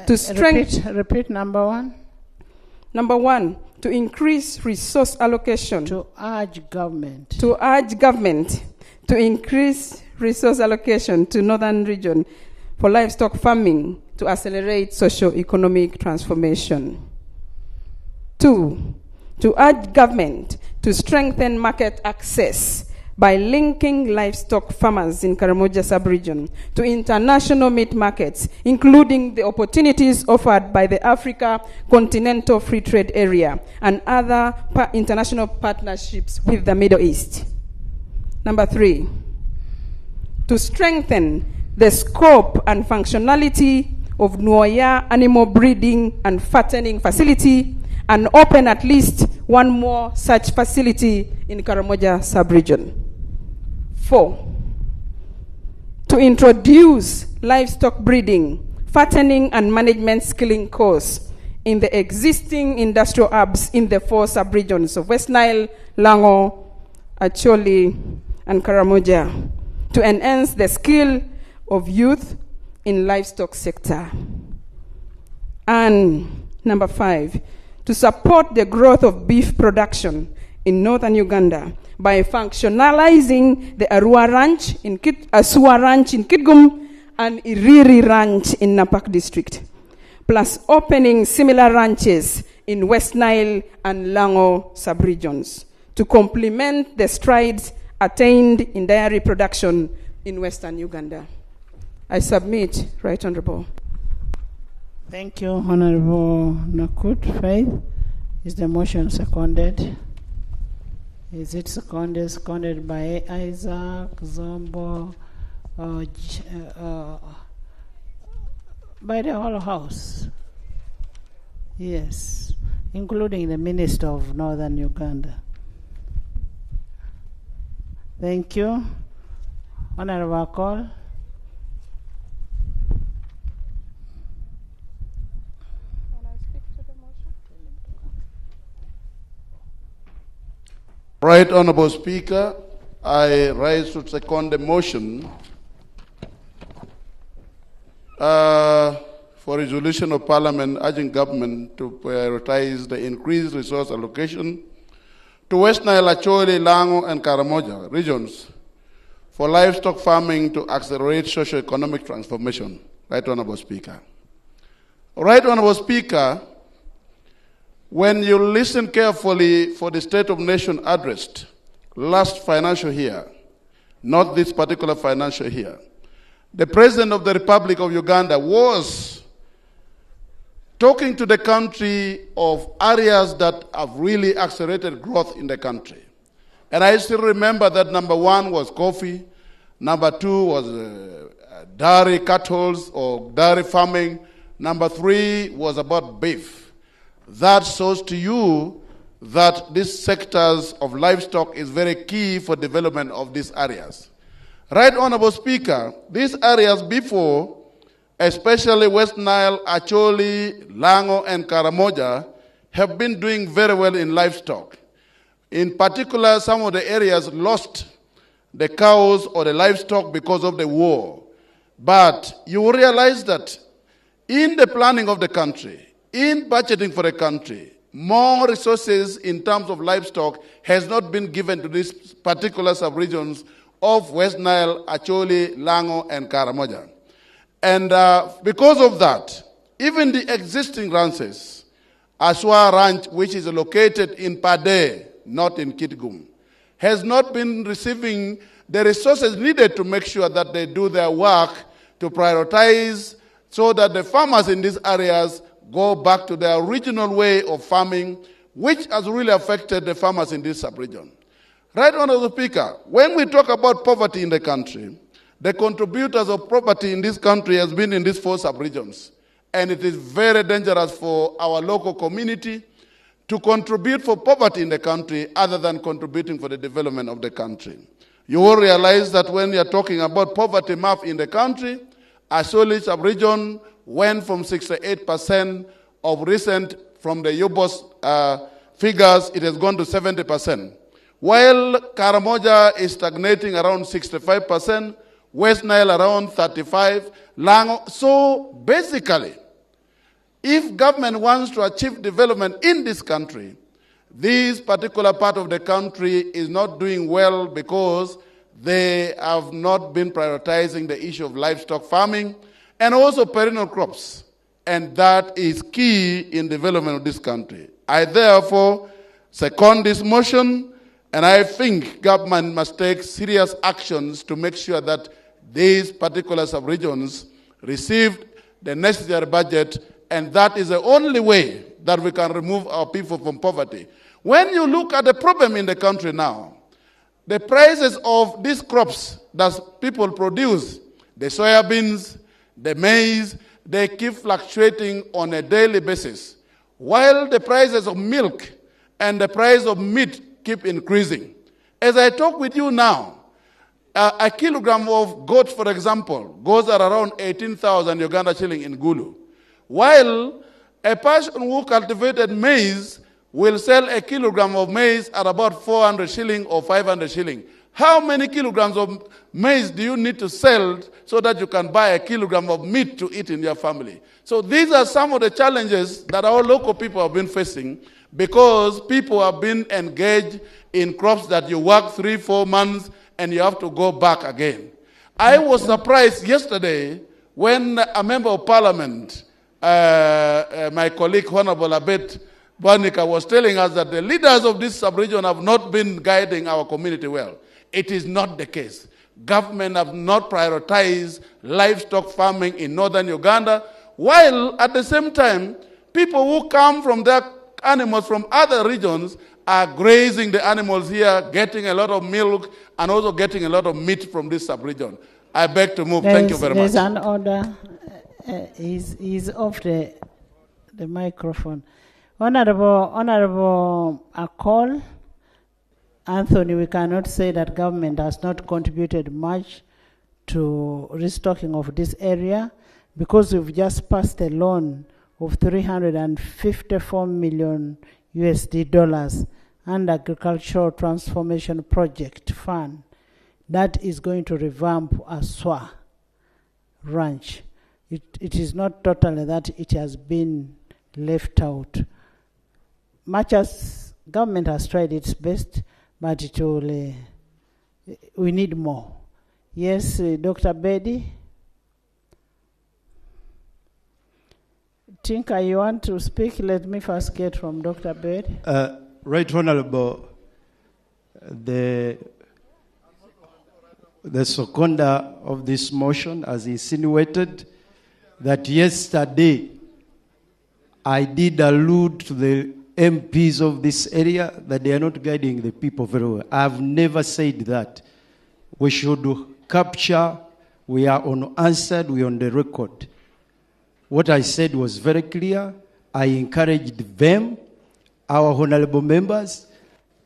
to strengthen... Repeat number 1. Number 1, to increase resource allocation. To urge government. To urge government to increase resource allocation to northern region for livestock farming to accelerate socio-economic transformation. 2, to urge government to strengthen market access by linking livestock farmers in Karamoja sub-region to international meat markets, including the opportunities offered by the Africa Continental Free Trade Area and other international partnerships with the Middle East. Number 3, to strengthen the scope and functionality of Nuoya Animal Breeding and Fattening Facility and open at least one more such facility in Karamoja sub-region. 4, to introduce livestock breeding, fattening, and management skilling course in the existing industrial hubs in the 4 sub-regions of West Nile, Lango, Acholi, and Karamoja to enhance the skill of youth in livestock sector. And number 5, to support the growth of beef production in northern Uganda by functionalizing the Arua Ranch in Asua Ranch in Kitgum and Iriri Ranch in Napak district, plus opening similar ranches in West Nile and Lango sub-regions to complement the strides attained in dairy production in western Uganda. I submit, Right Honorable. Thank you, Honorable Nakut Faith. Is the motion seconded? Is it seconded? Seconded by Isaac, Zombo, by the whole House? Yes, including the Minister of Northern Uganda. Thank you. Honorable Call. Right Honorable Speaker, I rise to second the motion for resolution of Parliament urging government to prioritize the increased resource allocation to West Nile, Acholi, Lango, and Karamoja regions for livestock farming to accelerate socio-economic transformation. Right Honorable Speaker. Right Honorable Speaker, when you listen carefully for the State of Nation addressed last financial year, not this particular financial year, the President of the Republic of Uganda was talking to the country of areas that have really accelerated growth in the country. And I still remember that number 1 was coffee, number 2 was dairy cattle or dairy farming, number 3 was about beef. That shows to you that these sectors of livestock is very key for development of these areas. Right Honorable Speaker, these areas before, especially West Nile, Acholi, Lango, and Karamoja, have been doing very well in livestock. In particular, some of the areas lost the cows or the livestock because of the war. But you will realize that in the planning of the country, in budgeting for the country, more resources in terms of livestock has not been given to these particular sub-regions of West Nile, Acholi, Lango, and Karamoja. And because of that, even the existing ranches, Aswa Ranch, which is located in Pade, not in Kitgum, has not been receiving the resources needed to make sure that they do their work to prioritize so that the farmers in these areas go back to their original way of farming, which has really affected the farmers in this sub-region. Right Honorable Speaker, when we talk about poverty in the country, the contributors of poverty in this country has been in these 4 sub-regions. And it is very dangerous for our local community to contribute for poverty in the country other than contributing for the development of the country. You will realize that when you are talking about poverty map in the country, Asoli sub-region went from 68% of recent from the UBOS figures, it has gone to 70%. While Karamoja is stagnating around 65%, West Nile around 35%, Lango. So basically, if government wants to achieve development in this country, this particular part of the country is not doing well because they have not been prioritizing the issue of livestock farming and also perennial crops. And that is key in development of this country. I therefore second this motion, and I think government must take serious actions to make sure that these particular sub-regions receive the necessary budget, and that is the only way that we can remove our people from poverty. When you look at the problem in the country now, the prices of these crops that people produce, the soybeans, the maize, they keep fluctuating on a daily basis, while the prices of milk and the price of meat keep increasing. As I talk with you now, a kilogram of goat, for example, goes at around 18,000 Uganda shilling in Gulu, while a person who cultivated maize will sell a kilogram of maize at about 400 shilling or 500 shilling. How many kilograms of maize do you need to sell so that you can buy a kilogram of meat to eat in your family? So these are some of the challenges that our local people have been facing because people have been engaged in crops that you work 3-4 months and you have to go back again. I was surprised yesterday when a member of parliament, my colleague Honorable Abet Bonica, was telling us that the leaders of this sub-region have not been guiding our community well. It is not the case. Government have not prioritized livestock farming in northern Uganda, while at the same time, people who come from their animals from other regions are grazing the animals here, getting a lot of milk, and also getting a lot of meat from this sub-region. I beg to move. Thank you very much. There's an order. He's off the microphone. Honorable Akol, Anthony, we cannot say that government has not contributed much to restocking of this area because we've just passed a loan of 354 million USD dollars and Agricultural Transformation Project Fund that is going to revamp Aswa Ranch. It is not totally that it has been left out. Much as government has tried its best, but it will, we need more. Yes, Dr. Bedi. Tinka, you want to speak? Let me first get from Dr. Bedi. Right Honorable, the seconder of this motion has insinuated that yesterday I did allude to the MPs of this area that they are not guiding the people very well. I have never said that. We should capture, we are unanswered, we are on the record. What I said was very clear. I encouraged them, our honorable members,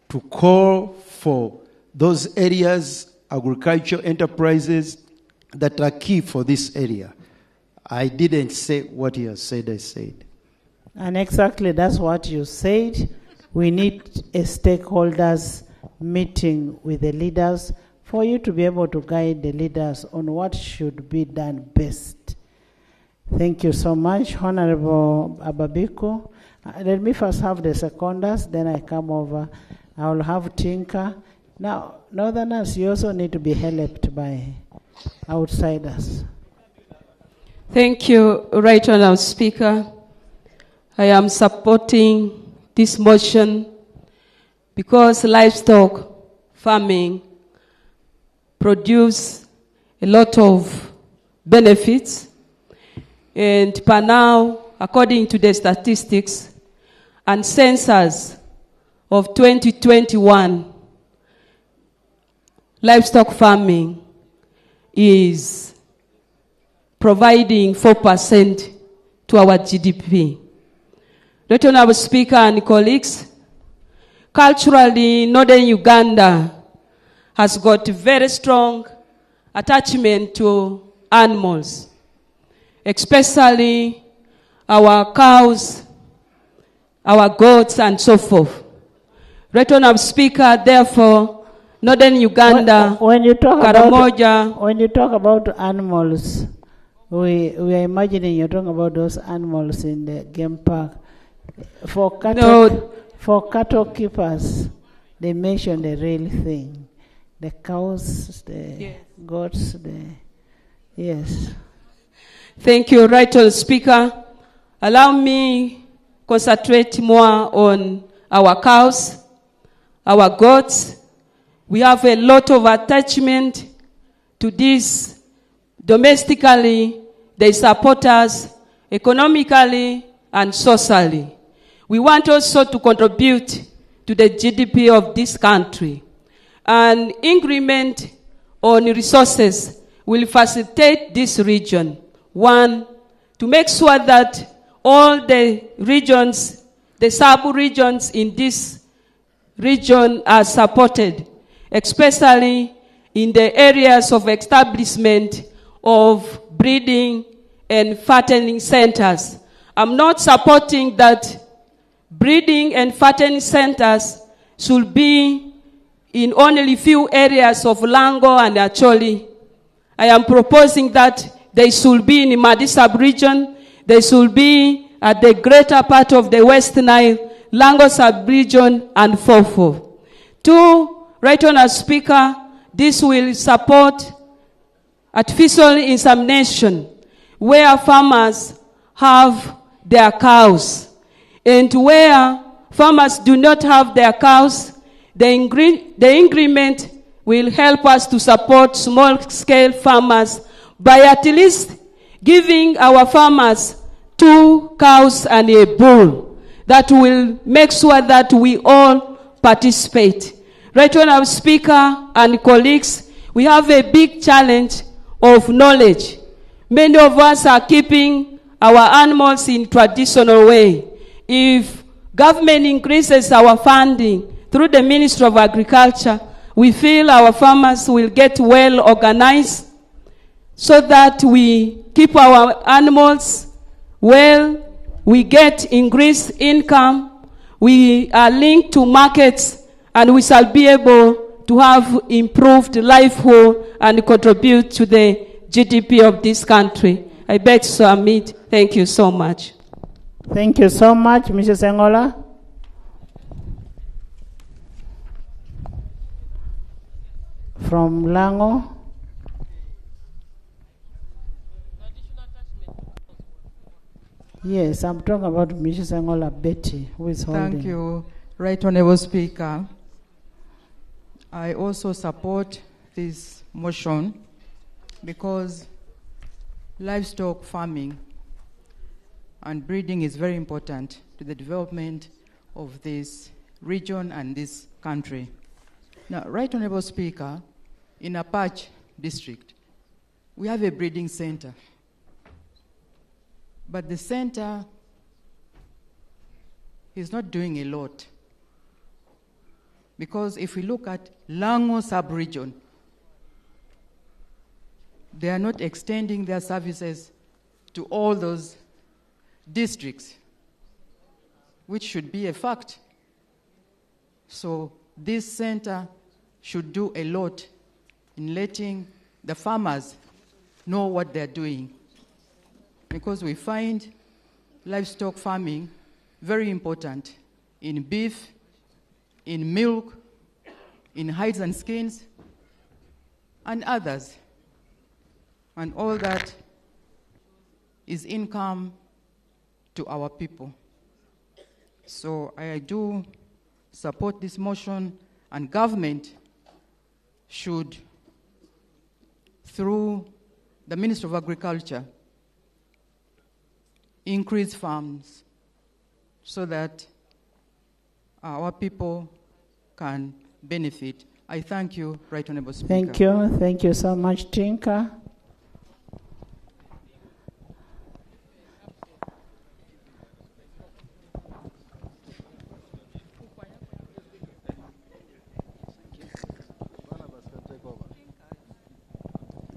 to call for those areas, agricultural enterprises that are key for this area. I didn't say what he has said, I said. And exactly that's what you said. We need a stakeholders meeting with the leaders for you to be able to guide the leaders on what should be done best. Thank you so much, Honorable Ababiko. Let me first have the seconders, then I come over. I will have Tinka. Now, Northerners, you also need to be helped by outsiders. Thank you, Right Honourable Speaker. I am supporting this motion because livestock farming produce a lot of benefits, and per now, according to the statistics and census of 2021, livestock farming is providing 4% to our GDP. Right Honourable Speaker and colleagues, culturally, northern Uganda has got very strong attachment to animals, especially our cows, our goats, and so forth. Right Honorable Speaker, therefore, Northern Uganda, when you talk Karamoja. When you talk about animals, we are imagining you're talking about those animals in the game park. For cattle keepers, they mention the real thing. The cows, the goats, yes. Thank you, Right Honorable Speaker. Allow me concentrate more on our cows, our goats. We have a lot of attachment to this. Domestically, they support us economically and socially. We want also to contribute to the GDP of this country. An increment on resources will facilitate this region. One, to make sure that all the regions, the sub-regions in this region are supported, especially in the areas of establishment of breeding and fattening centers. I'm not supporting that breeding and fattening centers should be in only few areas of Lango and Acholi. I am proposing that they should be in the Madi sub-region, they should be at the greater part of the West Nile, Lango sub-region, and so forth. Two, Right Honorable Speaker, this will support artificial insemination where farmers have their cows. And where farmers do not have their cows, the increment will help us to support small-scale farmers by at least giving our farmers 2 cows and a bull. That will make sure that we all participate. Right Honorable Speaker and colleagues, we have a big challenge of knowledge. Many of us are keeping our animals in traditional way. If government increases our funding through the Ministry of Agriculture, we feel our farmers will get well organized so that we keep our animals well, we get increased income, we are linked to markets, and we shall be able to have improved livelihood and contribute to the GDP of this country. I beg to submit. Thank you so much. Thank you so much, Mrs. Engola. From Lango. Yes, I'm talking about Mrs. Engola Betty, who is holding. Thank you, Right Honorable Speaker. I also support this motion because livestock farming and breeding is very important to the development of this region and this country. Now, Right Honorable Speaker, in Apache district, we have a breeding center. But the center is not doing a lot. Because if we look at Lango sub-region, they are not extending their services to all those districts, which should be a fact. So this center should do a lot in letting the farmers know what they're doing. Because we find livestock farming very important in beef, in milk, in hides and skins, and others. And all that is income to our people. So I do support this motion, and government should, through the Ministry of Agriculture, increase farms so that our people can benefit. I thank you, Right Honorable Speaker. Thank you. Thank you so much, Tinka.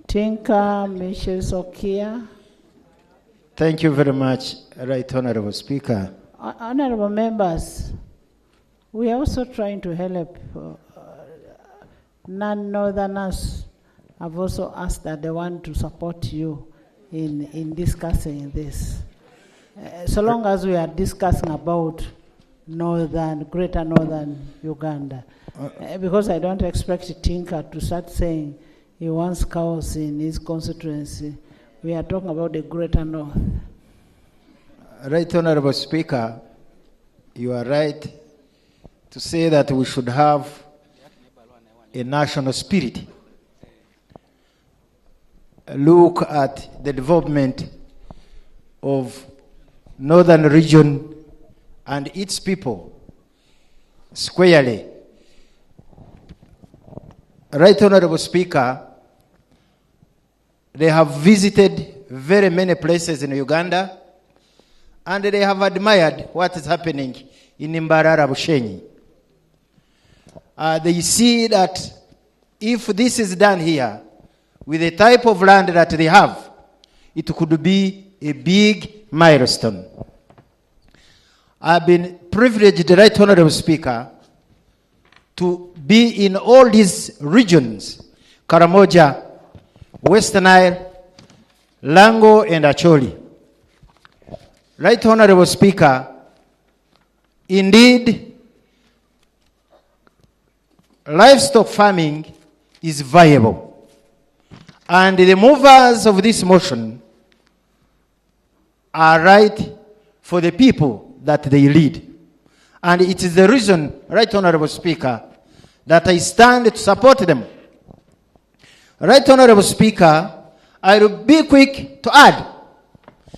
Tinka Michelle Sokia. Thank you very much, Right Honorable Speaker. Honorable members, we are also trying to help. Non-northerners have also asked that they want to support you in discussing this. So long as we are discussing about greater northern Uganda. Because I don't expect Tinker to start saying he wants cows in his constituency. We are talking about the greater north. Right, Honorable Speaker, you are right to say that we should have a national spirit. Look at the development of northern region and its people squarely. Right, Honorable Speaker, they have visited very many places in Uganda, and they have admired what is happening in Mbarara Bushenyi. They see that if this is done here, with the type of land that they have, it could be a big milestone. I've been privileged, Right Honorable Speaker, to be in all these regions, Karamoja, West Nile, Lango, and Acholi. Right Honorable Speaker, indeed, livestock farming is viable. And the movers of this motion are right for the people that they lead. And it is the reason, Right Honorable Speaker, that I stand to support them. Right Honorable Speaker, I will be quick to add.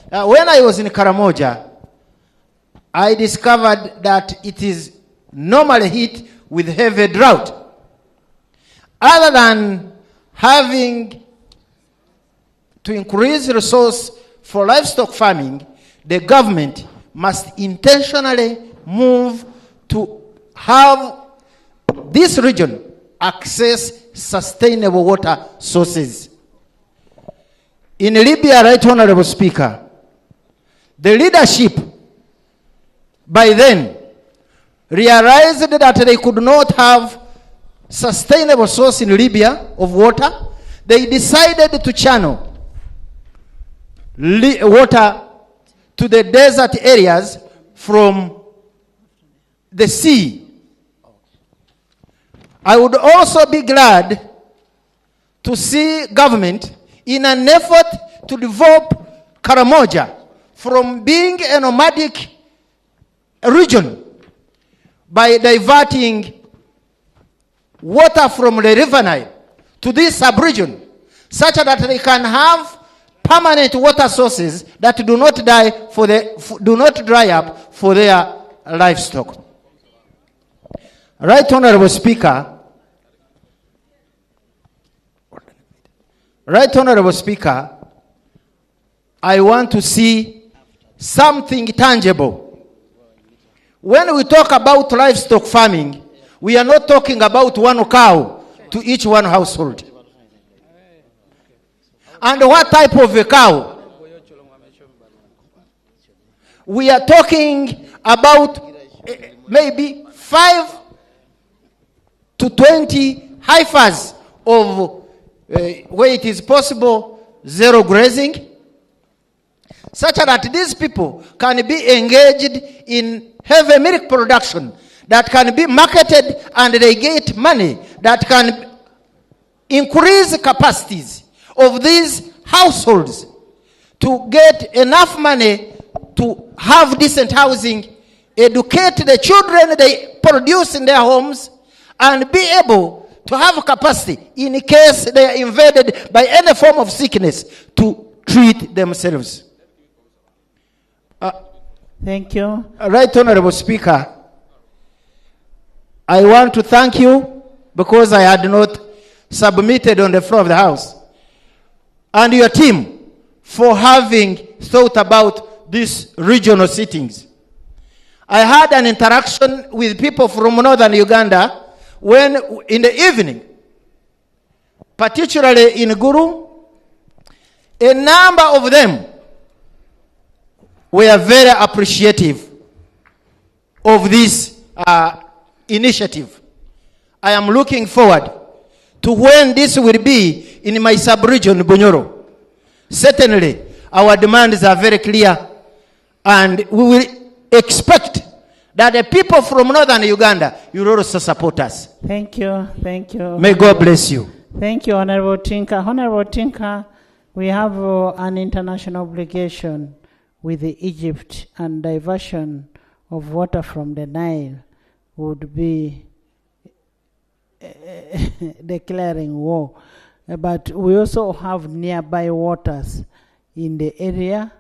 When I was in Karamoja, I discovered that it is normally hit with heavy drought. Other than having to increase resource for livestock farming, the government must intentionally move to have this region access sustainable water sources. In Libya, Right Honorable Speaker, the leadership by then realized that they could not have sustainable source in Libya of water. They decided to channel water to the desert areas from the sea. I would also be glad to see government in an effort to develop Karamoja from being a nomadic region by diverting water from the River Nile to this sub-region, such that they can have permanent water sources that do not dry up for their livestock. Right Honorable Speaker, I want to see something tangible. When we talk about livestock farming, we are not talking about one cow to each one household. And what type of a cow? We are talking about maybe 5 to 20 heifers of where it is possible, zero grazing, such that these people can be engaged in heavy milk production that can be marketed and they get money that can increase capacities of these households to get enough money to have decent housing, educate the children they produce in their homes, and be able to have capacity in case they are invaded by any form of sickness to treat themselves. Thank you. Right Honorable Speaker, I want to thank you because I had not submitted on the floor of the House, and your team for having thought about these regional sittings. I had an interaction with people from northern Uganda when in the evening, particularly in Guru, a number of them were very appreciative of this initiative. I am looking forward to when this will be in my sub-region, Bunyoro. Certainly, our demands are very clear, and we will expect that the people from northern Uganda will also support us. Thank you. Thank you. May God bless you. Thank you, Honorable Tinker. Honorable Tinker, we have an international obligation with Egypt, and diversion of water from the Nile would be declaring war. But we also have nearby waters in the area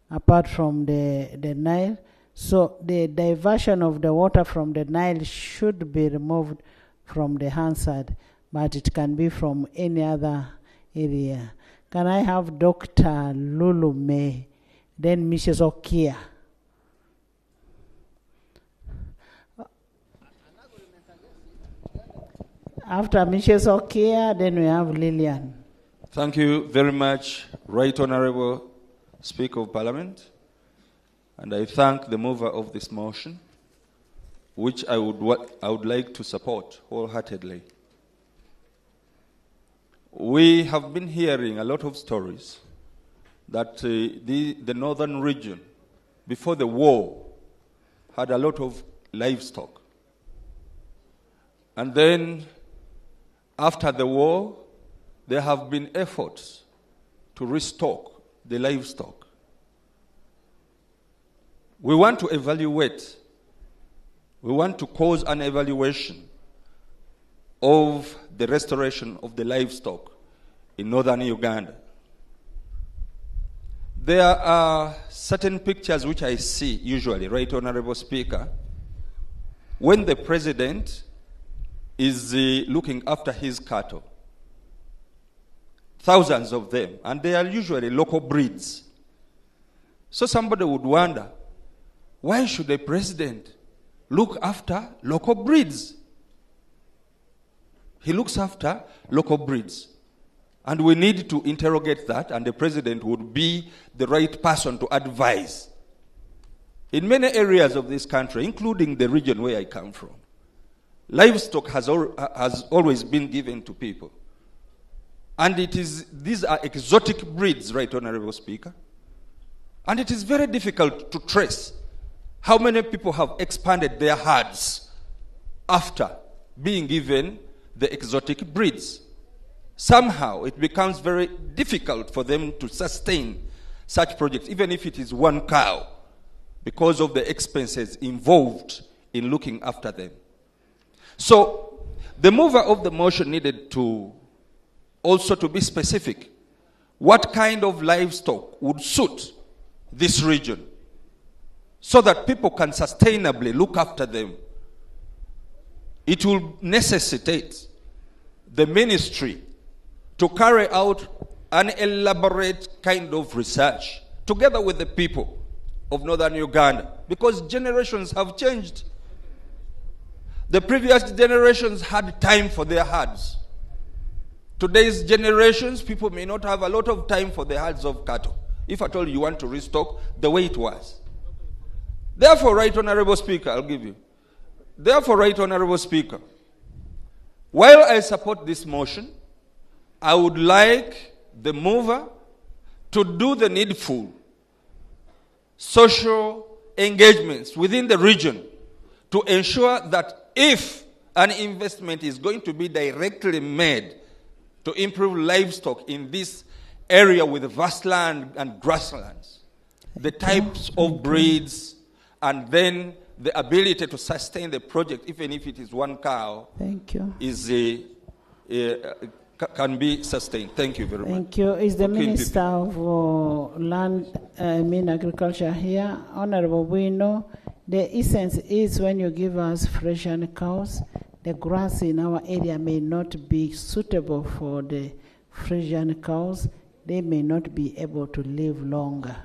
apart from the Nile. So the diversion of the water from the Nile should be removed from the Hansard, but it can be from any other area. Can I have Dr. Lulu May, then Mrs. Okia? After Mrs. Okia, then we have Lillian. Thank you very much, Right Honorable Speaker of Parliament. And I thank the mover of this motion, which I would like to support wholeheartedly. We have been hearing a lot of stories that the northern region, before the war, had a lot of livestock. And then, after the war, there have been efforts to restock the livestock. We want to evaluate, we want to cause an evaluation of the restoration of the livestock in northern Uganda. There are certain pictures which I see usually, Right Honorable Speaker, when the president is looking after his cattle. Thousands of them, and they are usually local breeds. So somebody would wonder, why should a president look after local breeds? He looks after local breeds. And we need to interrogate that, and the president would be the right person to advise. In many areas of this country, including the region where I come from, livestock has always been given to people. And these are exotic breeds, Right Honorable Speaker. And it is very difficult to trace how many people have expanded their herds after being given the exotic breeds. Somehow it becomes very difficult for them to sustain such projects, even if it is one cow, because of the expenses involved in looking after them. So the mover of the motion needed to also to be specific. What kind of livestock would suit this region so that people can sustainably look after them? It will necessitate the ministry to carry out an elaborate kind of research together with the people of northern Uganda, because generations have changed. The previous generations had time for their herds. Today's generations, people may not have a lot of time for the herds of cattle, if at all you want to restock the way it was. Therefore, Right Honorable Speaker, I'll give you. Therefore, Right Honorable Speaker, while I support this motion, I would like the mover to do the needful social engagements within the region to ensure that if an investment is going to be directly made to improve livestock in this area with vast land and grasslands, the types of breeds, and then the ability to sustain the project, even if it is one cow, is can be sustained. Thank you very much. Thank you. Is the Minister of Agriculture here? Honorable Bueno, the essence is when you give us Frisian cows, the grass in our area may not be suitable for the Frisian cows. They may not be able to live longer.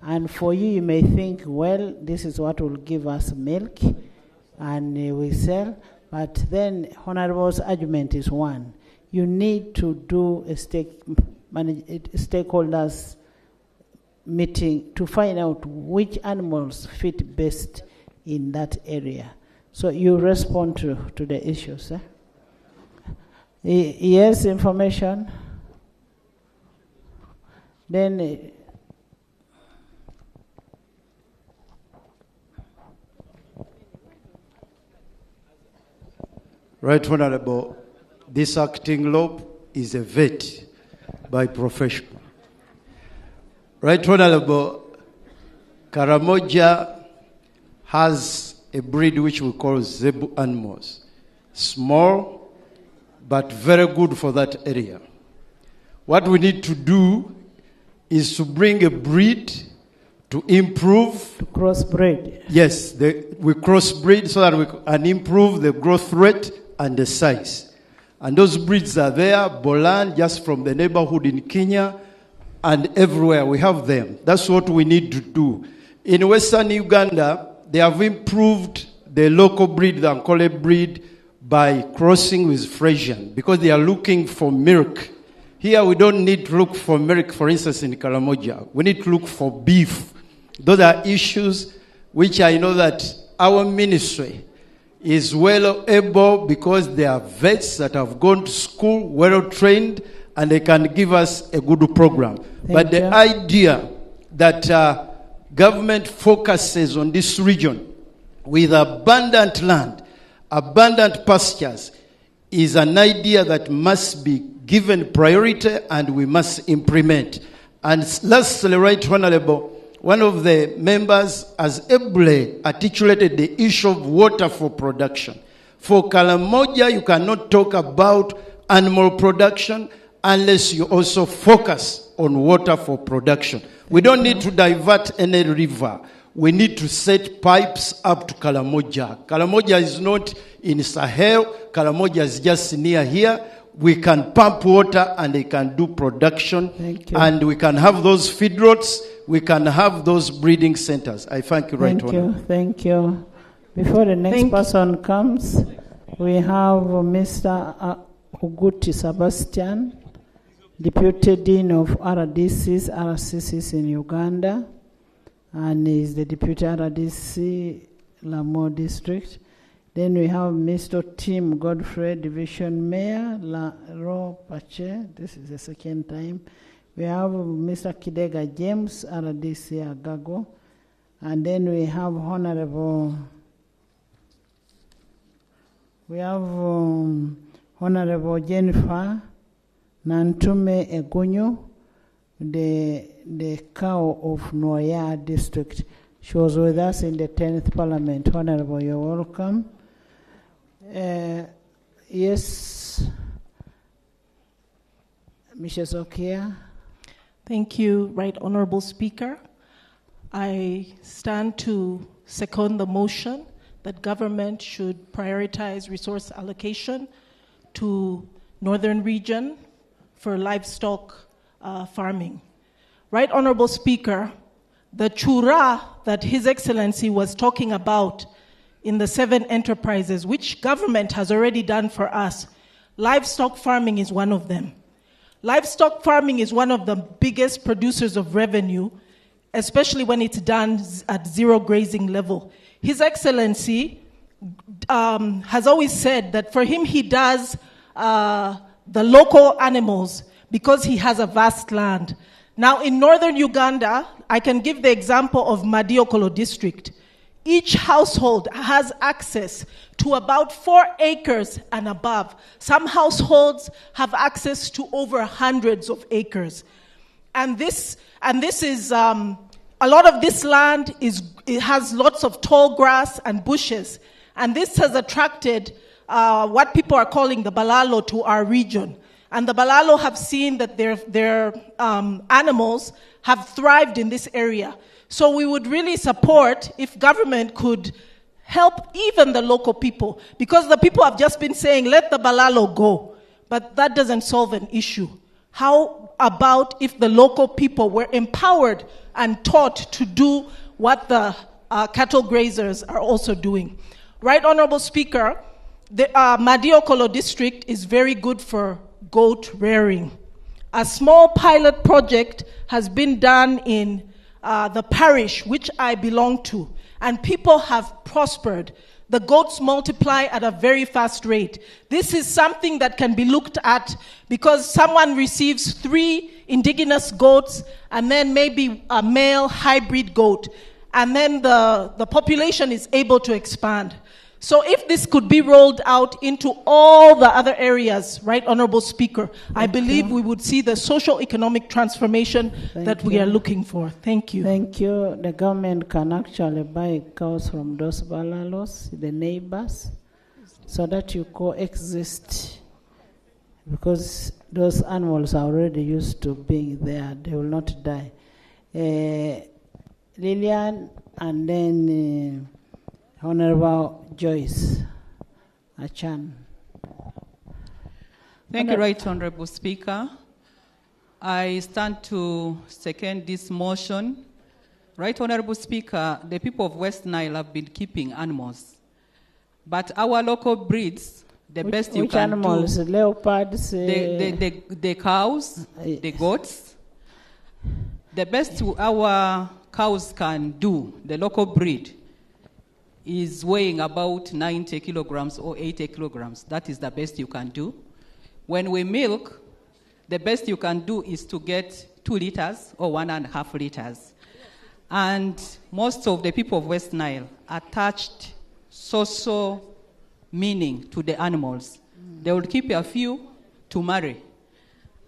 And for you, you may think, well, this is what will give us milk, and we sell. But then, Honorable's argument is one. You need to do a stakeholders meeting to find out which animals fit best in that area. So you respond to the issues. Yes, information. Then Right Honorable, this acting law is a vet by profession. Right Honorable, Karamoja has a breed which we call zebu animals. Small, but very good for that area. What we need to do is to bring a breed to improve. To crossbreed. Yes, we crossbreed so that we can improve the growth rate and the size. And those breeds are there, Bolan, just from the neighborhood in Kenya, and everywhere we have them. That's what we need to do. In Western Uganda, they have improved the local breed, the Ankole breed, by crossing with Frisian, because they are looking for milk. Here we don't need to look for milk, for instance, in Karamoja. We need to look for beef. Those are issues which I know that our ministry is well able, because they are vets that have gone to school, well trained, and they can give us a good program. But the idea that government focuses on this region with abundant land, abundant pastures, is an idea that must be given priority and we must implement. And lastly, Right Honorable, one of the members has ably articulated the issue of water for production. For Karamoja, you cannot talk about animal production unless you also focus on water for production. We don't need to divert any river. We need to set pipes up to Karamoja. Karamoja is not in Sahel. Karamoja is just near here. We can pump water and they can do production. And we can have those feedlots. We can have those breeding centers. I thank you, Right Honorable. Thank you. Before the next person comes, we have Mr. Uguti Sebastian, Deputy Dean of RCCs in Uganda, and is the Deputy RDC Lamo District. Then we have Mr. Tim Godfrey, Division Mayor, La Ro Pache. This is the second time. We have Mr. Kidega James, RDC Agago. And then we have Honorable Jennifer Nantume Egunyo, the cow of Noya District. She was with us in the 10th Parliament. Honorable, you're welcome. Yes, Mrs. Okia. Thank you, Right Honorable Speaker. I stand to second the motion that government should prioritize resource allocation to Northern Region for livestock farming. Right Honorable Speaker, the chura that His Excellency was talking about in the 7 enterprises, which government has already done for us, livestock farming is one of them. Livestock farming is one of the biggest producers of revenue, especially when it's done at zero grazing level. His Excellency has always said that for him, he does the local animals because he has a vast land. Now, in northern Uganda, I can give the example of Madiokolo district. Each household has access to about 4 acres and above. Some households have access to over hundreds of acres. And this is, a lot of this land it has lots of tall grass and bushes. And this has attracted what people are calling the Balalo to our region. And the Balalo have seen that their animals have thrived in this area. So we would really support if government could help even the local people, because the people have just been saying, let the Balalo go. But that doesn't solve an issue. How about if the local people were empowered and taught to do what the cattle grazers are also doing? Right Honorable Speaker, the Madiokolo district is very good for goat rearing. A small pilot project has been done in the parish which I belong to, and people have prospered. The goats multiply at a very fast rate. This is something that can be looked at because someone receives 3 indigenous goats and then maybe a male hybrid goat, and then the population is able to expand. So if this could be rolled out into all the other areas, right, Honorable Speaker, I believe we would see the social-economic transformation that we are looking for. Thank you. Thank you. The government can actually buy cows from those balalos, the neighbors, so that you coexist. Because those animals are already used to being there. They will not die. Lillian, and then Honorable Joyce Achan. Thank you, Right Honorable Speaker. I stand to second this motion. Right Honorable Speaker, the people of West Nile have been keeping animals, but our local breeds, the best you can animals? do. Leopards? The cows, the goats. The best our cows can do, the local breed, is weighing about 90 kilograms or 80 kilograms. That is the best you can do. When we milk, the best you can do is to get 2 liters or 1.5 liters. And most of the people of West Nile attached social meaning to the animals. They will keep a few to marry.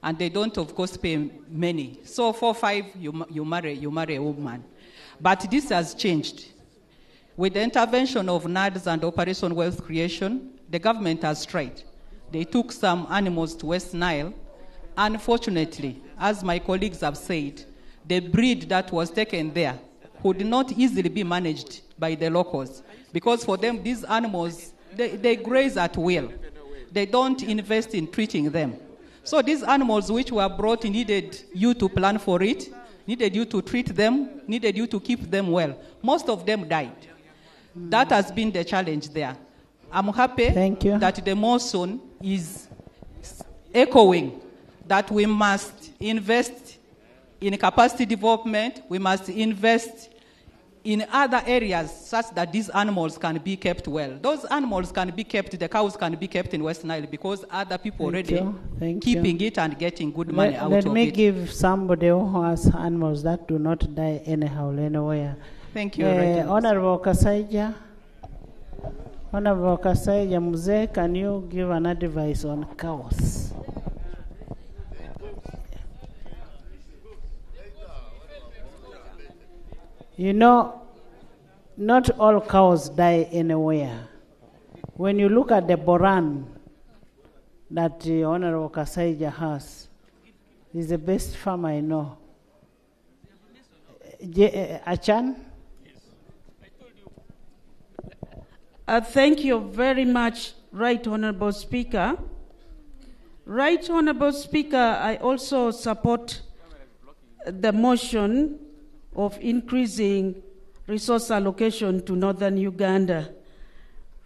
And they don't, of course, pay many. So 4 or 5, you marry a woman. But this has changed. With the intervention of NADS and Operation Wealth Creation, the government has tried. They took some animals to West Nile. Unfortunately, as my colleagues have said, the breed that was taken there could not easily be managed by the locals. Because for them, these animals, they graze at will. They don't invest in treating them. So these animals which were brought needed you to plan for it, needed you to treat them, needed you to keep them well. Most of them died. That has been the challenge there. I'm happy that the motion is echoing that we must invest in capacity development, we must invest in other areas such that these animals can be kept well. Those animals can be kept, the cows can be kept in West Nile because other people already keeping it and getting good money out of it. Let me give somebody who has animals that do not die anyhow, anywhere. Thank you. Honorable Kasaija. Honorable Kasaija Mzee, can you give an advice on cows? You know, not all cows die anywhere. When you look at the Boran that the Honorable Kasaija has, he's the best farmer I know. Achan? Thank you very much, Right Honorable Speaker. Right Honorable Speaker, I also support the motion of increasing resource allocation to northern Uganda.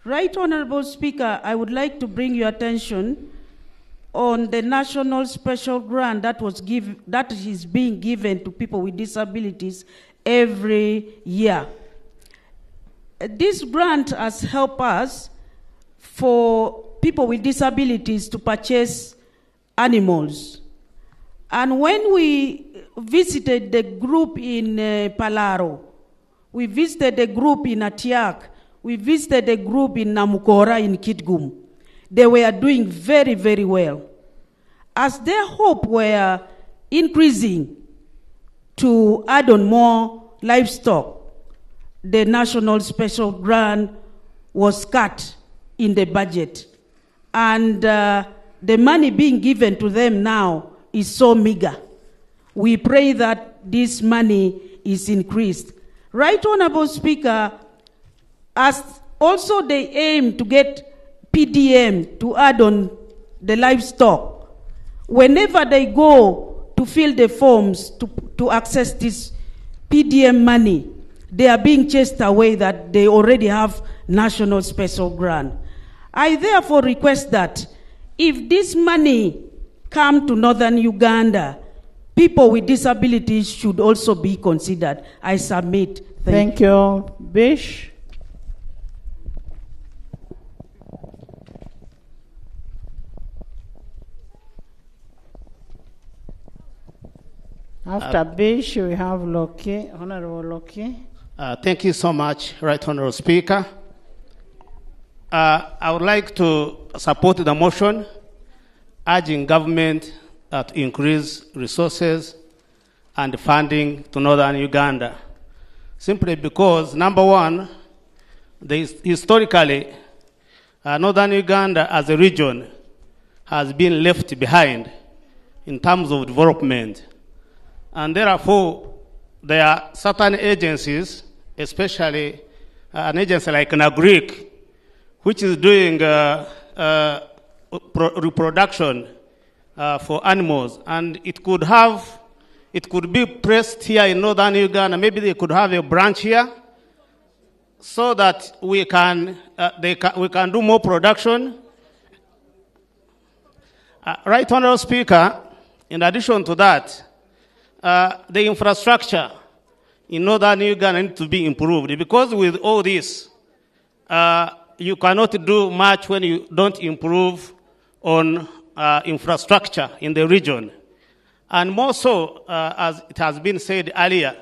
Right Honorable Speaker, I would like to bring your attention on the national special grant that is being given to people with disabilities every year. This grant has helped us for people with disabilities to purchase animals. And when we visited the group in Palaro, we visited the group in Atiak, we visited the group in Namukora in Kitgum, they were doing very, very well. As their hope were increasing to add on more livestock, the national special grant was cut in the budget. And the money being given to them now is so meager. We pray that this money is increased. Right Honorable Speaker, as also they aim to get PDM to add on the livestock, whenever they go to fill the forms to access this PDM money, they are being chased away that they already have national special grant. I therefore request that if this money come to northern Uganda, people with disabilities should also be considered. I submit. Thank you. Bish? After Bish, we have Loki, Honorable Loki. Thank you so much, Right Honorable Speaker. I would like to support the motion urging government to increase resources and funding to northern Uganda. Simply because, number one, historically, northern Uganda as a region has been left behind in terms of development. And therefore, there are certain agencies, especially an agency like NAGRIC, which is doing reproduction for animals. And it could be placed here in northern Uganda. Maybe they could have a branch here so that we can do more production. Right Honorable Speaker, in addition to that, the infrastructure in northern Uganda needs to be improved, because with all this, you cannot do much when you don't improve on infrastructure in the region. And more so, as it has been said earlier,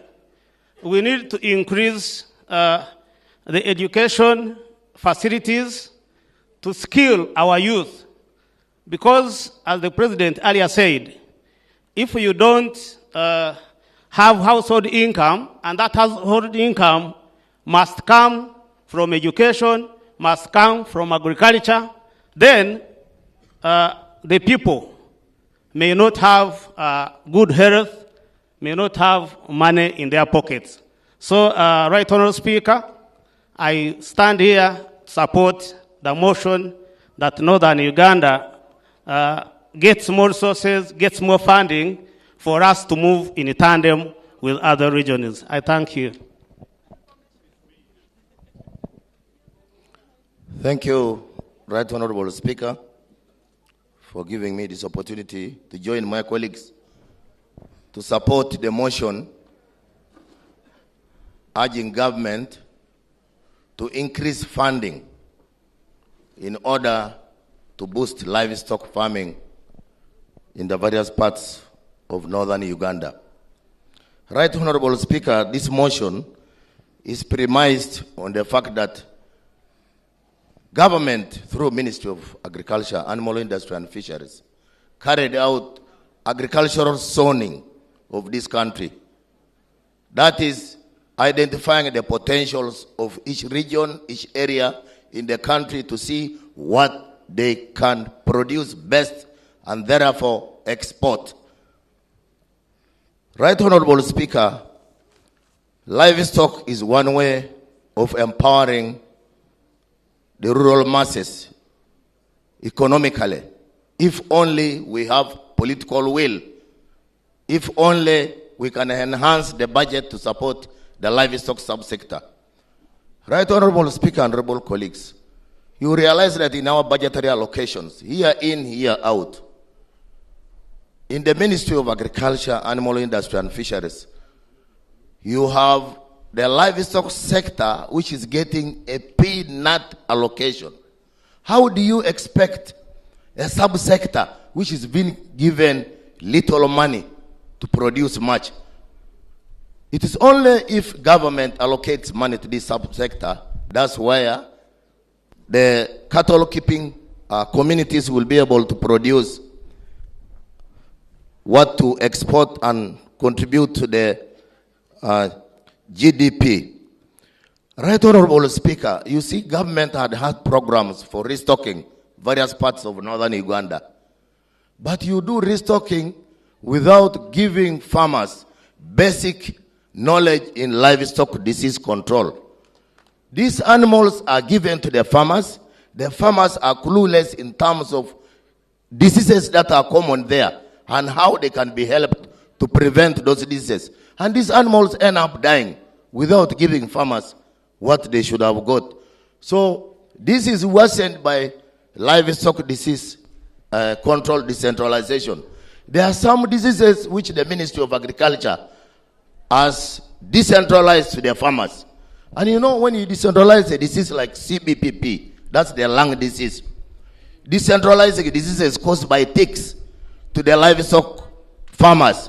we need to increase the education facilities to skill our youth. Because, as the President earlier said, if you don't have household income, and that household income must come from education, must come from agriculture, then the people may not have good health, may not have money in their pockets. So, Right Honorable Speaker, I stand here to support the motion that northern Uganda gets more resources, gets more funding for us to move in tandem with other regions. I thank you. Thank you, Right Honorable Speaker, for giving me this opportunity to join my colleagues to support the motion urging government to increase funding in order to boost livestock farming in the various parts of northern Uganda. Right Honorable Speaker, this motion is premised on the fact that government, through Ministry of Agriculture, Animal Industry and Fisheries, carried out agricultural zoning of this country. That is identifying the potentials of each region, each area in the country to see what they can produce best and therefore export. Right Honorable Speaker, livestock is one way of empowering the rural masses economically, if only we have political will, if only we can enhance the budget to support the livestock subsector. Right Honorable Speaker, honorable colleagues, you realize that in our budgetary allocations, here in, here out, in the Ministry of Agriculture, Animal Industry and Fisheries, you have the livestock sector, which is getting a peanut allocation. How do you expect a subsector which is being given little money to produce much? It is only if government allocates money to this subsector, that's where the cattle keeping communities will be able to produce what to export and contribute to the GDP. Right Honorable Speaker, you see government had programs for restocking various parts of northern Uganda. But you do restocking without giving farmers basic knowledge in livestock disease control. These animals are given to the farmers. The farmers are clueless in terms of diseases that are common there and how they can be helped to prevent those diseases. And these animals end up dying without giving farmers what they should have got. So this is worsened by livestock disease control decentralization. There are some diseases which the Ministry of Agriculture has decentralized to the farmers. And you know, when you decentralize a disease like CBPP, that's the lung disease, decentralizing diseases caused by ticks to the livestock farmers,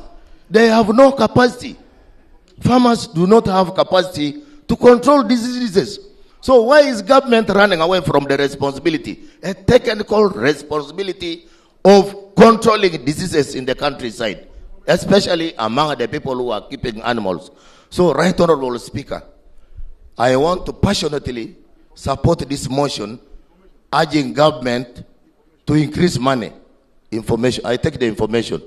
they have no capacity. Farmers do not have capacity to control diseases. So why is government running away from the responsibility, a technical responsibility of controlling diseases in the countryside, especially among the people who are keeping animals? So, Right Honorable Speaker, I want to passionately support this motion urging government to increase money. Information. I take the information.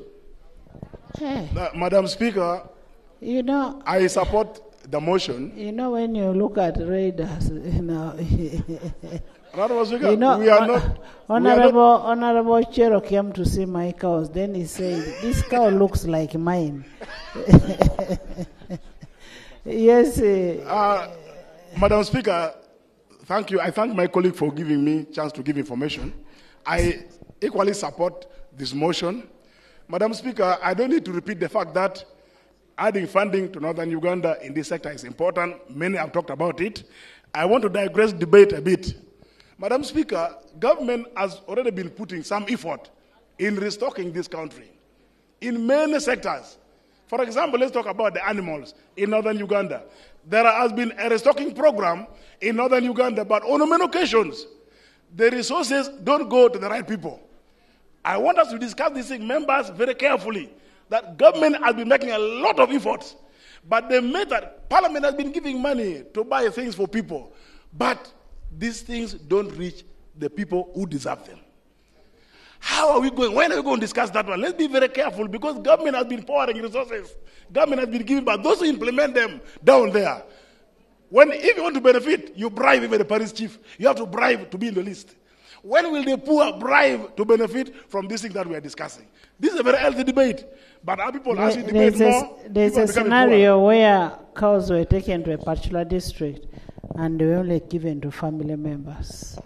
Hey. Madam Speaker, you know, I support the motion. You know, when you look at raiders, you know, Madam Speaker, you know, we are not. Honorable Chero came to see my cows. Then he said, "This cow looks like mine." Yes. Madam Speaker, thank you. I thank my colleague for giving me a chance to give information. I equally support this motion. Madam Speaker, I don't need to repeat the fact that adding funding to Northern Uganda in this sector is important. Many have talked about it. I want to digress debate a bit. Madam Speaker, government has already been putting some effort in restocking this country in many sectors. For example, let's talk about the animals in Northern Uganda. There has been a restocking program in Northern Uganda, but on many occasions, the resources don't go to the right people. I want us to discuss this thing, members, very carefully, that government has been making a lot of efforts, but the method, Parliament has been giving money to buy things for people, but these things don't reach the people who deserve them. How are we going? When are we going to discuss that one? Let's be very careful, because government has been pouring resources. Government has been giving, but those who implement them down there, if you want to benefit, you bribe even the parish chief. You have to bribe to be in the list. When will the poor bribe to benefit from this thing that we are discussing? This is a very healthy debate, but our people actually debate more. There's a scenario where cows were taken to a particular district and they were only given to family members.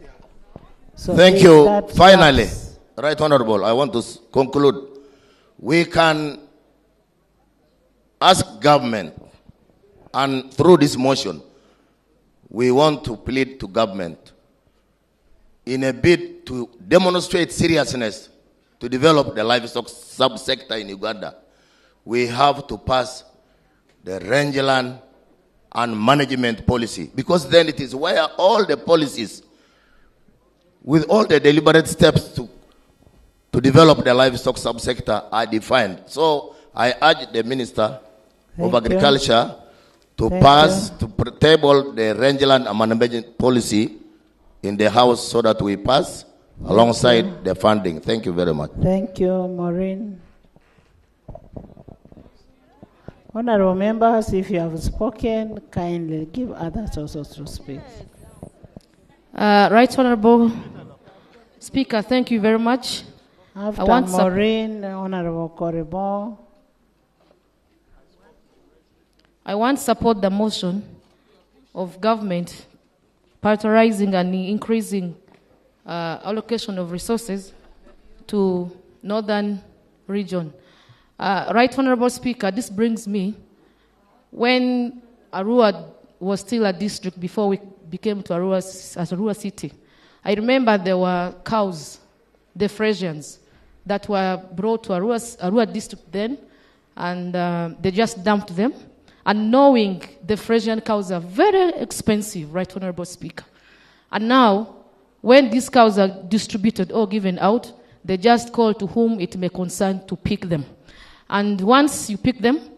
So thank you. Finally, Right Honorable, I want to conclude. We can ask government, and through this motion, we want to plead to government in a bid to demonstrate seriousness to develop the livestock subsector in Uganda. We have to pass the rangeland and management policy, because then it is where all the policies, with all the deliberate steps to develop the livestock subsector are defined. So I urge the Minister of Agriculture to table the rangeland and management policy in the House so that we pass alongside the funding. Thank you very much. Thank you, Maureen. Honorable members, if you have spoken, kindly give others also to speak. Right Honorable Speaker, thank you very much. After Maureen, Honorable Koribon. I want to support the motion of government prioritizing and increasing allocation of resources to northern region. Right Honorable Speaker, this brings me, when Arua was still a district before we became to Arua city, I remember there were cows, the Frisians, that were brought to Arua district then, and they just dumped them. And knowing the Frisian cows are very expensive, Right Honorable Speaker. And now, when these cows are distributed or given out, they just call to whom it may concern to pick them. And once you pick them,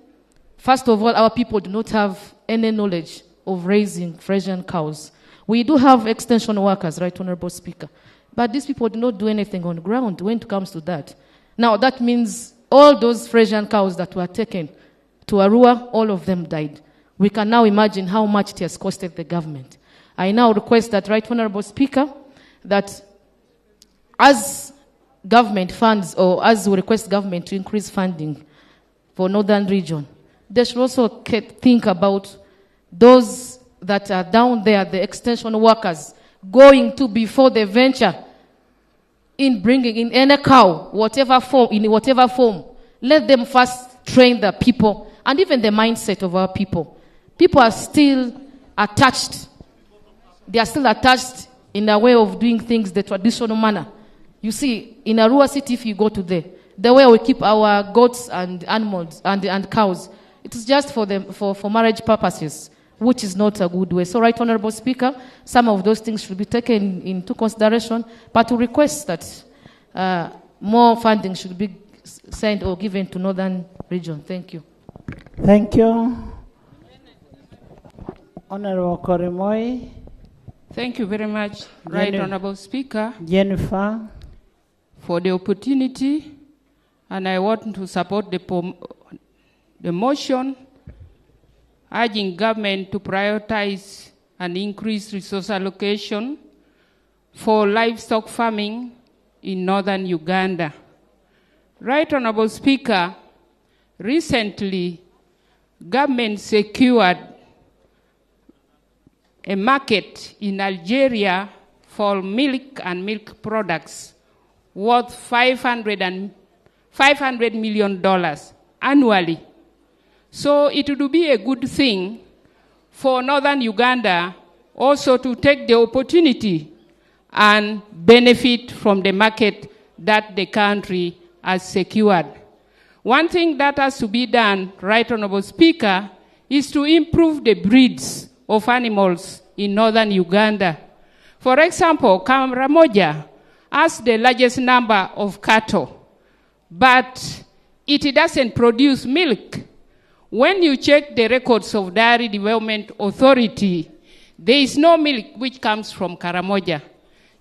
first of all, our people do not have any knowledge of raising Frisian cows. We do have extension workers, Right Honorable Speaker, but these people do not do anything on the ground when it comes to that. Now, that means all those Frisian cows that were taken to Arua, all of them died. We can now imagine how much it has costed the government. I now request that, Right Honorable Speaker, that as government funds, or as we request government to increase funding for northern region, they should also think about those that are down there, the extension workers, going to before they venture in bringing in any cow, whatever form, in whatever form. Let them first train the people and even the mindset of our people. People are still attached. They are still attached in a way of doing things the traditional manner. You see, in Arua City, if you go to the way we keep our goats and animals and cows, it is just for marriage purposes, which is not a good way. So, Right Honorable Speaker, some of those things should be taken into consideration, but to request that more funding should be sent or given to Northern region. Thank you. Thank you. Honorable Korimoy. Thank you very much, Right Honorable Speaker. Jennifer. For the opportunity, and I want to support the motion urging government to prioritize and increase resource allocation for livestock farming in northern Uganda. Right Honorable Speaker, recently government secured a market in Algeria for milk and milk products worth $500 million annually. So it would be a good thing for northern Uganda also to take the opportunity and benefit from the market that the country has secured. One thing that has to be done, Right Honorable Speaker, is to improve the breeds of animals in northern Uganda. For example, Karamoja has the largest number of cattle, but it doesn't produce milk. When you check the records of Dairy Development Authority, there is no milk which comes from Karamoja,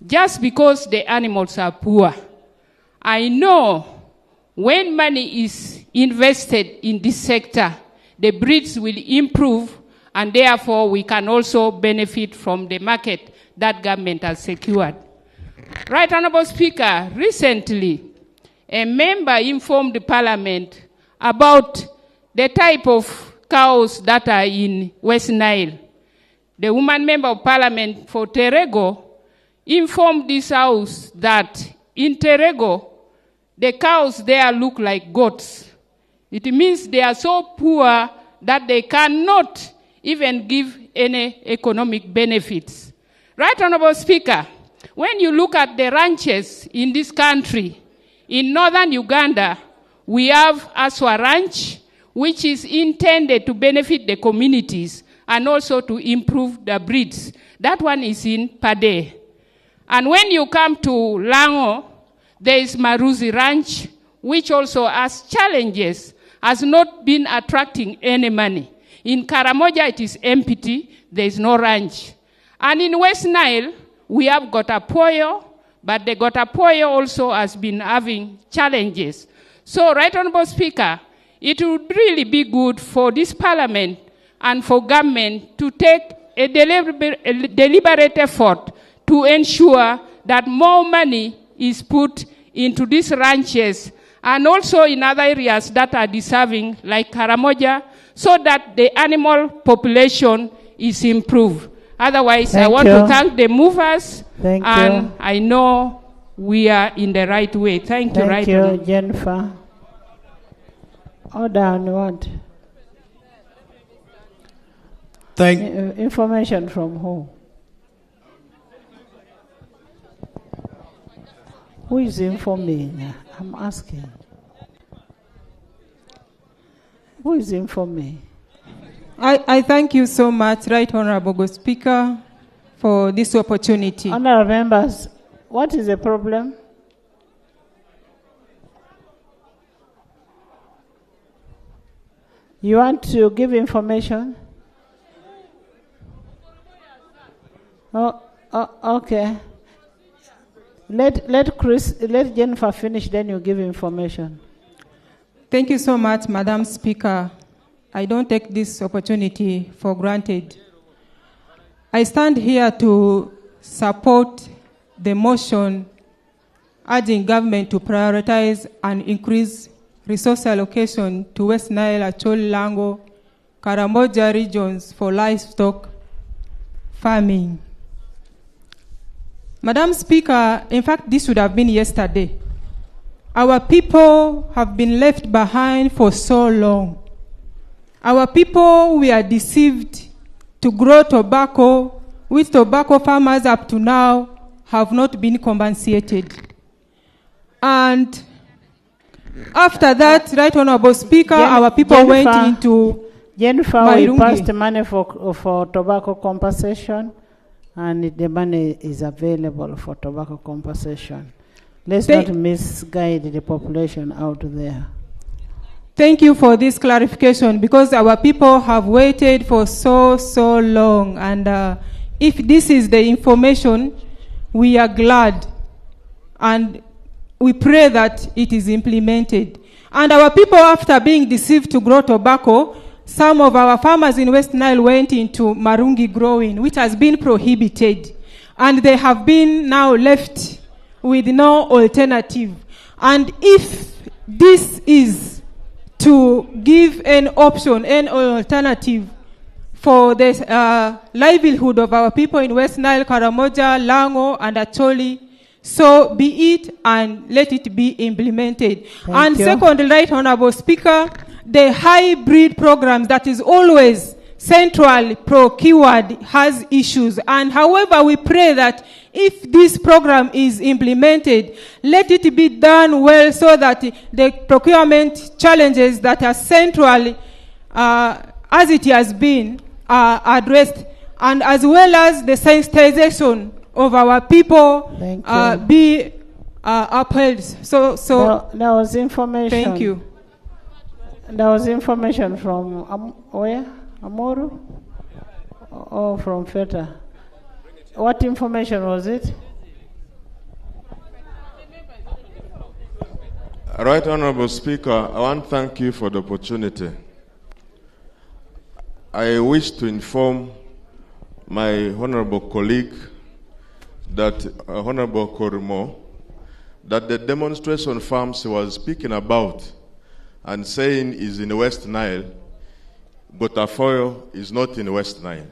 just because the animals are poor. I know when money is invested in this sector, the breeds will improve, and therefore we can also benefit from the market that government has secured. Right Honorable Speaker, recently a member informed the Parliament about the type of cows that are in West Nile. The woman member of Parliament for Terego informed this House that in Terego, the cows there look like goats. It means they are so poor that they cannot even give any economic benefits. Right Honorable Speaker, when you look at the ranches in this country, in northern Uganda, we have Aswa Ranch, which is intended to benefit the communities and also to improve the breeds. That one is in Pade. And when you come to Lango, there is Maruzi Ranch, which also has challenges, has not been attracting any money. In Karamoja, it is empty, there is no ranch. And in West Nile, we have Gotapoyo, but the Gotapoyo also has been having challenges. So, Right Honorable Speaker, it would really be good for this Parliament and for government to take a deliberate effort to ensure that more money is put into these ranches and also in other areas that are deserving, like Karamoja, so that the animal population is improved. Otherwise, I want to thank the movers, and I know we are in the right way. Thank you, Right Honorable. Thank you, Jennifer. Order on what? Information from who? Who is informing? I'm asking. Who is informing? I thank you so much, Right Honorable Speaker, for this opportunity. Honorable members, what is the problem? You want to give information? Oh, okay. Let Jennifer finish, then you give information. Thank you so much, Madam Speaker. I don't take this opportunity for granted. I stand here to support the motion urging government to prioritize and increase resource allocation to West Nile, Acholi, Lango, Karamoja regions for livestock farming. Madam Speaker, in fact, this would have been yesterday. Our people have been left behind for so long. Our people were deceived to grow tobacco, which tobacco farmers up to now have not been compensated. And after that, Right Honorable Speaker, our people went into Jennifer, Mairungi. we passed money for tobacco compensation, and the money is available for tobacco compensation. Let's not misguide the population out there. Thank you for this clarification, because our people have waited for so long. And if this is the information, we are glad. And we pray that it is implemented. And our people, after being deceived to grow tobacco, some of our farmers in West Nile went into marungi growing, which has been prohibited. And they have been now left with no alternative. And if this is to give an option, an alternative for the livelihood of our people in West Nile, Karamoja, Lango, and Acholi, so be it, and let it be implemented. Thank you. Second, Right Honorable Speaker, the hybrid programs that is always central procured has issues. And however, we pray that if this program is implemented, let it be done well so that the procurement challenges that are central, as it has been, are addressed, and as well as the sensitization of our people be upheld. So there was information. Thank you. There was information from where? Amoru? Or from FETA? What information was it? Right Honorable Speaker, I want to thank you for the opportunity. I wish to inform my honorable colleague, that Honorable Korimo, that the demonstration farms he was speaking about and saying is in West Nile, Gotafoyo is not in West Nile.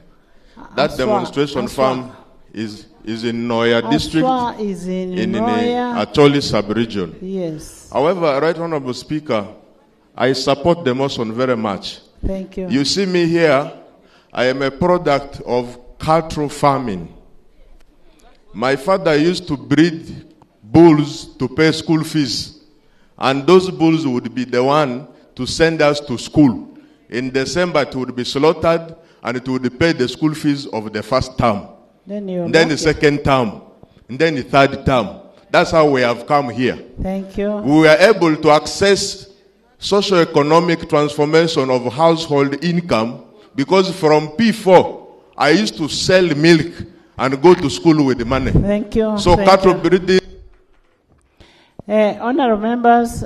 That demonstration farm is in Noya district, is in Acholi sub-region. Yes. However, Right Honorable Speaker, I support the motion very much. Thank you. You see me here, I am a product of cattle farming. My father used to breed bulls to pay school fees, and those bulls would be the one to send us to school. In December, it would be slaughtered, and it would pay the school fees of the first term, then the second term, and then the third term. That's how we have come here. Thank you. We were able to access socio-economic transformation of household income, because from P4, I used to sell milk and go to school with the money. Thank you. So cattle breeding. Honorable members,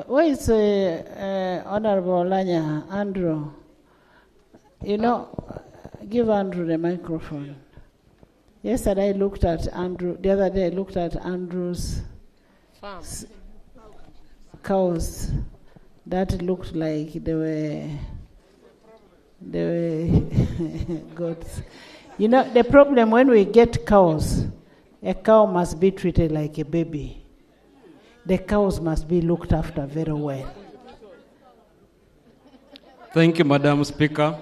where is Honorable Lanya, Andrew? You know, give Andrew the microphone. Yesterday I looked at Andrew, the other day I looked at Andrew's cows that looked like they were goats. You know, the problem when we get cows, a cow must be treated like a baby. The cows must be looked after very well. Thank you, Madam Speaker.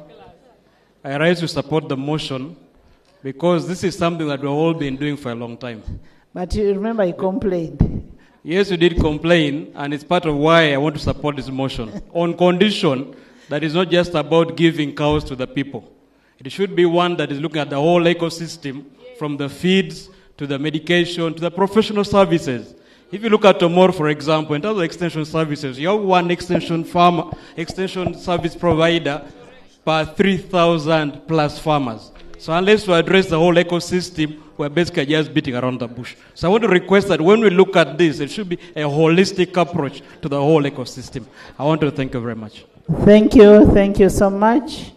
I rise to support the motion because this is something that we've all been doing for a long time. But you remember you complained. Yes, you did complain, and it's part of why I want to support this motion, on condition that it's not just about giving cows to the people. It should be one that is looking at the whole ecosystem, from the feeds to the medication to the professional services. If you look at tomorrow, for example, in terms of extension services, you have one extension service provider per 3,000 plus farmers. So unless we address the whole ecosystem, we're basically just beating around the bush. So I want to request that when we look at this, it should be a holistic approach to the whole ecosystem. I want to thank you very much. Thank you so much.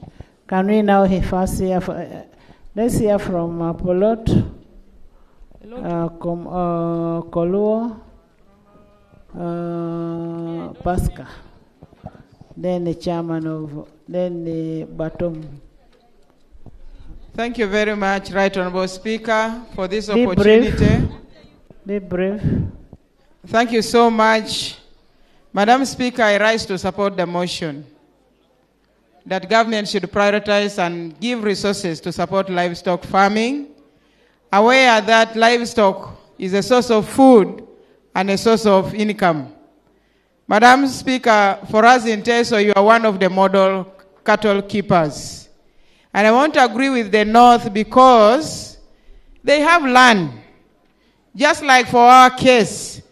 Can we now first hear let's hear from Polot, Koluo, Pasca, then the chairman of, then the Batom. Thank you very much, Right Honorable Speaker, for this Be opportunity. brief. Be brief. Thank you so much. Madam Speaker, I rise to support the motion that government should prioritize and give resources to support livestock farming, aware that livestock is a source of food and a source of income. Madam Speaker, for us in Teso, you are one of the model cattle keepers. And I want to agree with the North because they have land. Just like for our case,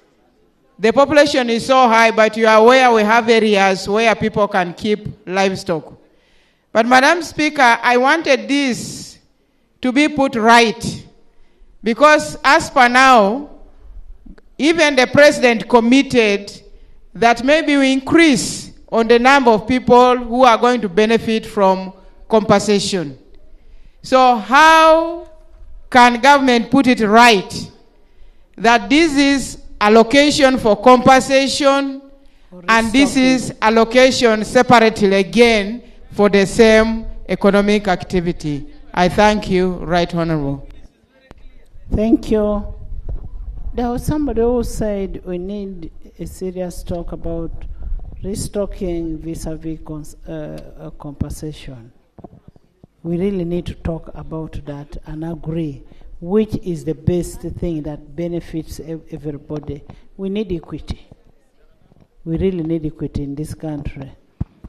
the population is so high, but you are aware we have areas where people can keep livestock. But Madam Speaker, I wanted this to be put right because as per now, even the President committed that maybe we increase on the number of people who are going to benefit from compensation. So how can government put it right that this is allocation for compensation and this is allocation separately again for the same economic activity? I thank you, Right Honorable. Thank you. There was somebody who said we need a serious talk about restocking vis-a-vis compensation. We really need to talk about that and agree which is the best thing that benefits everybody. We need equity. We really need equity in this country.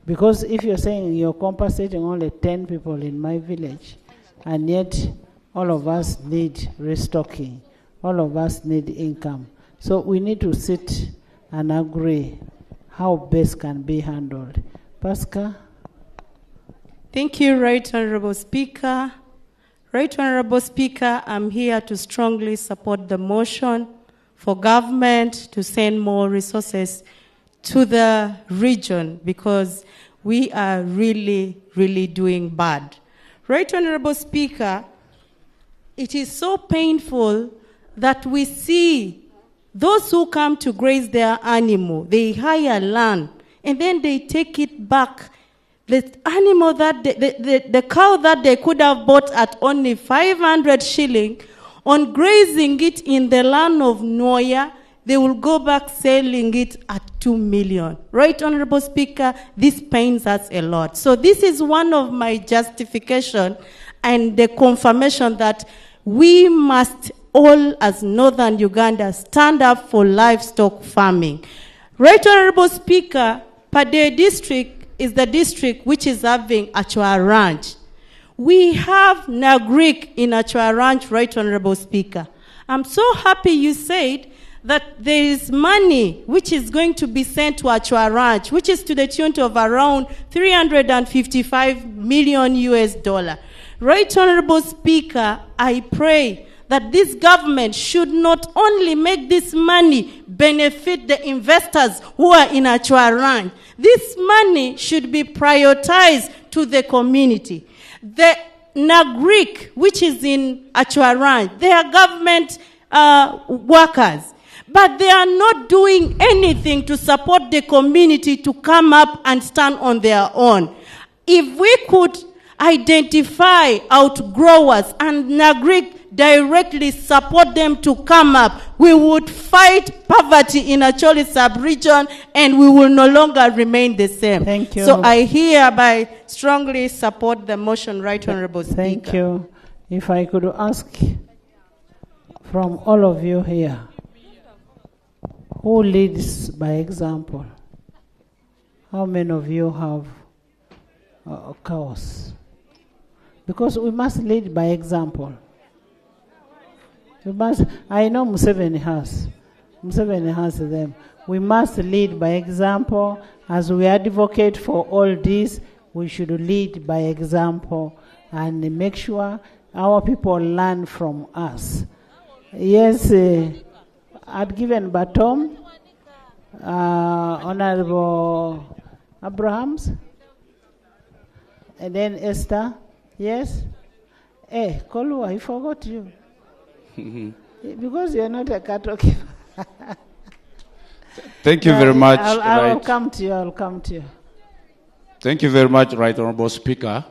Because if you're saying you're compensating only 10 people in my village, and yet all of us need restocking, all of us need income. So we need to sit and agree how best can be handled. Pascal? Thank you, Right Honorable Speaker. Right Honorable Speaker, I'm here to strongly support the motion for government to send more resources to the region because we are really, really doing bad. Right Honorable Speaker, it is so painful that we see those who come to graze their animal, they hire land, and then they take it back. The animal that the cow that they could have bought at only 500 shilling, on grazing it in the land of Noya, they will go back selling it at 2 million. Right, Honorable Speaker, this pains us a lot. So this is one of my justification and the confirmation that we must all, as Northern Uganda, stand up for livestock farming. Right, Honorable Speaker, Pade District is the district which is having Achua Ranch. We have Nagrik in Achua Ranch, Right, Honorable Speaker. I'm so happy you said that there is money which is going to be sent to Achua Ranch, which is to the tune of around 355 million US dollar. Right, Honorable Speaker, I pray that this government should not only make this money benefit the investors who are in Achua Ranch. This money should be prioritized to the community. The Nagrik, which is in Achua Ranch, they are government workers, but they are not doing anything to support the community to come up and stand on their own. If we could identify outgrowers and Nagrik directly support them to come up, we would fight poverty in Acholi sub-region and we will no longer remain the same. Thank you. So I hereby strongly support the motion, Right Honorable Speaker. Thank you. If I could ask from all of you here, who leads by example? How many of you have cows? Because we must lead by example. We must, I know Museveni has them. We must lead by example. As we advocate for all this, we should lead by example and make sure our people learn from us. Yes, I'd given baton, Honorable Abrahams, and then Esther. Yes? Kolua, I forgot you. Because you're not a cattle keeper. Thank you very much. I'll come to you. Thank you very much, Right Honorable Speaker,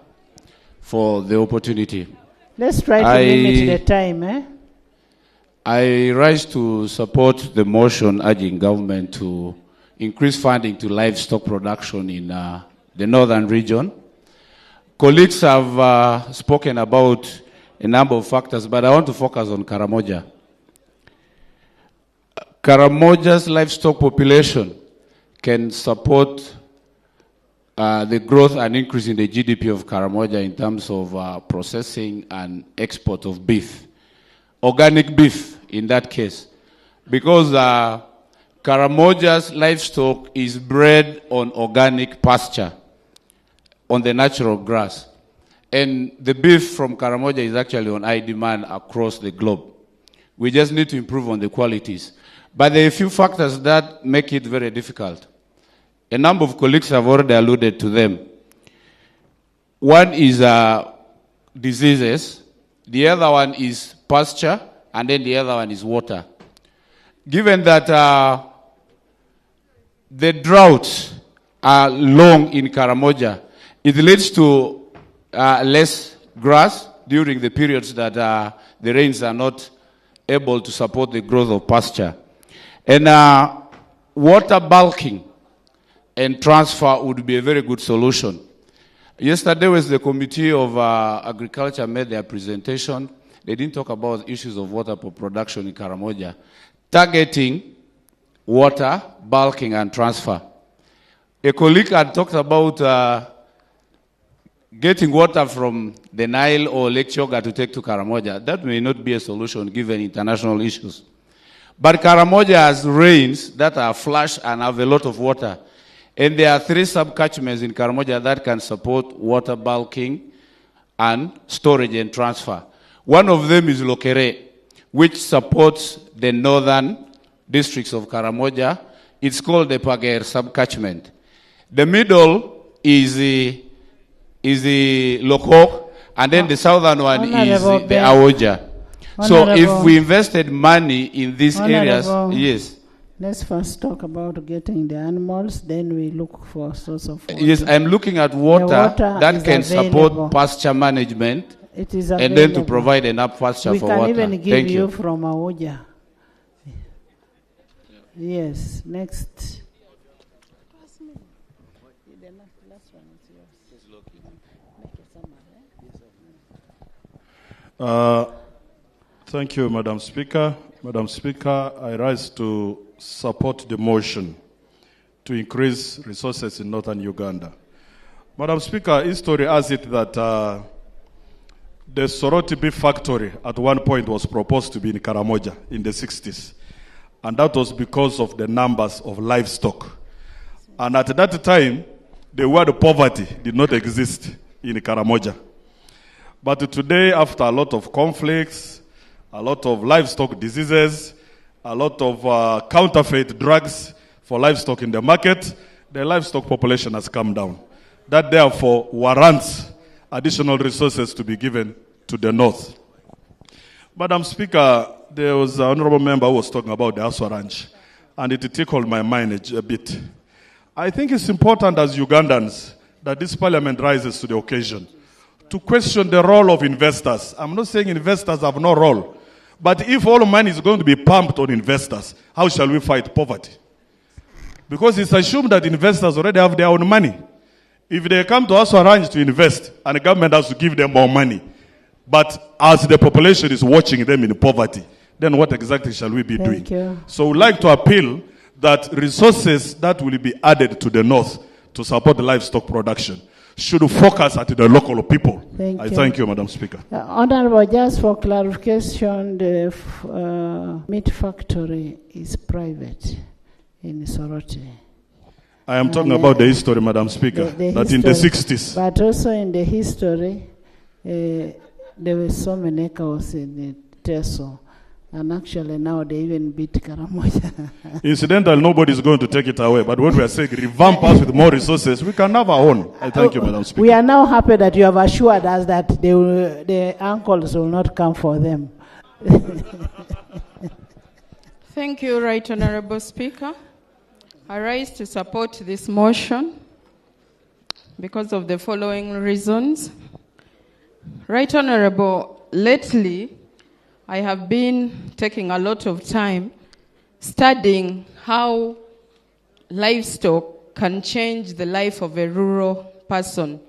for the opportunity. Let's try to limit the time. I rise to support the motion urging government to increase funding to livestock production in the northern region. Colleagues have spoken about a number of factors, but I want to focus on Karamoja. Karamoja's livestock population can support the growth and increase in the GDP of Karamoja in terms of processing and export of beef. Organic beef in that case. Because Karamoja's livestock is bred on organic pasture, on the natural grass. And the beef from Karamoja is actually on high demand across the globe. We just need to improve on the qualities. But there are a few factors that make it very difficult. A number of colleagues have already alluded to them. One is diseases, the other one is pasture, and then the other one is water. Given that the droughts are long in Karamoja, it leads to less grass during the periods that the rains are not able to support the growth of pasture. And water bulking and transfer would be a very good solution. Yesterday was the Committee of Agriculture made their presentation. They didn't talk about issues of water production in Karamoja. Targeting water, bulking, and transfer. A colleague had talked about getting water from the Nile or Lake Choga to take to Karamoja. That may not be a solution given international issues. But Karamoja has rains that are flash and have a lot of water. And there are 3 sub-catchments in Karamoja that can support water bulking and storage and transfer. One of them is Lokere, which supports the northern districts of Karamoja. It's called the Pager sub-catchment. The middle is the Lokok, and then the southern one is the Aoja. So if we invested money in these areas, yes. Let's first talk about getting the animals, then we look for a source of water. Yes, I'm looking at water that can support pasture management. It is and then to provide enough pasture for water. We can even give Thank you from Aoja. Yes, next. Thank you, Madam Speaker. Madam Speaker, I rise to support the motion to increase resources in northern Uganda. Madam Speaker, history has it that the Soroti beef factory at one point was proposed to be in Karamoja in the 60s. And that was because of the numbers of livestock. And at that time, the word poverty did not exist in Karamoja. But today, after a lot of conflicts, a lot of livestock diseases, a lot of counterfeit drugs for livestock in the market, the livestock population has come down. That therefore warrants additional resources to be given to the north. Madam Speaker, there was an honorable member who was talking about the Aswa Ranch, and it tickled my mind a bit. I think it's important as Ugandans that this parliament rises to the occasion to question the role of investors. I'm not saying investors have no role, but if all money is going to be pumped on investors, how shall we fight poverty? Because it's assumed that investors already have their own money. If they come to Aswa Ranch to invest, and the government has to give them more money, but as the population is watching them in poverty, then what exactly shall we be doing? You. So we'd like to appeal that resources that will be added to the north to support the livestock production should focus at the local people. Thank you, Madam Speaker. Honorable, just for clarification, the meat factory is private in Soroti. I am talking about the history, Madam Speaker, that in the 60s. But also in the history, there were so many cows in the Teso. And actually now they even beat Karamoja. Incidental, nobody is going to take it away. But when we are saying revamp us with more resources, we can have our own. I thank you, Madam Speaker. We are now happy that you have assured us that the uncles will not come for them. Thank you, Right Honorable Speaker. I rise to support this motion because of the following reasons. Right Honorable, lately, I have been taking a lot of time studying how livestock can change the life of a rural person.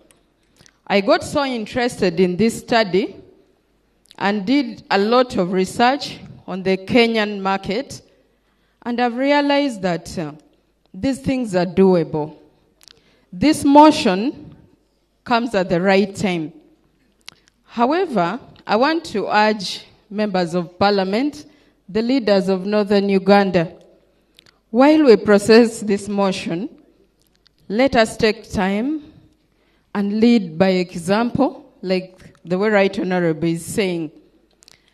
I got so interested in this study and did a lot of research on the Kenyan market, and I've realized that these things are doable. This motion comes at the right time. However, I want to urge members of parliament, the leaders of northern Uganda, while we process this motion, let us take time and lead by example, like the way Right Honorable is saying.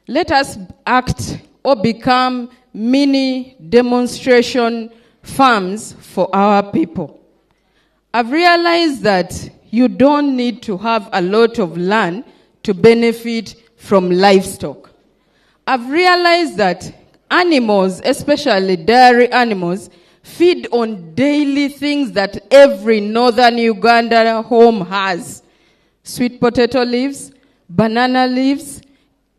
Let us act or become mini demonstration farms for our people. I've realized that you don't need to have a lot of land to benefit from livestock. I've realized that animals, especially dairy animals, feed on daily things that every northern Uganda home has. Sweet potato leaves, banana leaves,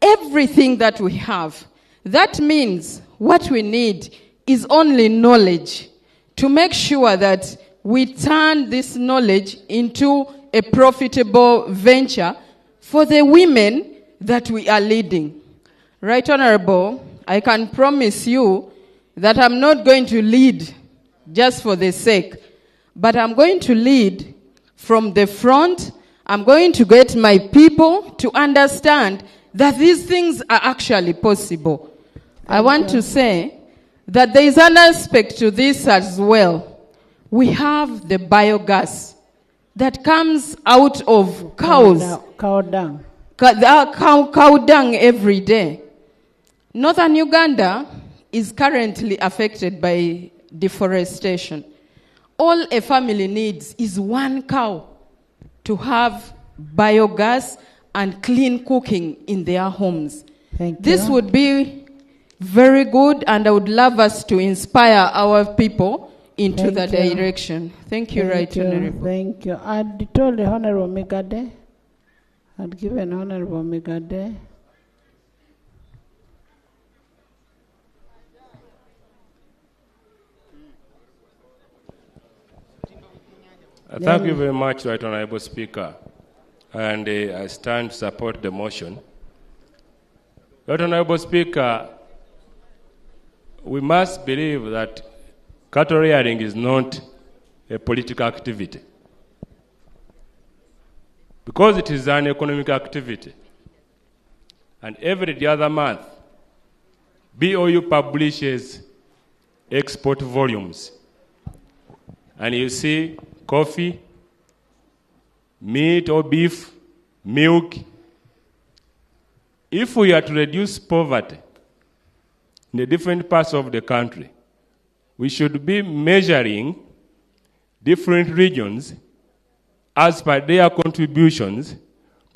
everything that we have. That means what we need is only knowledge to make sure that we turn this knowledge into a profitable venture for the women that we are leading. Right Honorable, I can promise you that I'm not going to lead just for the sake, but I'm going to lead from the front. I'm going to get my people to understand that these things are actually possible. I want to say that there is an aspect to this as well. We have the biogas that comes out of cows. Cow dung. Cow dung every day. Northern Uganda is currently affected by deforestation. All a family needs is one cow to have biogas and clean cooking in their homes. This would be very good, and I would love us to inspire our people into that direction. Thank you, Right Honorable. Thank you. I'd told the Honorable Megade. I'd given Honorable Megade. Thank you very much, Right Honorable Speaker. And I stand to support the motion. Right Honorable Speaker, we must believe that cattle rearing is not a political activity, because it is an economic activity. And every other month, BOU publishes export volumes. And you see coffee, meat or beef, milk. If we are to reduce poverty in the different parts of the country, we should be measuring different regions as per their contributions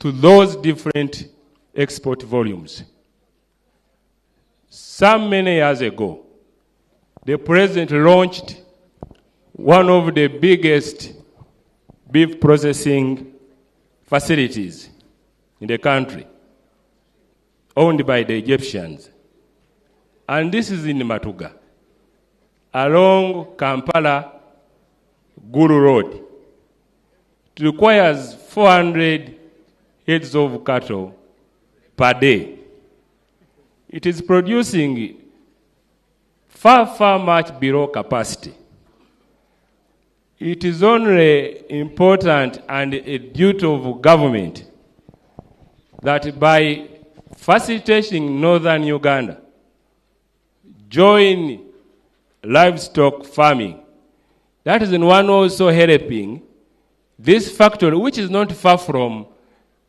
to those different export volumes. Some many years ago, the President launched one of the biggest beef processing facilities in the country, owned by the Egyptians. And this is in Matuga, along Kampala-Gulu Road. It requires 400 heads of cattle per day. It is producing far much below capacity. It is only important and a duty of government that by facilitating northern Uganda join livestock farming, that is in one also helping this factory, which is not far from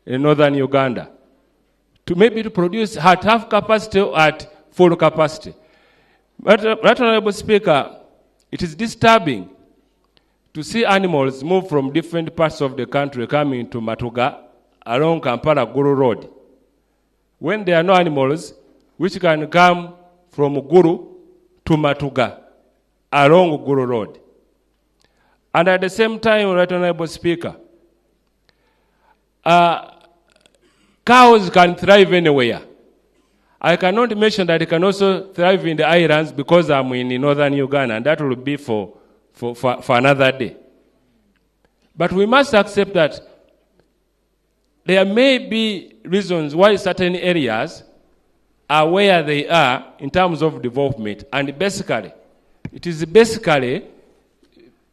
northern Uganda, to maybe to produce at half capacity or at full capacity. But, Right Honorable Speaker, it is disturbing to see animals move from different parts of the country coming to Matuga along Kampala-Gulu Road, when there are no animals which can come from Gulu to Matuga along Gulu Road. And at the same time, Right Honorable Speaker, Cows can thrive anywhere. I cannot mention that it can also thrive in the islands because I'm in northern Uganda, and that will be for another day. But we must accept that there may be reasons why certain areas are where they are in terms of development, and basically, it is basically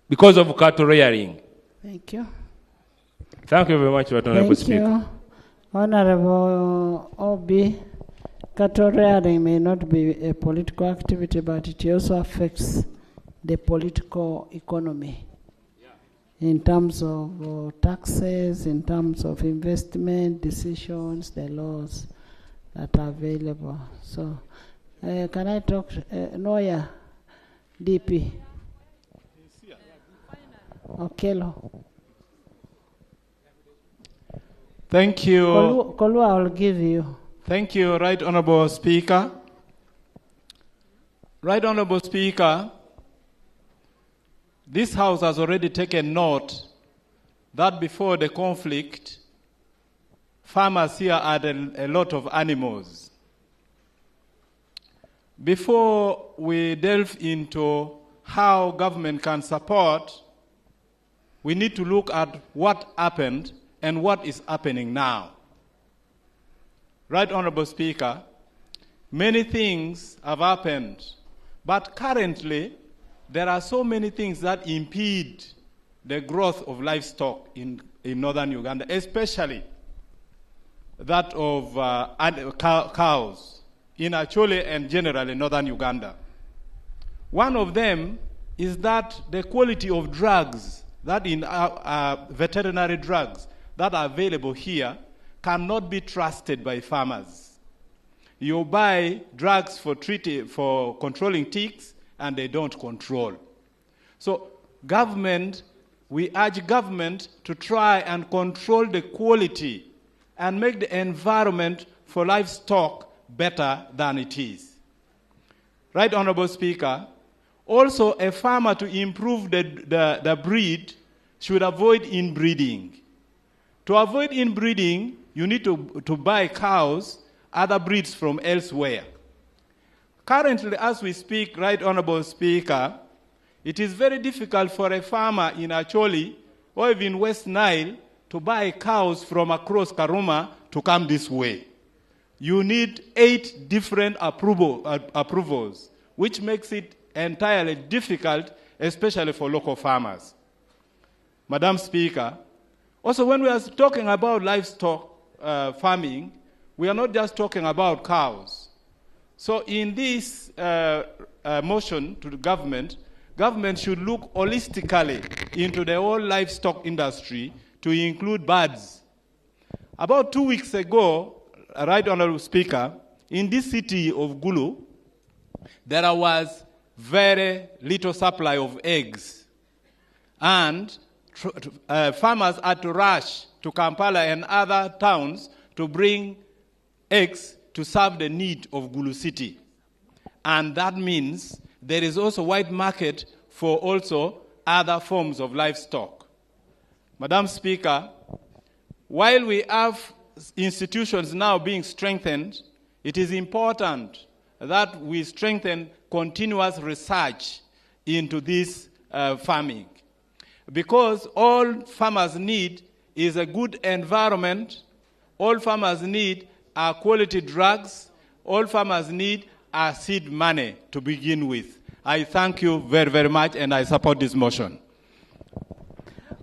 because of cattle rearing. Thank you. Thank you very much, Honorable Speaker. Thank you. Honorable Obi, cattle rearing may not be a political activity, but it also affects the political economy in terms of taxes, in terms of investment decisions, the laws that are available. So, can I talk to Noya, DP? Okelo. Thank you. Kolu, I will give you. Thank you, Right Honorable Speaker. Right Honorable Speaker, this House has already taken note that before the conflict, farmers here had a lot of animals. Before we delve into how government can support, we need to look at what happened and what is happening now. Right Honorable Speaker, many things have happened, but currently there are so many things that impede the growth of livestock in northern Uganda, especially that of cows in Acholi and generally northern Uganda. One of them is that the quality of drugs, that in veterinary drugs that are available here, cannot be trusted by farmers. You buy drugs for controlling ticks, and they don't control. So we urge government to try and control the quality and make the environment for livestock better than it is. Right Honorable Speaker, also a farmer to improve the breed should avoid inbreeding. To avoid inbreeding, you need to buy cows, other breeds from elsewhere. Currently, as we speak, Right Honorable Speaker, it is very difficult for a farmer in Acholi or even West Nile to buy cows from across Karuma to come this way. You need 8 different approvals, which makes it entirely difficult, especially for local farmers. Madam Speaker, also when we are talking about livestock farming, we are not just talking about cows. So in this motion to the government should look holistically into the whole livestock industry to include birds. About 2 weeks ago, Right Honorable Speaker, in this city of Gulu, there was very little supply of eggs. And farmers had to rush to Kampala and other towns to bring eggs to serve the need of Gulu City. And that means there is also wide market for also other forms of livestock. Madam Speaker, while we have institutions now being strengthened, it is important that we strengthen continuous research into this farming. Because all farmers need is a good environment, all farmers need are quality drugs, all farmers need are seed money to begin with. I thank you very, very much, and I support this motion.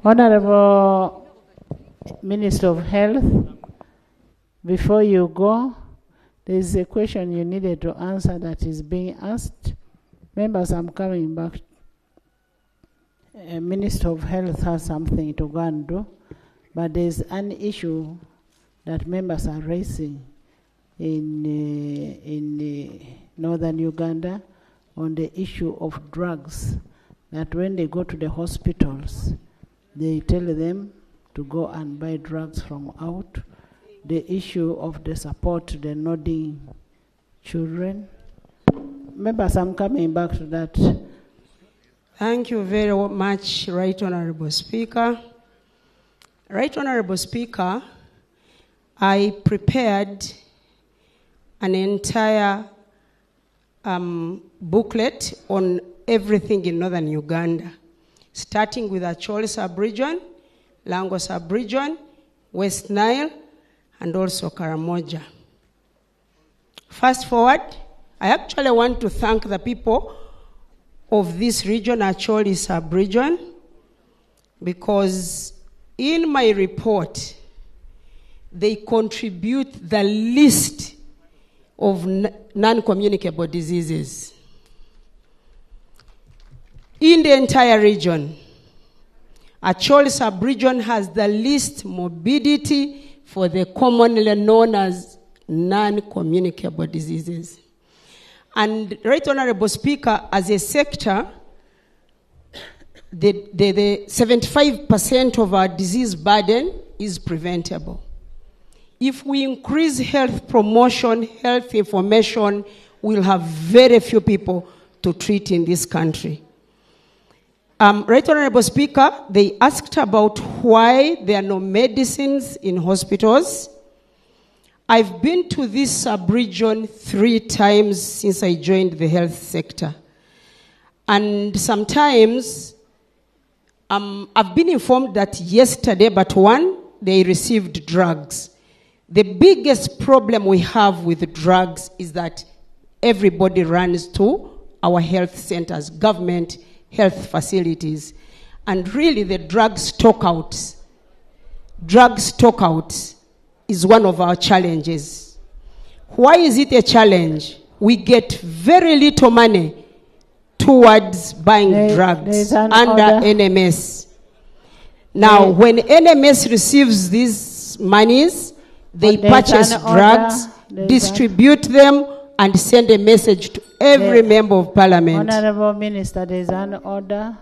Honorable Minister of Health, before you go, there is a question you needed to answer that is being asked. Members, I'm coming back. Minister of Health has something to go and do, but there's an issue that members are raising in northern Uganda on the issue of drugs, that when they go to the hospitals, they tell them to go and buy drugs from out. The issue of the support to the nodding children. Members, I'm coming back to that. Thank you very much, Right Honorable Speaker. Right Honorable Speaker, I prepared an entire booklet on everything in northern Uganda, starting with Acholi sub-region, Lango sub-region, West Nile, and also Karamoja. Fast forward, I actually want to thank the people of this region, Acholi sub-region, because in my report, they contribute the least of non-communicable diseases. In the entire region, Acholi sub-region has the least morbidity for the commonly known as non-communicable diseases. And Right Honorable Speaker, as a sector, the 75% of our disease burden is preventable. If we increase health promotion, health information, we'll have very few people to treat in this country. Right Honorable Speaker, they asked about why there are no medicines in hospitals. I've been to this sub-region 3 times since I joined the health sector. And sometimes, I've been informed that yesterday, but they received drugs. The biggest problem we have with drugs is that everybody runs to our health centers, government health facilities. And really the drug stockouts is one of our challenges. Why is it a challenge? We get very little money towards buying drugs under NMS. Now, when NMS receives these monies, they purchase drugs, distribute them, and send a message to every member of parliament. Honorable Minister, there is an order.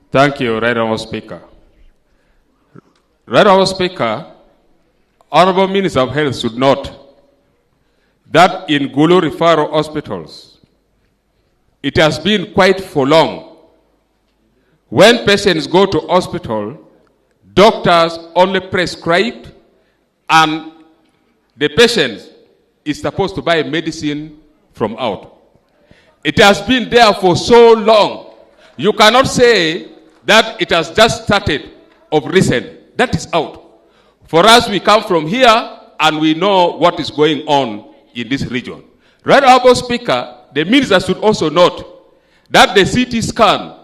Thank you, Right Honourable Speaker. Right Honourable Speaker, Honourable Minister of Health should note that in Gulu referral hospitals, it has been quite for long. When patients go to hospital, doctors only prescribe and the patient is supposed to buy medicine from out. It has been there for so long. You cannot say that it has just started of recent. That is out. For us, we come from here and we know what is going on in this region. Right Honourable Speaker, the minister should also note that the CT scan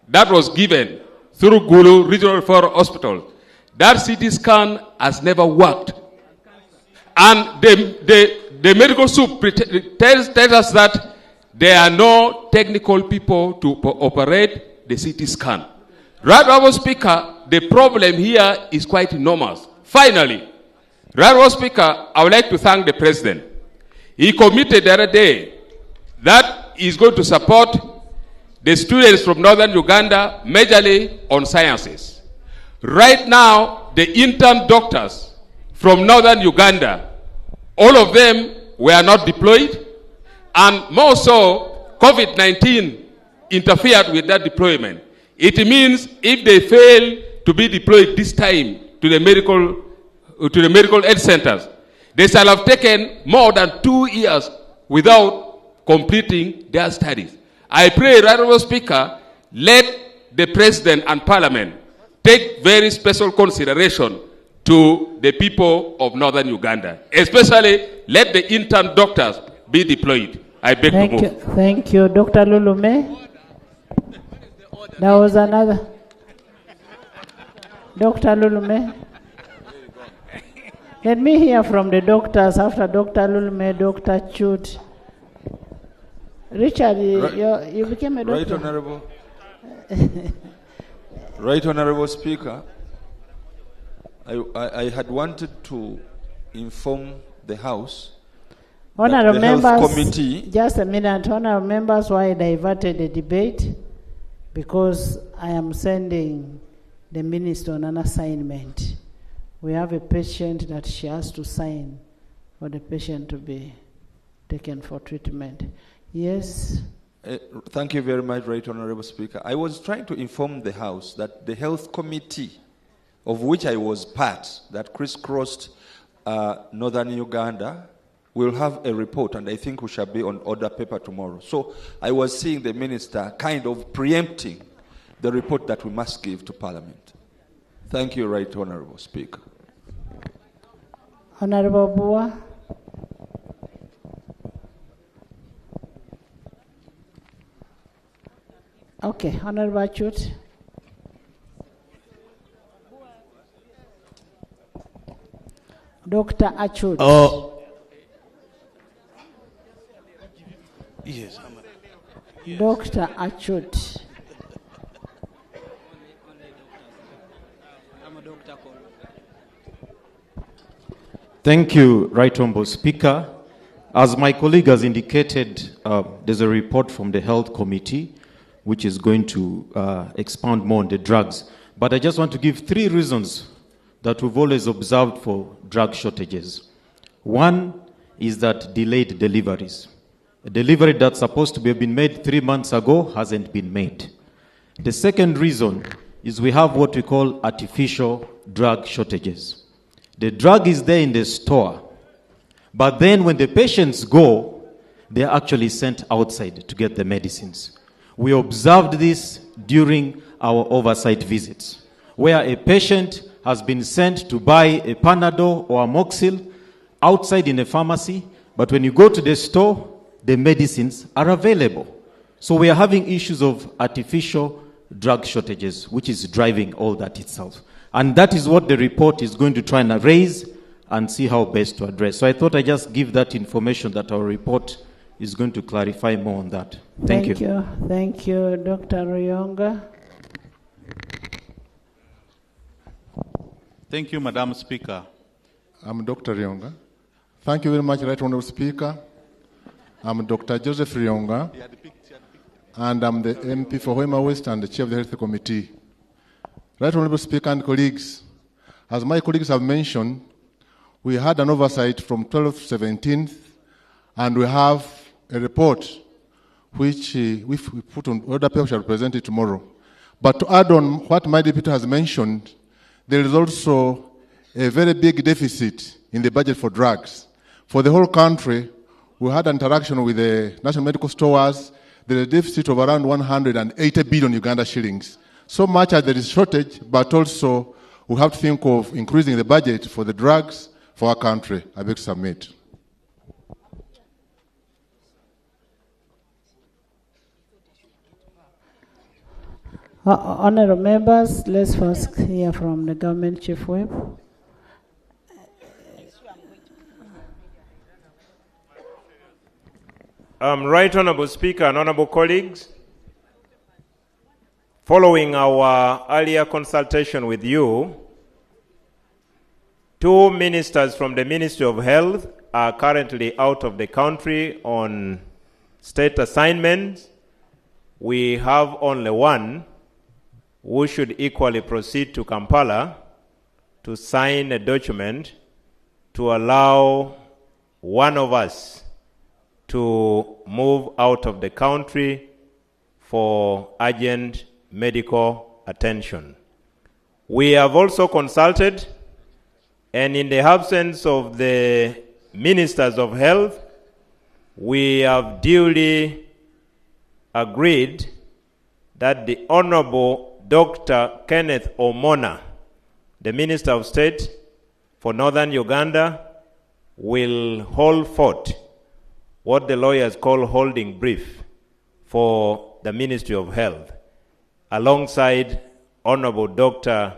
that was given through Gulu Regional Referral Hospital, that CT scan has never worked. And the medical soup tells us that there are no technical people to operate the CT scan. Right Honourable Speaker, the problem here is quite enormous. Finally, Right Honourable Speaker, I would like to thank the President. He committed the other day that he is going to support the students from northern Uganda, majorly on sciences. Right now, the intern doctors from northern Uganda, all of them were not deployed, and more so, COVID-19 interfered with that deployment. It means if they fail to be deployed this time to the medical health centers, they shall have taken more than 2 years without completing their studies. I pray, Right Honourable Speaker, let the President and Parliament take very special consideration to the people of northern Uganda. Especially, let the intern doctors be deployed. I beg to move. Thank you. Dr. Lulume. There was another. Dr. Lulume. Let me hear from the doctors after Dr. Lulume, Dr. Chut. Richard, you became a doctor. Right Honourable Speaker, I had wanted to inform the House Honourable that the members, Health Committee... Just a minute. Honourable members, why I diverted the debate? Because I am sending the minister on an assignment. We have a patient that she has to sign for the patient to be taken for treatment. Yes? Thank you very much, Right Honorable Speaker. I was trying to inform the House that the Health Committee, of which I was part, that crisscrossed northern Uganda, will have a report, and I think we shall be on order paper tomorrow. So I was seeing the Minister kind of preempting the report that we must give to Parliament. Thank you, Right Honorable Speaker. Honorable Bua. Okay, Honorable Achut. Dr. Achut. Oh. Yes, yes. Dr. Achut. Thank you, Right Honourable Speaker. As my colleague has indicated, there's a report from the Health Committee which is going to expound more on the drugs. But I just want to give 3 reasons that we've always observed for drug shortages. One is that delayed deliveries. A delivery that's supposed to have been made 3 months ago hasn't been made. The second reason is we have what we call artificial drug shortages. The drug is there in the store, but then when the patients go, they are actually sent outside to get the medicines. We observed this during our oversight visits, where a patient has been sent to buy a Panadol or a Moxil outside in a pharmacy, but when you go to the store, the medicines are available. So we are having issues of artificial drug shortages, which is driving all that itself. And that is what the report is going to try and raise and see how best to address. So I thought I'd just give that information that our report is going to clarify more on that. Thank you. Thank you, Dr. Ruyonga. Thank you, Madam Speaker. I'm Dr. Ruyonga. Thank you very much, Right Honourable Speaker. I'm Dr. Joseph Ruyonga, and I'm the MP for Hoima West and the Chair of the Health Committee. Right Honourable Speaker and colleagues, as my colleagues have mentioned, we had an oversight from 12th to 17th, and we have a report which we put on order paper, shall present it tomorrow. But to add on what my deputy has mentioned, there is also a very big deficit in the budget for drugs. For the whole country, we had an interaction with the National Medical Stores. There is a deficit of around 180 billion Uganda shillings. So much as there is shortage, but also we have to think of increasing the budget for the drugs for our country. I beg to submit. Honourable members, let's first hear from the government chief whip. Right Honourable Speaker and Honourable colleagues, following our earlier consultation with you, 2 ministers from the Ministry of Health are currently out of the country on state assignments. We have only one who should equally proceed to Kampala to sign a document to allow one of us to move out of the country for urgent medical attention. We have also consulted, and in the absence of the ministers of health, we have duly agreed that the Honorable Dr. Kenneth Omona, the Minister of State for Northern Uganda, will hold forth, what the lawyers call holding brief, for the Ministry of Health, alongside Honorable Dr.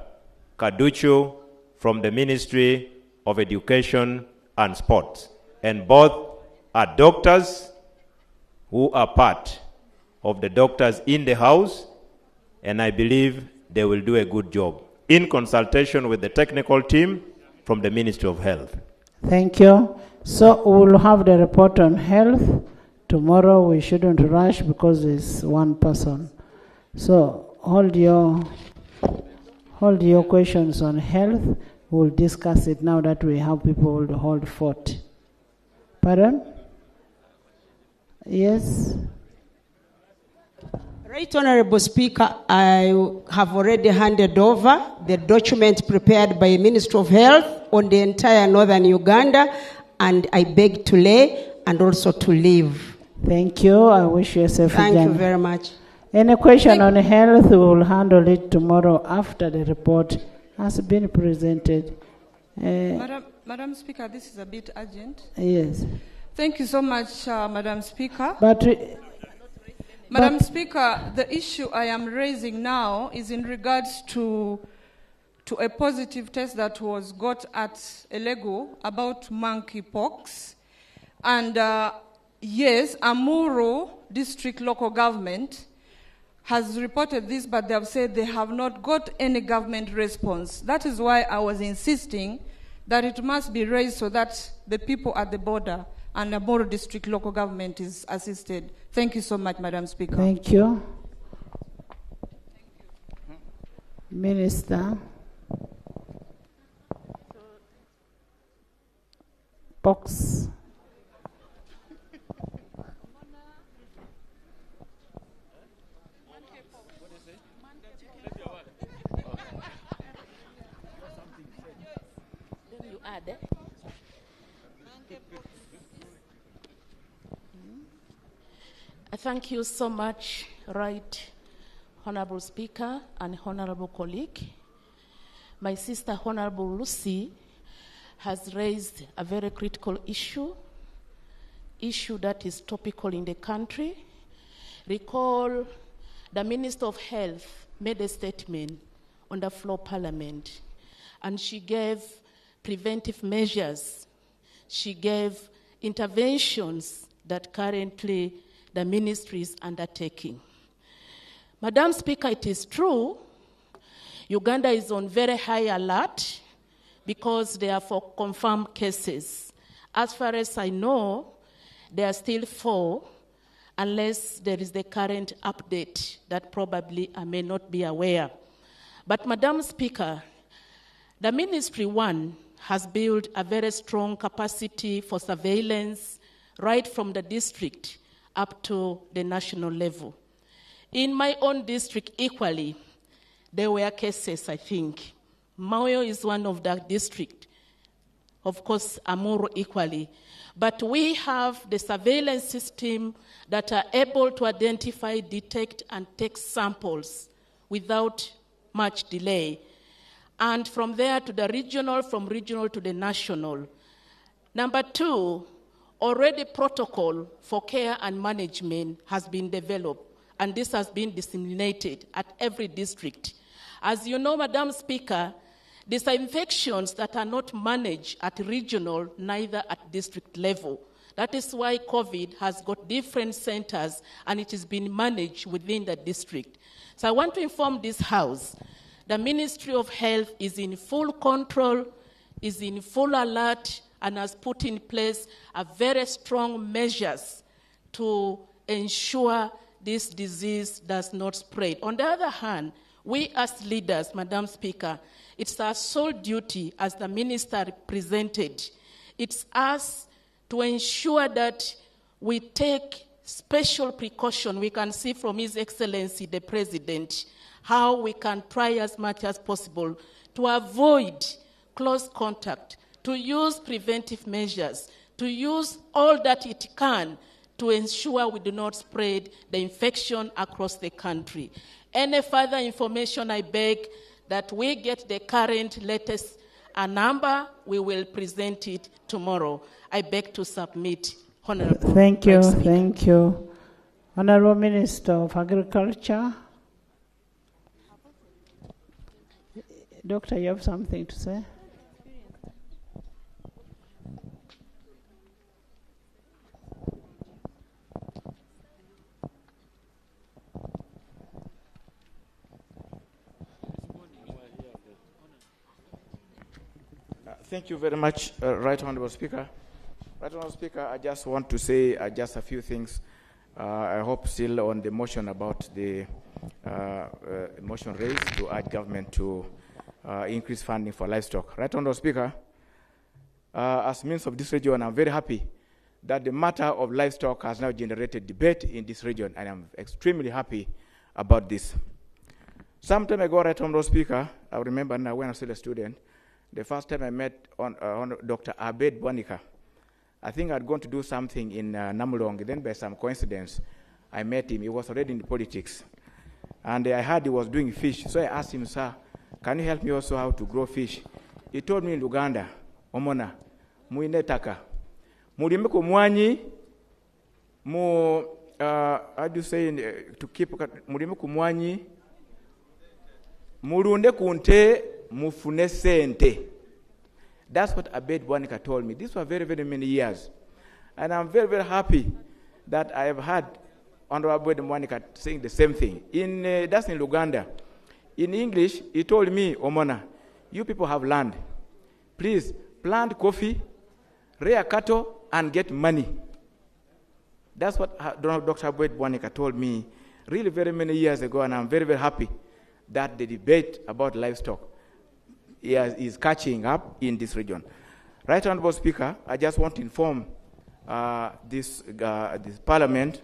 Kaduchu from the Ministry of Education and Sports. And both are doctors who are part of the doctors in the House, and I believe they will do a good job in consultation with the technical team from the Ministry of Health. Thank you. So we'll have the report on health. Tomorrow we shouldn't rush because it's one person. So hold your questions on health. We'll discuss it now that we have people to hold fort. Pardon? Yes. Right Honorable Speaker, I have already handed over the document prepared by Ministry of Health on the entire northern Uganda, and I beg to lay and also to leave. Thank you. I wish you a safe journey. Thank you very much. Any question on health, we will handle it tomorrow after the report has been presented. Madam Speaker, this is a bit urgent. Yes. Thank you so much, Madam Speaker. Madam Speaker, the issue I am raising now is in regards to a positive test that was got at Elego about monkeypox. And yes, Amuru District Local Government has reported this, but they have said they have not got any government response. That is why I was insisting that it must be raised so that the people at the border and the Amuru District Local Government is assisted. Thank you so much, Madam Speaker. Thank you. Minister. Box. Thank you so much, Right Honorable Speaker and Honorable colleague. My sister, Honorable Lucy, has raised a very critical issue that is topical in the country. Recall the Minister of Health made a statement on the floor of Parliament, and she gave preventive measures. She gave interventions that currently the ministry is undertaking. Madam Speaker, it is true, Uganda is on very high alert because there are 4 confirmed cases. As far as I know, there are still 4, unless there is the current update that probably I may not be aware. But Madam Speaker, the Ministry 1 has built a very strong capacity for surveillance right from the district up to the national level. In my own district equally, there were cases, I think. Moyo is one of that district. Of course, Amuru equally. But we have the surveillance system that are able to identify, detect, and take samples without much delay. And from there to the regional, from regional to the national. Number 2, already protocol for care and management has been developed, and this has been disseminated at every district. As you know, Madam Speaker, these are infections that are not managed at regional, neither at district level. That is why COVID has got different centers, and it is being managed within the district. So I want to inform this House, the Ministry of Health is in full control, is in full alert, and has put in place a very strong measures to ensure this disease does not spread. On the other hand, we as leaders, Madam Speaker, it's our sole duty as the minister presented. It's us to ensure that we take special precaution. We can see from His Excellency, the President, how we can try as much as possible to avoid close contact, to use preventive measures, to use all that it can to ensure we do not spread the infection across the country. Any further information, I beg that we get the current latest number, we will present it tomorrow. I beg to submit, Honorable. Thank you, thank you. Honorable Minister of Agriculture. Doctor, you have something to say? Thank you very much, Right Honorable Speaker. Right Honorable Speaker, I just want to say just a few things. I hope still on the motion about the motion raised to urge government to increase funding for livestock. Right Honorable Speaker, as Minister of this region, I'm very happy that the matter of livestock has now generated debate in this region, and I'm extremely happy about this. Some time ago, Right Honorable Speaker, I remember now when I was still a student, the first time I met on Dr. Abed Bonica. I think I'd gone to do something in Namulong. Then by some coincidence, I met him. He was already in politics. And I heard he was doing fish. So I asked him, sir, can you help me also how to grow fish? He told me in Uganda, Omona, muinetaka. Murimeko mwanyi, how do you say, to keep, murimeko mwanyi, murunde kunte, mufune sente. That's what Abed Bonica told me. These were very, very many years. And I'm very, very happy that I have had Honorable Abed Bonica saying the same thing. That's in Uganda. In English, he told me, Omona, you people have land. Please plant coffee, rear cattle, and get money. That's what Dr. Abed Bonica told me really very many years ago, and I'm very, very happy that the debate about livestock is catching up in this region. Right Honorable Speaker, I just want to inform this Parliament,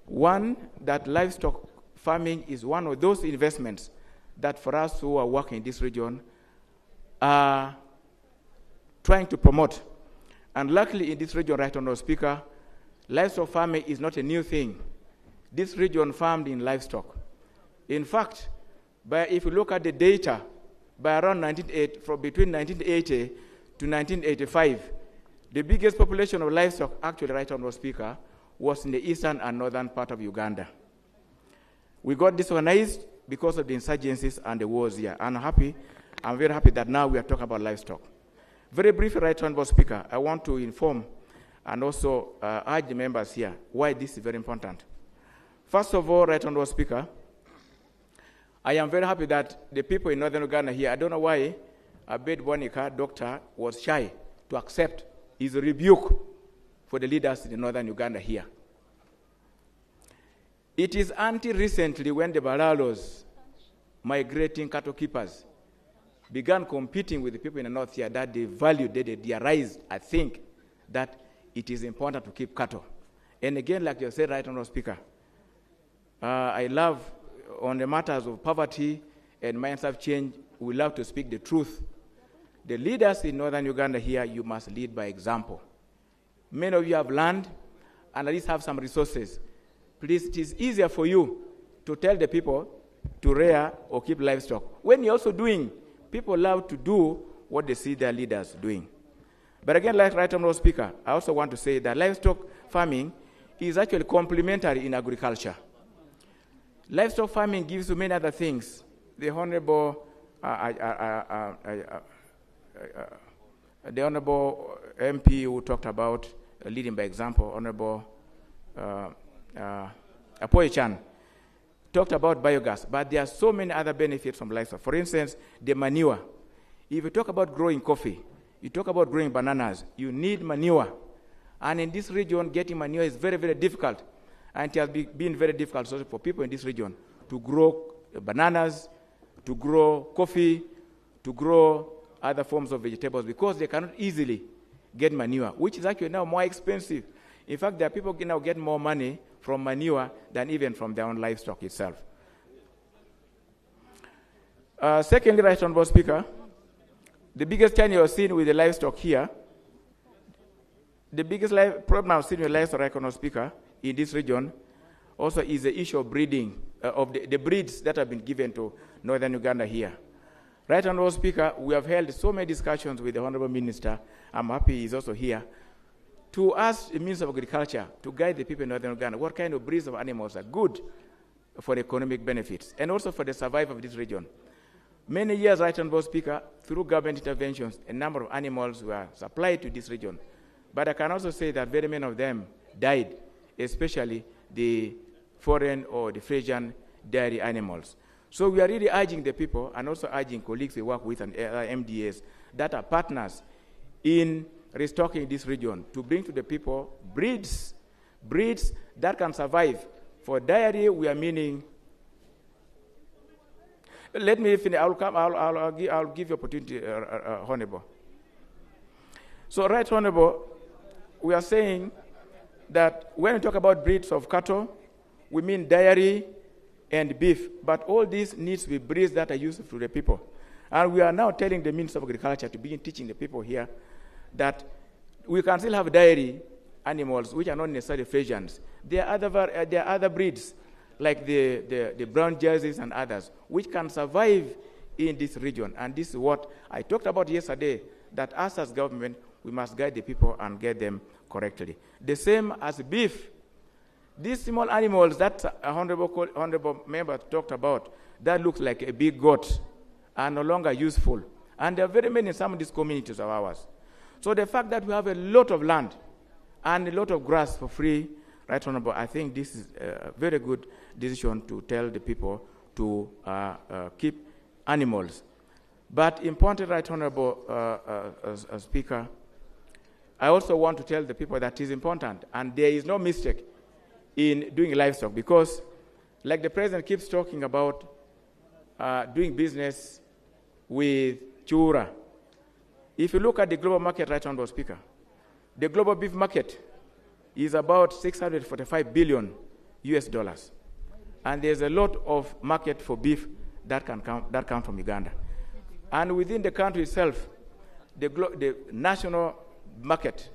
one, that livestock farming is one of those investments that for us who are working in this region are trying to promote. And luckily in this region, Right Honorable Speaker, livestock farming is not a new thing. This region farmed in livestock. In fact, if you look at the data, by around between 1980 to 1985, the biggest population of livestock, actually, Right Honorable Speaker, was in the eastern and northern part of Uganda. We got disorganized because of the insurgencies and the wars here. I'm very happy that now we are talking about livestock. Very briefly, Right Honorable Speaker, I want to inform and also urge the members here why this is very important. First of all, Right Honorable Speaker, I am very happy that the people in northern Uganda here, I don't know why Abed Bonica, doctor, was shy to accept his rebuke for the leaders in northern Uganda here. It is until recently when the Balalos, migrating cattle keepers, began competing with the people in the north here that they valued, they realized, I think, that it is important to keep cattle. And again, like you said, Right Honorable Speaker, I love on the matters of poverty and minds of change, we love to speak the truth. The leaders in northern Uganda here, you must lead by example. Many of you have land and at least have some resources. Please, it is easier for you to tell the people to rear or keep livestock. When you're also doing, people love to do what they see their leaders doing. But again, like Right Honorable Speaker, I also want to say that livestock farming is actually complementary in agriculture. Livestock farming gives you many other things. The Honorable MP who talked about leading by example, Honorable Apoye-chan, talked about biogas, but there are so many other benefits from livestock. For instance, the manure. If you talk about growing coffee, you talk about growing bananas, you need manure. And in this region, getting manure is very, very difficult. And it has been very difficult also for people in this region to grow bananas, to grow coffee, to grow other forms of vegetables because they cannot easily get manure, which is actually now more expensive. In fact, there are people who now get more money from manure than even from their own livestock itself. Secondly, Right Honorable Speaker, the biggest challenge you're seeing with the livestock here, the biggest problem I've seen with livestock, Right Honorable Speaker, in this region also is the issue of breeding, of the breeds that have been given to northern Uganda here. Right Honorable Speaker, we have held so many discussions with the Honorable Minister, I'm happy he's also here, to ask the Minister of Agriculture to guide the people in northern Uganda what kind of breeds of animals are good for economic benefits and also for the survival of this region. Many years, Right Honorable Speaker, through government interventions, a number of animals were supplied to this region. But I can also say that very many of them died, especially the foreign or the Frisian dairy animals. So we are really urging the people and also urging colleagues we work with and MDAs that are partners in restocking this region to bring to the people breeds that can survive. For dairy, we are meaning. Let me finish. I'll give you opportunity, Honorable. So, Right Honorable, we are saying that when we talk about breeds of cattle, we mean dairy and beef, but all this needs to be breeds that are useful to the people. And we are now telling the Minister of Agriculture to begin teaching the people here that we can still have dairy animals which are not necessarily Frisians. There are other breeds like the brown jerseys and others which can survive in this region. And this is what I talked about yesterday, that us as government, we must guide the people and get them correctly. The same as beef. These small animals that honorable member talked about, that looks like a big goat, are no longer useful. And there are very many in some of these communities of ours. So the fact that we have a lot of land and a lot of grass for free, Right Honorable, I think this is a very good decision to tell the people to keep animals. But important, Right Honorable Speaker, I also want to tell the people that it is important, and there is no mistake in doing livestock, because like the President keeps talking about doing business with Chura. If you look at the global market, Right Honorable Speaker, the global beef market is about $645 billion US dollars. And there's a lot of market for beef that come from Uganda. And within the country itself, the national market,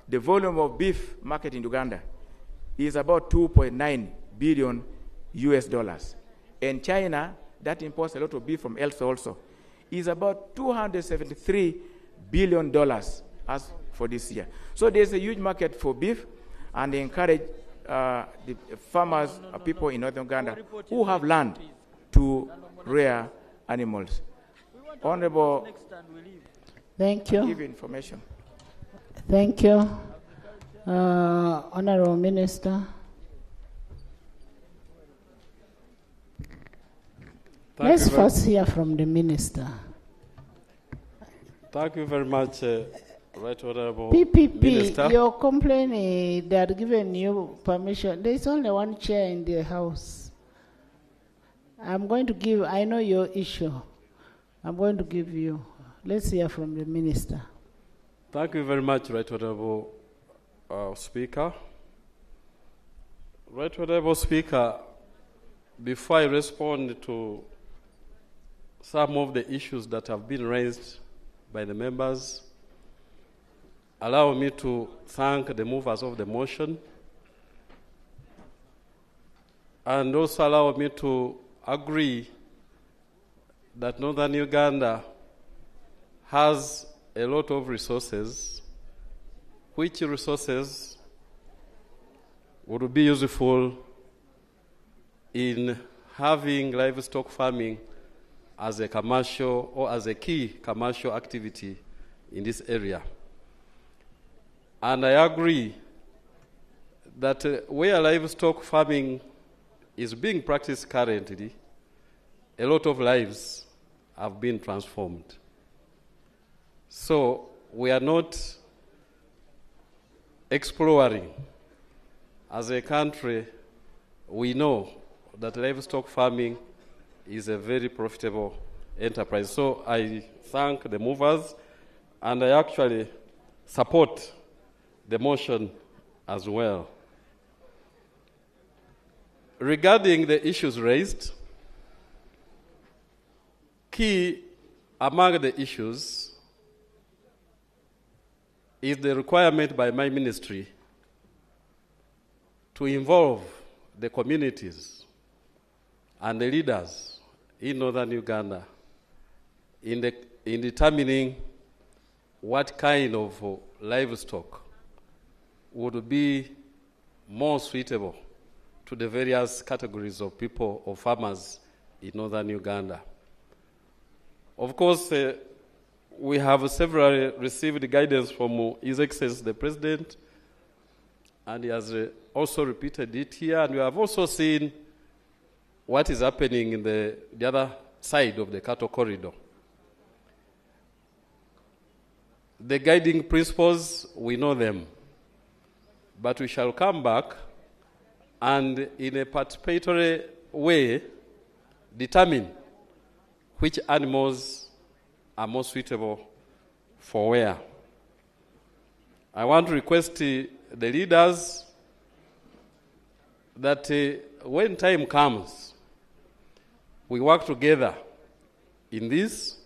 the volume of beef market in Uganda is about 2.9 billion US dollars. And China, that imports a lot of beef from elsewhere also, is about $273 billion as for this year. So there's a huge market for beef, and they encourage the farmers, people in northern Uganda who have land to rear animals. Honorable, thank you. Give information. Thank you. Honorable Minister. Let's first hear from the Minister. Thank you very much, Right Honorable PPP, Minister. you're complaining they had given you permission. There's only one chair in the House. I'm going to give, I know your issue. I'm going to give you. Let's hear from the Minister. Thank you very much, Right Honorable Speaker. Right Honorable Speaker, before I respond to some of the issues that have been raised by the members, allow me to thank the movers of the motion, and also allow me to agree that Northern Uganda has a lot of resources, which resources would be useful in having livestock farming as a commercial or as a key commercial activity in this area. And I agree that where livestock farming is being practiced currently, a lot of lives have been transformed. So we are not exploring. As a country, we know that livestock farming is a very profitable enterprise. So I thank the movers, and I actually support the motion as well. Regarding the issues raised, key among the issues is the requirement by my ministry to involve the communities and the leaders in northern Uganda in determining what kind of livestock would be more suitable to the various categories of people or farmers in northern Uganda. Of course, we have several received guidance from His Excellency the President, and he has also repeated it here, and we have also seen what is happening in the other side of the cattle corridor. The guiding principles, we know them, but we shall come back and in a participatory way determine which animals are more suitable for where. I want to request the leaders that when time comes, we work together in this,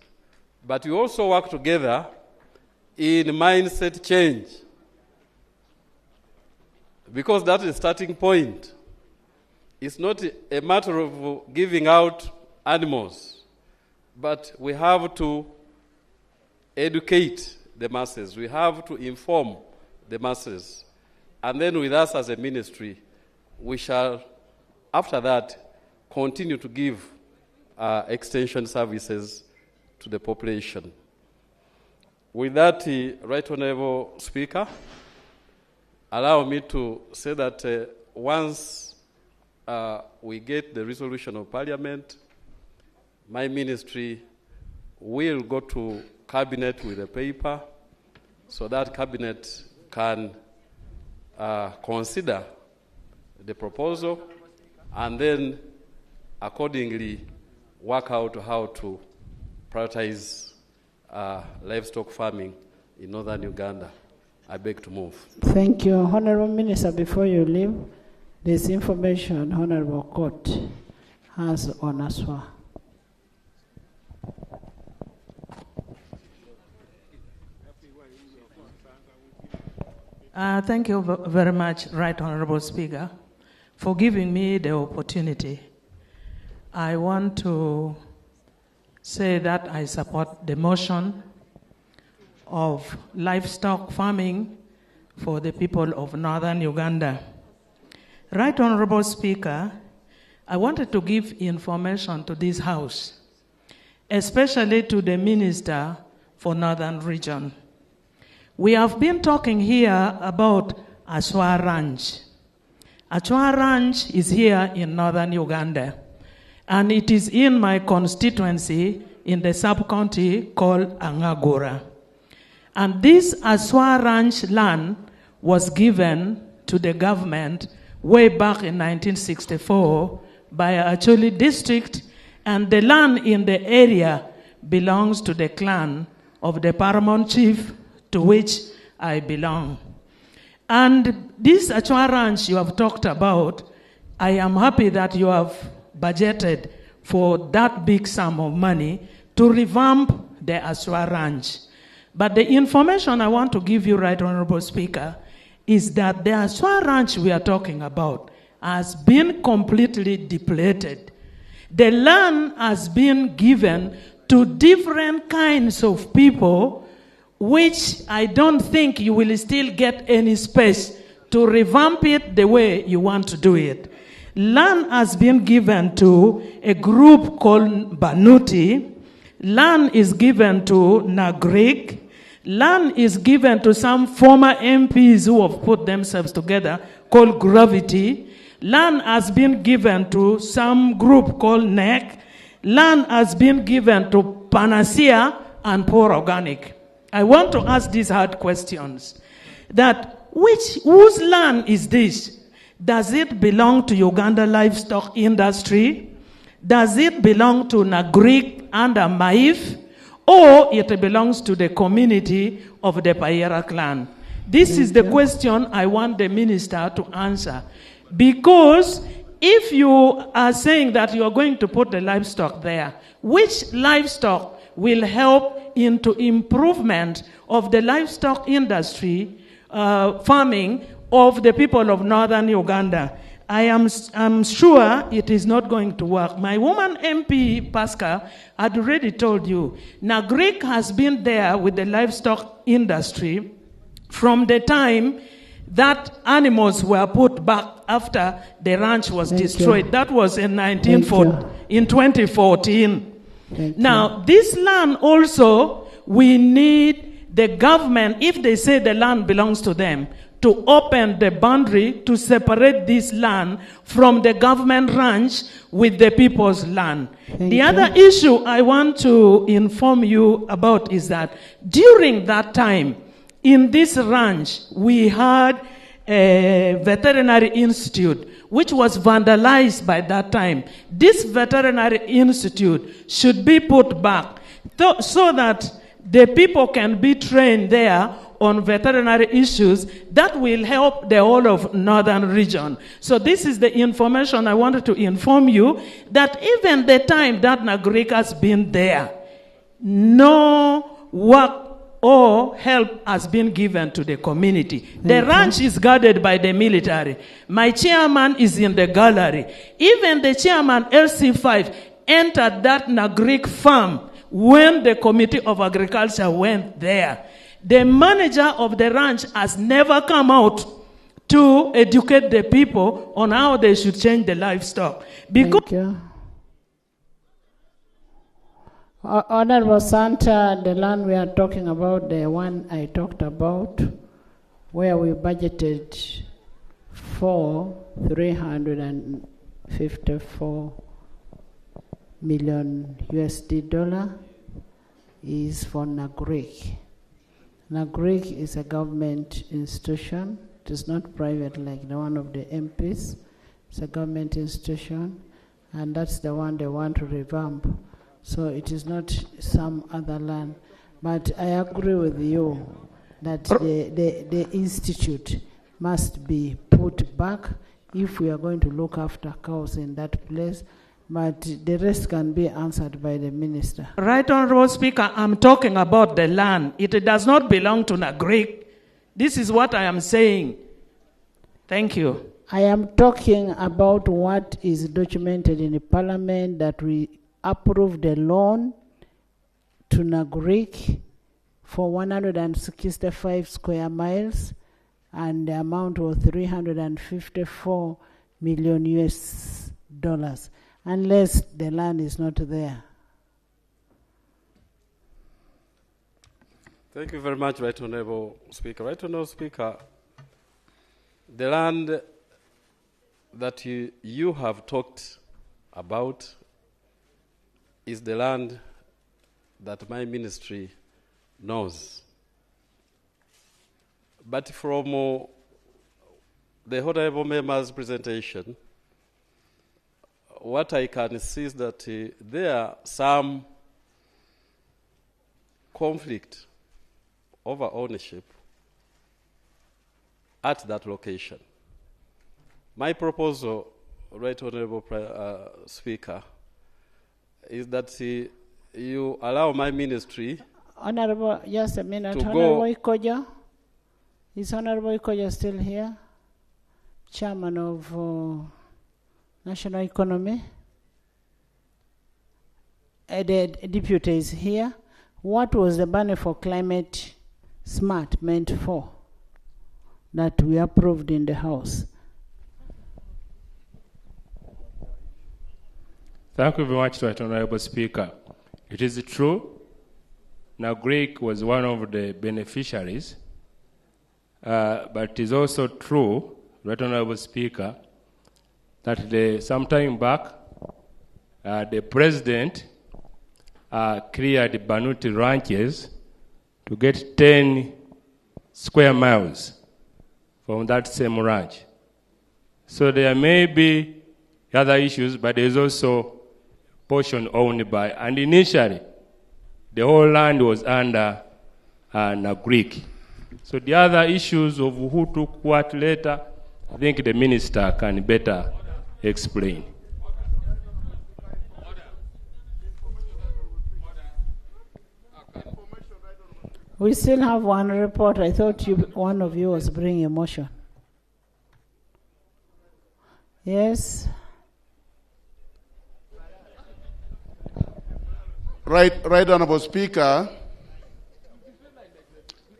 but we also work together in mindset change. Because that is the starting point. It's not a matter of giving out animals, but we have to educate the masses. We have to inform the masses. And then with us as a ministry, we shall, after that, continue to give extension services to the population. With that, Right Honorable Speaker, allow me to say that once we get the resolution of Parliament, my ministry will go to Cabinet with a paper so that Cabinet can consider the proposal and then accordingly work out how to prioritize livestock farming in northern Uganda. I beg to move. Thank you. Honorable Minister, before you leave, this information Honorable Court has on Aswa. Thank you very much, Right Honorable Speaker, for giving me the opportunity. I want to say that I support the motion of livestock farming for the people of northern Uganda. Right Honorable Speaker, I wanted to give information to this House, especially to the Minister for Northern Region. We have been talking here about Aswa Ranch. Aswa Ranch is here in northern Uganda, and it is in my constituency in the sub-county called Angagura. And this Aswa Ranch land was given to the government way back in 1964 by Acholi district, and the land in the area belongs to the clan of the paramount chief to which I belong. And this Achwa Ranch you have talked about, I am happy that you have budgeted for that big sum of money to revamp the Aswa Ranch. But the information I want to give you, Right Honorable Speaker, is that the Aswa Ranch we are talking about has been completely depleted. The land has been given to different kinds of people, which I don't think you will still get any space to revamp it the way you want to do it. Land has been given to a group called Banuti. Land is given to Nagrik. Land is given to some former MPs who have put themselves together called Gravity. Land has been given to some group called NEC. Land has been given to Panacea and Poor Organic. I want to ask these hard questions. That whose land is this? Does it belong to Uganda livestock industry? Does it belong to Nagrik and Maif? Or it belongs to the community of the Payera clan? This is the question I want the minister to answer. Because if you are saying that you are going to put the livestock there, which livestock will help into improvement of the livestock industry, farming of the people of northern Uganda? I'm sure it is not going to work. My woman MP, Pascal, had already told you, Nagrik has been there with the livestock industry from the time that animals were put back after the ranch was destroyed. That was in 2014. Now, this land also, we need the government, if they say the land belongs to them, to open the boundary to separate this land from the government ranch with the people's land. The other issue I want to inform you about is that during that time, in this ranch, we had a veterinary institute which was vandalized by that time. This veterinary institute should be put back so that the people can be trained there on veterinary issues that will help the whole of northern region. So this is the information I wanted to inform you, that even the time that Nagrik has been there, no work or help has been given to the community. The ranch is guarded by the military. My chairman is in the gallery. Even the chairman, LC5, entered that Nagrik farm when the Committee of Agriculture went there. The manager of the ranch has never come out to educate the people on how they should change the livestock. Thank you. Honorable Santa, the land we are talking about, the one I talked about, where we budgeted for 354 million USD dollar, is for Nagrik. Nagrik is a government institution. It is not private like the one of the MPs. It's a government institution, and that's the one they want to revamp. So it is not some other land. But I agree with you that the institute must be put back if we are going to look after cows in that place. But the rest can be answered by the minister. Right Honorable Speaker, I'm talking about the land. It does not belong to Nagrik. This is what I am saying. Thank you. I am talking about what is documented in the parliament, that we approved the loan to Nagrik for 165 square miles, and the amount was 354 million US dollars, unless the land is not there. Thank you very much, Right Honorable Speaker. Right Honorable Speaker, the land that you have talked about is the land that my ministry knows. But from the Honorable Member's presentation, what I can see is that there are some conflict over ownership at that location. My proposal, Right Honorable Speaker, is that you allow my ministry Honorable, just a minute. to Honorable go. Ikoja? Is Honorable Ikoja still here? Chairman of National Economy? The deputy is here. What was the money for climate smart meant for that we approved in the House? Thank you very much, Right Honorable Speaker. It is true, Nagrik was one of the beneficiaries, but it is also true, Right Honorable Speaker, that some time back, the President cleared Banuti ranches to get 10 square miles from that same ranch. So there may be other issues, but there is also portion owned by, and initially, the whole land was under Nagrik. So the other issues of who took what later, I think the minister can better explain. We still have one report. I thought one of you was bringing a motion. Yes? Right Honorable Speaker,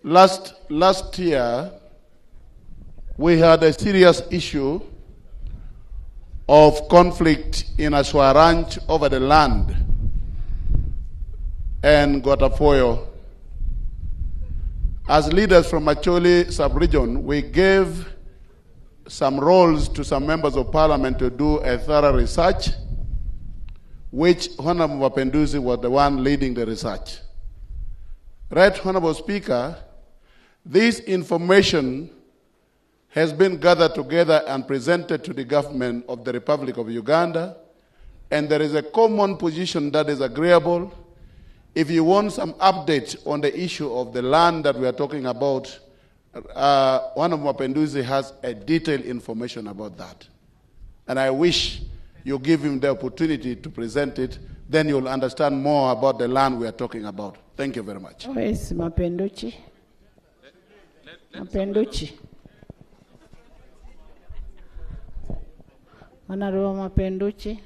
last year we had a serious issue of conflict in Ashwa Ranch over the land and Gotafoyo. As leaders from Acholi sub-region, we gave some roles to some members of parliament to do a thorough research, which Honorable Wapenduzi was the one leading the research. Right Honorable Speaker, this information has been gathered together and presented to the government of the Republic of Uganda, and there is a common position that is agreeable If you want some update on the issue of the land that we are talking about, one of Mapenduzi has a detailed information about that. And I wish you give him the opportunity to present it, then you'll understand more about the land we are talking about. Thank you very much. Yes, Mapenduchi. Mapenduchi. Honorable Mapenduchi.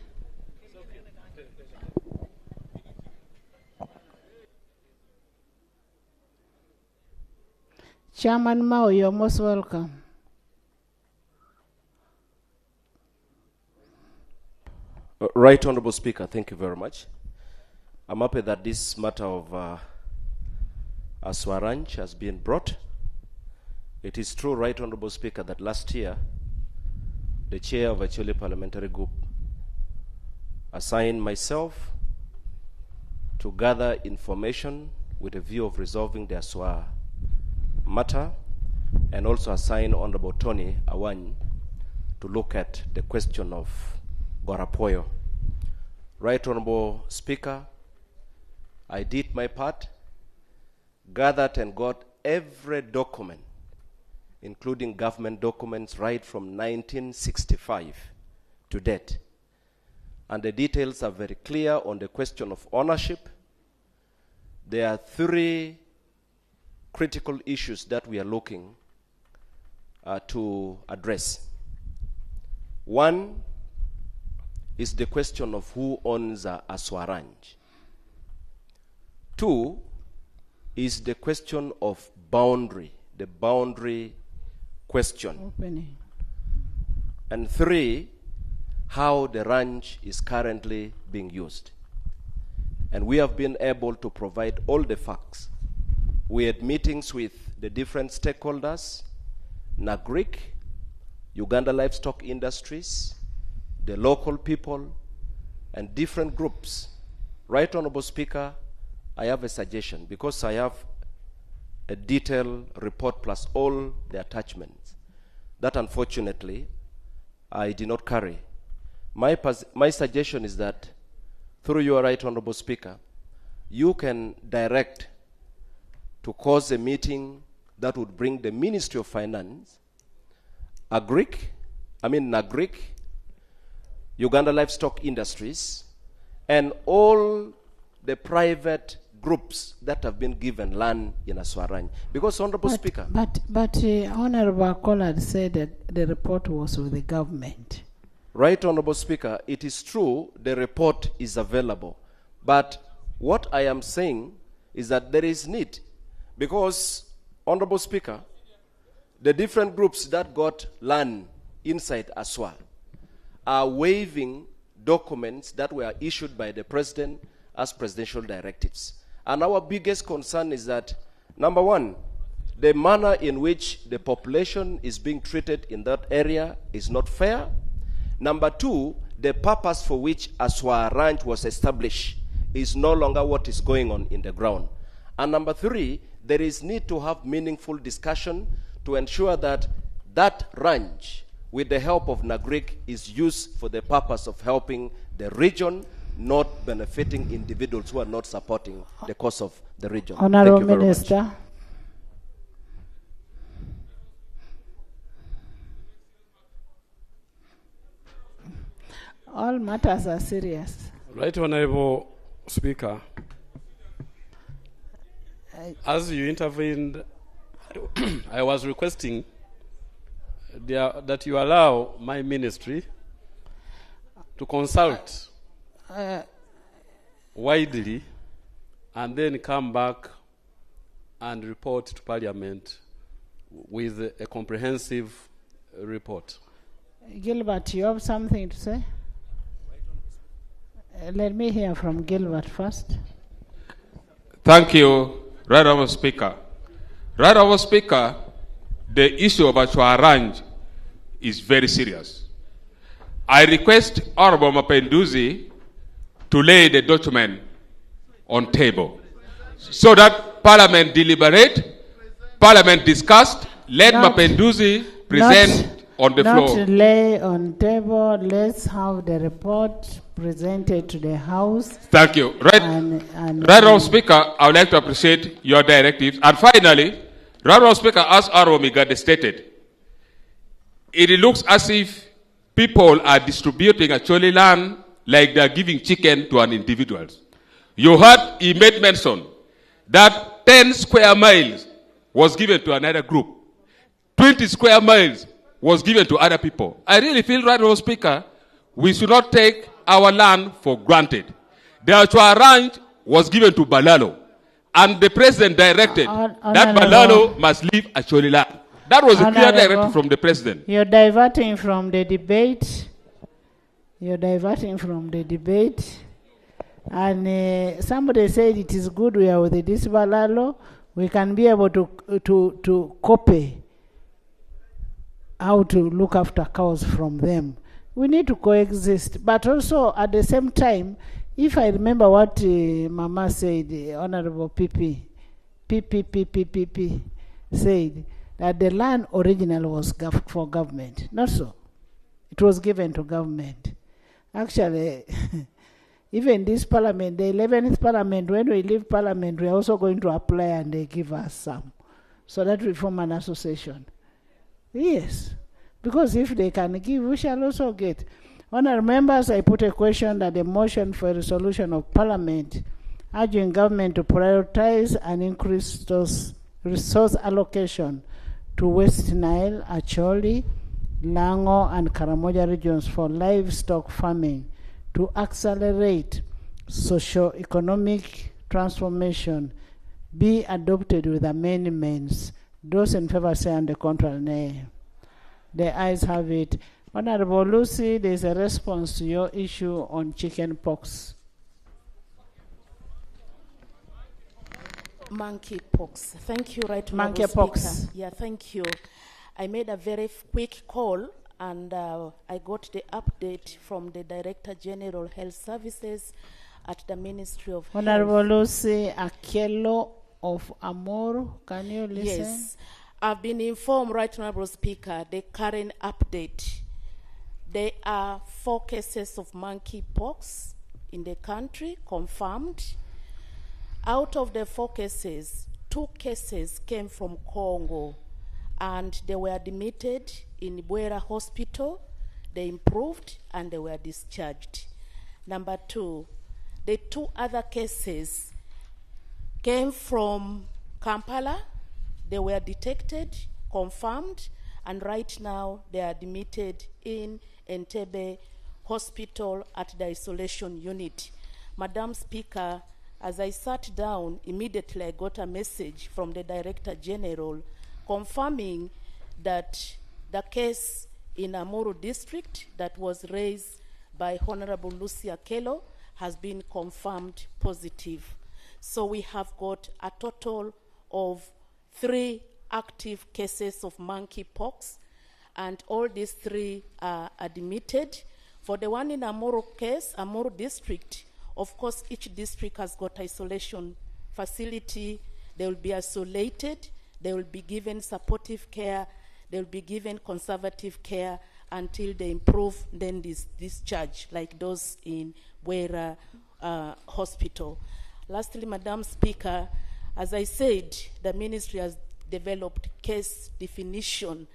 Chairman Mao, you're most welcome. Right Honorable Speaker, thank you very much. I'm happy that this matter of Aswa Ranch has been brought. It is true, Right Honorable Speaker, that last year the chair of Acholi Parliamentary Group assigned myself to gather information with a view of resolving the Aswa matter, and also assigned Honorable Tony Awany to look at the question of Gorapoyo. Right Honorable Speaker, I did my part, gathered and got every document, including government documents right from 1965 to date. And the details are very clear on the question of ownership. There are 3 critical issues that we are looking to address. One is the question of who owns Aswa Ranch. 2 is the question of boundary, the boundary question. And 3, how the ranch is currently being used. And we have been able to provide all the facts. We had meetings with the different stakeholders, NAGRIC, Uganda Livestock Industries, the local people, and different groups. Right Honorable Speaker, I have a suggestion, because I have a detailed report plus all the attachments that unfortunately I did not carry. My suggestion is that through your Right Honorable Speaker, you can direct to cause a meeting that would bring the Ministry of Finance, NAGRIC, Uganda Livestock Industries, and all the private groups that have been given land in Aswa Ranch. Because, Honorable Speaker... But Honorable Collard said that the report was with the government. Right Honorable Speaker, it is true the report is available. But what I am saying is that there is need. Because, Honorable Speaker, the different groups that got land inside Aswa are waiving documents that were issued by the President as presidential directives. And our biggest concern is that, number one, the manner in which the population is being treated in that area is not fair. Number 2, the purpose for which Aswa Ranch was established is no longer what is going on in the ground. And number 3, there is need to have meaningful discussion to ensure that that ranch, with the help of NAGRIC, is used for the purpose of helping the region, not benefiting individuals who are not supporting the cause of the region. Honorable Minister. Much. All matters are serious. Right Honorable Speaker, as you intervened, I was requesting that you allow my ministry to consult widely and then come back and report to Parliament with a comprehensive report. Gilbert, you have something to say? Let me hear from Gilbert first. Thank you, Right Honourable Speaker. Right Honourable Speaker, the issue of Aswa Ranch is very serious. I request Honourable Mapenduzi to lay the document on table so that Parliament deliberate, Parliament discussed, let Mapenduzi present on the floor. Not lay on table, let's have the report. presented to the House. Thank you. Right, Honorable Speaker, I would like to appreciate your directives. And finally, Honorable Speaker, as Aromigade stated, it looks as if people are distributing actually land like they're giving chicken to an individual. You heard he made mention that 10 square miles was given to another group. 20 square miles was given to other people. I really feel, right, Honorable Speaker, we should not take our land for granted. The Achua ranch was given to Balalo, and the president directed that Balalo must leave Acholi land. That was a clear directive from the president. You're diverting from the debate. You're diverting from the debate. And somebody said it is good we are with this Balalo. We can be able to copy how to look after cows from them. We need to coexist. But also, at the same time, if I remember what Mama said, Honorable PP said, that the land originally was for government. Not so. It was given to government. Actually, even this parliament, the 11th parliament, when we leave parliament, we are also going to apply and they give us some. So that we form an association. Yes. Because if they can give, we shall also get. Honourable members, I put a question that the motion for a resolution of parliament urging government to prioritize and increase those resource allocation to West Nile, Acholi, Lango, and Karamoja regions for livestock farming to accelerate socio-economic transformation be adopted with amendments. Those in favor say and the contrary nay. The ayes have it. Honorable Lucy, there is a response to your issue on chicken pox. Monkeypox. Thank you, right, Honorable Speaker. Yeah, thank you. I made a very quick call and I got the update from the Director General Health Services at the Ministry of Health. Honorable Lucy Akello of Amor, can you listen? Yes. I've been informed, right, Honorable Speaker, the current update. There are 4 cases of monkeypox in the country, confirmed. Out of the 4 cases, 2 cases came from Congo, and they were admitted in Bwera Hospital. They improved, and they were discharged. Number 2, the 2 other cases came from Kampala. They were detected, confirmed, and right now they are admitted in Entebbe Hospital at the isolation unit. Madam Speaker, as I sat down, immediately I got a message from the Director General confirming that the case in Amuru District that was raised by Honorable Lucy Akello has been confirmed positive. So we have got a total of 3 active cases of monkeypox, and all these 3 are admitted. For the one in Amuru case, Amuru District, of course, each district has got isolation facility. They will be isolated. They will be given supportive care. They will be given conservative care until they improve, then discharge, like those in Bwera Hospital. Lastly, Madam Speaker, as I said, the ministry has developed case definition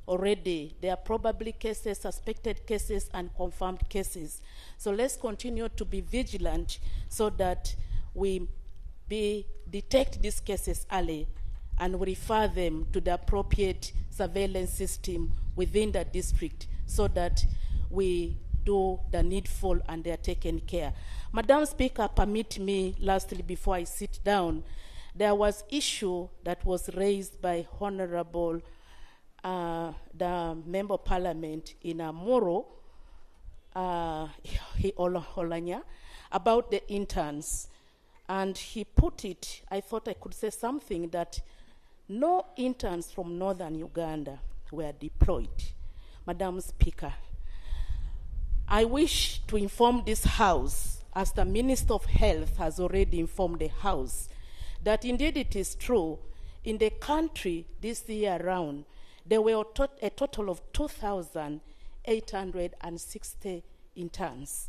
already. There are probably cases, suspected cases, and confirmed cases. So let's continue to be vigilant so that we detect these cases early and we refer them to the appropriate surveillance system within the district so that we do the needful and they are taken care. Madam Speaker, permit me lastly before I sit down, there was issue that was raised by Honorable the Member of Parliament in Amuru, Holanya, about the interns. And he put it, I thought I could say something, that no interns from northern Uganda were deployed. Madam Speaker, I wish to inform this House, as the Minister of Health has already informed the House, that indeed it is true, in the country this year around, there were a total of 2,860 interns.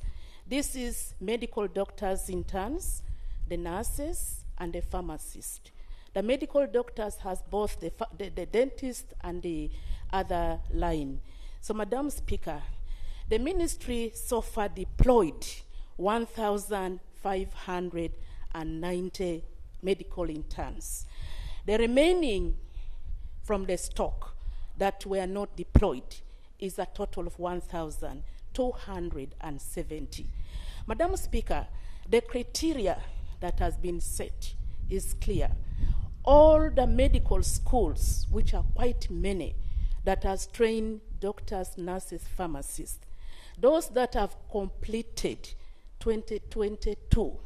This is medical doctors interns, the nurses, and the pharmacist. The medical doctors has both the dentist and the other line. So, Madam Speaker, the ministry so far deployed 1,590 medical interns. The remaining from the stock that were not deployed is a total of 1,270. Madam Speaker, the criteria that has been set is clear. All the medical schools, which are quite many, that has trained doctors, nurses, pharmacists, those that have completed 2022,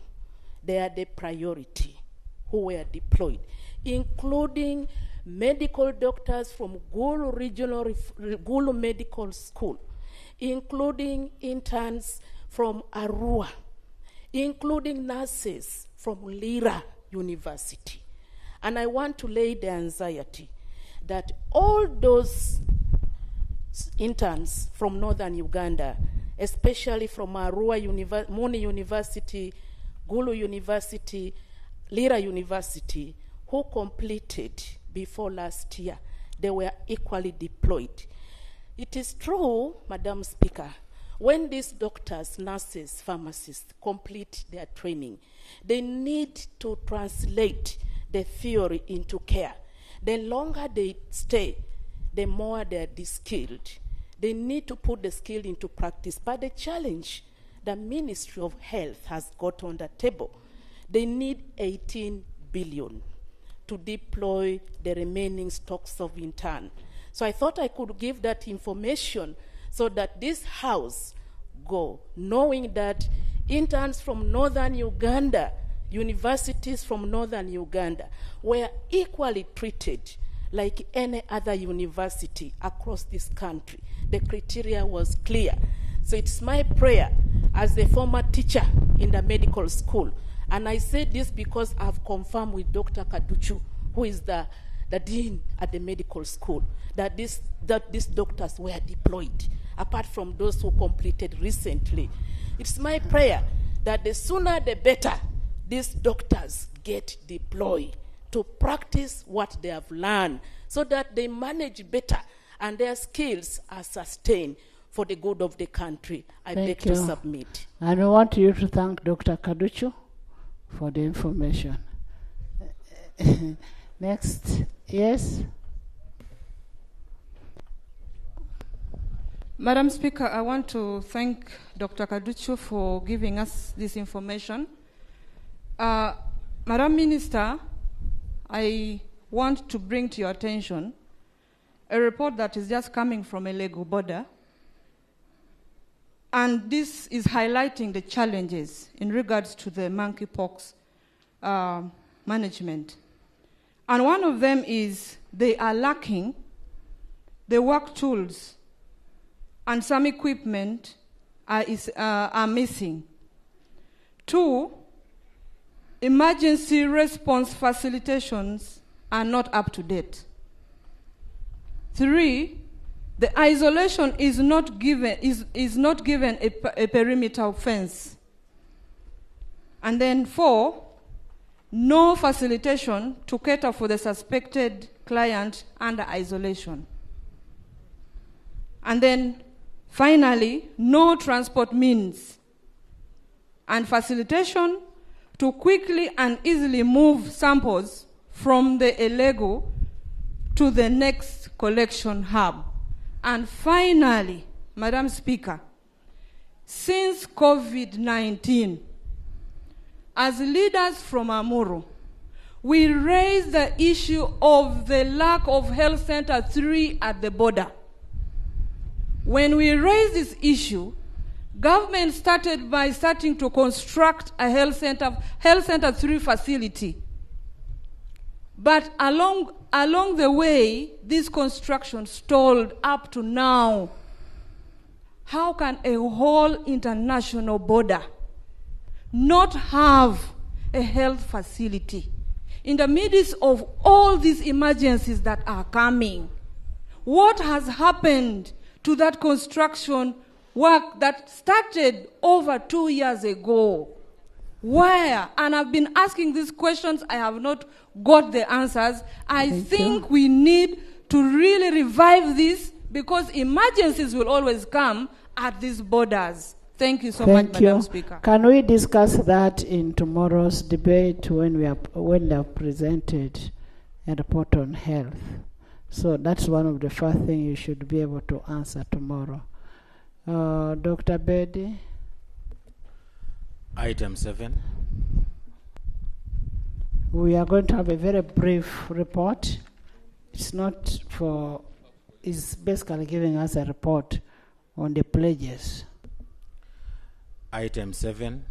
they are the priority who were deployed, including medical doctors from Gulu Medical School, including interns from Arua, including nurses from Lira University. And I want to lay the anxiety that all those interns from northern Uganda, especially from Arua Muni University, Gulu University, Lira University, who completed before last year, they were equally deployed. It is true, Madam Speaker, when these doctors, nurses, pharmacists complete their training, they need to translate the theory into care. The longer they stay, the more they're de-skilled. They need to put the skill into practice. But the challenge the Ministry of Health has got on the table, they need 18 billion to deploy the remaining stocks of intern. So I thought I could give that information so that this House go, knowing that interns from northern Uganda, universities from northern Uganda, were equally treated like any other university across this country. The criteria was clear. So it's my prayer as a former teacher in the medical school, and I say this because I've confirmed with Dr. Kaduchu, who is the dean at the medical school, that these doctors were deployed, apart from those who completed recently. It's my prayer that the sooner the better these doctors get deployed to practice what they have learned so that they manage better and their skills are sustained for the good of the country. I beg to submit. And I want you to thank Dr. Kaduchu for the information. Next, yes? Madam Speaker, I want to thank Dr. Kaduchu for giving us this information. Madam Minister, I want to bring to your attention a report that is just coming from a Lego border. And this is highlighting the challenges in regards to the monkeypox management. And one of them is they are lacking the work tools, and some equipment are missing. 2, emergency response facilitations are not up to date. 3, the isolation is not given a perimeter fence. And then 4, no facilitation to cater for the suspected client under isolation. And then finally, no transport means and facilitation to quickly and easily move samples from the Elego to the next collection hub. And finally, Madam Speaker, since COVID-19, as leaders from Amuru, we raised the issue of the lack of health center 3 at the border. When we raised this issue, government started by starting to construct a health center 3 facility. But along the way, this construction stalled up to now. How can a whole international border not have a health facility in the midst of all these emergencies that are coming? What has happened to that construction work that started over 2 years ago. Where? And I've been asking these questions. I have not got the answers. I think we need to really revive this because emergencies will always come at these borders. Thank you so much, Madam Speaker. Can we discuss that in tomorrow's debate when they have presented a report on health? So that's one of the first things you should be able to answer tomorrow. Dr. Bedi. Item 7. We are going to have a very brief report. It's basically giving us a report on the pledges. Item 7.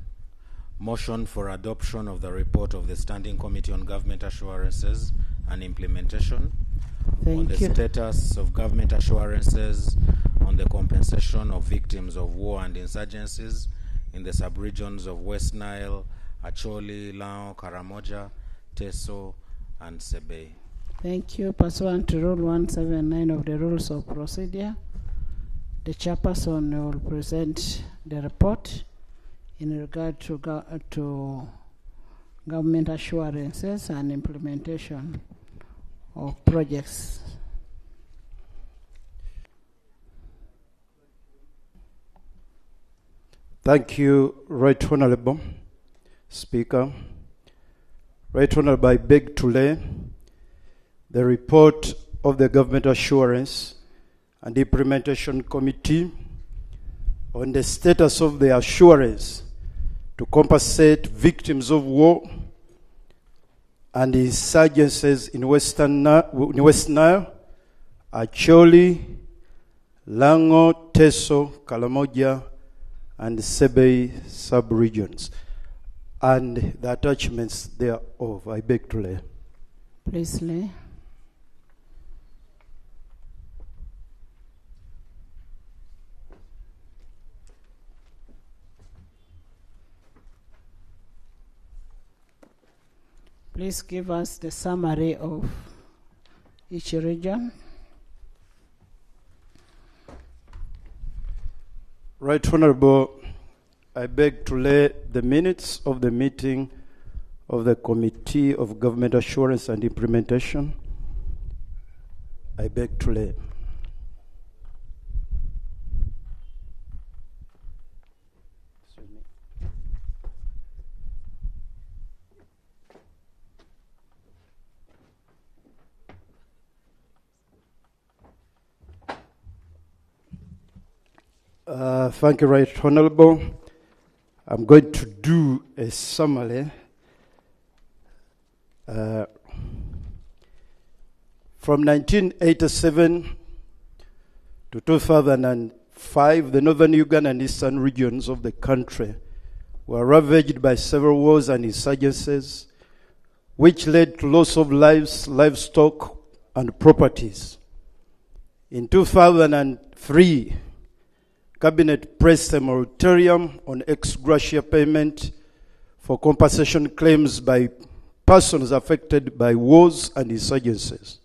Motion for adoption of the report of the Standing Committee on Government Assurances and Implementation on the status of government assurances on the compensation of victims of war and insurgencies in the sub-regions of West Nile, Acholi, Lao, Karamoja, Teso, and Sebei. Thank you. Pursuant to Rule 179 of the Rules of Procedure, the chairperson will present the report in regard to government assurances and implementation of projects. Thank you, Right Honorable Speaker. Right Honorable, I beg to lay the report of the Government Assurance and Implementation Committee on the status of the assurance to compensate victims of war and insurgencies in West Nile, Acholi, Lango, Teso, Karamoja, and Sebei sub-regions, and the attachments thereof. I beg to lay. Please lay. Please give us the summary of each region. Right Honorable, I beg to lay the minutes of the meeting of the Committee of Government Assurance and Implementation. I beg to lay. Thank you, Right Honorable. I'm going to do a summary. From 1987 to 2005, the northern Uganda and eastern regions of the country were ravaged by several wars and insurgencies, which led to loss of lives, livestock, and properties. In 2003, Cabinet pressed a moratorium on ex gratia payment for compensation claims by persons affected by wars and insurgencies.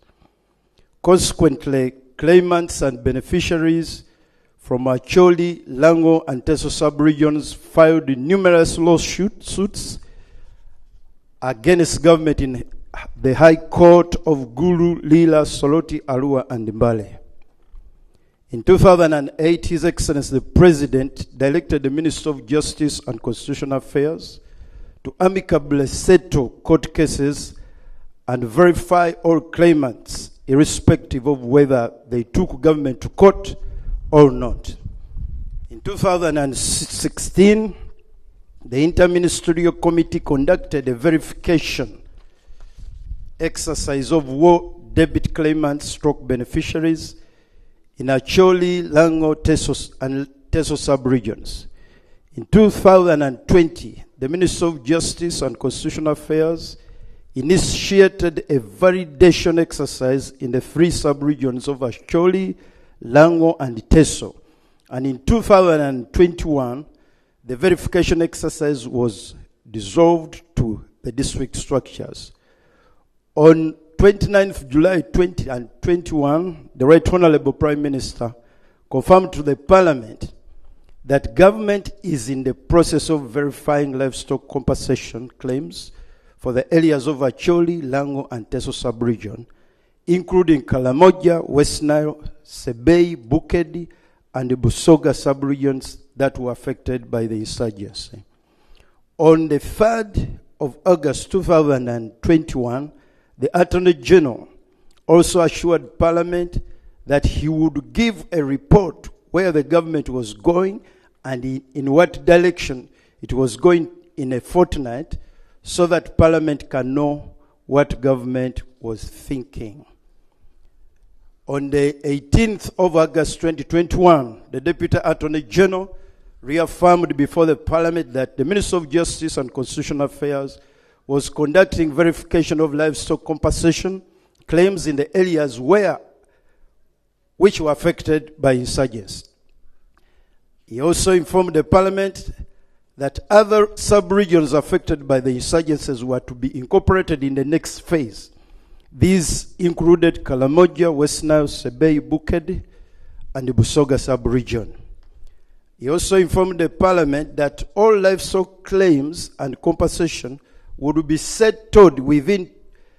Consequently, claimants and beneficiaries from Acholi, Lango, and Teso sub-regions filed numerous lawsuits against government in the High Court of Gulu, Lila, Soloti, Arua, and Mbale. In 2008, His Excellency the President directed the Minister of Justice and Constitutional Affairs to amicably settle court cases and verify all claimants, irrespective of whether they took government to court or not. In 2016, the Interministerial Committee conducted a verification exercise of war debit claimants stroke beneficiaries in Acholi, Lango, Teso, and Teso sub-regions. In 2020, the Minister of Justice and Constitutional Affairs initiated a validation exercise in the three sub-regions of Acholi, Lango, and Teso. And in 2021, the verification exercise was dissolved to the district structures. On 29th July 2021, the Right Honorable Prime Minister confirmed to the Parliament that government is in the process of verifying livestock compensation claims for the areas of Acholi, Lango, and Teso sub-region, including Kalamoja, West Nile, Sebei, Bukedi, and the Busoga sub-regions that were affected by the insurgency. On the 3rd of August 2021, the Attorney General also assured Parliament that he would give a report where the government was going and in what direction it was going in a fortnight, so that Parliament can know what government was thinking. On the 18th of August 2021, the Deputy Attorney General reaffirmed before the Parliament that the Minister of Justice and Constitutional Affairs was conducting verification of livestock compensation claims in the areas which were affected by insurgency. He also informed the Parliament that other sub-regions affected by the insurgencies were to be incorporated in the next phase. These included Kalamoja, West Nile, Sebei, Bukedi, and the Busoga sub-region. He also informed the Parliament that all livestock claims and compensation would be settled within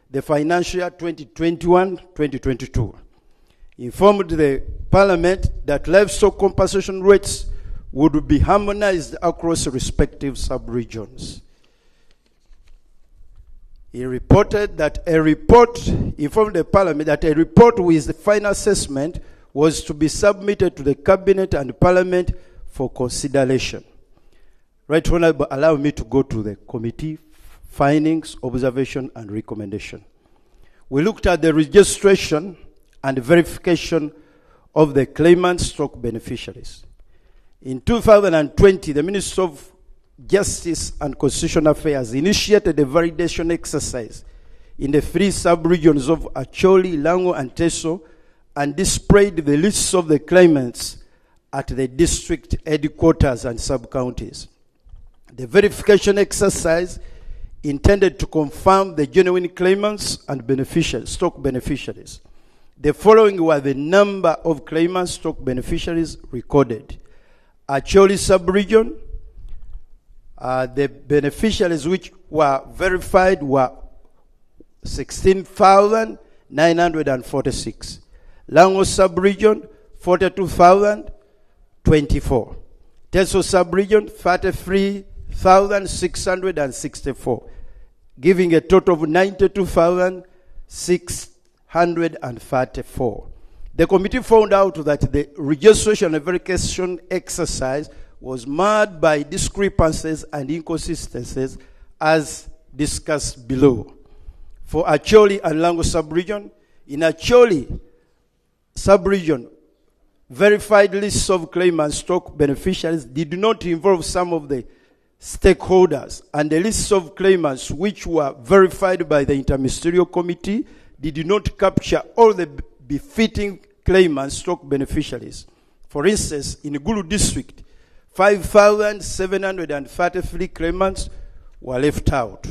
the financial year 2021-2022. He informed the Parliament that livestock compensation rates would be harmonized across respective sub-regions. He informed the Parliament that a report with the final assessment was to be submitted to the Cabinet and Parliament for consideration. Right Honorable, allow me to go to the committee findings, observation, and recommendation. We looked at the registration and verification of the claimant/beneficiaries. In 2020, the Minister of Justice and Constitutional Affairs initiated a validation exercise in the 3 sub-regions of Acholi, Lango, and Teso, and displayed the lists of the claimants at the district headquarters and sub-counties. The verification exercise intended to confirm the genuine claimants and beneficiaries, stock beneficiaries. The following were the number of claimants, stock beneficiaries recorded. Acholi sub-region, the beneficiaries which were verified were 16,946. Lango sub-region, 42,024. Teso sub-region, 33,664, giving a total of 92,634. The committee found out that the registration and verification exercise was marred by discrepancies and inconsistencies as discussed below. For Acholi and Lango sub-region, in Acholi sub-region, verified lists of claimants, stock beneficiaries did not involve some of the stakeholders, and the lists of claimants which were verified by the interministerial committee did not capture all the befitting claimants, stock beneficiaries. For instance, in Gulu district, 5,733 claimants were left out.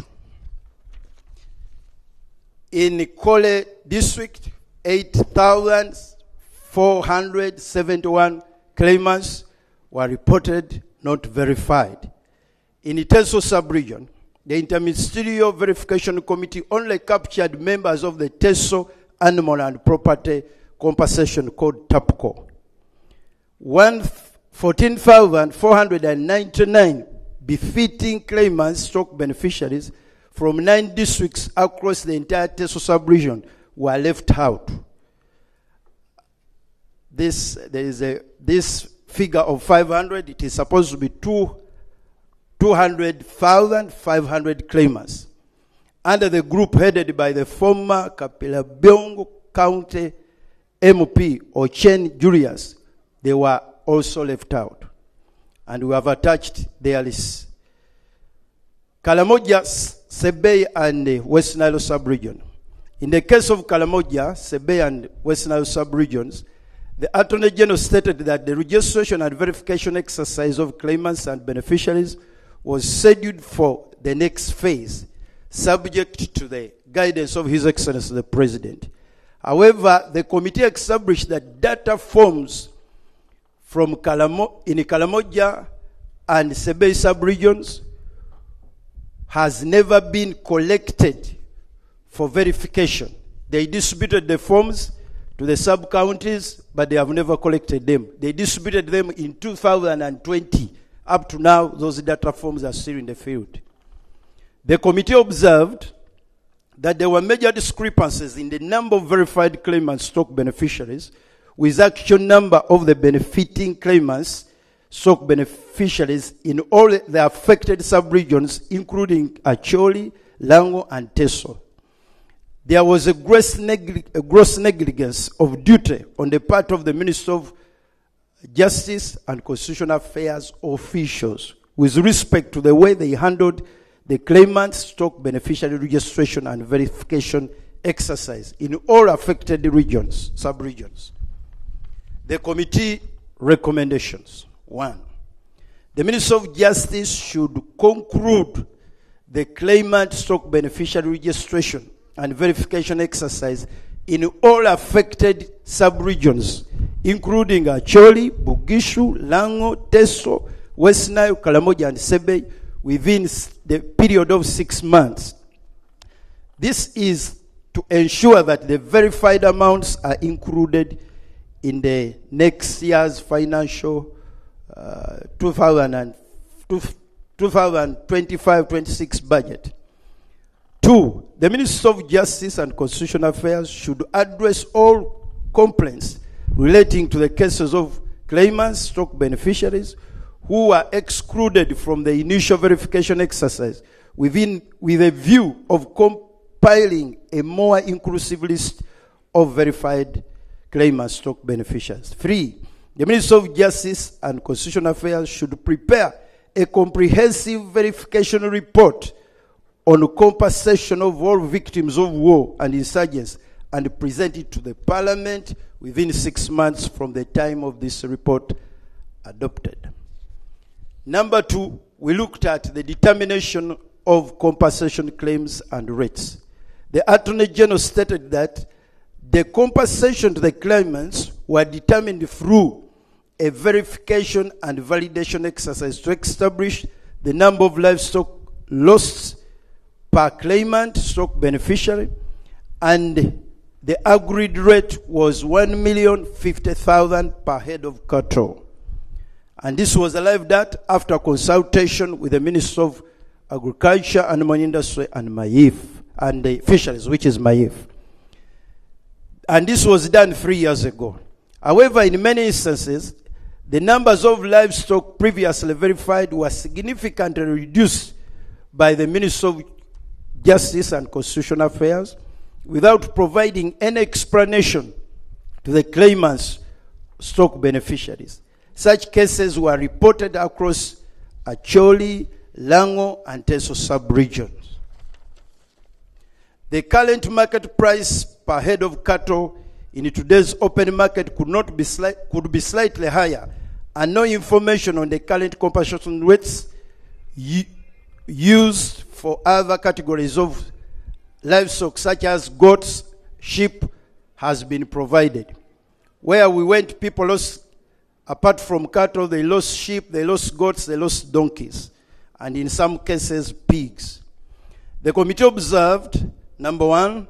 In Kole district, 8,471 claimants were reported not verified. In Teso sub-region, the Interministerial Verification Committee only captured members of the Teso Animal and Property Compensation Code TAPCO. 14,499 befitting claimants, stock beneficiaries from 9 districts across the entire Teso sub-region were left out. This figure of 500, it is supposed to be 200,500 claimants. Under the group headed by the former Kapelabiongo County MP Ochen Julius, they were also left out. And we have attached their list. Kalamoja, Sebei, and West Nile sub-region. In the case of Kalamoja, Sebei, and West Nile sub-regions, the Attorney General stated that the registration and verification exercise of claimants and beneficiaries was scheduled for the next phase, subject to the guidance of His Excellency the President. However, the committee established that data forms from in Karamoja and Sebei sub-regions has never been collected for verification. They distributed the forms to the sub-counties, but they have never collected them. They distributed them in 2020. Up to now, those data forms are still in the field. The committee observed that there were major discrepancies in the number of verified claimant stock beneficiaries with actual number of the benefiting claimants stock beneficiaries in all the affected sub-regions, including Acholi, Lango, and Teso. There was a gross negligence of duty on the part of the Minister of Justice and Constitutional Affairs officials with respect to the way they handled the claimant stock beneficiary registration and verification exercise in all affected regions, sub-regions. The committee recommendations. 1. The Minister of Justice should conclude the claimant stock beneficiary registration and verification exercise in all affected sub-regions, including Acholi, Bugishu, Lango, Teso, West Nile, Karamoja, and Sebei, within the period of 6 months. This is to ensure that the verified amounts are included in the next year's financial 2025-26 budget. 2. The Minister of Justice and Constitutional Affairs should address all complaints relating to the cases of claimants, stock beneficiaries, who are excluded from the initial verification exercise with a view of compiling a more inclusive list of verified claimant stock beneficiaries. 3. The Minister of Justice and Constitutional Affairs should prepare a comprehensive verification report on compensation of all victims of war and insurgents and present it to the Parliament within 6 months from the time of this report adopted. Number 2, we looked at the determination of compensation claims and rates. The Attorney General stated that the compensation to the claimants were determined through a verification and validation exercise to establish the number of livestock lost per claimant, stock beneficiary, and the agreed rate was 1,050,000 per head of cattle. And this was arrived at after consultation with the Minister of Agriculture, Animal Industry, and MAIF, and the Fisheries, which is MAIF. And this was done 3 years ago. However, in many instances, the numbers of livestock previously verified were significantly reduced by the Minister of Justice and Constitutional Affairs without providing any explanation to the claimants' stock beneficiaries. Such cases were reported across Acholi, Lango, and Teso sub-regions. The current market price per head of cattle in today's open market could be slightly higher, and no information on the current compensation rates used for other categories of livestock such as goats, sheep has been provided. Where we went, people lost, apart from cattle, they lost sheep, they lost goats, they lost donkeys, and in some cases, pigs. The committee observed, number 1,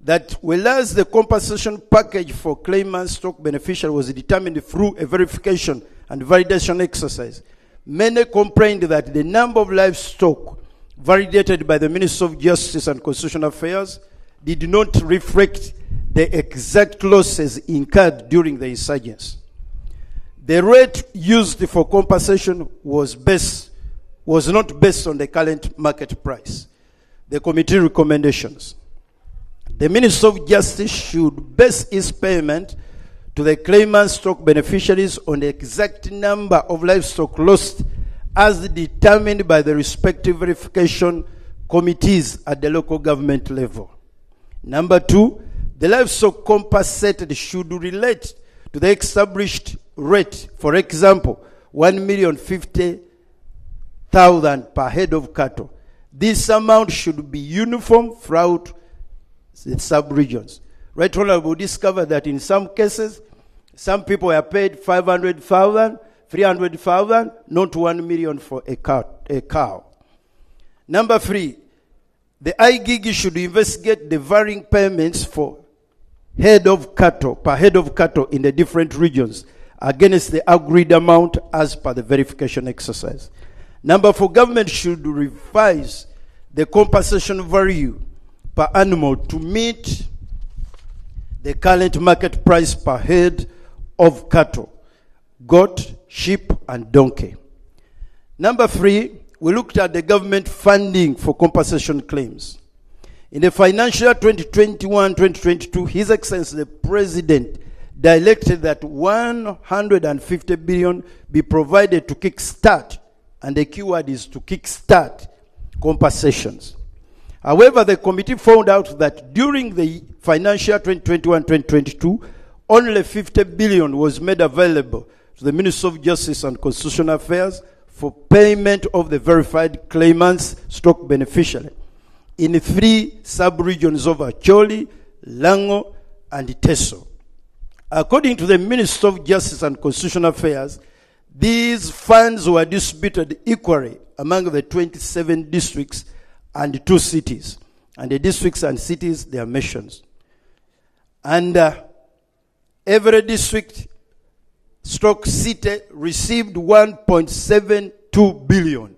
that whereas the compensation package for claimant stock beneficiary was determined through a verification and validation exercise, many complained that the number of livestock validated by the Minister of Justice and Constitutional Affairs did not reflect the exact losses incurred during the insurgents. The rate used for compensation was not based on the current market price. The committee recommendations. The Minister of Justice should base its payment to the claimant stock beneficiaries on the exact number of livestock lost as determined by the respective verification committees at the local government level. Number 2, the livestock compensated should relate to the established rate, for example, 1,050,000 per head of cattle. This amount should be uniform throughout the sub-regions. Right Honorable discovered that in some cases, Some people were paid 500,000, 300,000, not 1 million for a cow. Number 3, the IGIG should investigate the varying payments for per head of cattle in the different regions against the agreed amount as per the verification exercise. Number 4, government should revise the compensation value per animal to meet the current market price per head of cattle, goat, sheep, and donkey. Number 3, we looked at the government funding for compensation claims. In the financial year 2021-2022, His Excellency the President directed that 150 billion be provided to kickstart, and the keyword is to kickstart compensations. However, the committee found out that during the financial year 2021-2022, only 50 billion was made available to the Ministry of Justice and Constitutional Affairs for payment of the verified claimants, stock beneficiary, in 3 sub-regions of Acholi, Lango, and Teso. According to the Ministry of Justice and Constitutional Affairs, these funds were distributed equally among the 27 districts and 2 cities. And the districts and cities, they are mentioned. And every district stroke city received 1.72 billion.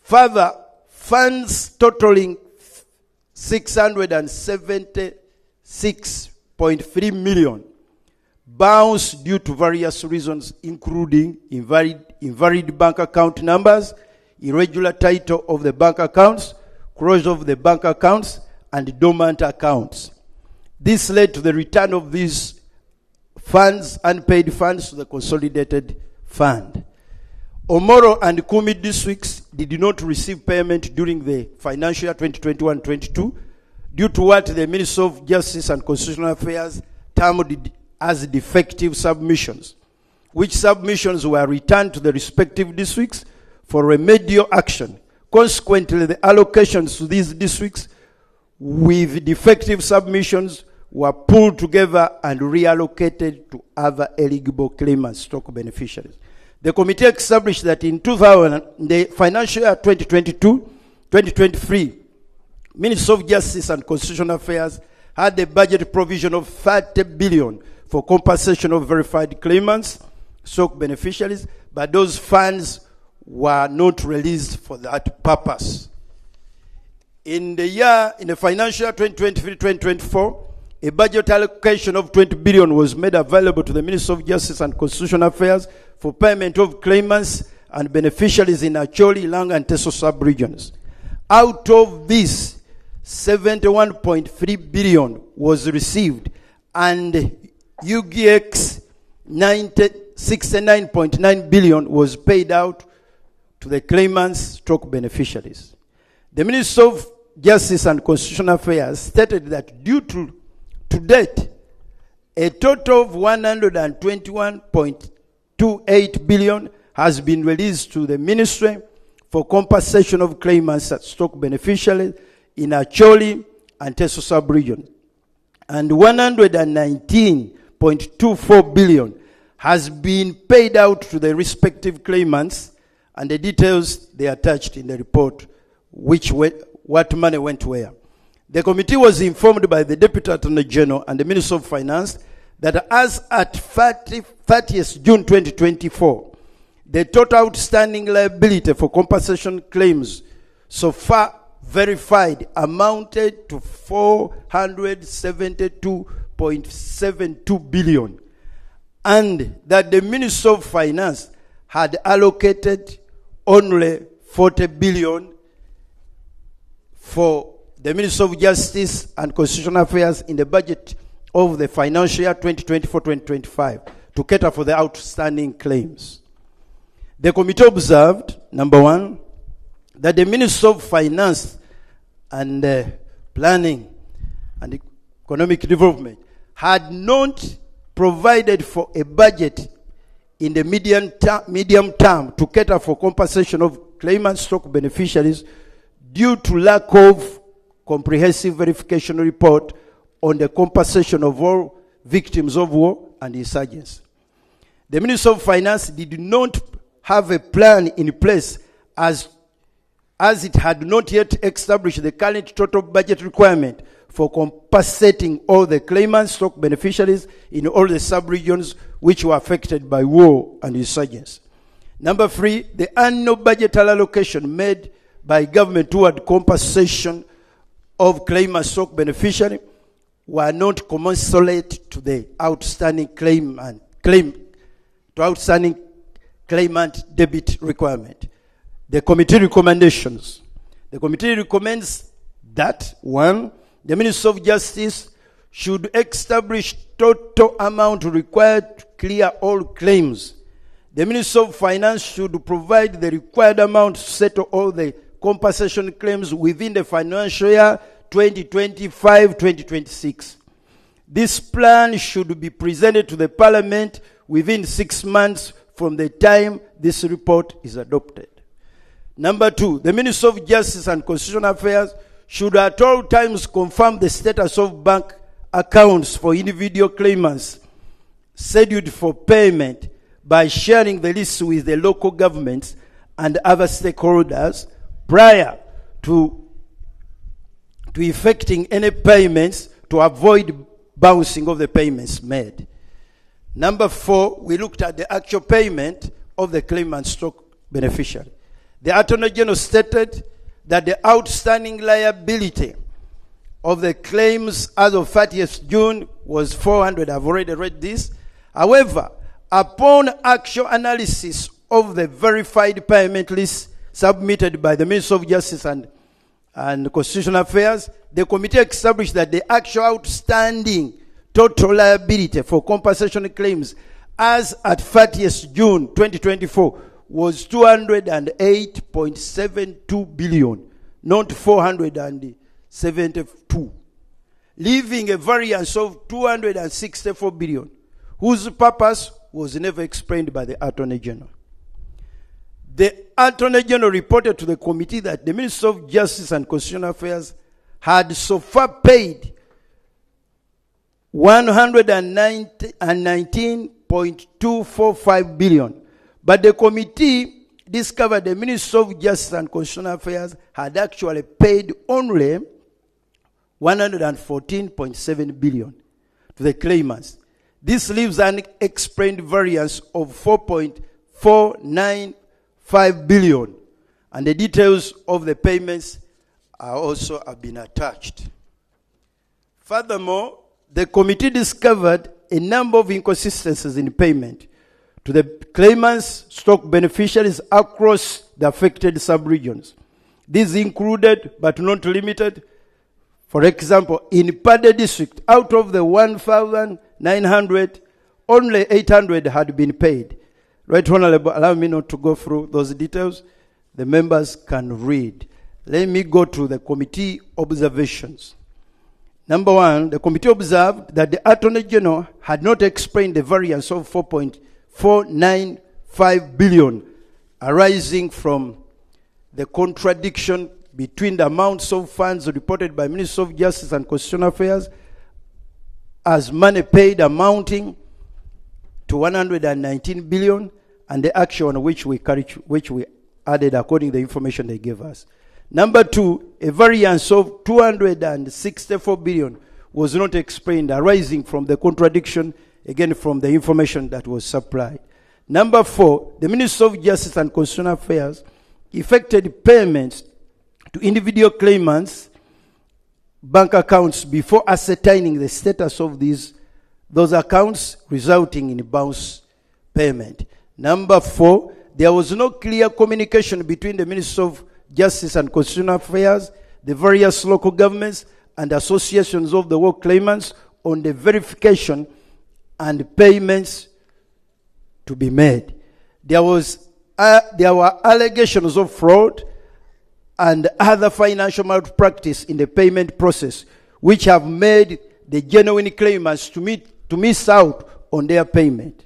Further, funds totaling 676.3 million bounced due to various reasons, including invalid bank account numbers, irregular title of the bank accounts, closure of the bank accounts, and dormant accounts. This led to the return of these funds, unpaid funds, to the consolidated fund. Omoro and Kumi districts did not receive payment during the financial year 2021-22 due to what the Ministry of Justice and Constitutional Affairs termed as defective submissions, which submissions were returned to the respective districts for remedial action. Consequently, the allocations to these districts with defective submissions were pulled together and reallocated to other eligible claimants, stock beneficiaries. The committee established that in the financial year 2022-2023, Ministry of Justice and Constitutional Affairs had a budget provision of 30 billion for compensation of verified claimants, stock beneficiaries, but those funds were not released for that purpose. In the financial year 2023-2024, a budget allocation of 20 billion was made available to the Ministry of Justice and Constitutional Affairs for payment of claimants and beneficiaries in Acholi, Langa, and Teso sub-regions. Out of this, 71.3 billion was received, and UGX 69.9 billion was paid out to the claimants, stock beneficiaries. The Ministry of Justice and Constitutional Affairs stated that due to date, a total of 121.28 billion has been released to the ministry for compensation of claimants at stock beneficiaries in Acholi and Teso sub-region. And 119.24 billion has been paid out to the respective claimants, and the details they attached in the report, what money went where. The committee was informed by the Deputy Attorney General and the Minister of Finance that as at 30th June 2024, the total outstanding liability for compensation claims so far verified amounted to 472.72 billion, and that the Minister of Finance had allocated only 40 billion for the Ministry of Justice and Constitutional Affairs in the budget of the financial year 2024-2025 to cater for the outstanding claims. The committee observed, number 1, that the Ministry of Finance and Planning and Economic Development had not provided for a budget in the medium term to cater for compensation of claimant stock beneficiaries due to lack of comprehensive verification report on the compensation of all victims of war, and insurgents. The Ministry of Finance did not have a plan in place as it had not yet established the current total budget requirement for compensating all the claimants, stock beneficiaries in all the sub-regions which were affected by war and insurgents. Number 3, the annual budgetary allocation made by government toward compensation of claimants, stock beneficiaries were not commensurate to the outstanding claimant debit requirement. The committee recommendations. The committee recommends that 1, the Ministry of Justice should establish total amount required to clear all claims. The Ministry of Finance should provide the required amount to settle all the compensation claims within the financial year 2025-2026. This plan should be presented to the Parliament within 6 months from the time this report is adopted. Number 2, the Ministry of Justice and Constitutional Affairs should at all times confirm the status of bank accounts for individual claimants scheduled for payment by sharing the list with the local governments and other stakeholders prior to effecting any payments to avoid bouncing of the payments made. Number 4, we looked at the actual payment of the claimant stock beneficiary. The Attorney General stated that the outstanding liability of the claims as of 30th June was 400. I've already read this. However, upon actual analysis of the verified payment list submitted by the Ministry of Justice and Constitutional Affairs, the committee established that the actual outstanding total liability for compensation claims as at 30th June 2024 was 208.72 billion, not 472, leaving a variance of 264 billion, whose purpose was never explained by the Attorney General. The Attorney General reported to the committee that the Ministry of Justice and Constitutional Affairs had so far paid 119.245 billion, but the committee discovered the Ministry of Justice and Constitutional Affairs had actually paid only 114.7 billion to the claimants. This leaves an unexplained variance of 4.495 billion, and the details of the payments are also have been attached. Furthermore, the committee discovered a number of inconsistencies in payment to the claimants' stock beneficiaries across the affected sub-regions. These included, but not limited, for example, in Pade district, out of the 1,900, only 800 had been paid. Right Honorable, allow me not to go through those details. The members can read. Let me go to the committee observations. Number 1, the committee observed that the Attorney General had not explained the variance of 4.495 billion arising from the contradiction between the amounts of funds reported by Ministry of Justice and Constitutional Affairs as money paid amounting to 119 billion and the action on which we added according to the information they gave us. Number 2, a variance of 264 billion was not explained, arising from the contradiction, again, from the information that was supplied. Number 4, the Ministry of Justice and Constitutional Affairs effected payments to individual claimants' bank accounts before ascertaining the status of those accounts, resulting in bounce payment. Number 4, there was no clear communication between the Ministry of Justice and Constitutional Affairs, the various local governments, and associations of the war claimants on the verification and payments to be made. There were allegations of fraud and other financial malpractice in the payment process, which have made the genuine claimants to miss out on their payment.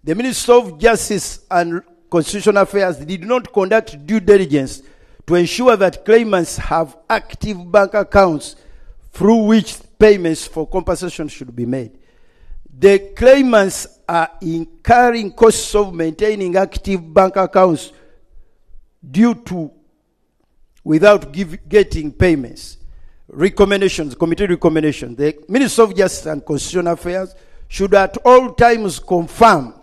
The Ministry of Justice and Constitutional Affairs did not conduct due diligence to ensure that claimants have active bank accounts through which payments for compensation should be made. the claimants are incurring costs of maintaining active bank accounts due to without getting payments. Recommendations, committee recommendations. The Minister of Justice and Constitutional Affairs should at all times confirm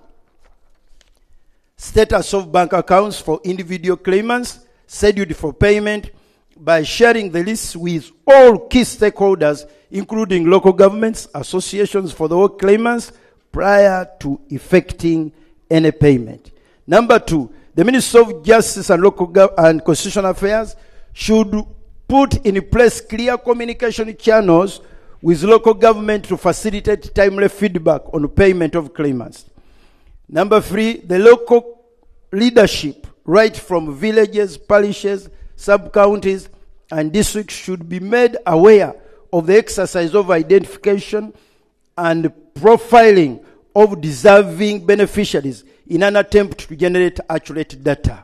status of bank accounts for individual claimants scheduled for payment by sharing the list with all key stakeholders, including local governments, associations for the work claimants, prior to effecting any payment. Number 2, the Minister of Justice and and Constitutional Affairs should put in place clear communication channels with local government to facilitate timely feedback on payment of claimants. Number 3, the local leadership, right from villages, parishes, sub-counties, and districts, should be made aware of the exercise of identification and profiling of deserving beneficiaries in an attempt to generate accurate data.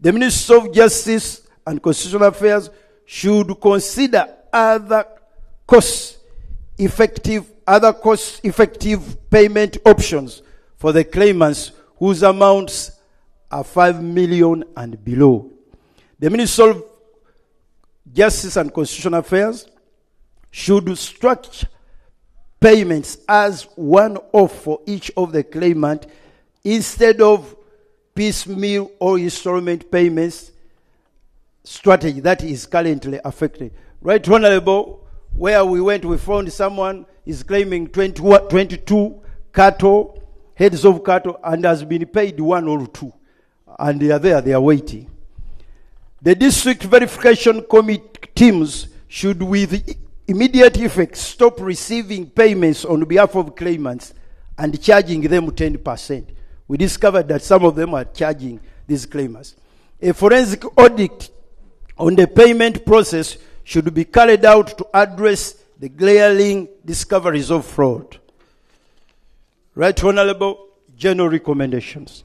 The Minister of Justice and Constitutional Affairs should consider other cost-effective payment options for the claimants whose amounts are 5 million and below. The Minister of Justice and Constitutional Affairs should structure payments as one-off for each of the claimant instead of piecemeal or installment payments strategy that is currently affected. Right, Honorable, where we went, we found someone is claiming 22 cattle, heads of cattle, and has been paid 1 or 2. And they are there, they are waiting. The district verification committee teams should, with immediate effect, stop receiving payments on behalf of claimants and charging them 10%. We discovered that some of them are charging these claimants. A forensic audit on the payment process should be carried out to address the glaring discoveries of fraud. Right, Honorable, general recommendations.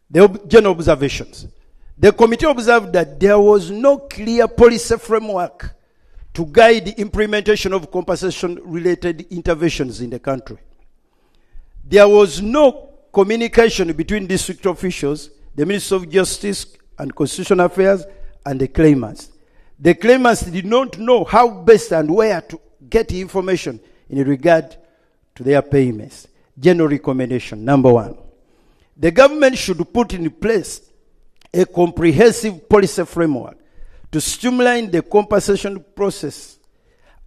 The general observations. The committee observed that there was no clear policy framework to guide the implementation of compensation-related interventions in the country. There was no communication between district officials, the Minister of Justice and Constitutional Affairs, and the claimants. The claimants did not know how best and where to get information in regard to their payments. General recommendation, number 1. The government should put in place a comprehensive policy framework to streamline the compensation process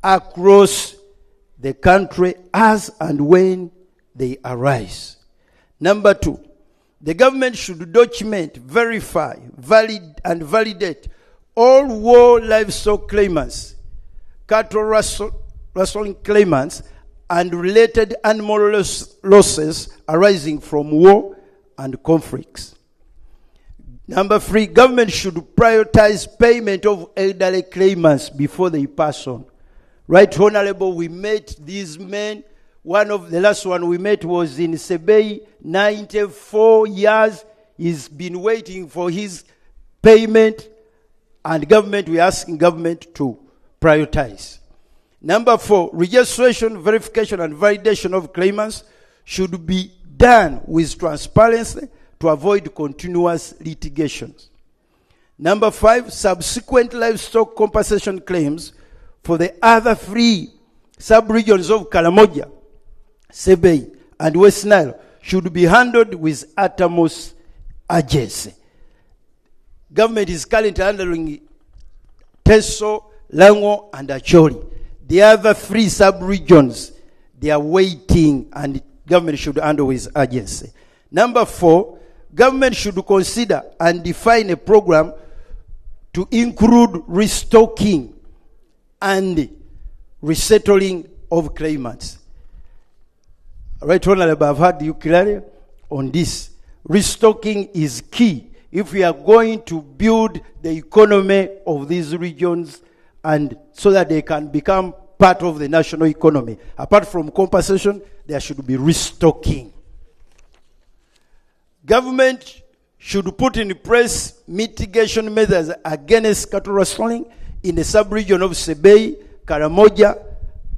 across the country as and when they arise. Number 2, the government should document, verify, validate all war livestock claimants, cattle rustling claimants, and related animal losses arising from war and conflicts. Number 3, government should prioritize payment of elderly claimants before they pass on. Right, Honorable, we met these men. One of the last one we met was in Sebei, 94 years. He's been waiting for his payment, and government, we're asking government to prioritize. Number 4, registration, verification, and validation of claimants should be done with transparency to avoid continuous litigations. Number 5, subsequent livestock compensation claims for the other 3 sub-regions of Karamoja, Sebei, and West Nile should be handled with utmost urgency. Government is currently handling Teso, Lango, and Acholi. The other 3 sub-regions, they are waiting, and government should handle with urgency. Number 4, government should consider and define a program to include restocking and resettling of claimants. Right, Honorable, I've heard you clearly on this. Restocking is key if we are going to build the economy of these regions, and so that they can become part of the national economy. Apart from compensation, there should be restocking. Government should put in place mitigation measures against cattle rustling in the sub-region of Sebei, Karamoja,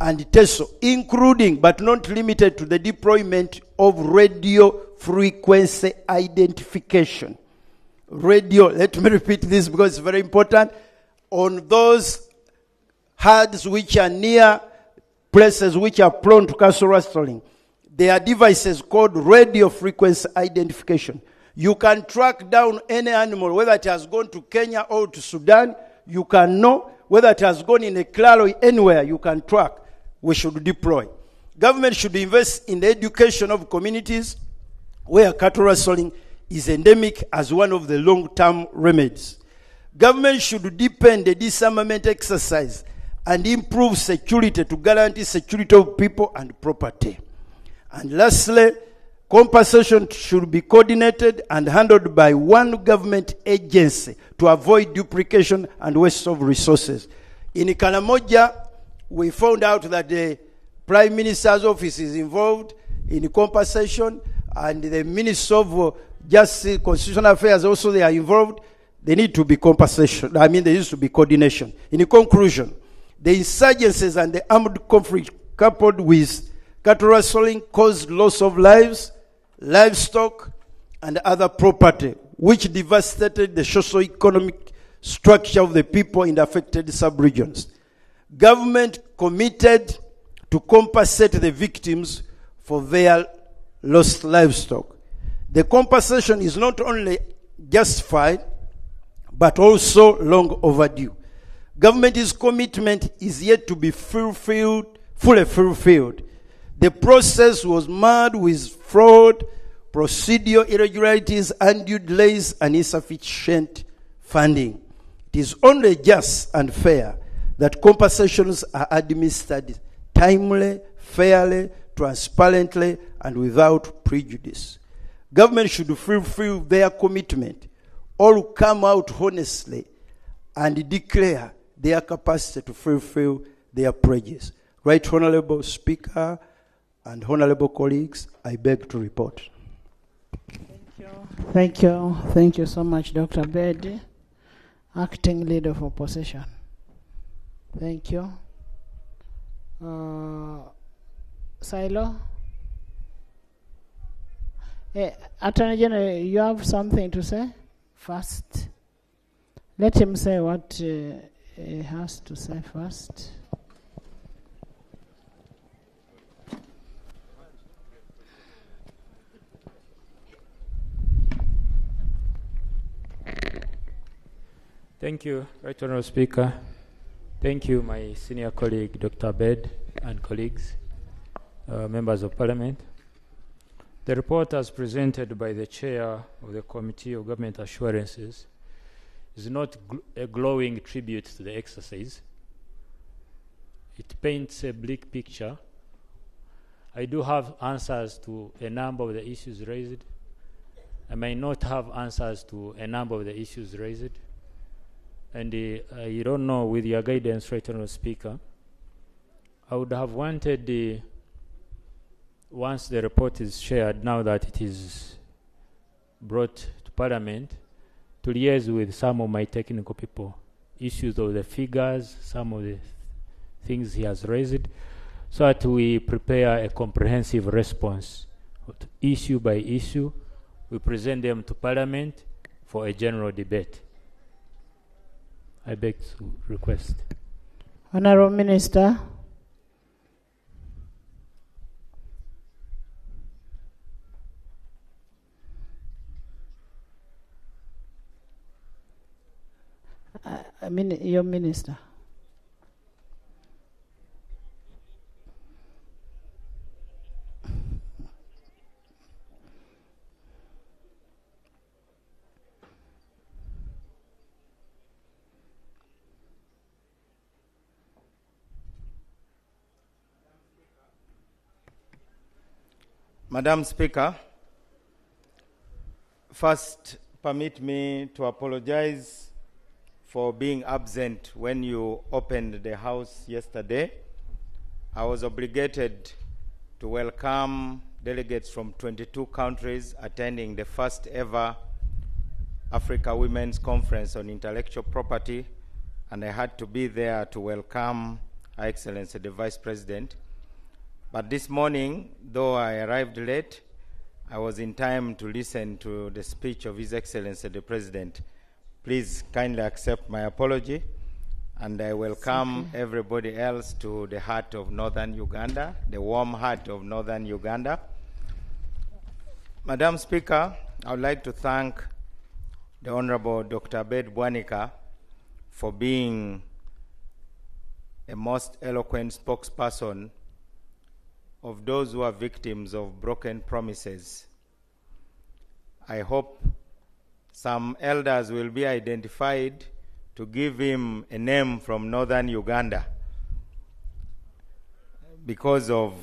and TESO, including but not limited to the deployment of radio frequency identification. Radio, let me repeat this because it's very important, on those herds which are near places which are prone to cattle rustling. There are devices called radio frequency identification. You can track down any animal, whether it has gone to Kenya or to Sudan. You can know whether it has gone in a claro anywhere. You can track. We should deploy. Government should invest in the education of communities where cattle rustling is endemic as one of the long-term remedies. Government should deepen the disarmament exercise and improve security to guarantee security of people and property. And lastly, compensation should be coordinated and handled by one government agency to avoid duplication and waste of resources. In Karamoja, we found out that the Prime Minister's office is involved in compensation, and the Minister of Justice, Constitutional Affairs also, they are involved. There need to be compensation. There needs to be coordination. In conclusion, the insurgencies and the armed conflict coupled with cattle rustling caused loss of lives, livestock, and other property, which devastated the socio-economic structure of the people in the affected sub-regions. Government committed to compensate the victims for their lost livestock. The compensation is not only justified, but also long overdue. Government's commitment is yet to be fully fulfilled. The process was marred with fraud, procedural irregularities, undue delays, and insufficient funding. It is only just and fair that compensations are administered timely, fairly, transparently, and without prejudice. Government should fulfill their commitment, or come out honestly and declare their capacity to fulfill their pledges. Right Honorable Speaker and honorable colleagues, I beg to report. Thank you. Thank you so much, Dr. Bedi, Acting Leader of Opposition. Thank you. Silo? Attorney General, you have something to say? First. Let him say what he has to say first. Thank you, Right Honourable Speaker. Thank you, my senior colleague, Dr. Bed, and colleagues, members of Parliament. The report as presented by the Chair of the Committee of Government Assurances is not a glowing tribute to the exercise. It paints a bleak picture. I do have answers to a number of the issues raised. I may not have answers to a number of the issues raised. And I don't know, with your guidance, Right Honourable Speaker, I would have wanted, once the report is shared, now that it is brought to Parliament, to liaise with some of my technical people, issues of the figures, some of the things he has raised, so that we prepare a comprehensive response, issue by issue. We present them to Parliament for a general debate. I beg to request. Honourable Minister. Your minister. Madam Speaker, first permit me to apologize for being absent when you opened the House yesterday. I was obligated to welcome delegates from 22 countries attending the first ever Africa Women's Conference on Intellectual Property, and I had to be there to welcome Her Excellency the Vice President. But this morning, though I arrived late, I was in time to listen to the speech of His Excellency the President. Please kindly accept my apology, and I welcome everybody else to the heart of northern Uganda, the warm heart of northern Uganda. Madam Speaker, I would like to thank the Honorable Dr. Abed Bwanika for being a most eloquent spokesperson of those who are victims of broken promises. I hope some elders will be identified to give him a name from northern Uganda because of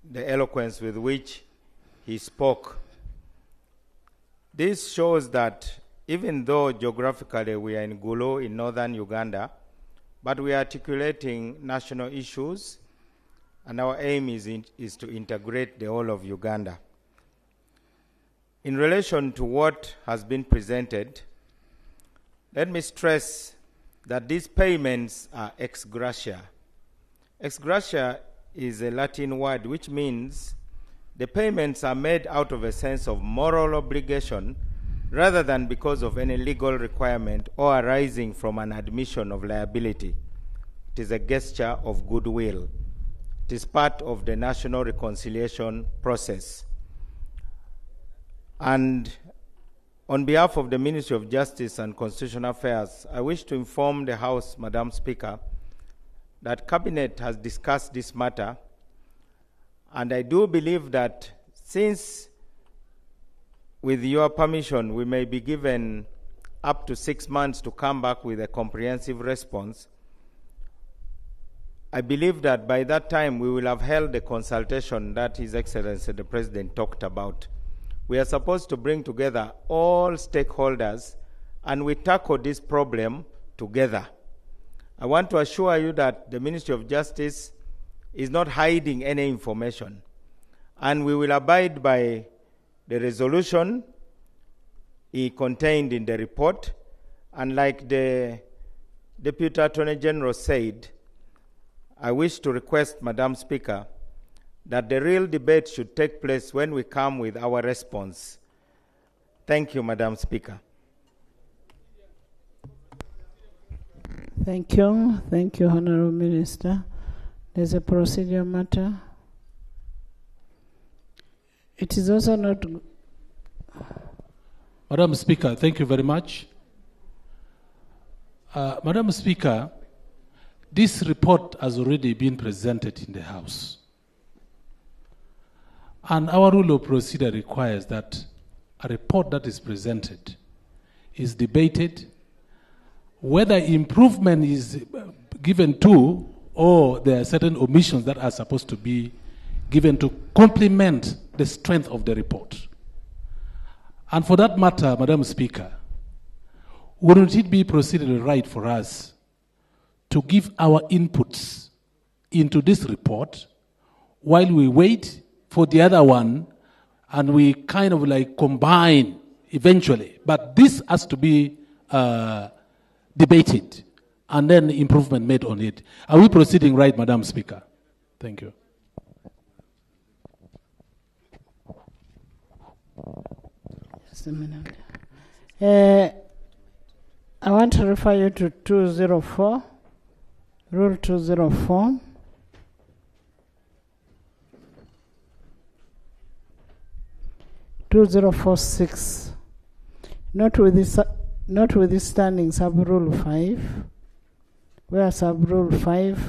the eloquence with which he spoke. This shows that even though geographically we are in Gulu in northern Uganda, but we are articulating national issues, and our aim is to integrate the whole of Uganda. In relation to what has been presented, let me stress that these payments are ex gratia. Ex gratia is a Latin word which means the payments are made out of a sense of moral obligation rather than because of any legal requirement or arising from an admission of liability. It is a gesture of goodwill. It is part of the national reconciliation process. And on behalf of the Ministry of Justice and Constitutional Affairs, I wish to inform the House, Madam Speaker, that Cabinet has discussed this matter, and I do believe that since, with your permission, we may be given up to 6 months to come back with a comprehensive response, I believe that by that time we will have held the consultation that His Excellency the President talked about. We are supposed to bring together all stakeholders and we tackle this problem together. I want to assure you that the Ministry of Justice is not hiding any information, and we will abide by the resolution contained in the report. And like the Deputy Attorney General said, I wish to request, Madam Speaker, that the real debate should take place when we come with our response. Thank you, Madam Speaker. Thank you. Thank you, Honorable Minister. There's a procedure matter. It is also not... Madam Speaker, thank you very much. Madam Speaker, this report has already been presented in the House. And our rule of procedure requires that a report that is presented is debated, whether improvement is given to or there are certain omissions that are supposed to be given to complement the strength of the report. And for that matter, Madam Speaker, wouldn't it be procedurally right for us to give our inputs into this report while we wait for the other one and we kind of like combine eventually? But this has to be debated and then improvement made on it. Are we proceeding right, Madam Speaker? Thank you. Just a minute. I want to refer you to 204, Rule 204. (2046), notwithstanding sub-rule 5, where sub-rule 5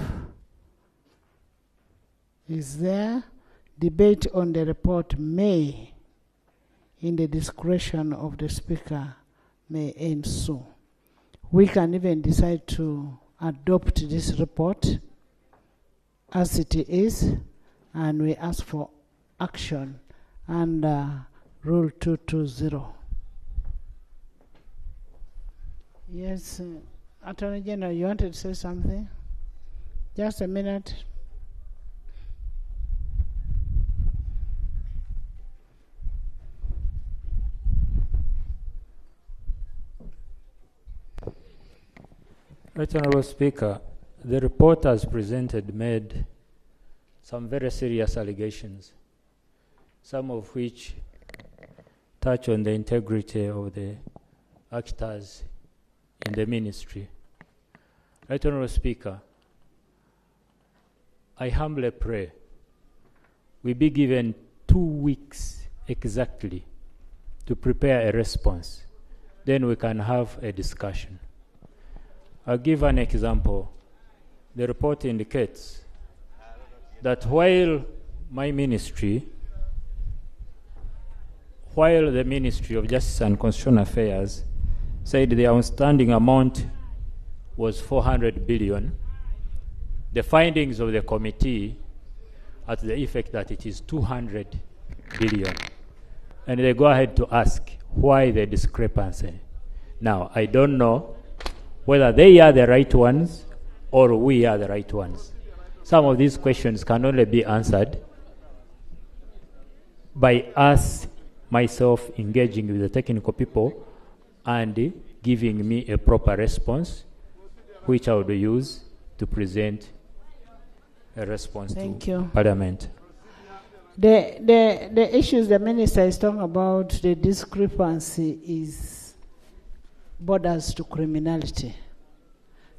is there, debate on the report may, in the discretion of the Speaker, may end so. We can even decide to adopt this report as it is, and we ask for action under Rule 220. Yes, Attorney General, you wanted to say something? Just a minute. Right Honourable Speaker, The report as presented made some very serious allegations, some of which touch on the integrity of the actors in the ministry. Right Honourable Speaker, I humbly pray we be given 2 weeks exactly to prepare a response. Then we can have a discussion. I'll give an example. The report indicates that while the Ministry of Justice and Constitutional Affairs said the outstanding amount was 400 billion, the findings of the committee are to the effect that it is 200 billion. And they go ahead to ask why the discrepancy. Now, I don't know whether they are the right ones or we are the right ones. Some of these questions can only be answered by us, myself, engaging with the technical people and giving me a proper response, which I would use to present a response to Parliament. The issues the minister is talking about, the discrepancy is borders to criminality.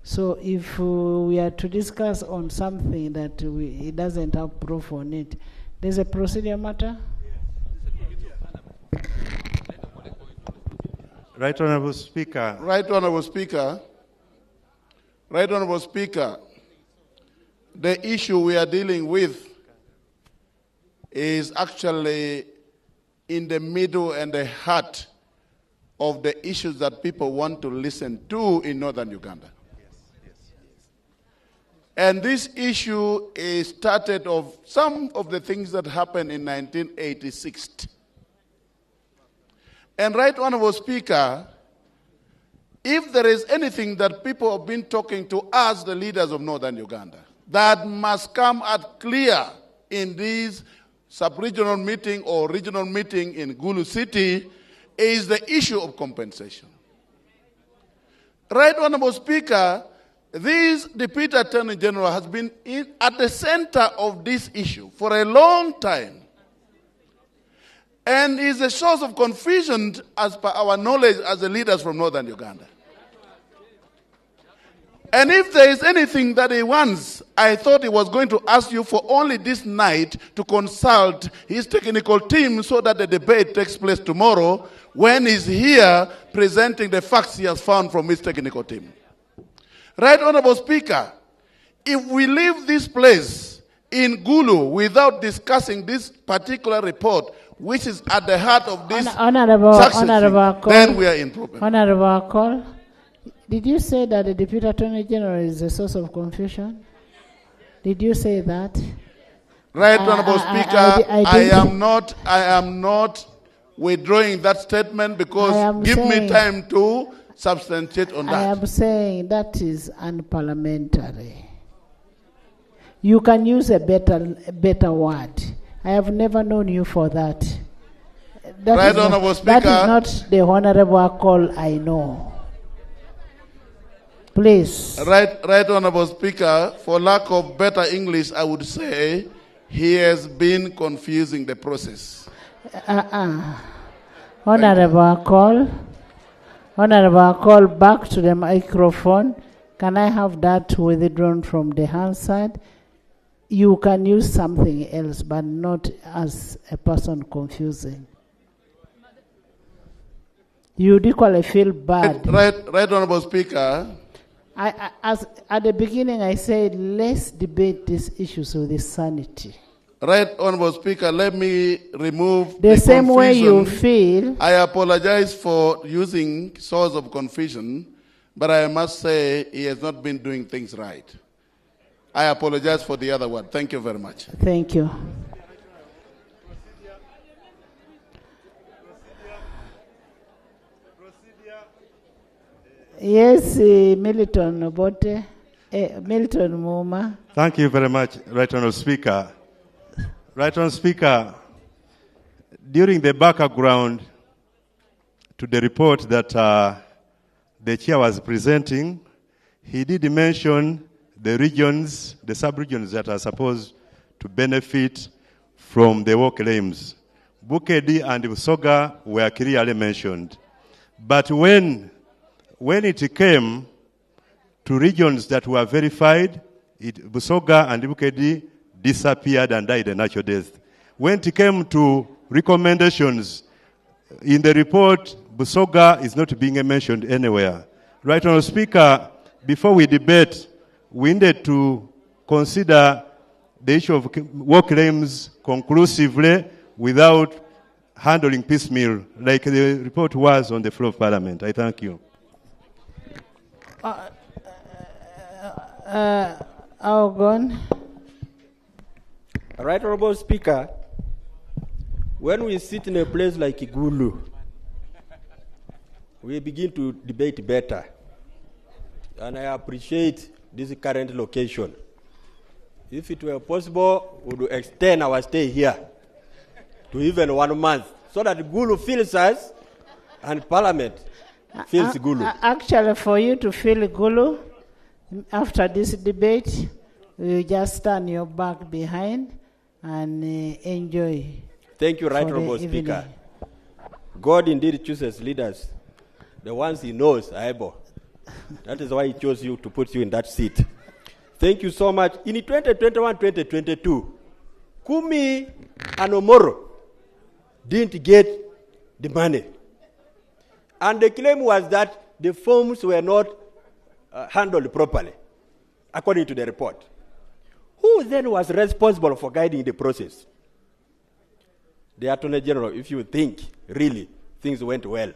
So if we are to discuss on something that it doesn't have proof on it, there's a procedure matter? Right Honourable Speaker. Right Honourable Speaker. Right Honourable Speaker. The issue we are dealing with is actually in the middle and the heart of the issues that people want to listen to in northern Uganda. And this issue is started of some of the things that happened in 1986. And Right Honourable Speaker, if there is anything that people have been talking to us, the leaders of northern Uganda, that must come out clear in this sub-regional meeting or regional meeting in Gulu City, is the issue of compensation. Right Honourable Speaker, this Deputy Attorney General has been at the center of this issue for a long time and is a source of confusion as per our knowledge as the leaders from northern Uganda. And if there is anything that he wants, I thought he was going to ask you for only this night to consult his technical team so that the debate takes place tomorrow when he's here presenting the facts he has found from his technical team. Right Honourable Speaker, if we leave this place in Gulu without discussing this particular report, which is at the heart of this success, then we are in problem. Honourable Call, did you say that the Deputy Attorney General is a source of confusion? Did you say that? Right Honourable Speaker, I am not withdrawing that statement because give me time to substantiate on that. I am saying that is unparliamentary. You can use a better word. I have never known you for that. That is not the honourable call I know. Please. Right Honourable Speaker, for lack of better English, I would say he has been confusing the process. Honourable call. Honourable call, back to the microphone. Can I have that withdrawn from the Hansard? You can use something else, but not as a person confusing. You'd equally feel bad. Right Honourable Speaker. As at the beginning, I said, let's debate these issues with sanity. Right Honourable Speaker, let me remove the same confusion. Way you feel. I apologize for using source of confusion, but I must say he has not been doing things right. I apologize for the other word. Thank you very much. Thank you. Yes, Milton Obote, Milton Muma. Thank you very much, Right Honourable Speaker. Right Honourable Speaker, during the background to the report that the chair was presenting, he did mention the regions, the sub-regions that are supposed to benefit from the war claims. Bukedi and Busoga were clearly mentioned. But when it came to regions that were verified, Busoga and Bukedi disappeared and died a natural death. When it came to recommendations, in the report, Busoga is not being mentioned anywhere. Right, Honourable Speaker, before we debate, we need to consider the issue of war claims conclusively without handling piecemeal, like the report was on the floor of Parliament. I thank you. Algon. Right, Honourable Speaker, when we sit in a place like Igulu, we begin to debate better. And I appreciate this current location. If it were possible, we would extend our stay here to even 1 month, so that Gulu feels us and Parliament feels Gulu. Actually, for you to feel Gulu, after this debate, you just turn your back behind and enjoy. Thank you, Right Honourable Speaker. God indeed chooses leaders. The ones he knows are able. That is why he chose you to put you in that seat. Thank you so much. In 2021-2022, Kumi and Omoro didn't get the money. And the claim was that the forms were not handled properly, according to the report. Who then was responsible for guiding the process? The Attorney General, if you think really things went well.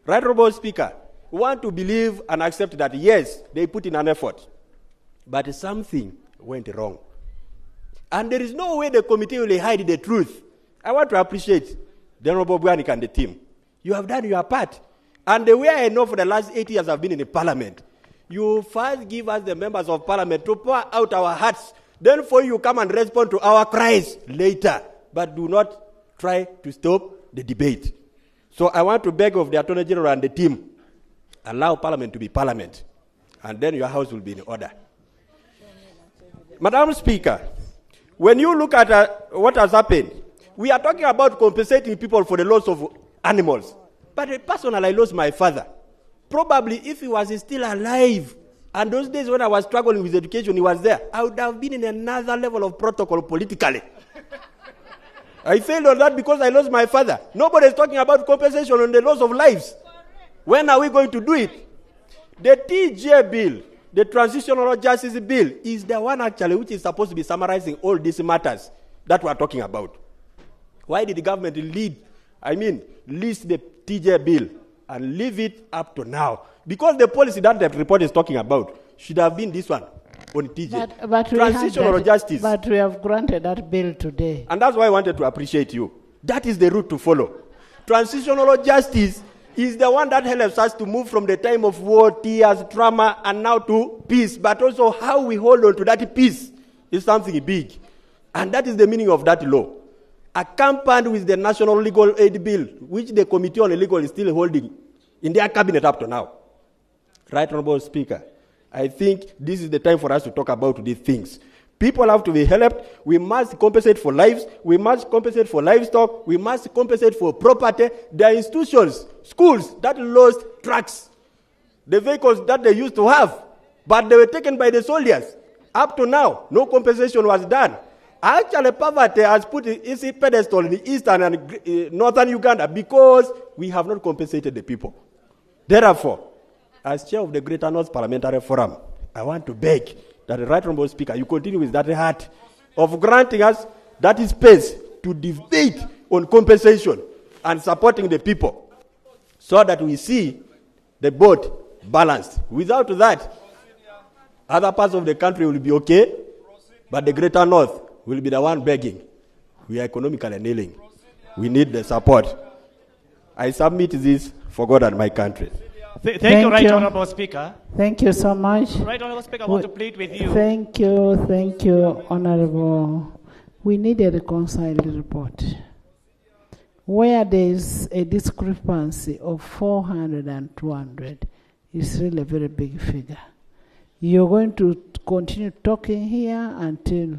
Right, Honourable Speaker, we want to believe and accept that, yes, they put in an effort, but something went wrong. And there is no way the committee will hide the truth. I want to appreciate the Honourable Buanik and the team. You have done your part. And the way I know for the last 8 years I've been in the Parliament, you first give us, the members of Parliament, to pour out our hearts. Then for you come and respond to our cries later. But do not try to stop the debate. So I want to beg of the Attorney General and the team, allow Parliament to be Parliament. And then your house will be in order. Madam Speaker, when you look at what has happened, we are talking about compensating people for the loss of animals. But personally, I lost my father. Probably if he was still alive, and those days when I was struggling with education, he was there, I would have been in another level of protocol politically. I failed on that because I lost my father. Nobody is talking about compensation on the loss of lives. When are we going to do it? The TJ bill, the Transitional Justice Bill, is the one actually which is supposed to be summarizing all these matters that we are talking about. Why did the government list the TJ bill and leave it up to now? Because the policy that the report is talking about should have been this one on TJ. But Transitional justice. But we have granted that bill today. And that's why I wanted to appreciate you. That is the route to follow. Transitional justice is the one that helps us to move from the time of war, tears, trauma, and now to peace. But also how we hold on to that peace is something big. And that is the meaning of that law. Accompanied with the National Legal Aid Bill, which the Committee on Legal is still holding in their cabinet up to now. Right, Honourable Speaker, I think this is the time for us to talk about these things. People have to be helped. We must compensate for lives. We must compensate for livestock. We must compensate for property. There are institutions, schools that lost trucks, the vehicles that they used to have, but they were taken by the soldiers. Up to now, no compensation was done. Actually, poverty has put its pedestal in the eastern and northern Uganda because we have not compensated the people. Therefore, as chair of the Greater North Parliamentary Forum, I want to beg that the Right Honourable Speaker, you continue with that heart of granting us that space to debate on compensation and supporting the people so that we see the boat balanced. Without that, other parts of the country will be okay, but the Greater North will be the one begging. We are economically kneeling. We need the support. I submit this for God and my country. Thank you, Right Honourable Speaker. Thank you so much. Right Honourable Speaker, I want to plead with you. Thank you, Honourable. We need a reconciled report. Where there is a discrepancy of 400 and 200, it's really a very big figure. You're going to continue talking here until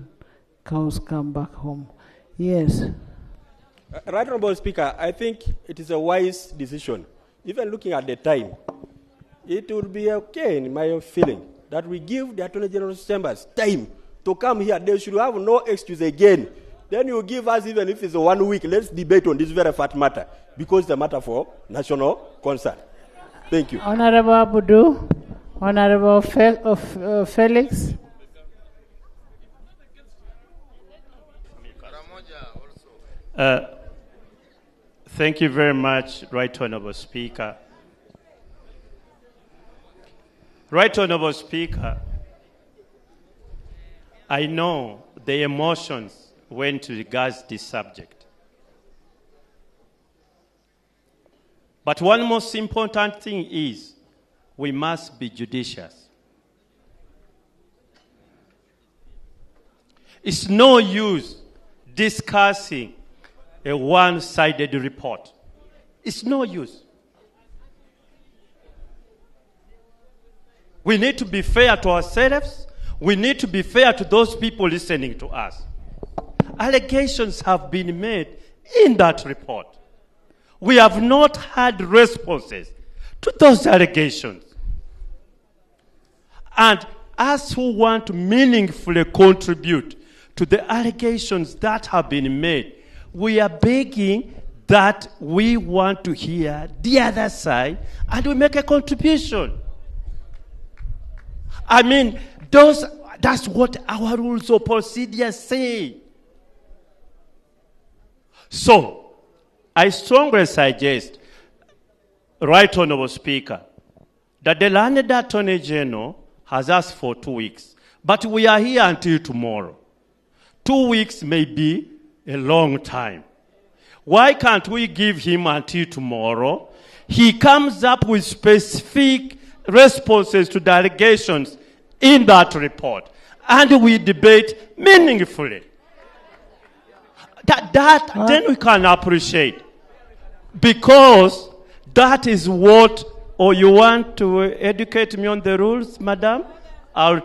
cows come back home. Yes. Right Honorable Speaker, I think it is a wise decision. Even looking at the time, it would be okay, in my feeling, that we give the Attorney General's chambers time to come here. They should have no excuse again. Then you give us, even if it's 1 week, let's debate on this very fat matter, because it's a matter for national concern. Thank you. Honorable Abudu, Honorable Felix. Thank you very much, Right Honorable Speaker. Right Honorable Speaker, I know the emotions went to regards this subject. But one most important thing is we must be judicious. It's no use discussing a one-sided report. It's no use. We need to be fair to ourselves. We need to be fair to those people listening to us. Allegations have been made in that report. We have not had responses to those allegations. And us who want to meaningfully contribute to the allegations that have been made, we are begging that we want to hear the other side and we make a contribution. I mean, that's what our rules of procedure say. So, I strongly suggest, Right Honorable Speaker, that the landed Attorney General has asked for 2 weeks. But we are here until tomorrow. 2 weeks may be a long time. Why can't we give him until tomorrow? He comes up with specific responses to the allegations in that report, and we debate meaningfully. Then we can appreciate, because that is what. Or you want to educate me on the rules, madam? I'll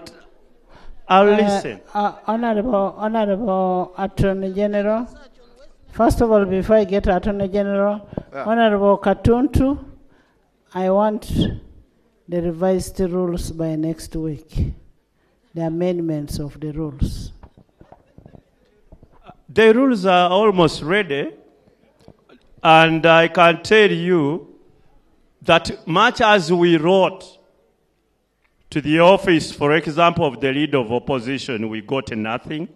listen. Honorable Attorney General. First of all, before I get to Attorney General, Honorable Katuntu, I want the revised rules by next week. The amendments of the rules. The rules are almost ready, and I can tell you that much as we wrote to the office, for example, of the leader of opposition, we got nothing.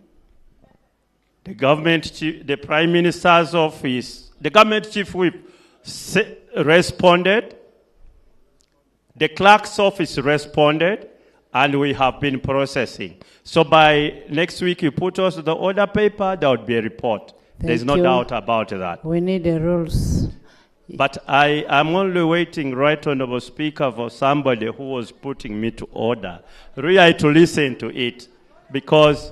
The government chief, the Prime Minister's office, the government chief whip responded. The clerk's office responded, and we have been processing. So by next week, you put us the order paper, there would be a report. There's no doubt about that. We need the rules. But I am only waiting, Right Honorable Speaker, for somebody who was putting me to order, really to listen to it, because...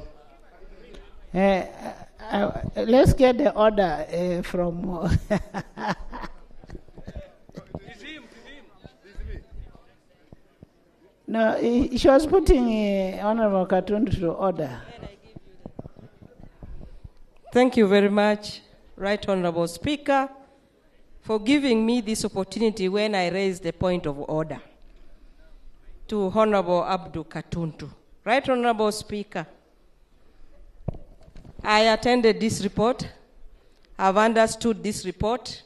let's get the order from... No, she was putting Honorable Katuntu to order. Thank you very much, Right Honorable Speaker, for giving me this opportunity when I raised the point of order to Honorable Abdu Katuntu. Right Honorable Speaker, I attended this report. I've understood this report.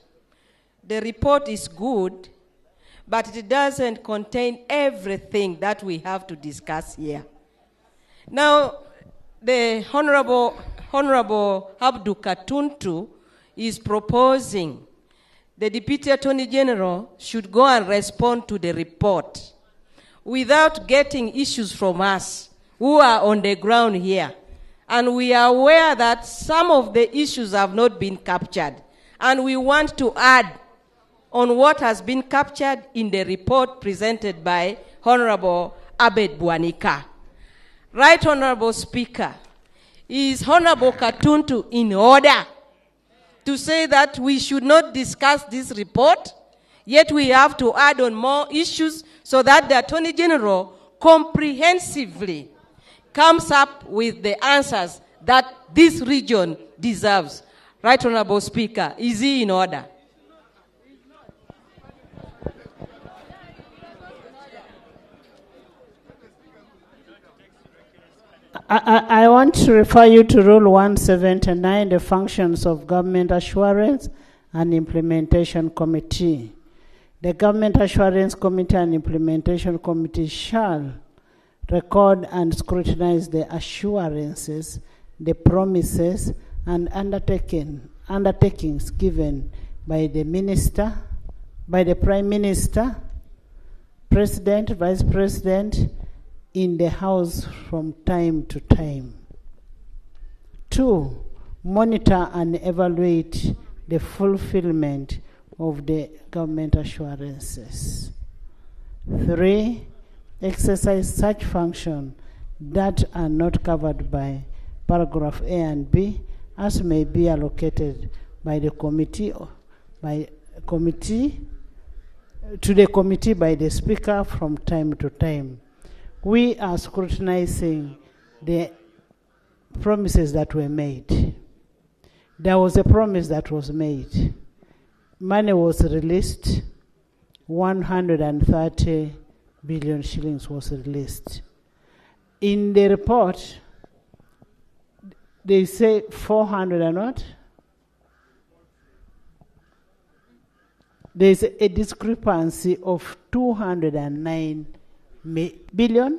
The report is good, but it doesn't contain everything that we have to discuss here. Now, the Honorable Abdu Katuntu is proposing the Deputy Attorney General should go and respond to the report without getting issues from us who are on the ground here. And we are aware that some of the issues have not been captured. And we want to add on what has been captured in the report presented by Honorable Abed Bwanika. Right Honorable Speaker, is Honorable Katuntu in order to say that we should not discuss this report, yet we have to add on more issues so that the Attorney General comprehensively comes up with the answers that this region deserves. Right Honorable Speaker, is he in order? I want to refer you to Rule 179, the functions of Government Assurance and Implementation Committee. The Government Assurance Committee and Implementation Committee shall record and scrutinize the assurances, the promises, and undertakings given by the Minister, by the Prime Minister, President, Vice President, in the House from time to time. 2, monitor and evaluate the fulfillment of the government assurances. 3, exercise such functions that are not covered by paragraph A and B as may be allocated by the committee to the committee by the Speaker from time to time. We are scrutinizing the promises that were made. There was a promise that was made. Money was released. 130 billion shillings was released. In the report, they say 400 and what? There is a discrepancy of 209 billion?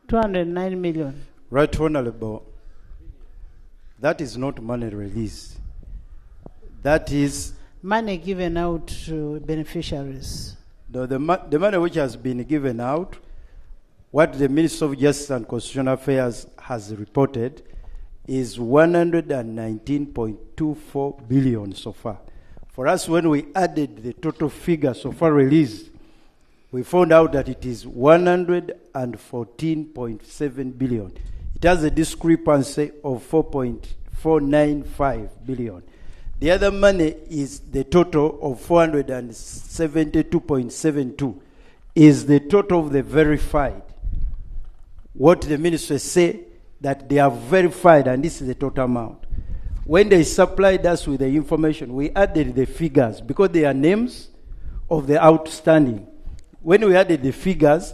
209 million. Right Honorable, that is not money released. That is money given out to beneficiaries. The money which has been given out, what the Minister of Justice and Constitutional Affairs has reported is 119.24 billion so far. For us, when we added the total figure so far released, we found out that it is 114.7 billion. It has a discrepancy of 4.495 billion. The other money is the total of 472.72 is the total of the verified. What the ministers say that they are verified, and this is the total amount. When they supplied us with the information, we added the figures because they are names of the outstanding. When we added the figures,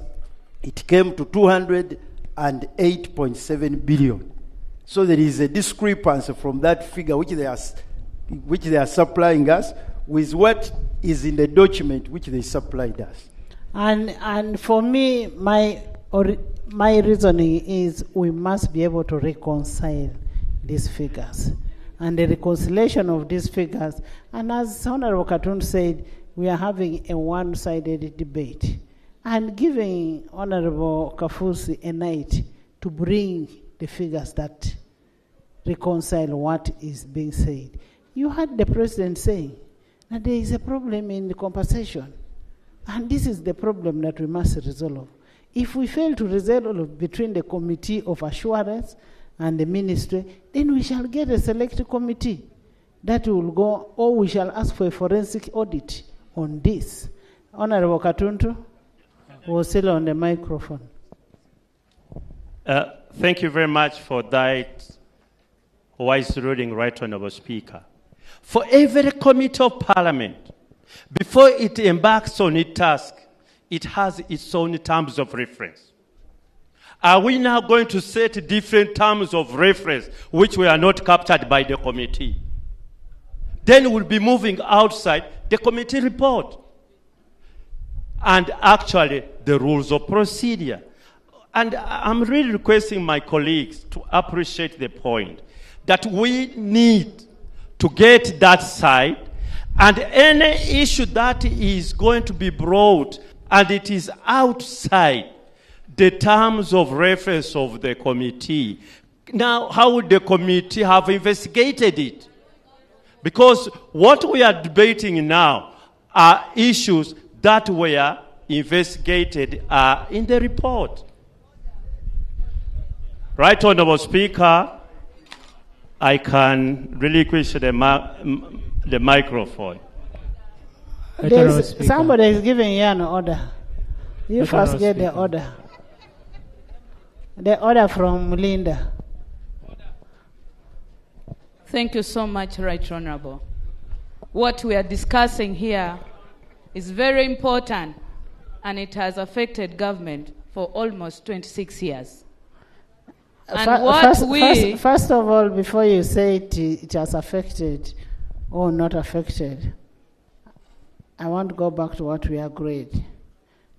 it came to 208.7 billion. So there is a discrepancy from that figure which they are supplying us with what is in the document which they supplied us. And for me, my reasoning is we must be able to reconcile these figures. And the reconciliation of these figures, and as Honorable Katun said, we are having a one-sided debate. And giving Honorable Kafusi a night to bring the figures that reconcile what is being said. You heard the President saying that there is a problem in the compensation. And this is the problem that we must resolve. If we fail to resolve between the Committee of Assurance and the Ministry, then we shall get a select committee that will go, or we shall ask for a forensic audit on this. Honorable Katuntu was still on the microphone. Thank you very much for that wise ruling, Right Honorable Speaker. For every committee of parliament, before it embarks on its task, it has its own terms of reference. Are we now going to set different terms of reference which were not captured by the committee? Then we'll be moving outside the committee report and actually the rules of procedure. And I'm really requesting my colleagues to appreciate the point that we need to get that side, and any issue that is going to be brought and it is outside the terms of reference of the committee. Now, how would the committee have investigated it? Because what we are debating now are issues that were investigated in the report. Right Honorable Speaker, I can relinquish the microphone. Somebody is giving you an order. You first get the order. The order from Linda. Thank you so much, Right Honorable. What we are discussing here is very important, and it has affected government for almost 26 years. And first of all, before you say it has affected or not affected, I want to go back to what we agreed.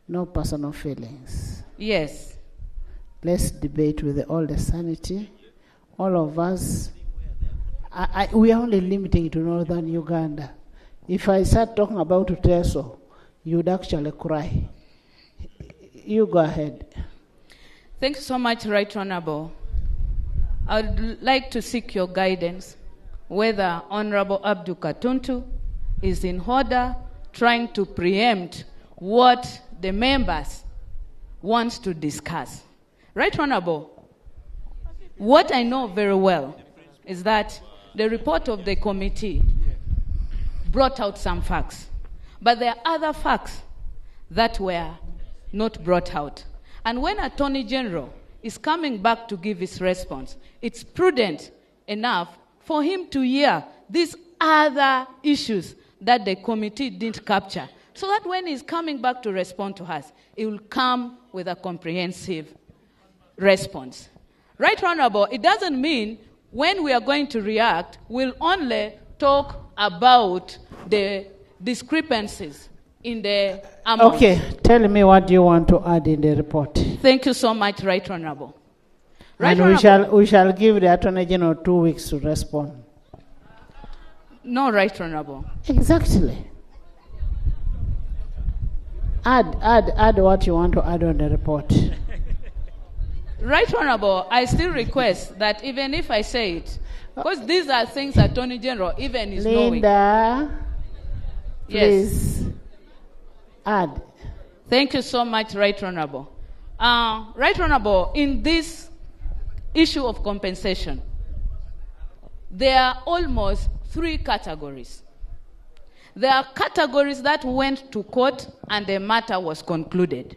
No personal feelings. Yes. Let's debate with all the sanity. All of us, we are only limiting to northern Uganda. If I start talking about Uteso, you'd actually cry. You go ahead. Thank you so much, Right Honorable. I would like to seek your guidance whether Honorable Abdul Katuntu is in order trying to preempt what the members want to discuss. Right Honorable, what I know very well is that the report of the committee brought out some facts, but there are other facts that were not brought out. And when Attorney General is coming back to give his response, it's prudent enough for him to hear these other issues that the committee didn't capture, so that when he's coming back to respond to us, he will come with a comprehensive response. Right Honorable, it doesn't mean when we are going to react, we'll only talk about the discrepancies in the amount. Okay, tell me what you want to add in the report. Thank you so much, Right Honorable. And we shall give the Attorney General 2 weeks to respond. No, Right Honorable. Exactly. Add what you want to add on the report. Right Honorable, I still request that even if I say it, because these are things Attorney General even is knowing. Linda, yes. Please add. Thank you so much, Right Honorable. Right Honorable, in this issue of compensation, there are almost 3 categories. There are categories that went to court and the matter was concluded.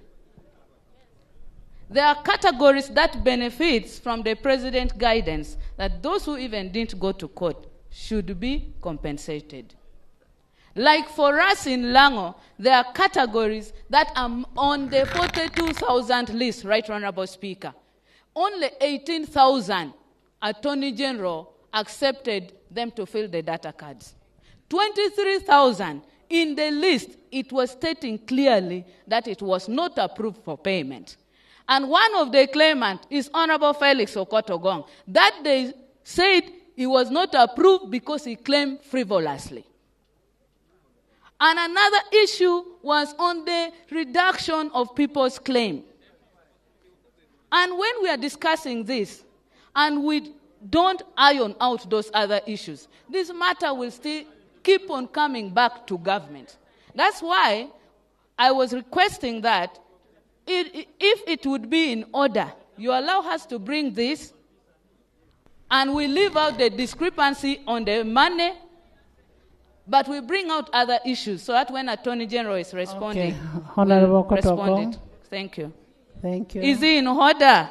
There are categories that benefits from the president's guidance that those who even didn't go to court should be compensated. Like for us in Lango, there are categories that are on the 42,000 list, Right Honorable Speaker. Only 18,000 Attorney General accepted them to fill the data cards. 23,000 in the list, it was stating clearly that it was not approved for payment. And one of the claimants is Honorable Felix Okotogong. That they said he was not approved because he claimed frivolously. And another issue was on the reduction of people's claim. And when we are discussing this, and we don't iron out those other issues, this matter will still keep on coming back to government. That's why I was requesting that if it would be in order, you allow us to bring this, and we leave out the discrepancy on the money, but we bring out other issues so that when Attorney General is responding, Honorable we'll respond Kotoko. it. Thank you. Thank you. Is he in order?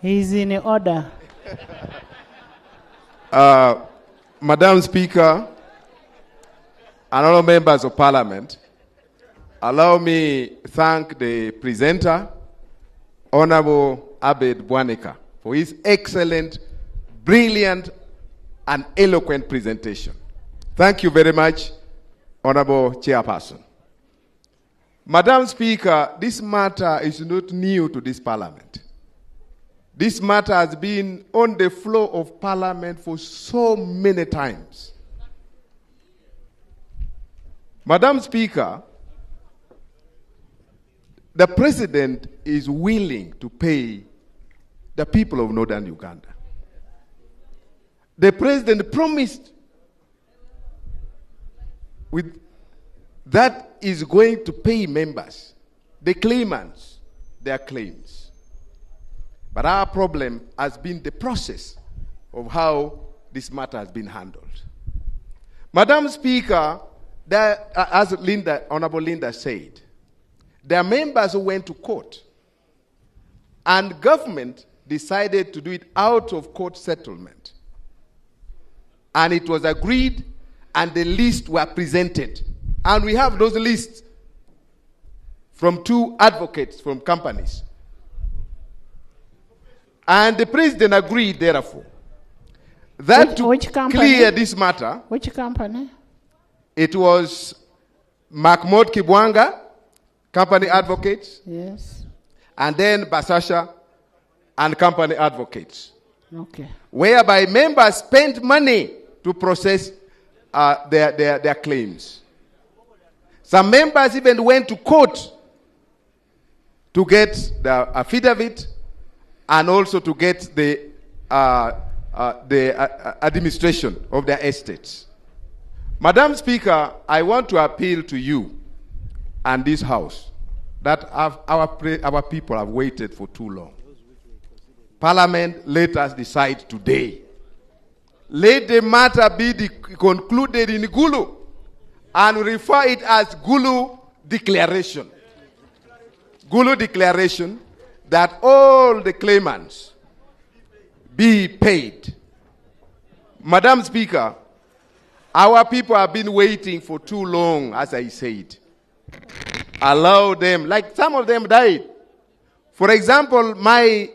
He's in order. Madam Speaker, and all members of Parliament, allow me thank the presenter, Honorable Abed Bwaneka, for his excellent, brilliant, and eloquent presentation. Thank you very much, Honorable Chairperson. Madam Speaker, this matter is not new to this Parliament. This matter has been on the floor of Parliament for so many times. Madam Speaker, the President is willing to pay the people of Northern Uganda. The President promised that is going to pay members, the claimants, their claims. But our problem has been the process of how this matter has been handled. Madam Speaker, as Honorable Linda said, There are members who went to court. And government decided to do it out of court settlement. And it was agreed, and the lists were presented. And we have those lists from 2 advocates from companies. And the president agreed, therefore, that which to clear this matter, which company? it was Mahmoud Kibwanga, company advocates, Yes. and then Basasha and company advocates, Okay. whereby members spent money to process their claims. Some members even went to court to get the affidavit and also to get the administration of their estates. Madam Speaker, I want to appeal to you and this House that our people have waited for too long. Parliament, let us decide today. Let the matter be concluded in Gulu and refer it as Gulu Declaration. Gulu Declaration that all the claimants be paid. Madam Speaker, our people have been waiting for too long, as I said. Allow them, like some of them died. For example, my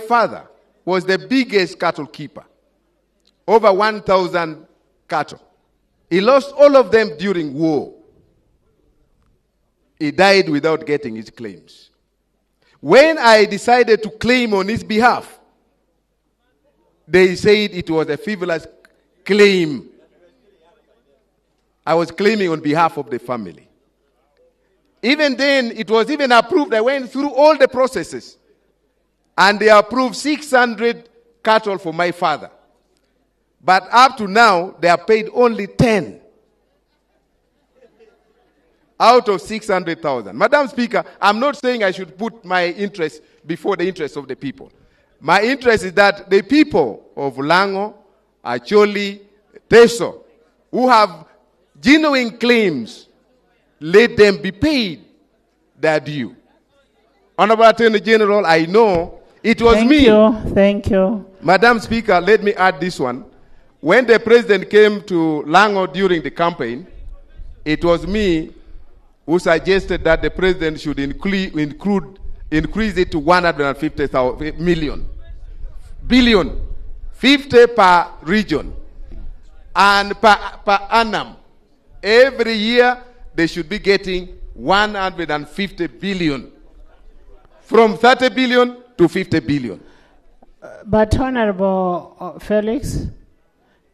father was the biggest cattle keeper. Over 1,000 cattle. He lost all of them during war. He died without getting his claims. When I decided to claim on his behalf, they said it was a frivolous claim. I was claiming on behalf of the family. Even then, it was even approved. I went through all the processes. And they approved 600 cattle for my father. But up to now, they are paid only 10 out of 600,000. Madam Speaker, I'm not saying I should put my interest before the interest of the people. My interest is that the people of Lango, Acholi, Teso, who have genuine claims, let them be paid their due. Honorable Attorney General, I know it was me. Thank you. Madam Speaker, let me add this one. When the president came to Lango during the campaign, it was me who suggested that the president should increase it to 150 billion, 50 per region, and per annum. Every year, they should be getting 150 billion, from 30 billion to 50 billion. But Honorable Felix,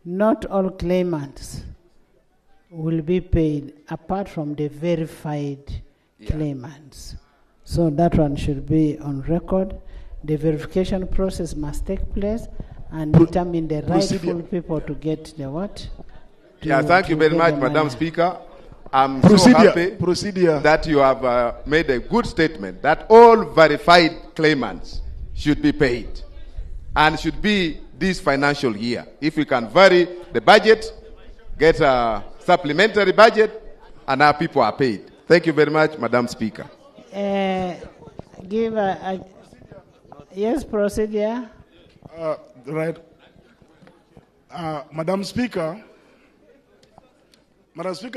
not all claimants will be paid apart from the verified claimants. So that one should be on record. The verification process must take place and determine the rightful people to get the what? Thank you very much, Madam Speaker. I'm so happy that you have made a good statement that all verified claimants should be paid and should be this financial year. If we can vary the budget, get a supplementary budget, and our people are paid. Thank you very much, Madam Speaker. Give a yes, procedure. Right. Madam Speaker,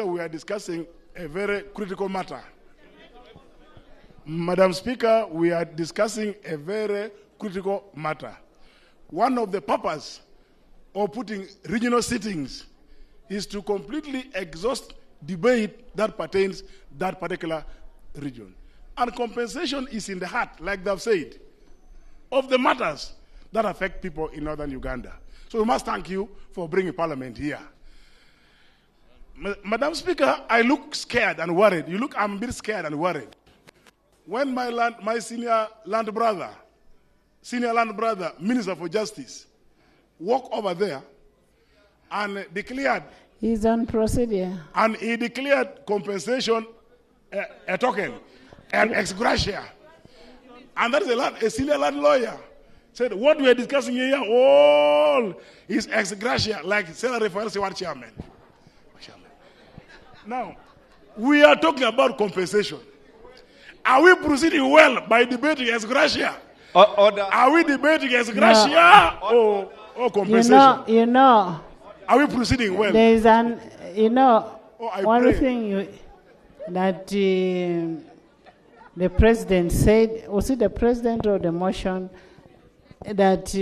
we are discussing a very critical matter. Madam Speaker, we are discussing a very critical matter. One of the purposes of putting regional sittings is to completely exhaust debate that pertains to that particular region. And compensation is in the heart, like they've said, of the matters that affect people in northern Uganda. So we must thank you for bringing Parliament here. Madam Speaker, I look scared and worried. I'm a bit scared and worried. When my senior land brother, Minister for Justice, walked over there and declared. He's on procedure. And he declared compensation a token, an ex gratia. And that is a senior land lawyer. Said, what we are discussing here, all is ex gratia, like Senator Reference Chairman. Now, we are talking about compensation. Are we proceeding well by debating as Gracia? Are we debating as Gracia or compensation? You know. Are we proceeding well? There is an, one pray. thing that the president said, was it the president or the motion, that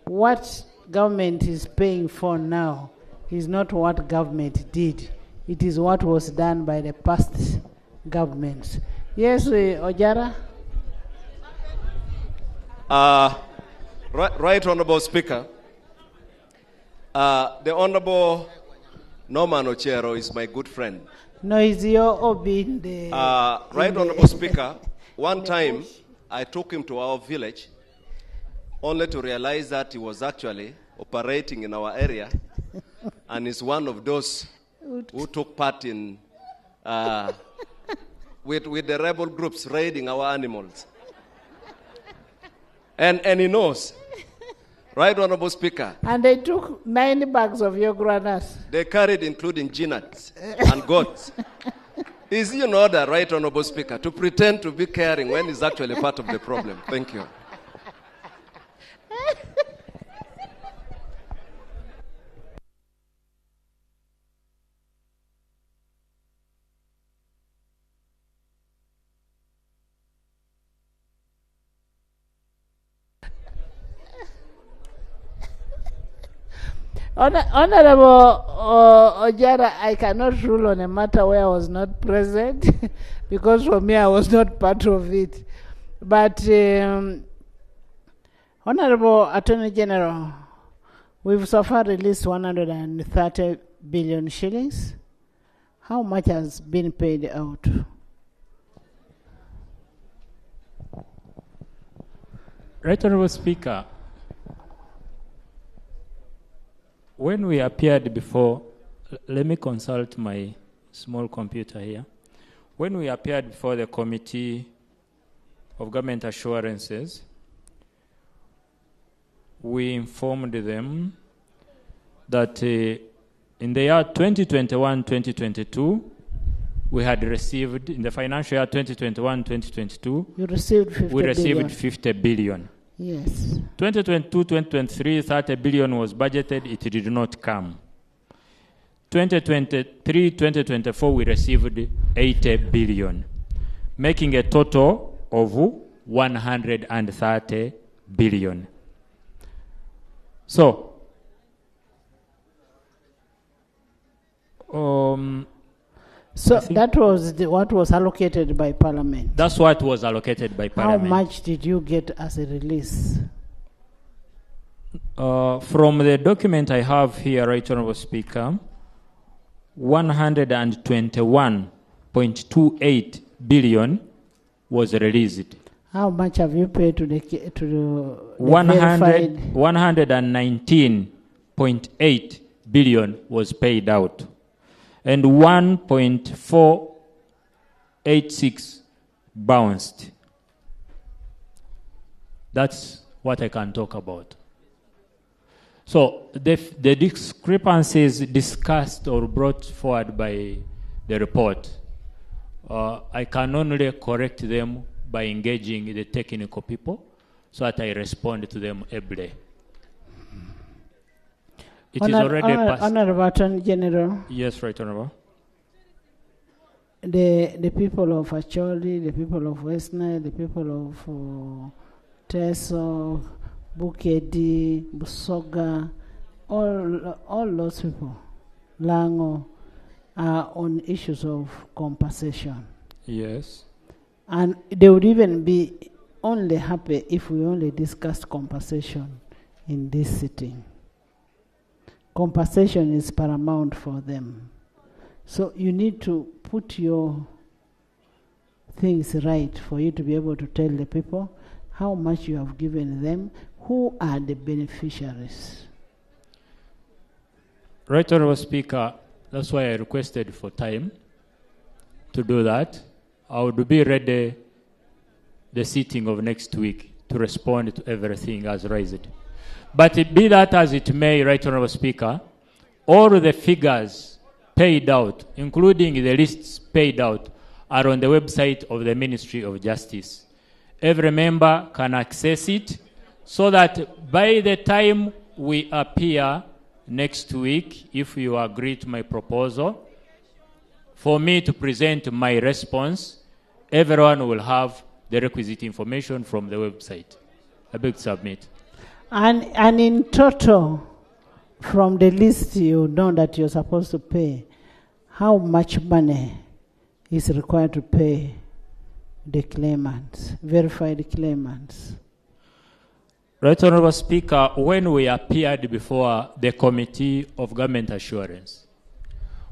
what government is paying for now is not what government did. It is what was done by the past governments. Yes, Ojara? Right Honorable Speaker, the Honorable Norman Ochero is my good friend. No, is your Obi in the... Right Honorable Speaker, one time I took him to our village only to realize that he was actually operating in our area and is one of those who took part in with the rebel groups raiding our animals. And he knows. Right, Honorable Speaker. And they took 9 bags of your granas. They carried including ginats and goats. Is it in order, right, Honorable Speaker, to pretend to be caring when it's actually part of the problem? Thank you. Honorable Ojara, I cannot rule on a matter where I was not present because for me I was not part of it. But Honorable Attorney General, we've so far released 130 billion shillings. How much has been paid out? Right Honorable Speaker, when we appeared before, let me consult my small computer here. When we appeared before the Committee of Government Assurances, we informed them that in the year 2021-2022, we had received, in the financial year 2021-2022, we received 50 billion. Yes. 2022-2023, 30 billion was budgeted, it did not come. 2023-2024, we received 80 billion, making a total of 130 billion. So, that was what was allocated by Parliament. That's what was allocated by Parliament. How much did you get as a release? From the document I have here, Right Honorable Speaker, 121.28 billion was released. How much have you paid to the 119.8 billion was paid out, and 1.486 bounced. That's what I can talk about. So the discrepancies discussed or brought forward by the report, I can only correct them by engaging the technical people so that I respond to them ably. It is already passed. Honorable Attorney General. Yes, Right Honorable. The people of Acholi, the people of West Nile, the people of Teso, Bukedi, Busoga, all those people, Lango, are on issues of compensation. Yes. And they would even be only happy if we only discussed compensation in this sitting. Compensation is paramount for them. So you need to put your things right for you to be able to tell the people how much you have given them, who are the beneficiaries. Right Honorable Speaker, that's why I requested for time to do that. I would be ready the sitting of next week to respond to everything as raised. But be that as it may, Right Honorable Speaker, all the figures paid out, including the lists paid out, are on the website of the Ministry of Justice. Every member can access it so that by the time we appear next week, if you agree to my proposal, for me to present my response, everyone will have the requisite information from the website. I beg to submit. And in total, from the list you know that you're supposed to pay, how much money is required to pay the claimants, verified claimants? Right Honorable Speaker, when we appeared before the Committee of Government Assurance,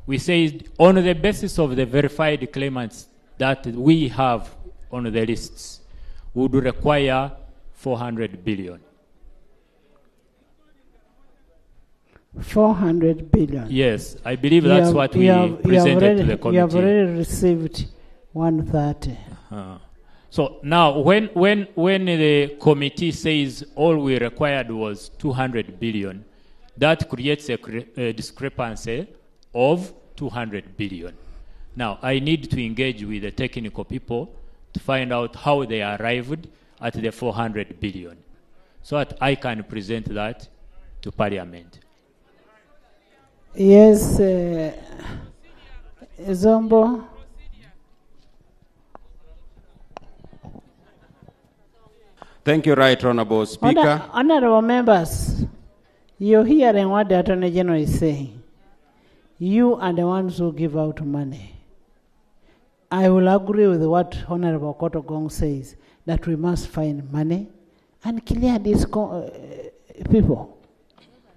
we said on the basis of the verified claimants that we have on the lists, would require 400 billion. 400 billion. Yes, I believe that's what we presented to the committee. You have already received 130. So now, when the committee says all we required was 200 billion, that creates a discrepancy of 200 billion. Now, I need to engage with the technical people to find out how they arrived at the 400 billion, so that I can present that to Parliament. Yes, Zombo. Thank you, Right Honorable Speaker. Honorable members, you're hearing what the Attorney General is saying. You are the ones who give out money. I will agree with what Honorable Kotogong says, that we must find money and clear these people.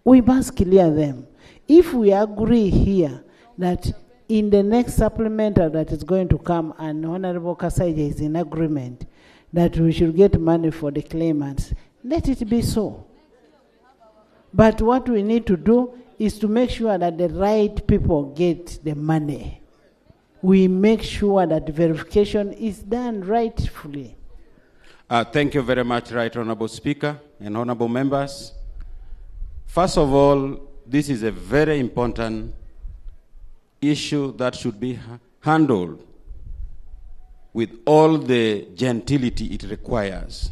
We must clear them. If we agree here that in the next supplemental that is going to come, and Honorable Kasaija is in agreement that we should get money for the claimants, let it be so. But what we need to do is to make sure that the right people get the money. We make sure that verification is done rightfully. Thank you very much, Right Honorable Speaker and honorable members. First of all, this is a very important issue that should be handled with all the gentility it requires.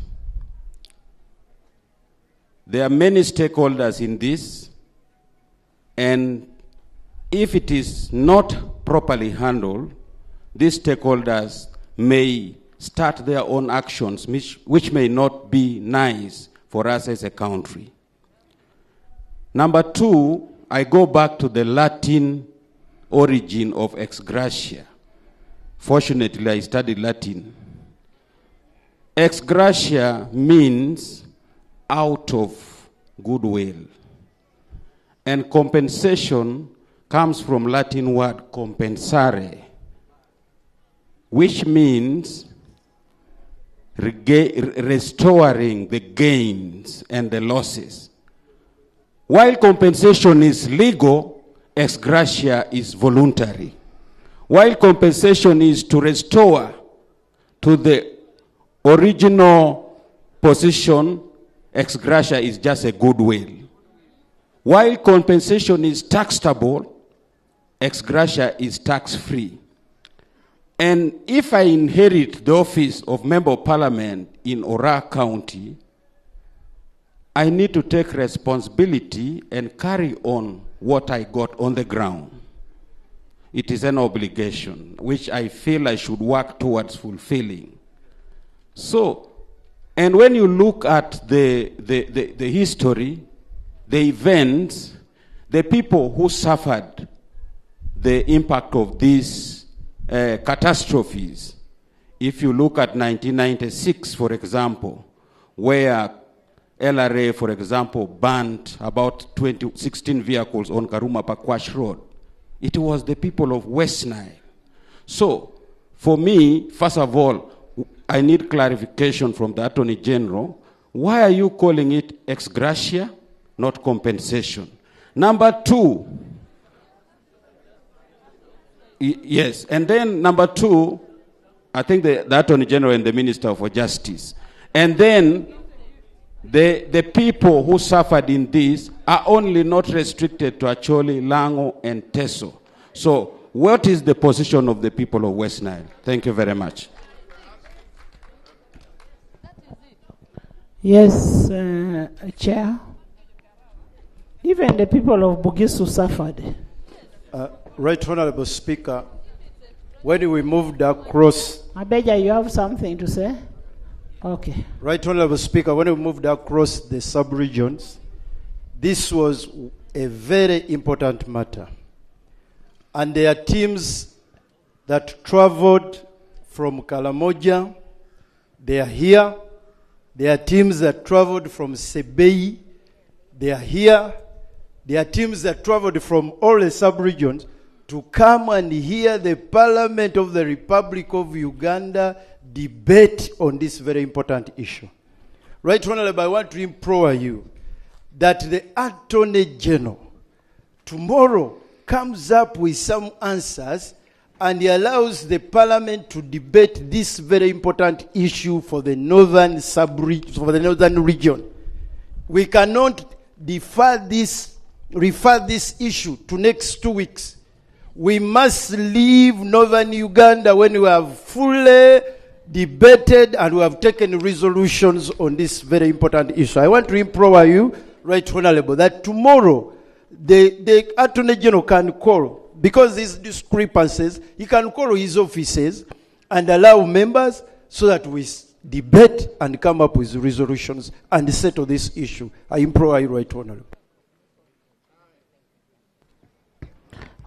There are many stakeholders in this, and if it is not properly handled, these stakeholders may start their own actions, which may not be nice for us as a country. Number two, I go back to the Latin origin of ex gratia. Fortunately, I studied Latin. Ex gratia means out of goodwill. And compensation comes from Latin word compensare, which means restoring the gains and the losses. While compensation is legal, ex gratia is voluntary. While compensation is to restore to the original position, ex gratia is just a goodwill. While compensation is taxable, ex gratia is tax-free. And if I inherit the office of Member of Parliament in Ora County, I need to take responsibility and carry on what I got on the ground. It is an obligation which I feel I should work towards fulfilling. So, and when you look at the history, the events, the people who suffered the impact of these catastrophes, if you look at 1996, for example, where LRA, for example, banned about 16 vehicles on Karuma Pakwash Road, it was the people of West Nile. So, for me, first of all, I need clarification from the Attorney General. Why are you calling it ex gratia, not compensation? Number two, yes, and then number two, I think the Attorney General and the Minister for Justice. And then the people who suffered in this are only not restricted to Acholi, Lango, and Teso. So what is the position of the people of West Nile? Thank you very much. Yes, Chair. Even the people of Bugisu suffered. Right Honorable Speaker, when we moved across... Abeja, you have something to say? Okay. Right Honorable Speaker, when we moved across the sub-regions, this was a very important matter. And there are teams that traveled from Kalamoja, they are here. There are teams that traveled from Sebei, they are here. There are teams that traveled from all the sub-regions to come and hear the Parliament of the Republic of Uganda debate on this very important issue. Right Honorable, I want to implore you that the Attorney General tomorrow comes up with some answers and he allows the Parliament to debate this very important issue for the northern region. We cannot refer this issue to next 2 weeks. We must leave northern Uganda when we have fully debated and we have taken resolutions on this very important issue. I want to implore you, Right Honorable, that tomorrow the Attorney General can call, because these discrepancies, he can call his offices and allow members so that we debate and come up with resolutions and settle this issue. I implore you, Right Honorable.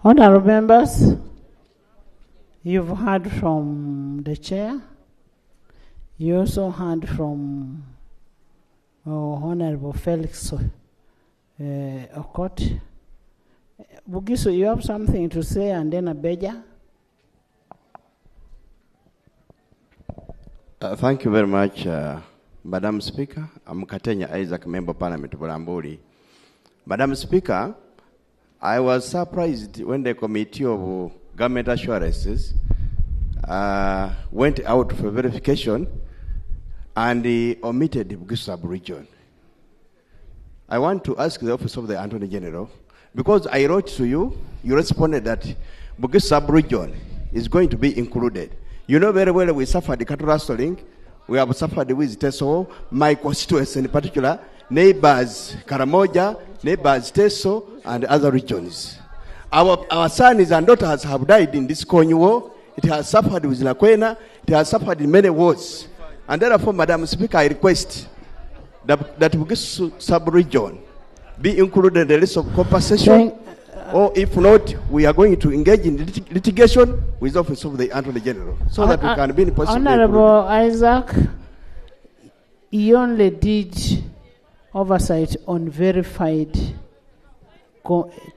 Honorable members, you've heard from the chair. You also heard from Honorable Felix Okot. Bugisu, you have something to say, and then Abeja. Thank you very much, Madam Speaker. I'm Katenya Isaac, Member of Parliament of Bulambuli. Madam Speaker, I was surprised when the Committee of Government Assurances went out for verification and omitted the Bugisu sub-region. I want to ask the Office of the Attorney General, because I wrote to you, you responded that Bugisu sub-region is going to be included. You know very well we suffered the cattle rustling, we have suffered with Teso, my constituency in particular, neighbors Karamoja, neighbors Teso, and other regions. Our sons and daughters have died in this Konyi war. It has suffered with Lakwena, it has suffered in many wars. And therefore, Madam Speaker, I request that Bugisu sub-region be included in the list of compensation, or if not, we are going to engage in litigation with the Office of the Attorney General, so that we can be in a position. Honorable Isaac, he only did oversight on verified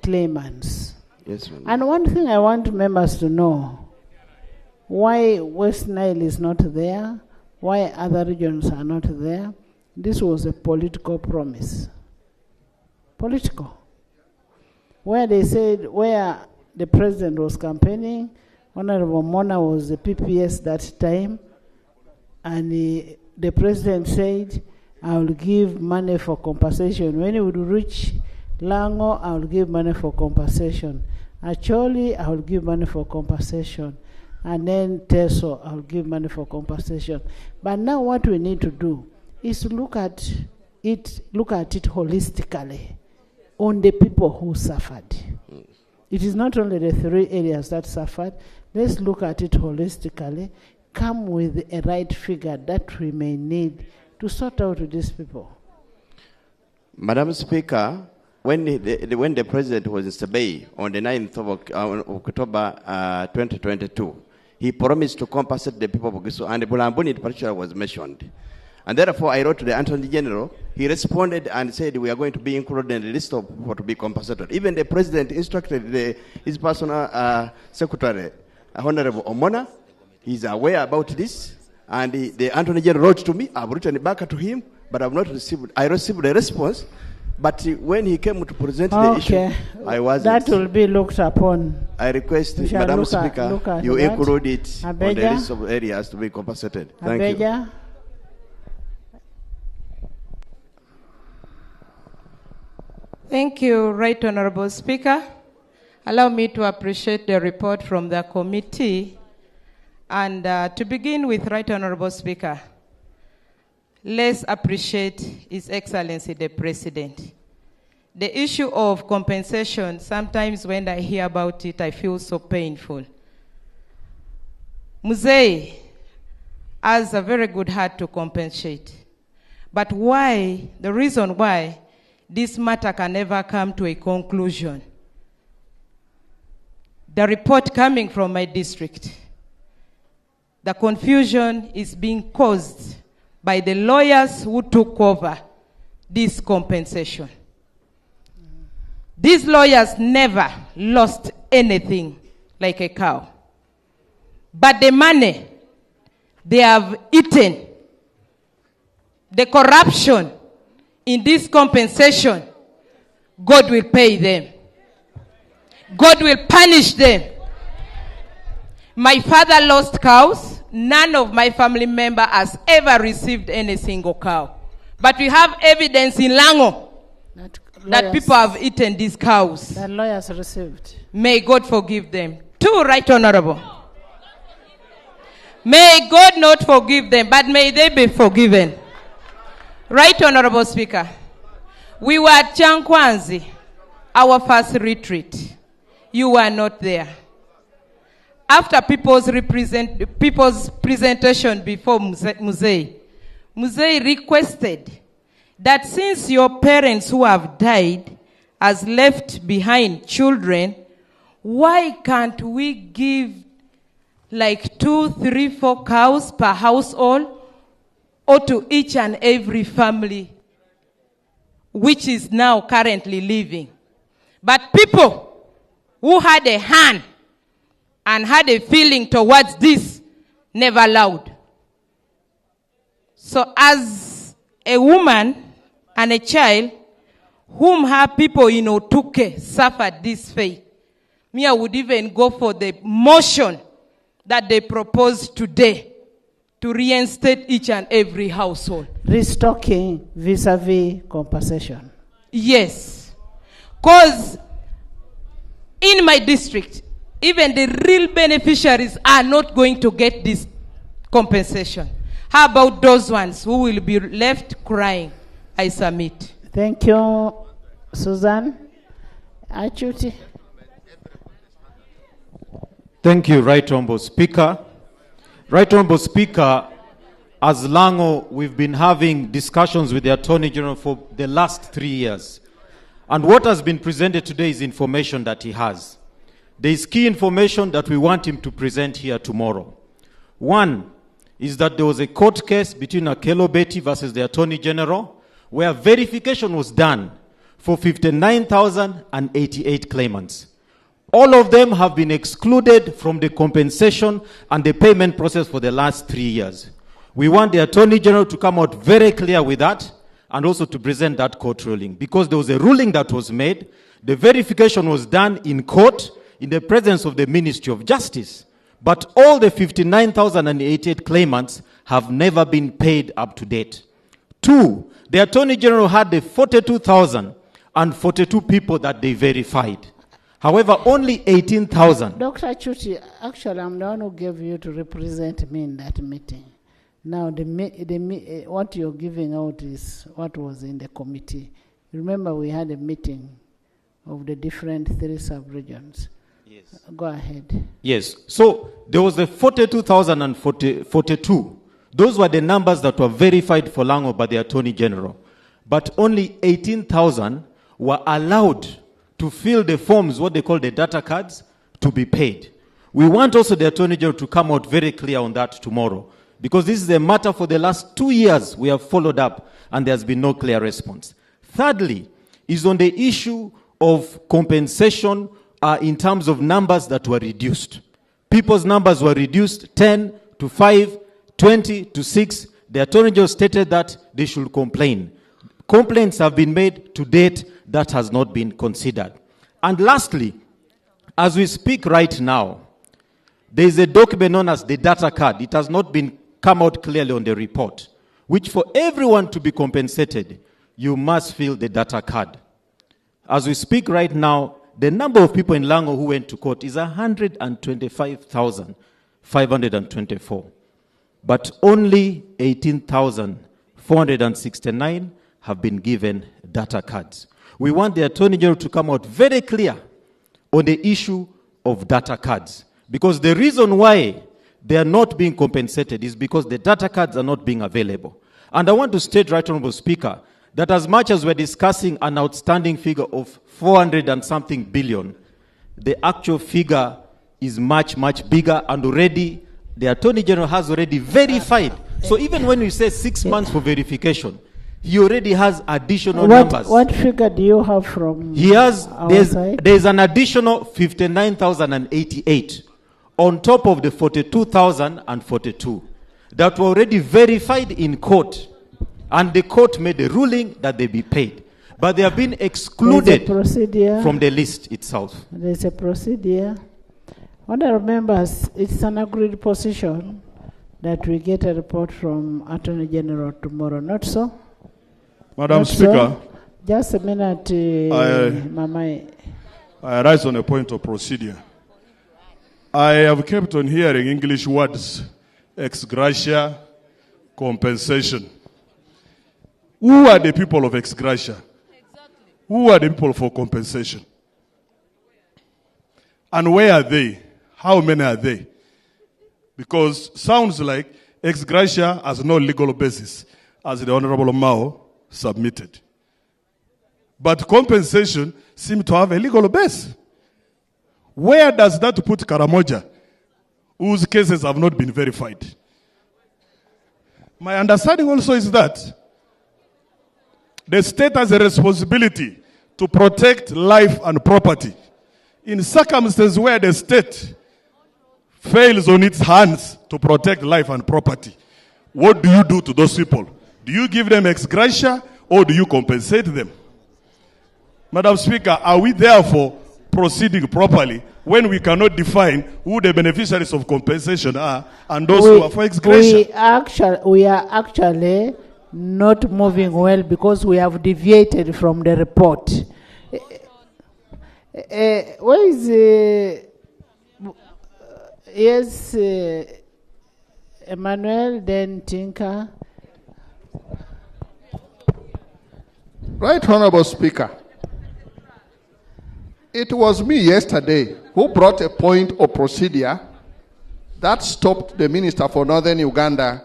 claimants. Yes, ma'am. And one thing I want members to know, why West Nile is not there, why other regions are not there. This was a political promise. Political. Where they said, where the president was campaigning, Honorable Mona was the PPS that time, and the president said, I will give money for compensation. When it would reach Lango, I will give money for compensation. Actually, I will give money for compensation. And then Teso, I will give money for compensation. But now what we need to do is look at it holistically on the people who suffered. It is not only the 3 areas that suffered. Let's look at it holistically, come with a right figure that we may need to sort out with these people. Madam Speaker, when the President was in Sebei on the 9th of October 2022, he promised to compensate the people of Bugisu, and Bulambuni in particular was mentioned. And therefore, I wrote to the Attorney General. He responded and said, we are going to be included in the list of what to be compensated. Even the President instructed his personal secretary, Honorable Omona. He's aware about this. And the Attorney General wrote to me. I've written it back to him, but I've not received. I received a response. But when he came to present the issue, I wasn't. That will be looked upon. I request, Madam Speaker, you include it on the list of areas to be compensated. Thank you. Thank you, Right Honorable Speaker. Allow me to appreciate the report from the committee. And to begin with, Right Honorable Speaker, let's appreciate His Excellency the President. The issue of compensation, sometimes when I hear about it, I feel so painful. Muzei has a very good heart to compensate. But why, the reason why this matter can never come to a conclusion? The report coming from my district, the confusion is being caused by the lawyers who took over this compensation. These lawyers never lost anything like a cow. But the money they have eaten, the corruption in this compensation, God will pay them. God will punish them. My father lost cows. None of my family member has ever received any single cow. But we have evidence in Lango that people have eaten these cows. That lawyers received. May God forgive them. Two, Right Honorable. May God not forgive them, but may they be forgiven. Right Honorable Speaker, we were at Chankwanzi, our first retreat. You were not there. After people's presentation before Muzei requested that since your parents who have died has left behind children, why can't we give like 2, 3, 4 cows per household, or to each and every family which is now currently living? But people who had a hand and had a feeling towards this never allowed. So as a woman and a child whom her people in Otuke suffered this fate, me, I would even go for the motion that they proposed today to reinstate each and every household. Restocking vis-a-vis compensation. Yes. Because in my district, even the real beneficiaries are not going to get this compensation. How about those ones who will be left crying? I submit. Thank you, Susan. Achuti. Thank you, Right Honorable Speaker. Right Honorable Speaker, as Lango, we've been having discussions with the Attorney General for the last 3 years. And what has been presented today is information that he has. There is key information that we want him to present here tomorrow. One is that there was a court case between Akelo Betty versus the Attorney General where verification was done for 59,088 claimants. All of them have been excluded from the compensation and the payment process for the last 3 years. We want the Attorney General to come out very clear with that and also to present that court ruling, because there was a ruling that was made. The verification was done in court in the presence of the Ministry of Justice. But all the 59,088 claimants have never been paid up to date. Two, the Attorney General had the 42,042 people that they verified. However, only 18,000. Dr. Chuti, actually, I'm the one who gave you to represent me in that meeting. Now, what you're giving out is what was in the committee. Remember, we had a meeting of the different 3 sub-regions. Yes. Go ahead. Yes. So, there was the 42,042. Those were the numbers that were verified for Lango by the Attorney General. But only 18,000 were allowed to fill the forms, what they call the data cards, to be paid. We want also the Attorney General to come out very clear on that tomorrow, because this is a matter for the last 2 years we have followed up and there has been no clear response. Thirdly, is on the issue of compensation in terms of numbers that were reduced. People's numbers were reduced 10 to 5, 20 to 6. The Attorney General stated that they should complain. Complaints have been made to date. That has not been considered. And lastly, as we speak right now, there is a document known as the data card. It has not been come out clearly on the report, which for everyone to be compensated, you must fill the data card. As we speak right now, The number of people in Lango who went to court is 125,524. But only 18,469 have been given data cards. We want the Attorney General to come out very clear on the issue of data cards. Because the reason why they are not being compensated is because the data cards are not being available. And I want to state, Right Honorable Speaker, that as much as we're discussing an outstanding figure of 400 and something billion, the actual figure is much, much bigger, and already the Attorney General has already verified. So even when we say 6 months for verification, he already has additional numbers. What figure do you have from He has, outside? there's an additional 59,088 on top of the 42,042 that were already verified in court. And the court made a ruling that they be paid. But they have been excluded from the list itself. There's a procedure. Honourable members, it's an agreed position that we get a report from Attorney General tomorrow, not so? Madam Not Speaker, so? Just a minute, Mama. I rise on a point of procedure. I have kept on hearing English words, ex gratia, compensation. Who are the people of ex gratia? Who are the people for compensation? And where are they? How many are they? Because sounds like ex gratia has no legal basis, as the Honorable Mao submitted. But compensation seems to have a legal base. Where does that put Karamoja, whose cases have not been verified? My understanding also is that the state has a responsibility to protect life and property. In circumstances where the state fails on its hands to protect life and property, what do you do to those people? Do you give them ex gratia or do you compensate them? Madam Speaker, are we therefore proceeding properly when we cannot define who the beneficiaries of compensation are and those who are for ex gratia? We are actually not moving well because we have deviated from the report. Where is yes, Emmanuel, then Tinka. Right Honorable Speaker, it was me yesterday who brought a point of procedure that stopped the Minister for Northern Uganda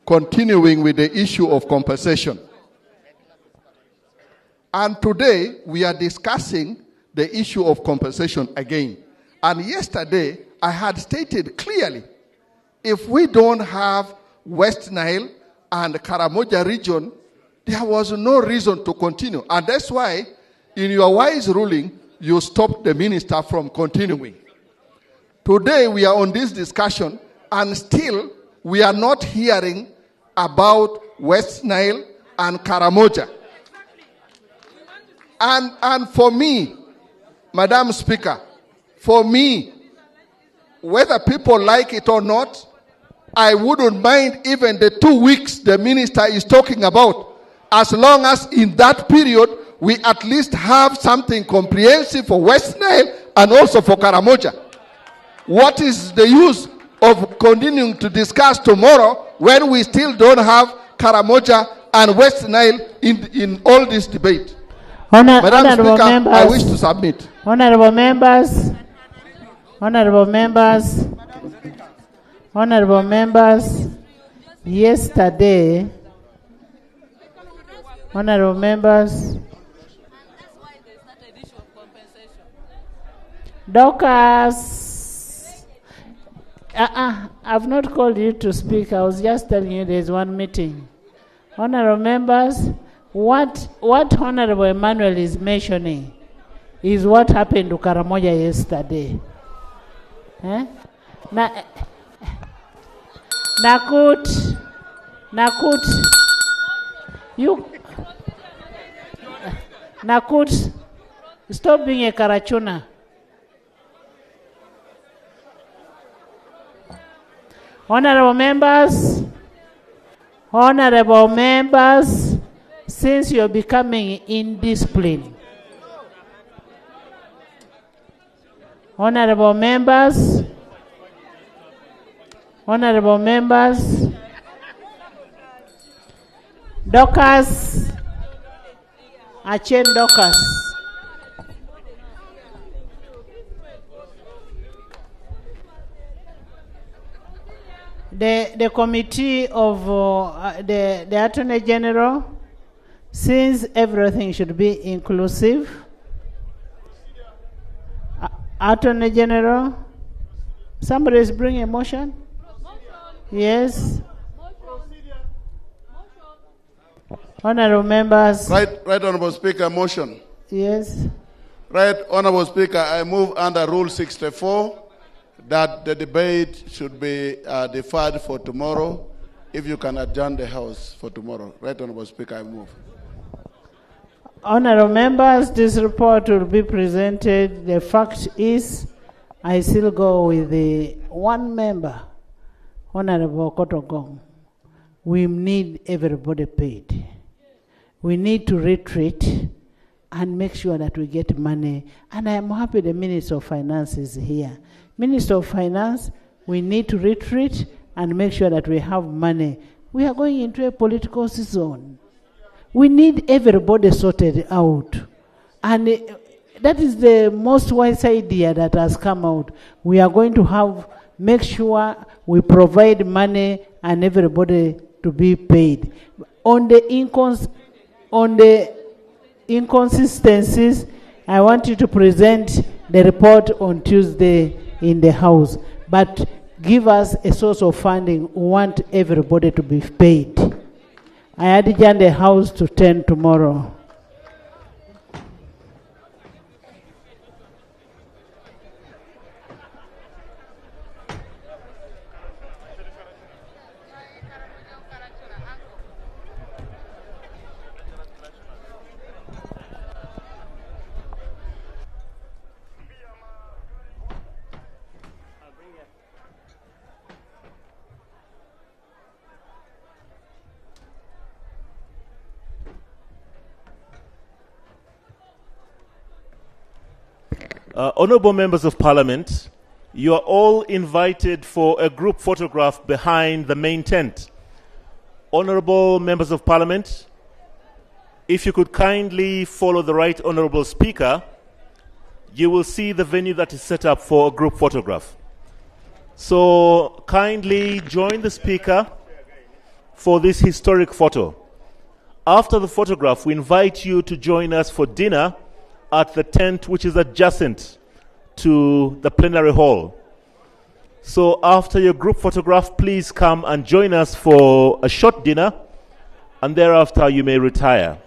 continuing with the issue of compensation. And today we are discussing the issue of compensation again. And yesterday I had stated clearly, if we don't have West Nile and Karamoja region, there was no reason to continue. And that's why in your wise ruling, you stopped the minister from continuing. Today we are on this discussion and still we are not hearing about West Nile and Karamoja. And for me, Madam Speaker, for me, whether people like it or not, I wouldn't mind even the 2 weeks the minister is talking about, as long as in that period we at least have something comprehensive for West Nile and also for Karamoja. What is the use of continuing to discuss tomorrow when we still don't have Karamoja and West Nile in all this debate? Madam Speaker, members, I wish to submit. Honorable members, yesterday, honorable members, Dorcas, I've not called you to speak. I was just telling you there's one meeting. Honorable members, what Honorable Emmanuel is mentioning is what happened to Karamoja yesterday. Nakut, stop being a Karachuna. Honorable members, since you're becoming indisciplined, Honorable members, honorable members, Dorcas, Achen Dorcas. The committee of the Attorney General, since everything should be inclusive, Attorney General, somebody is bringing a motion? Yes. Honorable members. Right, Honorable Speaker, motion. Yes. Right, Honorable Speaker, I move under Rule 64 that the debate should be deferred for tomorrow. If you can adjourn the House for tomorrow. Right, Honorable Speaker, I move. Honorable members, this report will be presented. The fact is, I still go with the one member, Honorable Kotogong. We need everybody paid. We need to retreat and make sure that we get money. And I am happy the Minister of Finance is here. Minister of Finance, we need to retreat and make sure that we have money. We are going into a political season. We need everybody sorted out. And that is the most wise idea that has come out. We are going to make sure we provide money and everybody to be paid. On the inconsistencies, I want you to present the report on Tuesday in the House. But give us a source of funding. We want everybody to be paid. I adjourn the House to 10 tomorrow. Honorable members of Parliament, you are all invited for a group photograph behind the main tent. Honorable members of Parliament, if you could kindly follow the Right Honorable Speaker, you will see the venue that is set up for a group photograph. So kindly join the Speaker for this historic photo. After the photograph, we invite you to join us for dinner at the tent which is adjacent to the plenary hall. So after your group photograph, please come and join us for a short dinner, and thereafter you may retire.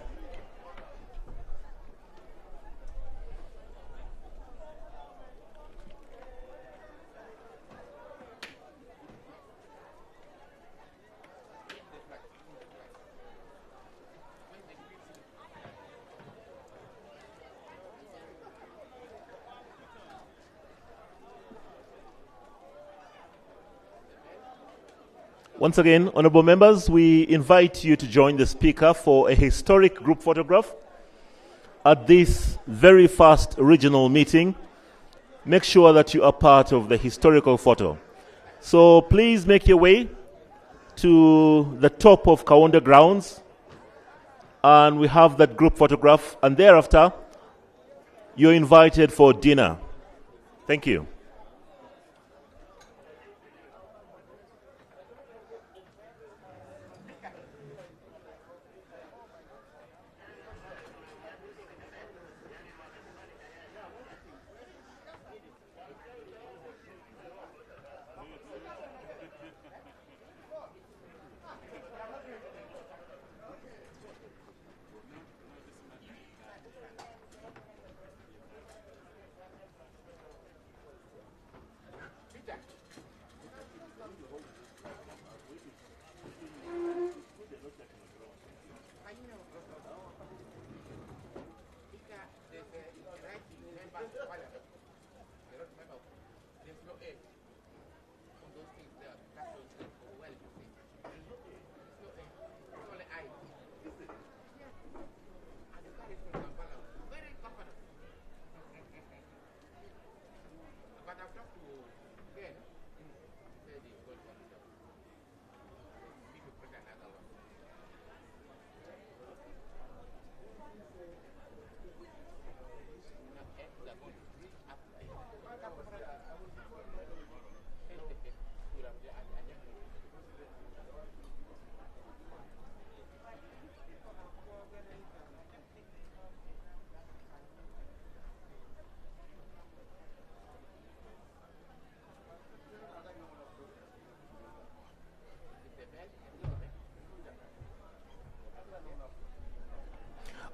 Once again, honorable members, we invite you to join the Speaker for a historic group photograph at this very first regional meeting. Make sure that you are part of the historical photo. So please make your way to the top of Kaunda grounds, and we have that group photograph, and thereafter you're invited for dinner. Thank you.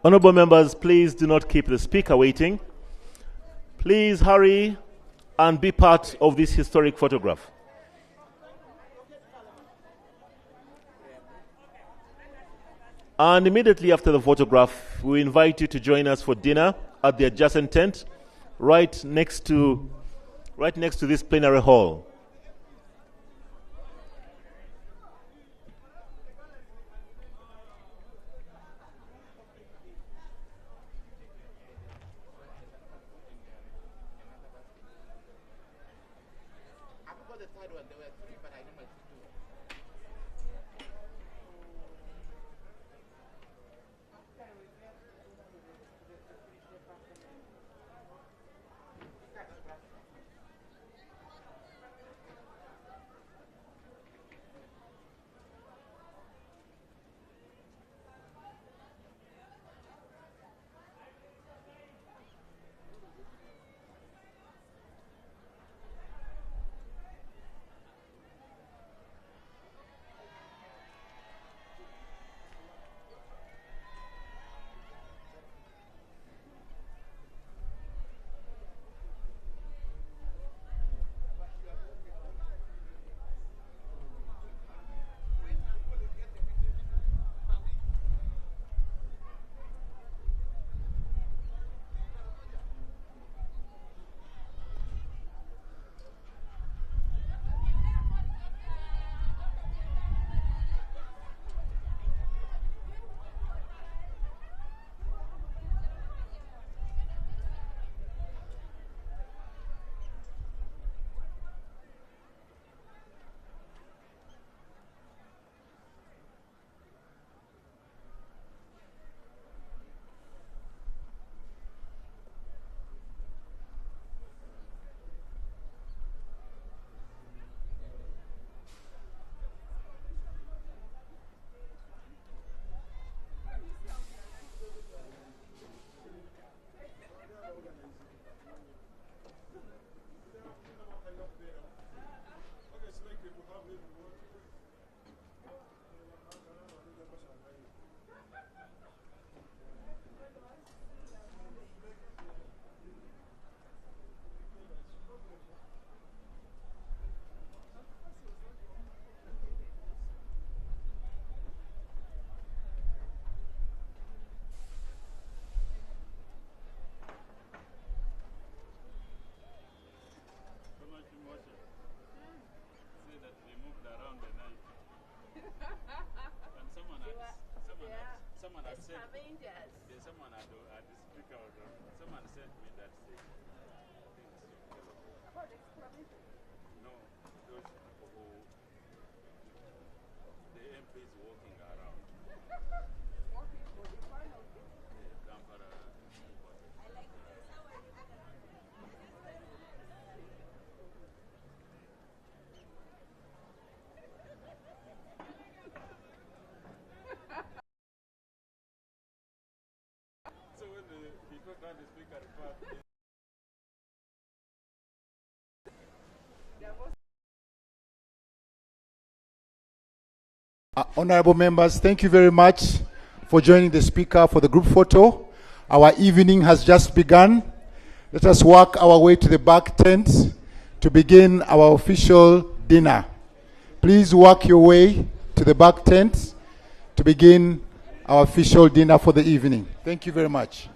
Honorable members, please do not keep the speaker waiting. Please hurry and be part of this historic photograph. And immediately after the photograph, we invite you to join us for dinner at the adjacent tent, right next to this plenary hall. Honorable members, thank you very much for joining the speaker for the group photo. Our evening has just begun. Let us work our way to the back tent to begin our official dinner. Please work your way to the back tent to begin our official dinner for the evening. Thank you very much.